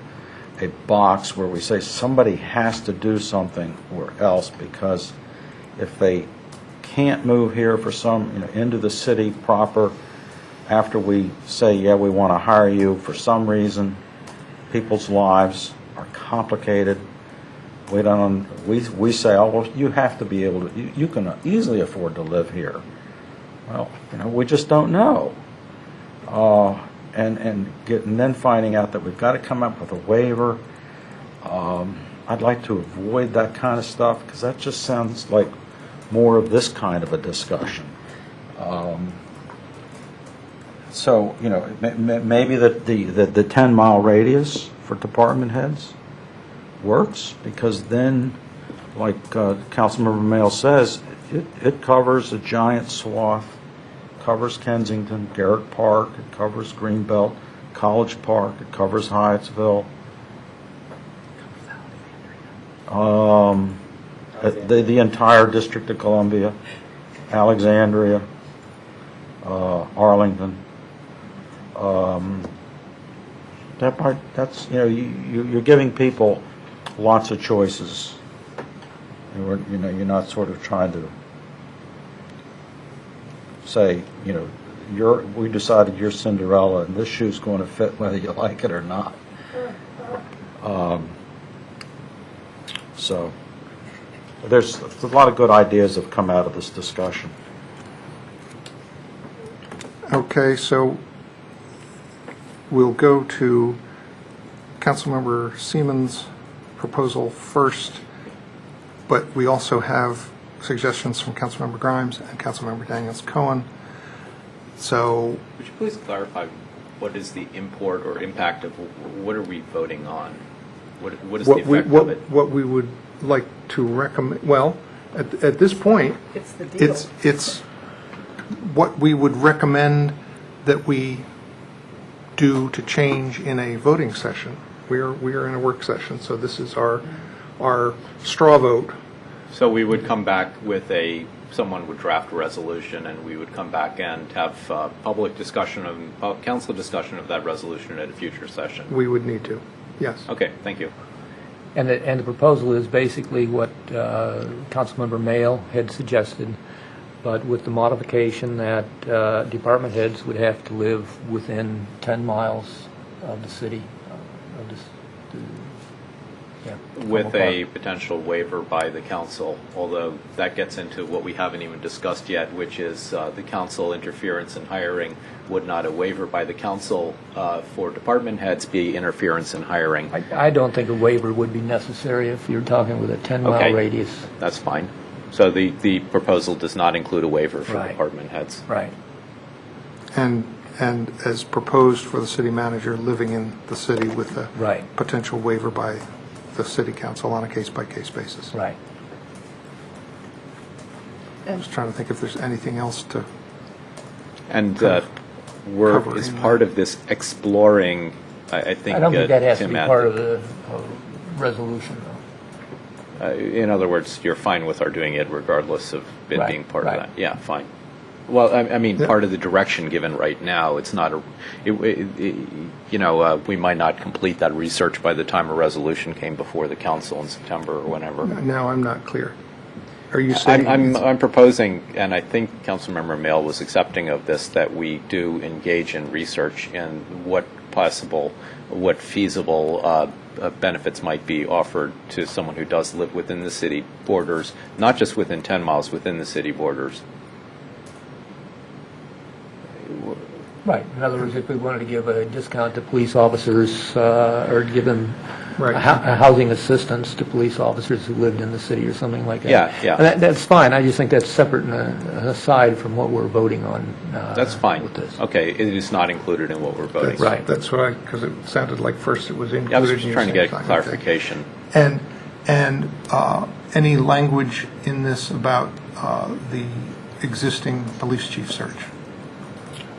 a box where we say somebody has to do something or else, because if they can't move here for into the city proper after we say, yeah, we want to hire you for some reason, people's lives are complicated We don't. We say, oh, well, you have to be able to. You can easily afford to live here. Well, we just don't know. And then finding out that we've got to come up with a waiver. I'd like to avoid that kind of stuff because that just sounds like more of this kind of a discussion. So, maybe the 10-mile radius for department heads works, because then, like Councilmember Mail says, it covers a giant swath. It covers Kensington, Garrett Park, it covers Greenbelt, College Park, it covers Hyattsville. The entire District of Columbia, Alexandria, Arlington. That's you're giving people lots of choices. You're not sort of trying to say, we decided you're Cinderella and this shoe's going to fit whether you like it or not. So there's a lot of good ideas have come out of this discussion. Okay, so we'll go to Councilmember Siemens' proposal first, but we also have suggestions from Councilmember Grimes and Councilmember Daniels-Cohen. So, would you please clarify what is the import or impact of what are we voting on? What is the effect of it? What we would like to recommend, well, at this point, It's the deal. it's what we would recommend that we do to change in a voting session. We are in a work session, so this is our straw vote. So we would come back with someone would draft a resolution, and we would come back and have public discussion council discussion of that resolution at a future session. We would need to, yes. Okay, thank you. And the proposal is basically what Councilmember Mail had suggested, but with the modification that department heads would have to live within 10 miles of the city. With a potential waiver by the council, although that gets into what we haven't even discussed yet, which is the council interference in hiring. Would not a waiver by the council for department heads be interference in hiring? I don't think a waiver would be necessary if you're talking with a 10-mile radius. That's fine. So the proposal does not include a waiver for Right. department heads. Right. And as proposed for the city manager living in the city with a potential waiver by the city council on a case-by-case basis. Right. I was trying to think if there's anything else to... And cover is in part of this exploring, I think I don't think that has to Tim be had- part of the resolution, though. in other words, you're fine with our doing it regardless of it Right, being part right. of that? Yeah, fine. Well, I mean, part of the direction given right now, it's not we might not complete that research by the time a resolution came before the council in September or whenever. Now I'm not clear. Are you saying... I'm proposing, and I think Councilmember Mail was accepting of this, that we do engage in research in what feasible benefits might be offered to someone who does live within the city borders, not just within 10 miles, within the city borders. Right. In other words, if we wanted to give a discount to police officers or give them a housing assistance to police officers who lived in the city or something like that. Yeah. And that's fine. I just think that's separate and aside from what we're voting on. That's fine. Okay, it is not included in what we're voting. That's why, because it sounded like first it was included. I was just and trying to you're get saying, clarification. And any language in this about the existing police chief search?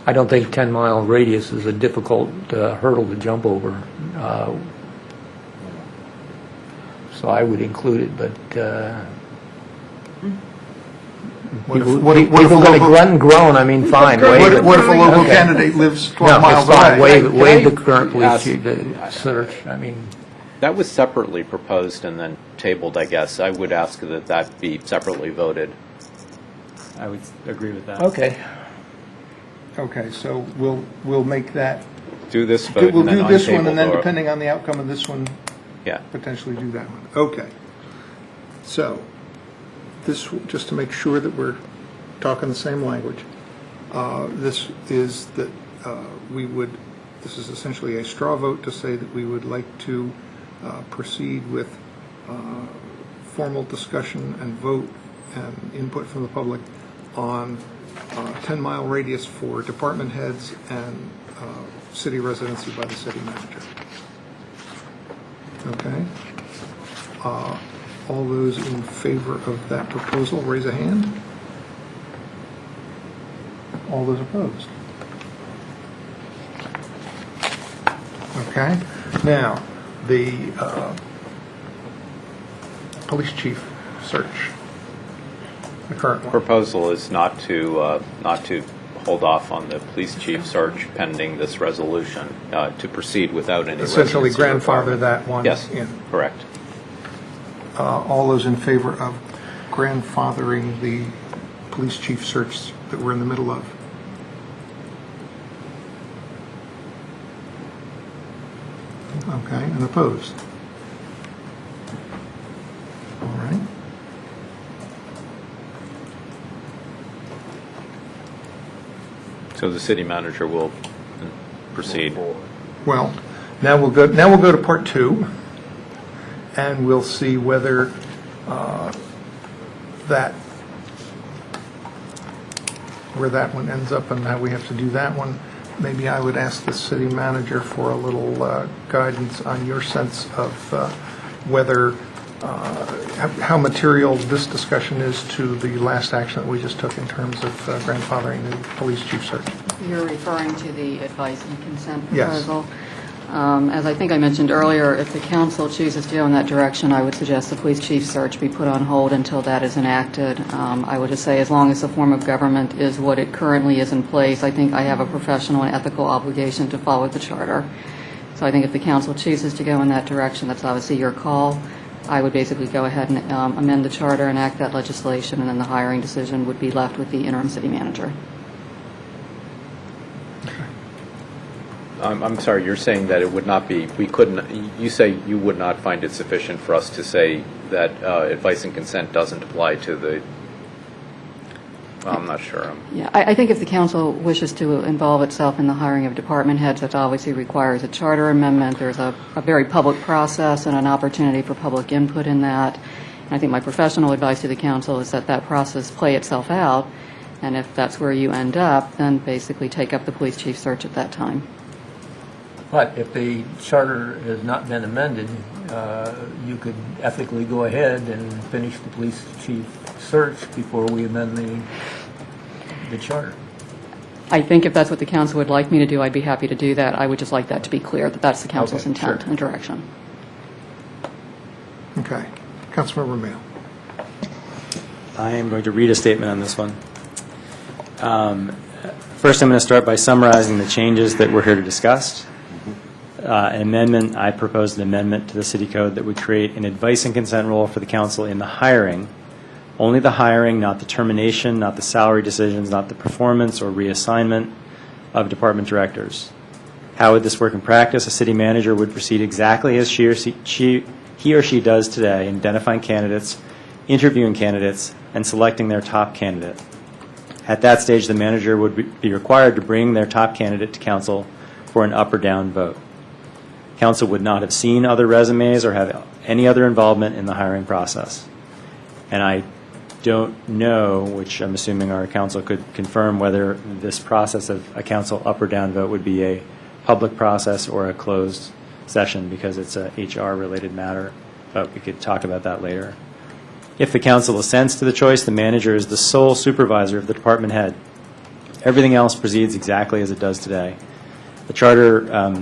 I don't think 10-mile radius is a difficult hurdle to jump over. So I would include it, but What if people going to grunt and groan, I mean, fine. What if a local candidate lives 12 miles away? Waive the current police chief search. I mean, that was separately proposed and then tabled, I guess. I would ask that that be separately voted. I would agree with that. Okay, so we'll make that. Do this vote. We'll and then do this one, untable and then the- depending on the outcome of this one, Yeah. potentially do that one. Okay. So, this, just to make sure that we're talking the same language, this is that this is essentially a straw vote to say that we would like to proceed with formal discussion and vote and input from the public on 10-mile radius for department heads and city residency by the city manager. Okay? All those in favor of that proposal, raise a hand. All those opposed? Okay. Now, the police chief search, the current one. Proposal is not to hold off on the police chief search pending this resolution, to proceed without any Essentially residency grandfather requirement. that one Yes, in. correct. All those in favor of grandfathering the police chief search that we're in the middle of? Okay, and opposed? All right. So the city manager will proceed. Well, now we'll go to part two, and we'll see whether where that one ends up and how we have to do that one. Maybe I would ask the city manager for a little guidance on your sense of whether how material this discussion is to the last action that we just took in terms of grandfathering the police chief search. You're referring to the advice and consent Yes. proposal? As I think I mentioned earlier, if the council chooses to go in that direction, I would suggest the police chief search be put on hold until that is enacted. I would just say as long as the form of government is what it currently is in place, I think I have a professional and ethical obligation to follow the charter. So I think if the council chooses to go in that direction, that's obviously your call. I would basically go ahead and amend the charter, enact that legislation, and then the hiring decision would be left with the interim city manager. I'm sorry, you're saying that it would not be, we couldn't, you say you would not find it sufficient for us to say that advice and consent doesn't apply to the, well, I'm not sure. Yeah, I think if the council wishes to involve itself in the hiring of department heads, that obviously requires a charter amendment. There's a very public process and an opportunity for public input in that. And I think my professional advice to the council is that that process play itself out, and if that's where you end up, then basically take up the police chief search at that time. But if the charter has not been amended, you could ethically go ahead and finish the police chief search before we amend the charter. I think if that's what the council would like me to do, I'd be happy to do that. I would just like that to be clear, that that's the council's Okay, intent sure. and direction. Okay. Councilmember Mayo. I am going to read a statement on this one. First, I'm going to start by summarizing the changes that we're here to discuss. An amendment, I proposed an amendment to the city code that would create an advice and consent role for the council in the hiring. Only the hiring, not the termination, not the salary decisions, not the performance or reassignment of department directors. How would this work in practice? A city manager would proceed exactly as he or she does today, identifying candidates, interviewing candidates, and selecting their top candidate. At that stage, the manager would be required to bring their top candidate to council for an up or down vote. Council would not have seen other resumes or have any other involvement in the hiring process. And I don't know, which I'm assuming our council could confirm, whether this process of a council up or down vote would be a public process or a closed session, because it's a HR-related matter, but we could talk about that later. If the council assents to the choice, the manager is the sole supervisor of the department head. Everything else proceeds exactly as it does today. The charter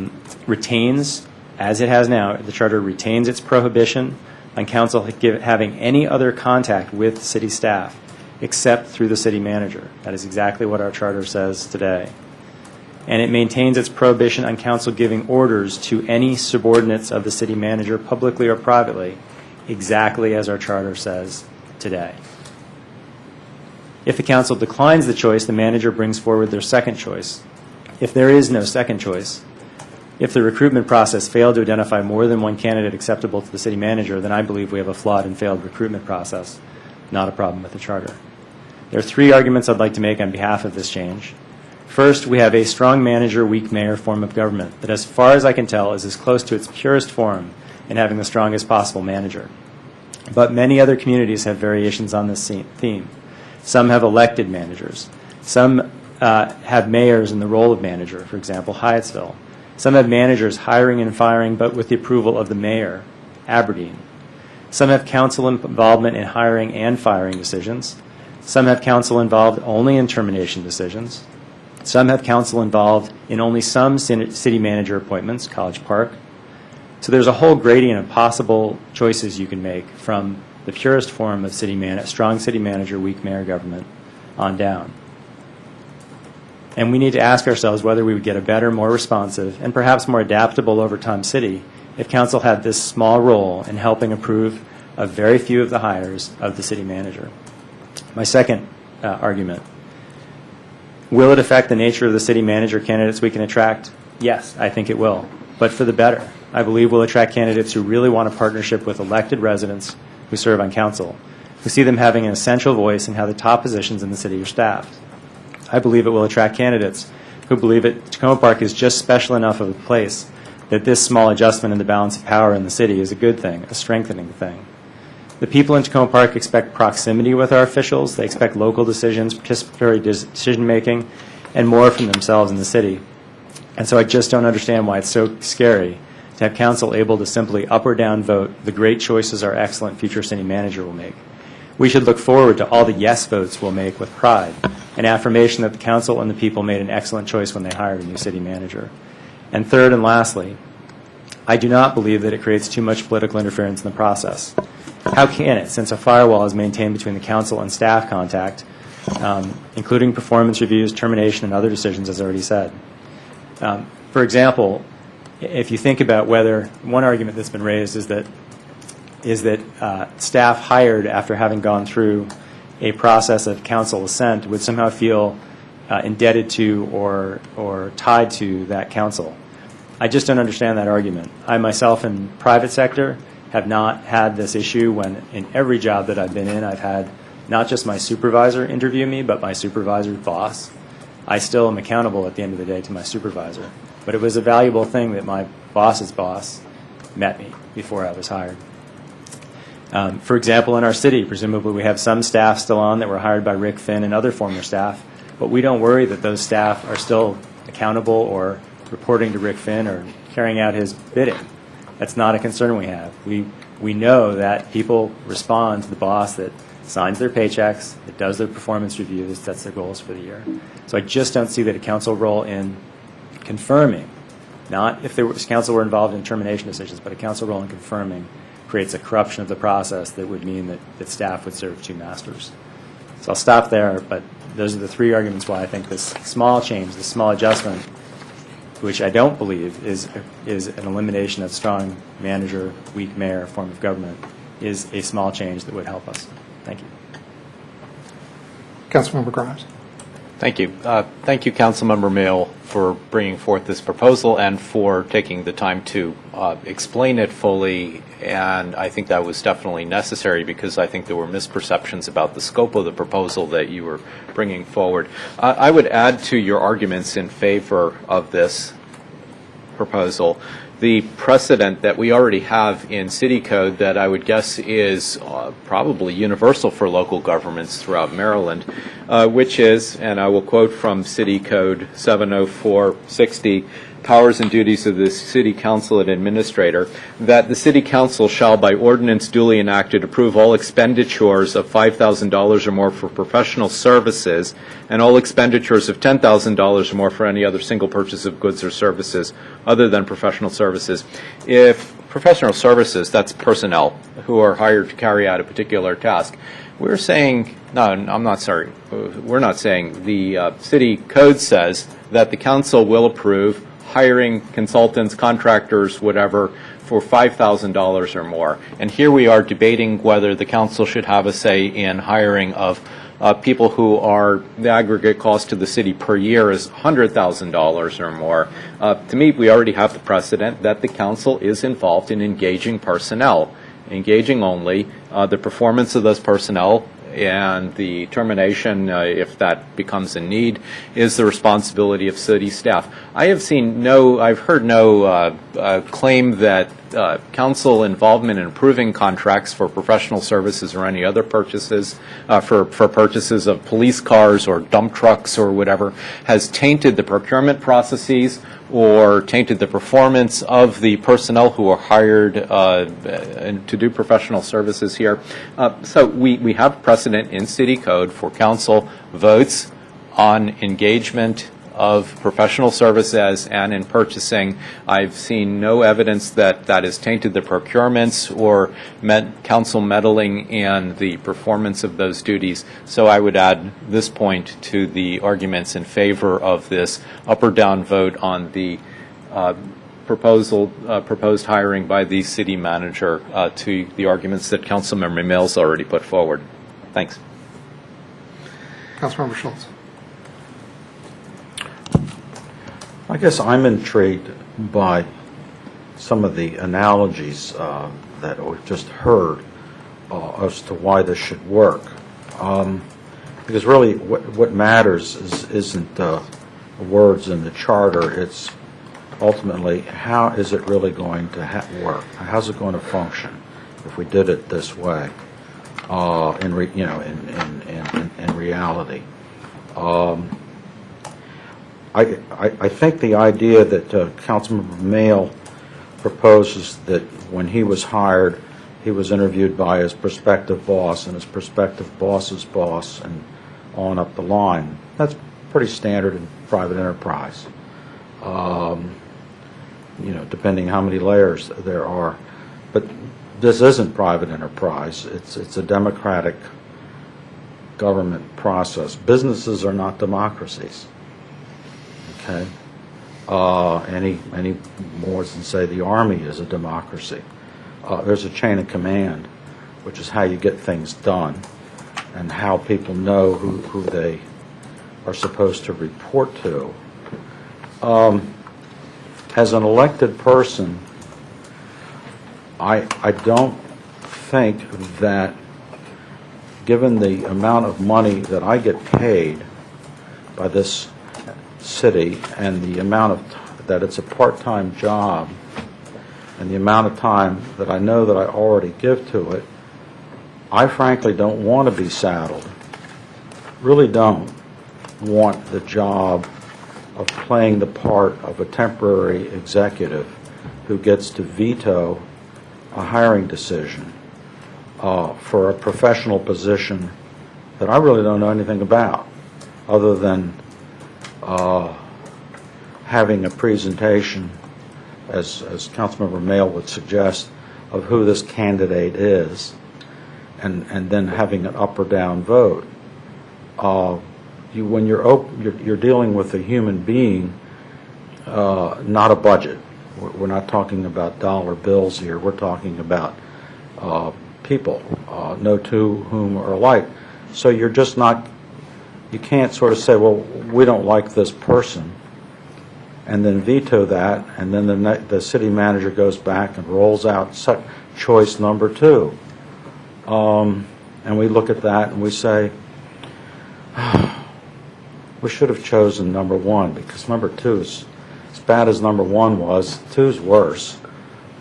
retains, as it has now, the charter retains its prohibition on council having any other contact with city staff except through the city manager. That is exactly what our charter says today. And it maintains its prohibition on council giving orders to any subordinates of the city manager, publicly or privately, exactly as our charter says today. If the council declines the choice, the manager brings forward their second choice. If there is no second choice, If the recruitment process failed to identify more than one candidate acceptable to the city manager, then I believe we have a flawed and failed recruitment process, not a problem with the charter. There are 3 arguments I'd like to make on behalf of this change. First, we have a strong manager, weak mayor form of government that, as far as I can tell, is as close to its purest form in having the strongest possible manager. But many other communities have variations on this theme. Some have elected managers. Some have mayors in the role of manager, for example, Hyattsville. Some have managers hiring and firing, but with the approval of the mayor, Aberdeen. Some have council involvement in hiring and firing decisions. Some have council involved only in termination decisions. Some have council involved in only some city manager appointments, College Park. So there's a whole gradient of possible choices you can make from the purest form of strong city manager, weak mayor government on down. And we need to ask ourselves whether we would get a better, more responsive, and perhaps more adaptable over time city if council had this small role in helping approve of very few of the hires of the city manager. My second argument, will it affect the nature of the city manager candidates we can attract? Yes, I think it will, but for the better. I believe we'll attract candidates who really want a partnership with elected residents who serve on council, who see them having an essential voice in how the top positions in the city are staffed. I believe it will attract candidates who believe that Tacoma Park is just special enough of a place that this small adjustment in the balance of power in the city is a good thing, a strengthening thing. The people in Tacoma Park expect proximity with our officials. They expect local decisions, participatory decision-making, and more from themselves in the city. And so I just don't understand why it's so scary to have council able to simply up or down vote the great choices our excellent future city manager will make. We should look forward to all the yes votes we'll make with pride, an affirmation that the council and the people made an excellent choice when they hired a new city manager. And third and lastly, I do not believe that it creates too much political interference in the process. How can it, since a firewall is maintained between the council and staff contact, including performance reviews, termination, and other decisions, as I already said? For example, if you think about whether, one argument that's been raised is that staff hired after having gone through a process of council assent would somehow feel indebted to or tied to that council. I just don't understand that argument. I myself in private sector have not had this issue when in every job that I've been in, I've had not just my supervisor interview me, but my supervisor's boss. I still am accountable at the end of the day to my supervisor. But it was a valuable thing that my boss's boss met me before I was hired. For example, in our city, presumably we have some staff still on that were hired by Rick Finn and other former staff, but we don't worry that those staff are still accountable or reporting to Rick Finn or carrying out his bidding. That's not a concern we have. We know that people respond to the boss that signs their paychecks, that does their performance review, that sets their goals for the year. So I just don't see that a council role in confirming, not if council were involved in termination decisions, but a council role in confirming creates a corruption of the process that would mean that staff would serve two masters. So I'll stop there, but those are the 3 arguments why I think this small change, this small adjustment, which I don't believe is an elimination of strong manager, weak mayor form of government, is a small change that would help us. Thank you. Councilmember Grimes. Thank you. Thank you, Councilmember Mayle, for bringing forth this proposal and for taking the time to explain it fully. And I think that was definitely necessary because I think there were misperceptions about the scope of the proposal that you were bringing forward. I would add to your arguments in favor of this proposal the precedent that we already have in city code that I would guess is probably universal for local governments throughout Maryland, which is, and I will quote from City Code 70460, powers and duties of the City Council and Administrator, that the City Council shall by ordinance duly enacted approve all expenditures of $5,000 or more for professional services and all expenditures of $10,000 or more for any other single purchase of goods or services other than professional services. If professional services, that's personnel who are hired to carry out a particular task, we're saying, no, I'm not sorry, we're not saying, the City Code says that the Council will approve hiring consultants, contractors, whatever, for $5,000 or more. And here we are debating whether the council should have a say in hiring of people who are, the aggregate cost to the city per year is $100,000 or more. To me, we already have the precedent that the council is involved in engaging personnel, engaging only. The performance of those personnel and the termination, if that becomes a need, is the responsibility of city staff. I've heard no claim that council involvement in approving contracts for professional services or any other purchases, for purchases of police cars or dump trucks or whatever, has tainted the procurement processes or tainted the performance of the personnel who are hired to do professional services here. So we have precedent in city code for council votes on engagement of professional services and in purchasing. I've seen no evidence that that has tainted the procurements or council meddling in the performance of those duties. So I would add this point to the arguments in favor of this up or down vote on the proposed hiring by the city manager to the arguments that Councilmember Mills already put forward. Thanks. Councilmember Schultz. I guess I'm intrigued by some of the analogies that we've just heard as to why this should work. Because really what matters isn't words in the charter, it's ultimately how is it really going to work? How's it going to function if we did it this way in reality? I think the idea that Councilmember Mayle proposes that when he was hired, he was interviewed by his prospective boss and his prospective boss's boss and on up the line. That's pretty standard in private enterprise, depending how many layers there are. But this isn't private enterprise. It's a democratic government process. Businesses are not democracies. Okay, any more than say the Army is a democracy. There's a chain of command, which is how you get things done, and how people know who they are supposed to report to. As an elected person, I don't think that, given the amount of money that I get paid by this city and the amount of that it's a part-time job and the amount of time that I know that I already give to it, I frankly don't want to be saddled. Really don't want the job of playing the part of a temporary executive who gets to veto a hiring decision for a professional position that I really don't know anything about, other than having a presentation, as Councilmember Mayle would suggest, of who this candidate is, and then having an up or down vote. When you're dealing with a human being, not a budget. We're not talking about dollar bills here. We're talking about people, no two whom are alike. So you're just not. You can't sort of say, well, we don't like this person, and then veto that, and then the city manager goes back and rolls out choice number 2. And we look at that and we say, we should have chosen number 1, because number 2 is, as bad as number 1 was, 2's worse.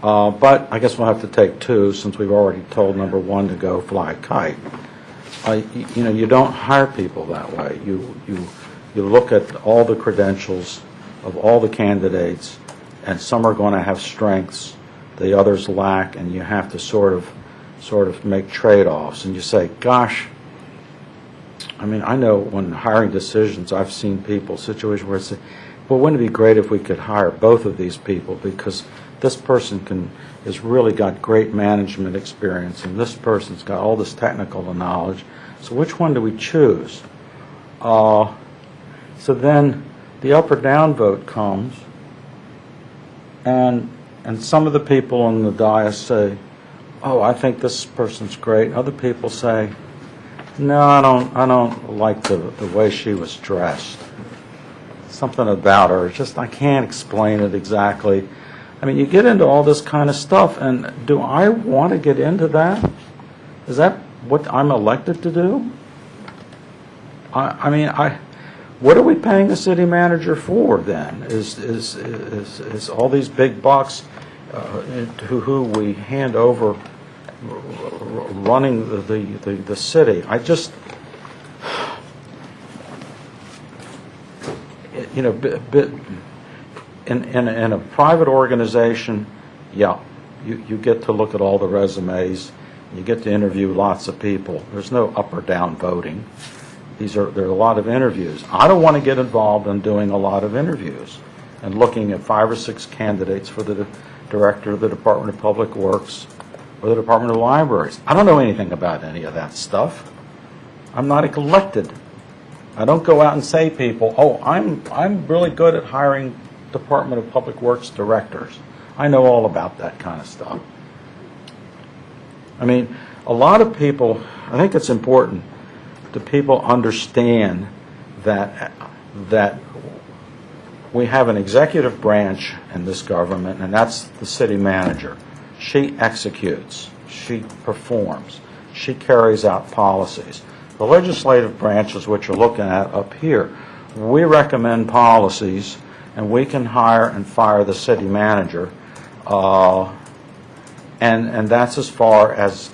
But I guess we'll have to take 2 since we've already told number 1 to go fly a kite. You don't hire people that way. You look at all the credentials of all the candidates, and some are going to have strengths the others lack, and you have to sort of make trade-offs. And you say, gosh, I mean, I know when hiring decisions, I've seen situations where I say, well, wouldn't it be great if we could hire both of these people, because this person has really got great management experience, and this person's got all this technical knowledge. So which one do we choose? So then the up or down vote comes, and And some of the people on the dais say, oh, I think this person's great. Other people say, no, I don't like the way she was dressed. Something about her, just I can't explain it exactly. I mean, you get into all this kind of stuff, and do I want to get into that? Is that what I'm elected to do? I mean, what are we paying the city manager for then? Is all these big bucks to who we hand over running the city? I just, in a private organization, yeah, you get to look at all the resumes, you get to interview lots of people. There's no up or down voting. There are a lot of interviews. I don't want to get involved in doing a lot of interviews and looking at 5 or 6 candidates for the director of the Department of Public Works or the Department of Libraries. I don't know anything about any of that stuff. I'm not elected. I don't go out and say to people, oh, I'm really good at hiring Department of Public Works directors. I know all about that kind of stuff. I mean, a lot of people, I think it's important that people understand that we have an executive branch in this government, and that's the city manager. She executes. She performs. She carries out policies. The legislative branch is what you're looking at up here. We recommend policies, and we can hire and fire the city manager, and that's as far as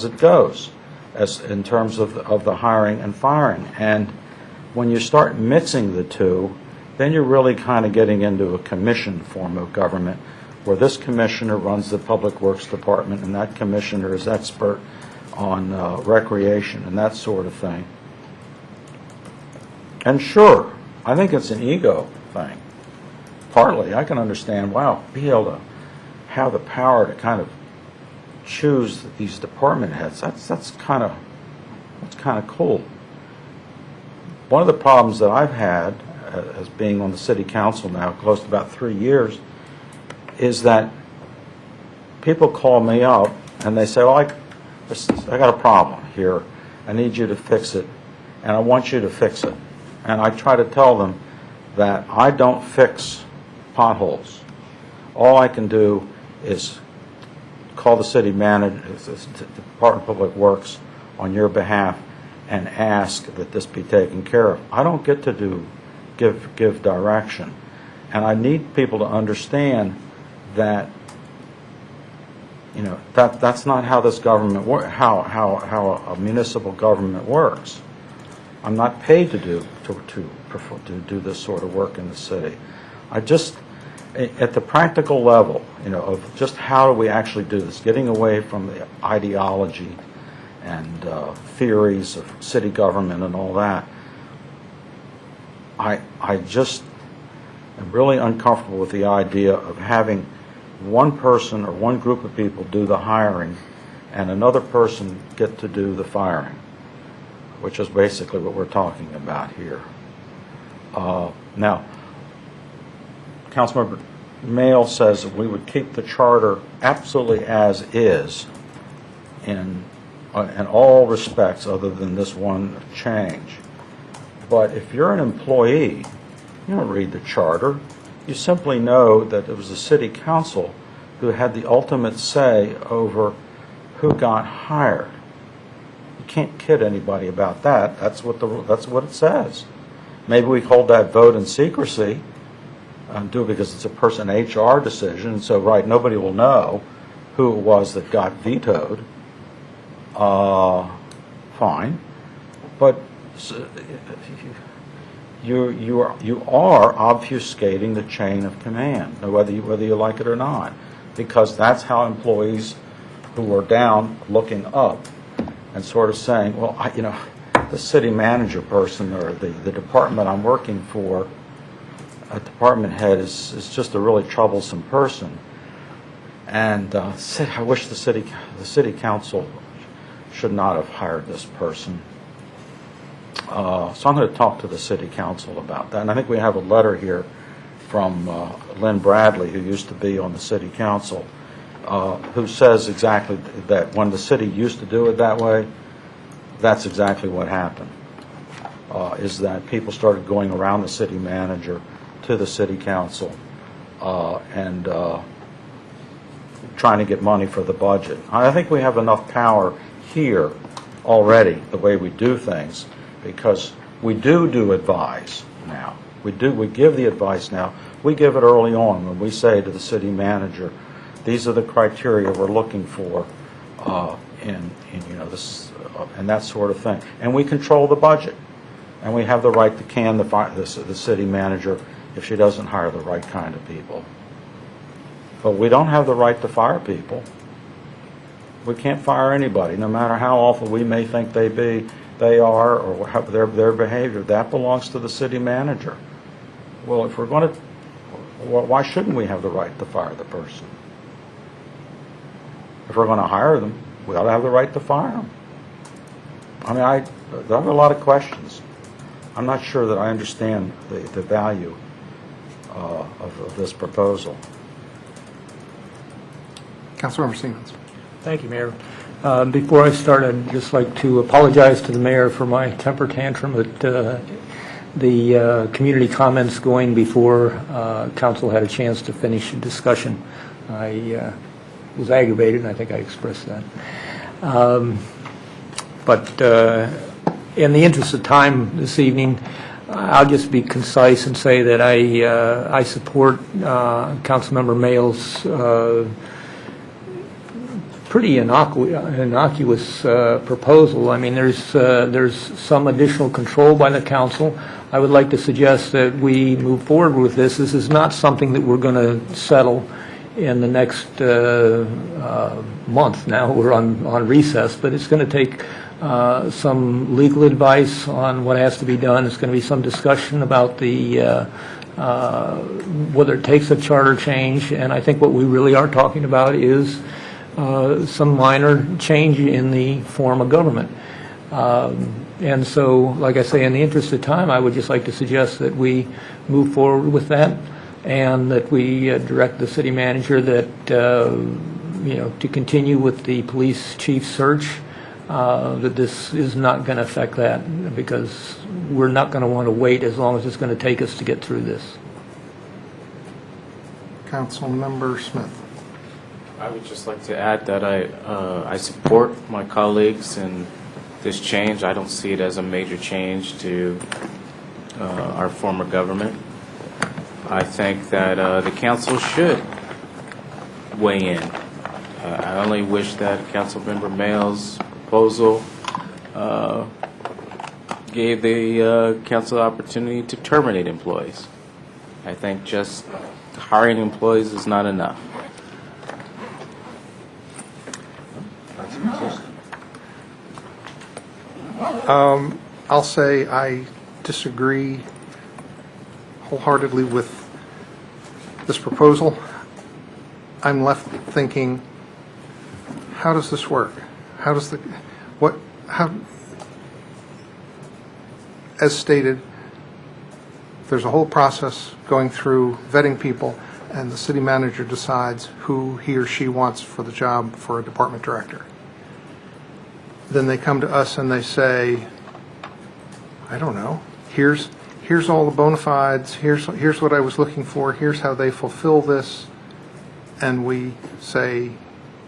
it goes, as in terms of the hiring and firing. And when you start mixing the two, then you're really kind of getting into a commission form of government, where this commissioner runs the Public Works Department, and that commissioner is expert on recreation and that sort of thing. And sure, I think it's an ego thing. Partly, I can understand, wow, be able to have the power to kind of choose these department heads. That's kind of cool. One of the problems that I've had as being on the city council now, close to about 3 years, is that people call me up and they say, well, I got a problem here. I need you to fix it, and I want you to fix it. And I try to tell them that I don't fix potholes. All I can do is call the city manager, the Department of Public Works, on your behalf and ask that this be taken care of. I don't get to give direction. And I need people to understand that, you know, that's not how this government how a municipal government works. I'm not paid to do this sort of work in the city. I just, at the practical level, you know, of just how do we actually do this, getting away from the ideology and theories of city government and all that, I just am really uncomfortable with the idea of having one person or one group of people do the hiring and another person get to do the firing, which is basically what we're talking about here. Now, Councilmember Mayle says that we would keep the charter absolutely as is in all respects other than this one change. But if you're an employee, you don't read the charter. You simply know that it was the city council who had the ultimate say over who got hired. You can't kid anybody about that. That's what it says. Maybe we hold that vote in secrecy and do it because it's a person HR decision. So, right, nobody will know who it was that got vetoed. Fine, but you are obfuscating the chain of command, whether you like it or not, because that's how employees who are down looking up and sort of saying, well, the city manager person or the department I'm working for, a department head is just a really troublesome person, and I wish the city council should not have hired this person. So I'm going to talk to the city council about that. And I think we have a letter here from Lynn Bradley, who used to be on the city council, who says exactly that when the city used to do it that way, that's exactly what happened, is that people started going around the city manager to the city council and trying to get money for the budget. I think we have enough power here already, the way we do things, because we do advise now. We give the advice now. We give it early on when we say to the city manager, these are the criteria we're looking for, and that sort of thing. And we control the budget, and we have the right to can the city manager if she doesn't hire the right kind of people. But we don't have the right to fire people. We can't fire anybody, no matter how awful we may think they are, or have their behavior. That belongs to the city manager. Well, if we're going to, why shouldn't we have the right to fire the person? If we're going to hire them, we ought to have the right to fire them. I mean, I have a lot of questions. I'm not sure that I understand the value of this proposal. Councilmember Siemens. Thank you, Mayor. Before I start, I'd just like to apologize to the mayor for my temper tantrum at the community comments going before council had a chance to finish a discussion. I was aggravated, and I think I expressed that. But in the interest of time this evening, I'll just be concise and say that I support Councilmember Mayle's pretty innocuous proposal. I mean, there's some additional control by the council. I would like to suggest that we move forward with this. This is not something that we're going to settle in the next month. Now we're on recess, but it's going to take some legal advice on what has to be done. It's going to be some discussion about the whether it takes a charter change, and I think what we really are talking about is some minor change in the form of government. And so, like I say, in the interest of time, I would just like to suggest that we move forward with that, and that we direct the city manager that, to continue with the police chief search, that this is not going to affect that, because we're not going to want to wait as long as it's going to take us to get through this. Councilmember Smith. I would just like to add that I support my colleagues in this change. I don't see it as a major change to our form of government. I think that the council should weigh in. I only wish that Councilmember Mayle's proposal gave the council the opportunity to terminate employees. I think just hiring employees is not enough. I'll say I disagree wholeheartedly with this proposal. I'm left thinking, how does this work? As stated, there's a whole process going through vetting people, and the city manager decides who he or she wants for the job for a department director. Then they come to us and they say, I don't know, here's all the bona fides, here's what I was looking for, here's how they fulfill this, and we say,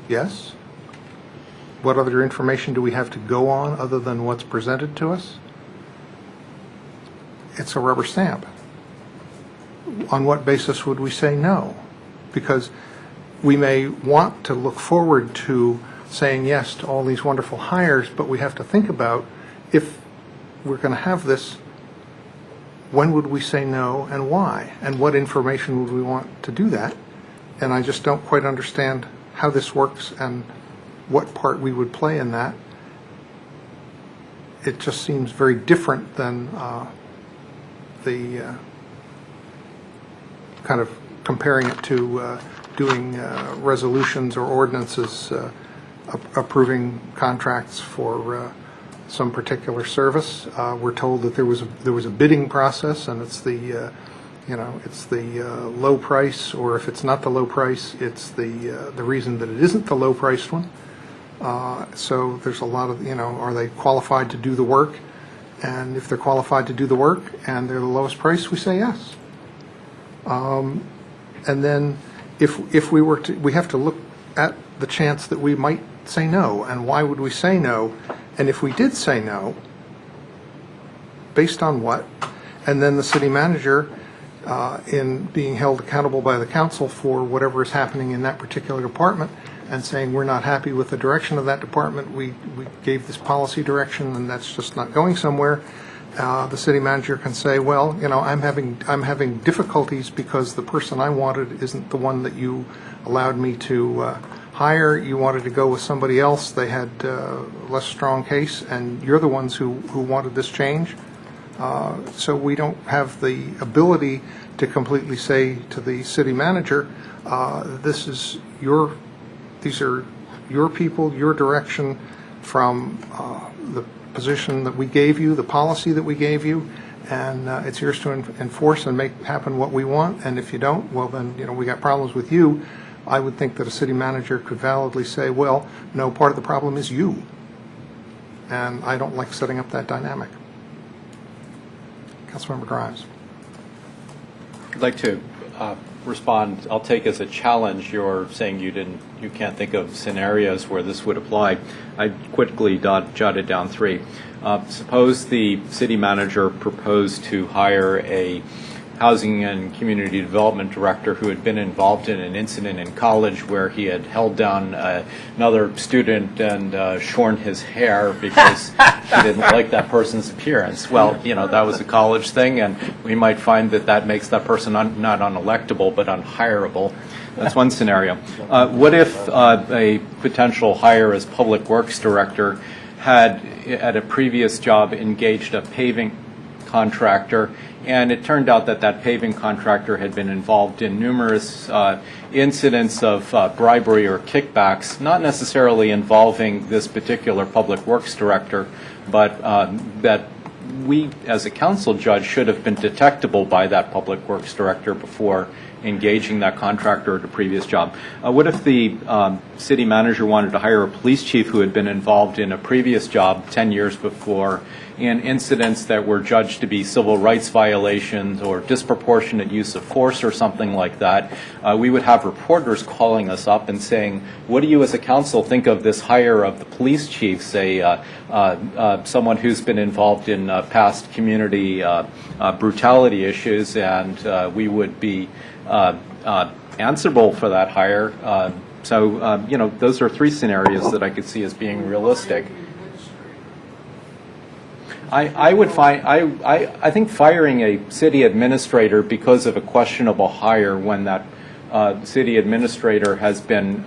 yes? What other information do we have to go on other than what's presented to us? It's a rubber stamp. On what basis would we say no? Because we may want to look forward to saying yes to all these wonderful hires, but we have to think about, if we're going to have this, when would we say no and why? And what information would we want to do that? And I just don't quite understand how this works and what part we would play in that. It just seems very different than the kind of comparing it to doing resolutions or ordinances approving contracts for some particular service. We're told that there was a bidding process, and it's the It's the low price, or if it's not the low price, it's the reason that it isn't the low-priced one. So there's a lot of, are they qualified to do the work? And if they're qualified to do the work and they're the lowest price, we say yes. And then if we were to, we have to look at the chance that we might say no. And why would we say no? And if we did say no, based on what? And then the city manager, in being held accountable by the council for whatever is happening in that particular department, and saying we're not happy with the direction of that department, we gave this policy direction and that's just not going somewhere. The city manager can say, well, I'm having difficulties because the person I wanted isn't the one that you allowed me to hire. You wanted to go with somebody else. They had a less strong case, and you're the ones who wanted this change. So we don't have the ability to completely say to the city manager, these are your people, your direction from the position that we gave you, the policy that we gave you, and it's yours to enforce and make happen what we want. And if you don't, well then, we got problems with you. I would think that a city manager could validly say, well, no, part of the problem is you. And I don't like setting up that dynamic. Councilmember Grimes. I'd like to respond. I'll take as a challenge you're saying you can't think of scenarios where this would apply. I quickly jotted down 3. Suppose the city manager proposed to hire a housing and community development director who had been involved in an incident in college where he had held down another student and shorn his hair because he didn't like that person's appearance. Well, that was a college thing, and we might find that makes that person not unelectable but unhireable. That's one scenario. What if a potential hire as public works director had, at a previous job, engaged a paving contractor, and it turned out that paving contractor had been involved in numerous incidents of bribery or kickbacks, not necessarily involving this particular public works director, but that we as a council judge should have been detectable by that public works director before engaging that contractor at a previous job. What if the city manager wanted to hire a police chief who had been involved in a previous job 10 years before in incidents that were judged to be civil rights violations or disproportionate use of force or something like that? We would have reporters calling us up and saying, what do you as a council think of this hire of the police chief, say someone who's been involved in past community brutality issues, and we would be answerable for that hire. So those are 3 scenarios that I could see as being realistic. I think firing a city administrator because of a questionable hire when that city administrator has been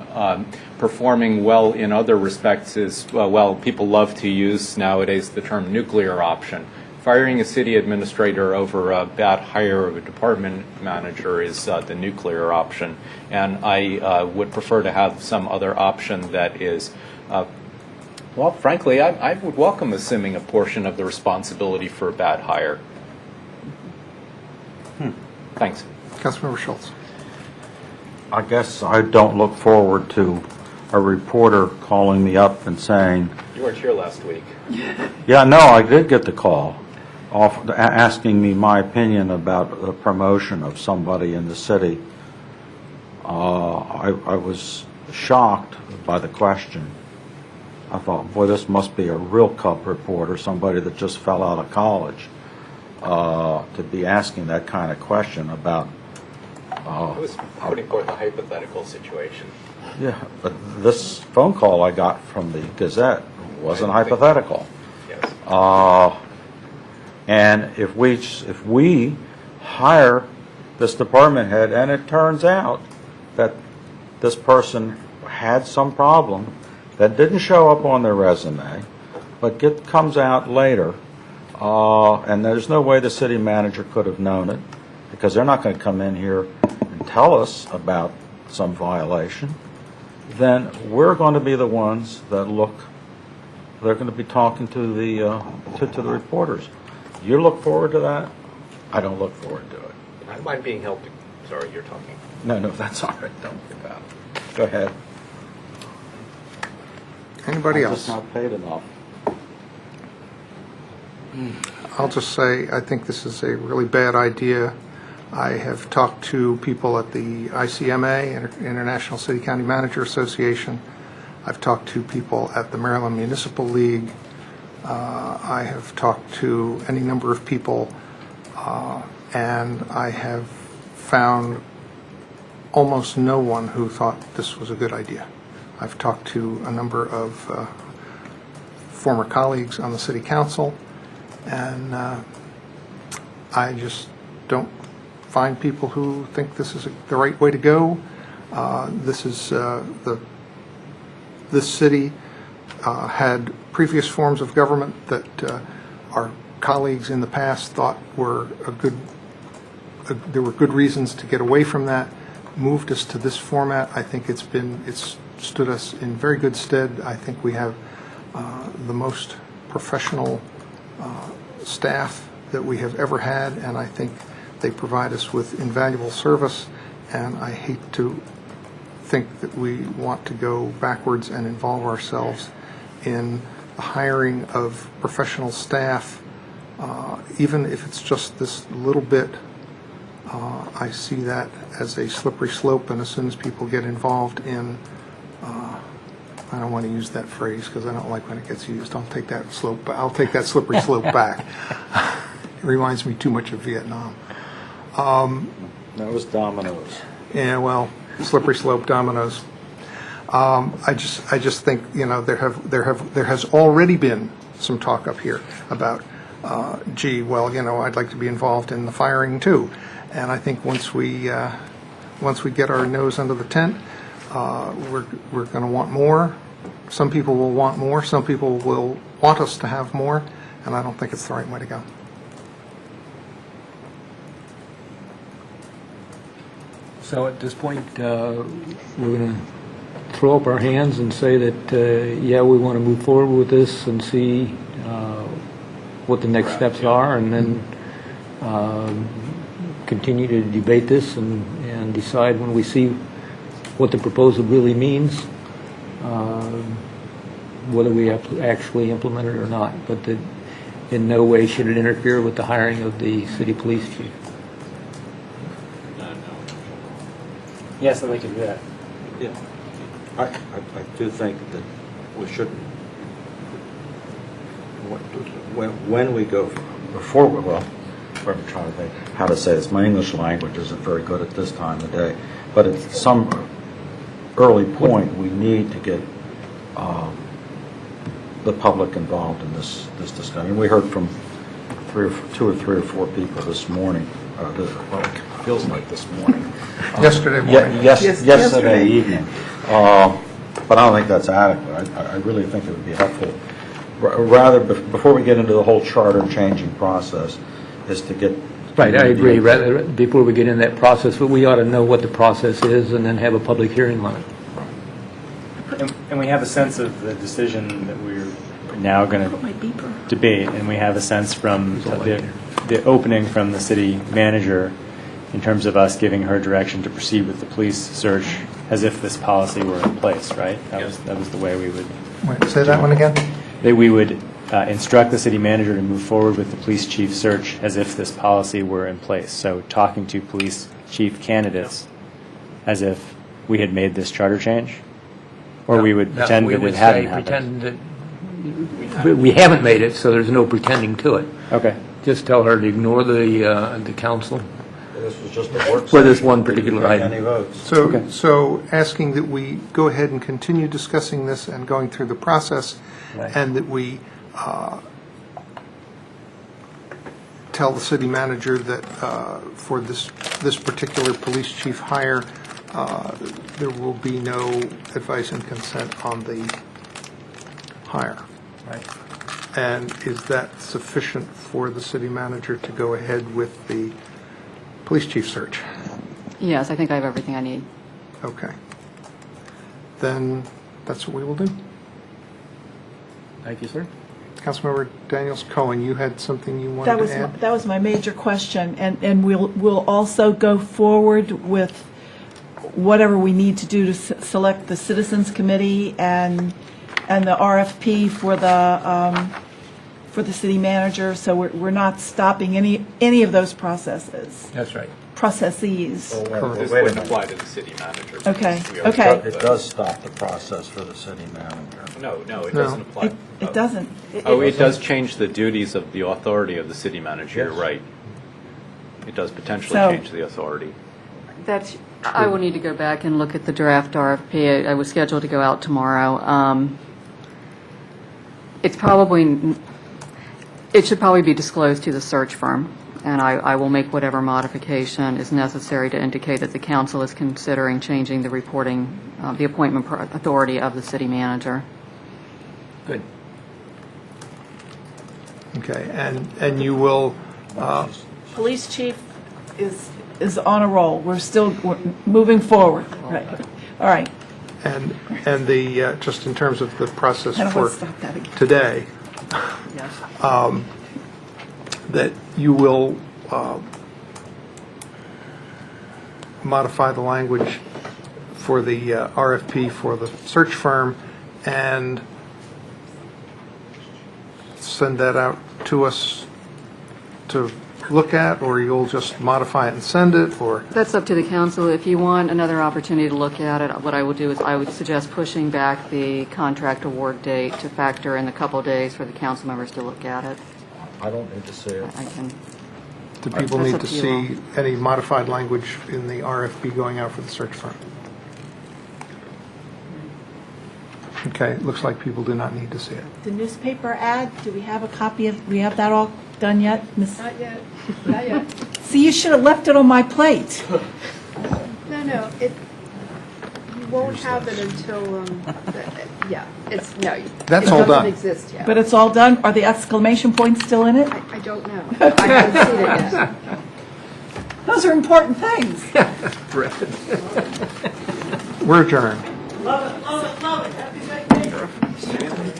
performing well in other respects is, people love to use nowadays the term nuclear option. Firing a city administrator over a bad hire of a department manager is the nuclear option, and I would prefer to have some other option that is frankly, I would welcome assuming a portion of the responsibility for a bad hire. Thanks. Councilmember Schultz. I guess I don't look forward to a reporter calling me up and saying, You weren't here last week. yeah, no, I did get the call, asking me my opinion about the promotion of somebody in the city. I was shocked by the question. I thought, boy, this must be a real cub reporter, somebody that just fell out of college, to be asking that kind of question about... I was putting forth a hypothetical situation. Yeah, but this phone call I got from the Gazette wasn't hypothetical. Yes. And if we hire this department head, and it turns out that this person had some problem that didn't show up on their resume, but comes out later, and there's no way the city manager could have known it, because they're not going to come in here and tell us about some violation, then we're going to be the ones that they're going to be talking to the reporters. You look forward to that? I don't look forward to it. don't mind being held. Sorry, you're talking. No, that's all right. Don't worry about it. Go ahead. Anybody I'm else? just not paid enough. I'll just say, I think this is a really bad idea. I have talked to people at the ICMA, International City County Manager Association. I've talked to people at the Maryland Municipal League. I have talked to any number of people, and I have found almost no one who thought this was a good idea. I've talked to a number of former colleagues on the City Council, and I just don't find people who think this is the right way to go. This city had previous forms of government that our colleagues in the past thought were there were good reasons to get away from that, moved us to this format. I think it's stood us in very good stead. I think we have the most professional staff that we have ever had, and I think they provide us with invaluable service, and I hate to think that we want to go backwards and involve ourselves in the hiring of professional staff, even if it's just this little bit. I see that as a slippery slope, and as soon as people get involved in, I don't want to use that phrase because I don't like when it gets used. I'll take that slippery slope back. It reminds me too much of Vietnam. That was dominoes. Yeah, well, slippery slope dominoes. I just think, you know, there has already been some talk up here about, well, you know, I'd like to be involved in the firing too. And I think once we get our nose under the tent, we're going to want more. Some people will want more. Some people will want us to have more, and I don't think it's the right way to go. So at this point, we're going to throw up our hands and say that, yeah, we want to move forward with this and see what the next steps are, and then continue to debate this and decide when we see what the proposal really means, whether we have to actually implement it or not. But that in no way should it interfere with the hiring of the city police chief. Yes, I'd like to do that. Yeah. I do think that we should, when we go, before we, well, I'm trying to think how to say this. My English language isn't very good at this time of day. But at some early point, we need to get the public involved in this discussion. We heard from two or three or four people this morning. Well, it feels like this morning. Yesterday morning. Yesterday evening. But I don't think that's adequate. I really think it would be helpful. Rather, before we get into the whole charter changing process, is to get... Right, I agree. Rather, before we get in that process, but we ought to know what the process is and then have a public hearing on it. And we have a sense of the decision that we're now going to debate, and we have a sense from the opening from the city manager in terms of us giving her direction to proceed with the police search as if this policy were in place, right? That was the way we would... Wait, say that one again? That we would instruct the city manager to move forward with the police chief search as if this policy were in place. So talking to police chief candidates as if we had made this charter change? Or we would pretend that it hadn't happened? Pretend that we haven't made it, so there's no pretending to it. Okay. Just tell her to ignore the council. This was just a work for this one particular item. Any votes? So asking that we go ahead and continue discussing this and going through the process, right, and that we tell the city manager that for this particular police chief hire, there will be no advice and consent on the hire. Right. And is that sufficient for the city manager to go ahead with the police chief search? Yes, I think I have everything I need. Okay. Then that's what we will do. Thank you, sir. Councilmember Daniels Cohen, you had something you wanted to add? That was my major question, and we'll also go forward with whatever we need to do to select the Citizens Committee and the RFP for the city manager, so we're not stopping any of those processes. That's right. Processes. This wouldn't apply to the city manager. Okay, We are- okay. It does stop the process for the city manager. No, it doesn't apply. It doesn't. It does change the duties of the authority of the city manager, you're right. It does potentially So- change the authority. I will need to go back and look at the draft RFP. I was scheduled to go out tomorrow. It should probably be disclosed to the search firm, and I will make whatever modification is necessary to indicate that the council is considering changing the reporting, the appointment authority of the city manager. Good. Okay, and you will, Police chief is on a roll. We're moving forward. Right. All right. and the, just in terms of the process I don't for want to stop that again. today, Yes. that you will modify the language for the RFP for the search firm and send that out to us to look at, or you'll just modify it and send it, or? That's up to the council. If you want another opportunity to look at it, what I would do is I would suggest pushing back the contract award date to factor in a couple of days for the council members to look at it. I don't need to see it. I can. Do people That's need up to to you see any modified language in the RFP going out for the search firm? Okay, it looks like people do not need to see it. The newspaper ad, do we have a copy of, we have that all done yet? Not yet. Not yet. See, you should have left it on my plate. No, you won't have it until, yeah, it's, no. That's it all doesn't done. exist yet. But it's all done? Are the exclamation points still in it? I don't know. I haven't seen it yet. Those are important things. We're adjourned. Love it, love it, love it. Happy birthday.